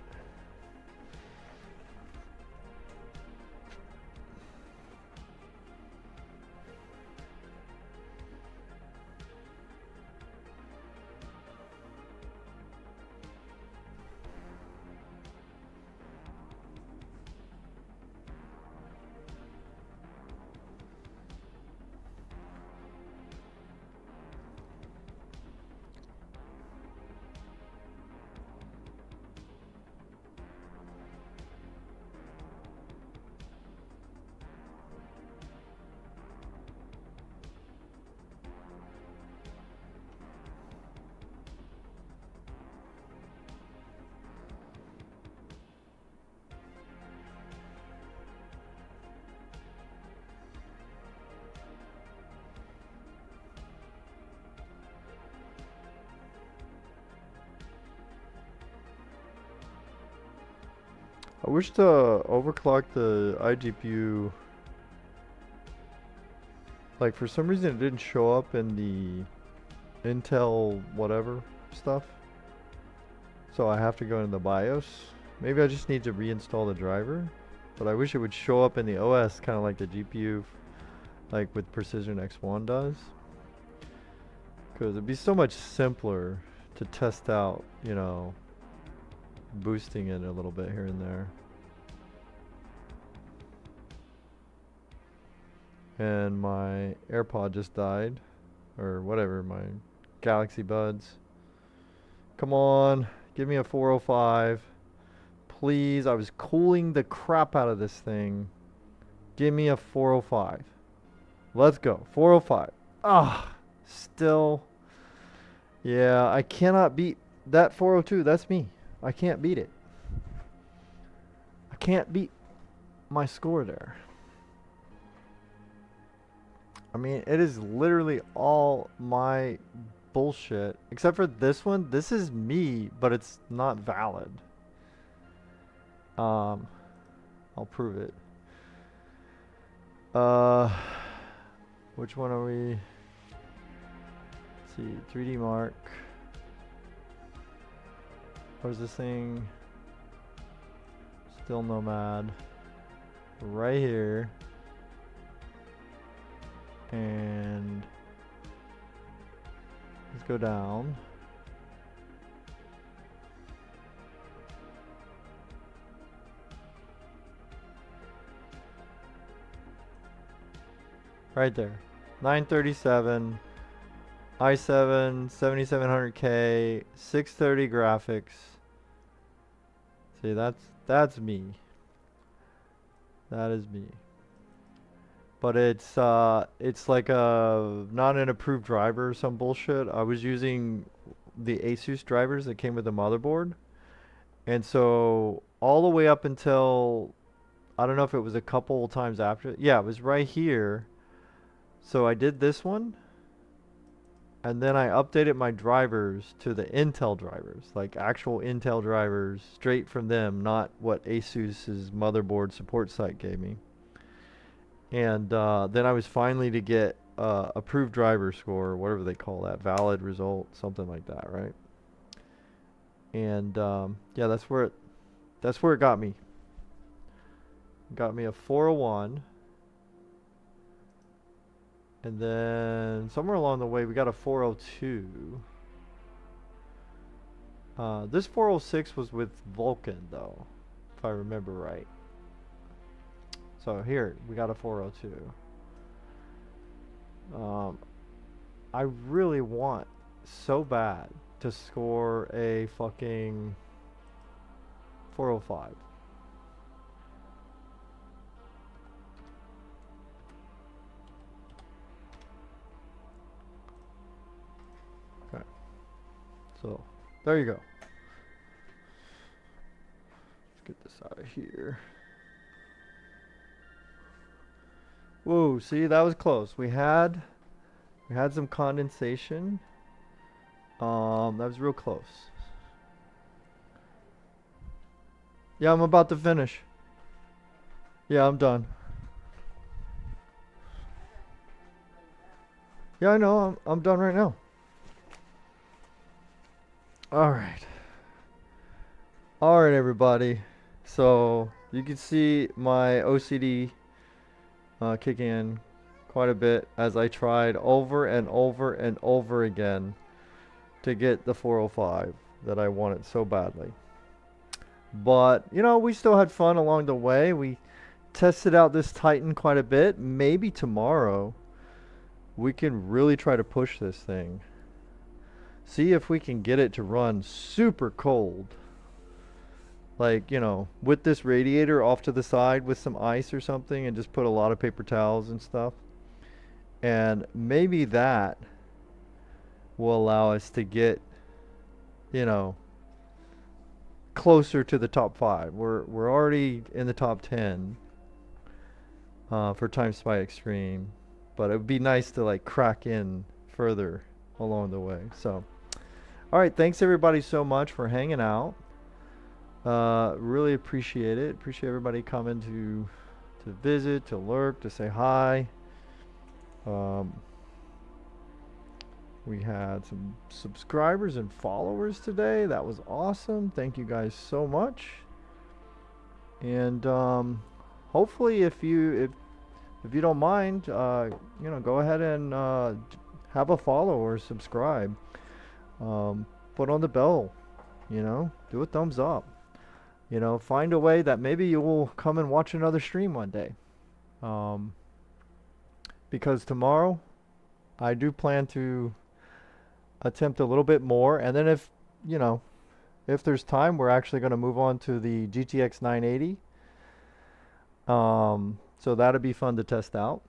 I wish to overclock the iGpu. Like, for some reason it didn't show up in the Intel whatever stuff. So I have to go into the BIOS. Maybe I just need to reinstall the driver. But I wish it would show up in the OS, kind of like the GPU, like with Precision X1 does. Because it'd be so much simpler to test out, you know, boosting it a little bit here and there. And my AirPod just died, or whatever, my Galaxy Buds. Come on, give me a 405. Please, I was cooling the crap out of this thing. Give me a 405. Let's go, 405. Ah, still. Yeah, I cannot beat that 402, that's me. I can't beat it. I can't beat my score there. I mean, it is literally all my bullshit. Except for this one. This is me, but it's not valid. I'll prove it. Which one are we? Let's see, 3D Mark. Where's this thing? Still Nomad. Right here. And let's go down. Right there. 937 i7 7700K 630 graphics. See, that's me. That is me. But it's like a not an approved driver or some bullshit. I was using the Asus drivers that came with the motherboard. And so all the way up until I don't know if it was a couple times after. Yeah, it was right here. So I did this one, and then I updated my drivers to the Intel drivers, like actual Intel drivers, straight from them, not what Asus's motherboard support site gave me. And then I was finally to get approved driver score, or whatever they call that, valid result, something like that, right? And yeah, that's where it got me. Got me a 401. And then somewhere along the way we got a 402. This 406 was with Vulkan though, if I remember right. So here we got a 402. I really want so bad to score a fucking 405. Okay. So, there you go. Let's get this out of here. Whoa, see, that was close. We had some condensation. That was real close. Yeah, I'm about to finish. Yeah, I'm done. Yeah, I know. I'm done right now. All right. All right, everybody. So you can see my OCD kick in quite a bit as I tried over and over and over again to get the 405 that I wanted so badly. But, you know, we still had fun along the way. We tested out this Titan quite a bit. Maybe tomorrow we can really try to push this thing. See if we can get it to run super cold. Like, you know, with this radiator off to the side with some ice or something, and just put a lot of paper towels and stuff. And maybe that will allow us to get, you know, closer to the top 5. We're already in the top 10 for Time Spy Extreme, but it would be nice to like crack in further along the way. So, all right, thanks everybody so much for hanging out. Really appreciate it. Appreciate everybody coming to visit, to lurk, to say hi. We had some subscribers and followers today. That was awesome. Thank you guys so much. And hopefully, if you don't mind, you know, go ahead and have a follow or subscribe. Put on the bell. You know, do a thumbs up. You know, find a way that maybe you will come and watch another stream one day. Because tomorrow, I do plan to attempt a little bit more, and then if, you know, if there's time, we're actually going to move on to the GTX 980. So that'll be fun to test out.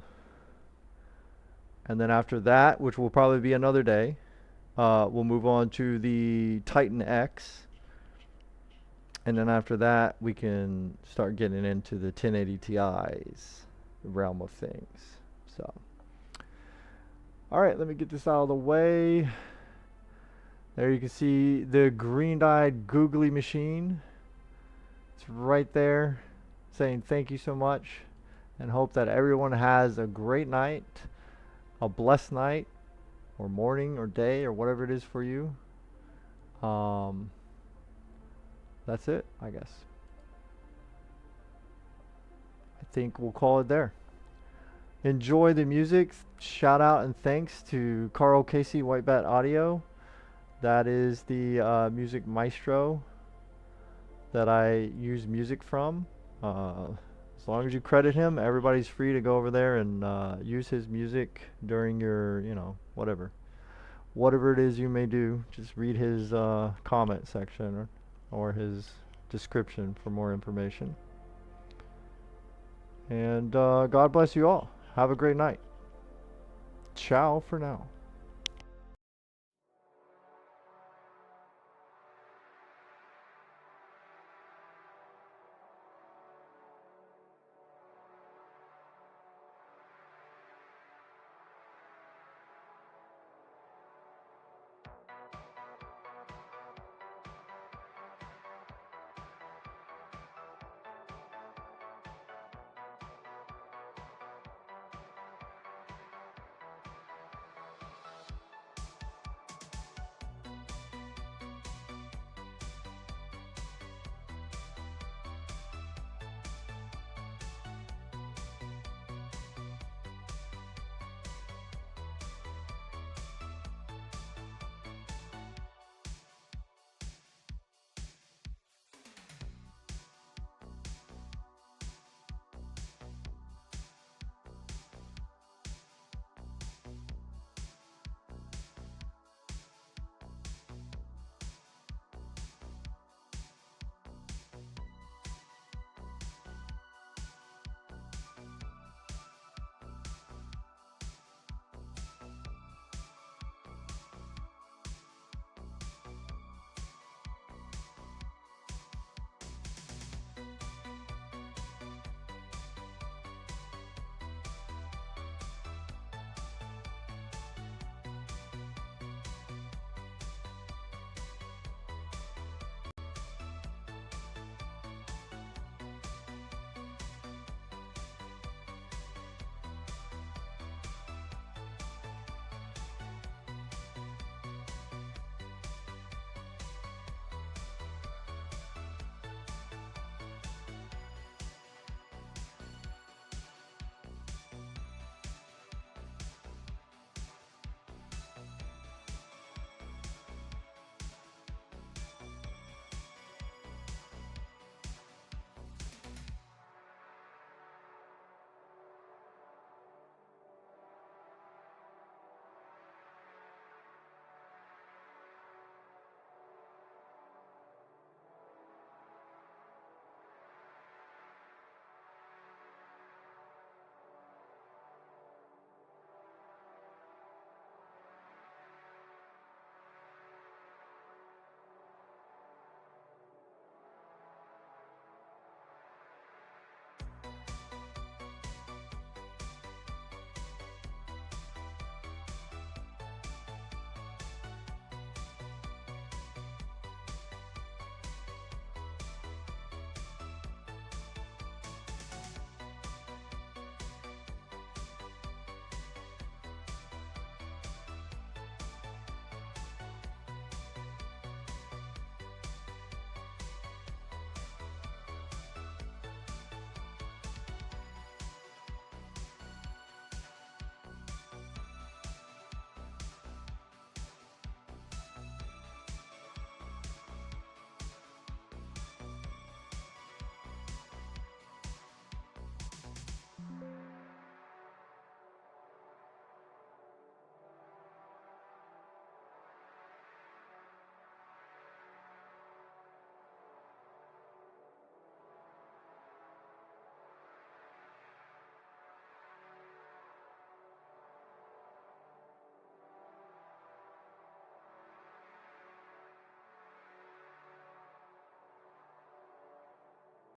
And then after that, which will probably be another day, we'll move on to the Titan X. And then after that, we can start getting into the 1080 Ti's realm of things. So, all right, let me get this out of the way. There you can see the green-eyed googly machine. It's right there saying thank you so much, and hope that everyone has a great night, a blessed night, or morning, or day, or whatever it is for you. That's it, I guess. I think we'll call it there. Enjoy the music. Shout out and thanks to Carl Casey White Bat Audio. That is the music maestro that I use music from. As long as you credit him, everybody's free to go over there and use his music during your, you know, whatever it is you may do. Just read his comment section or his description for more information. And God bless you all. Have a great night. Ciao for now.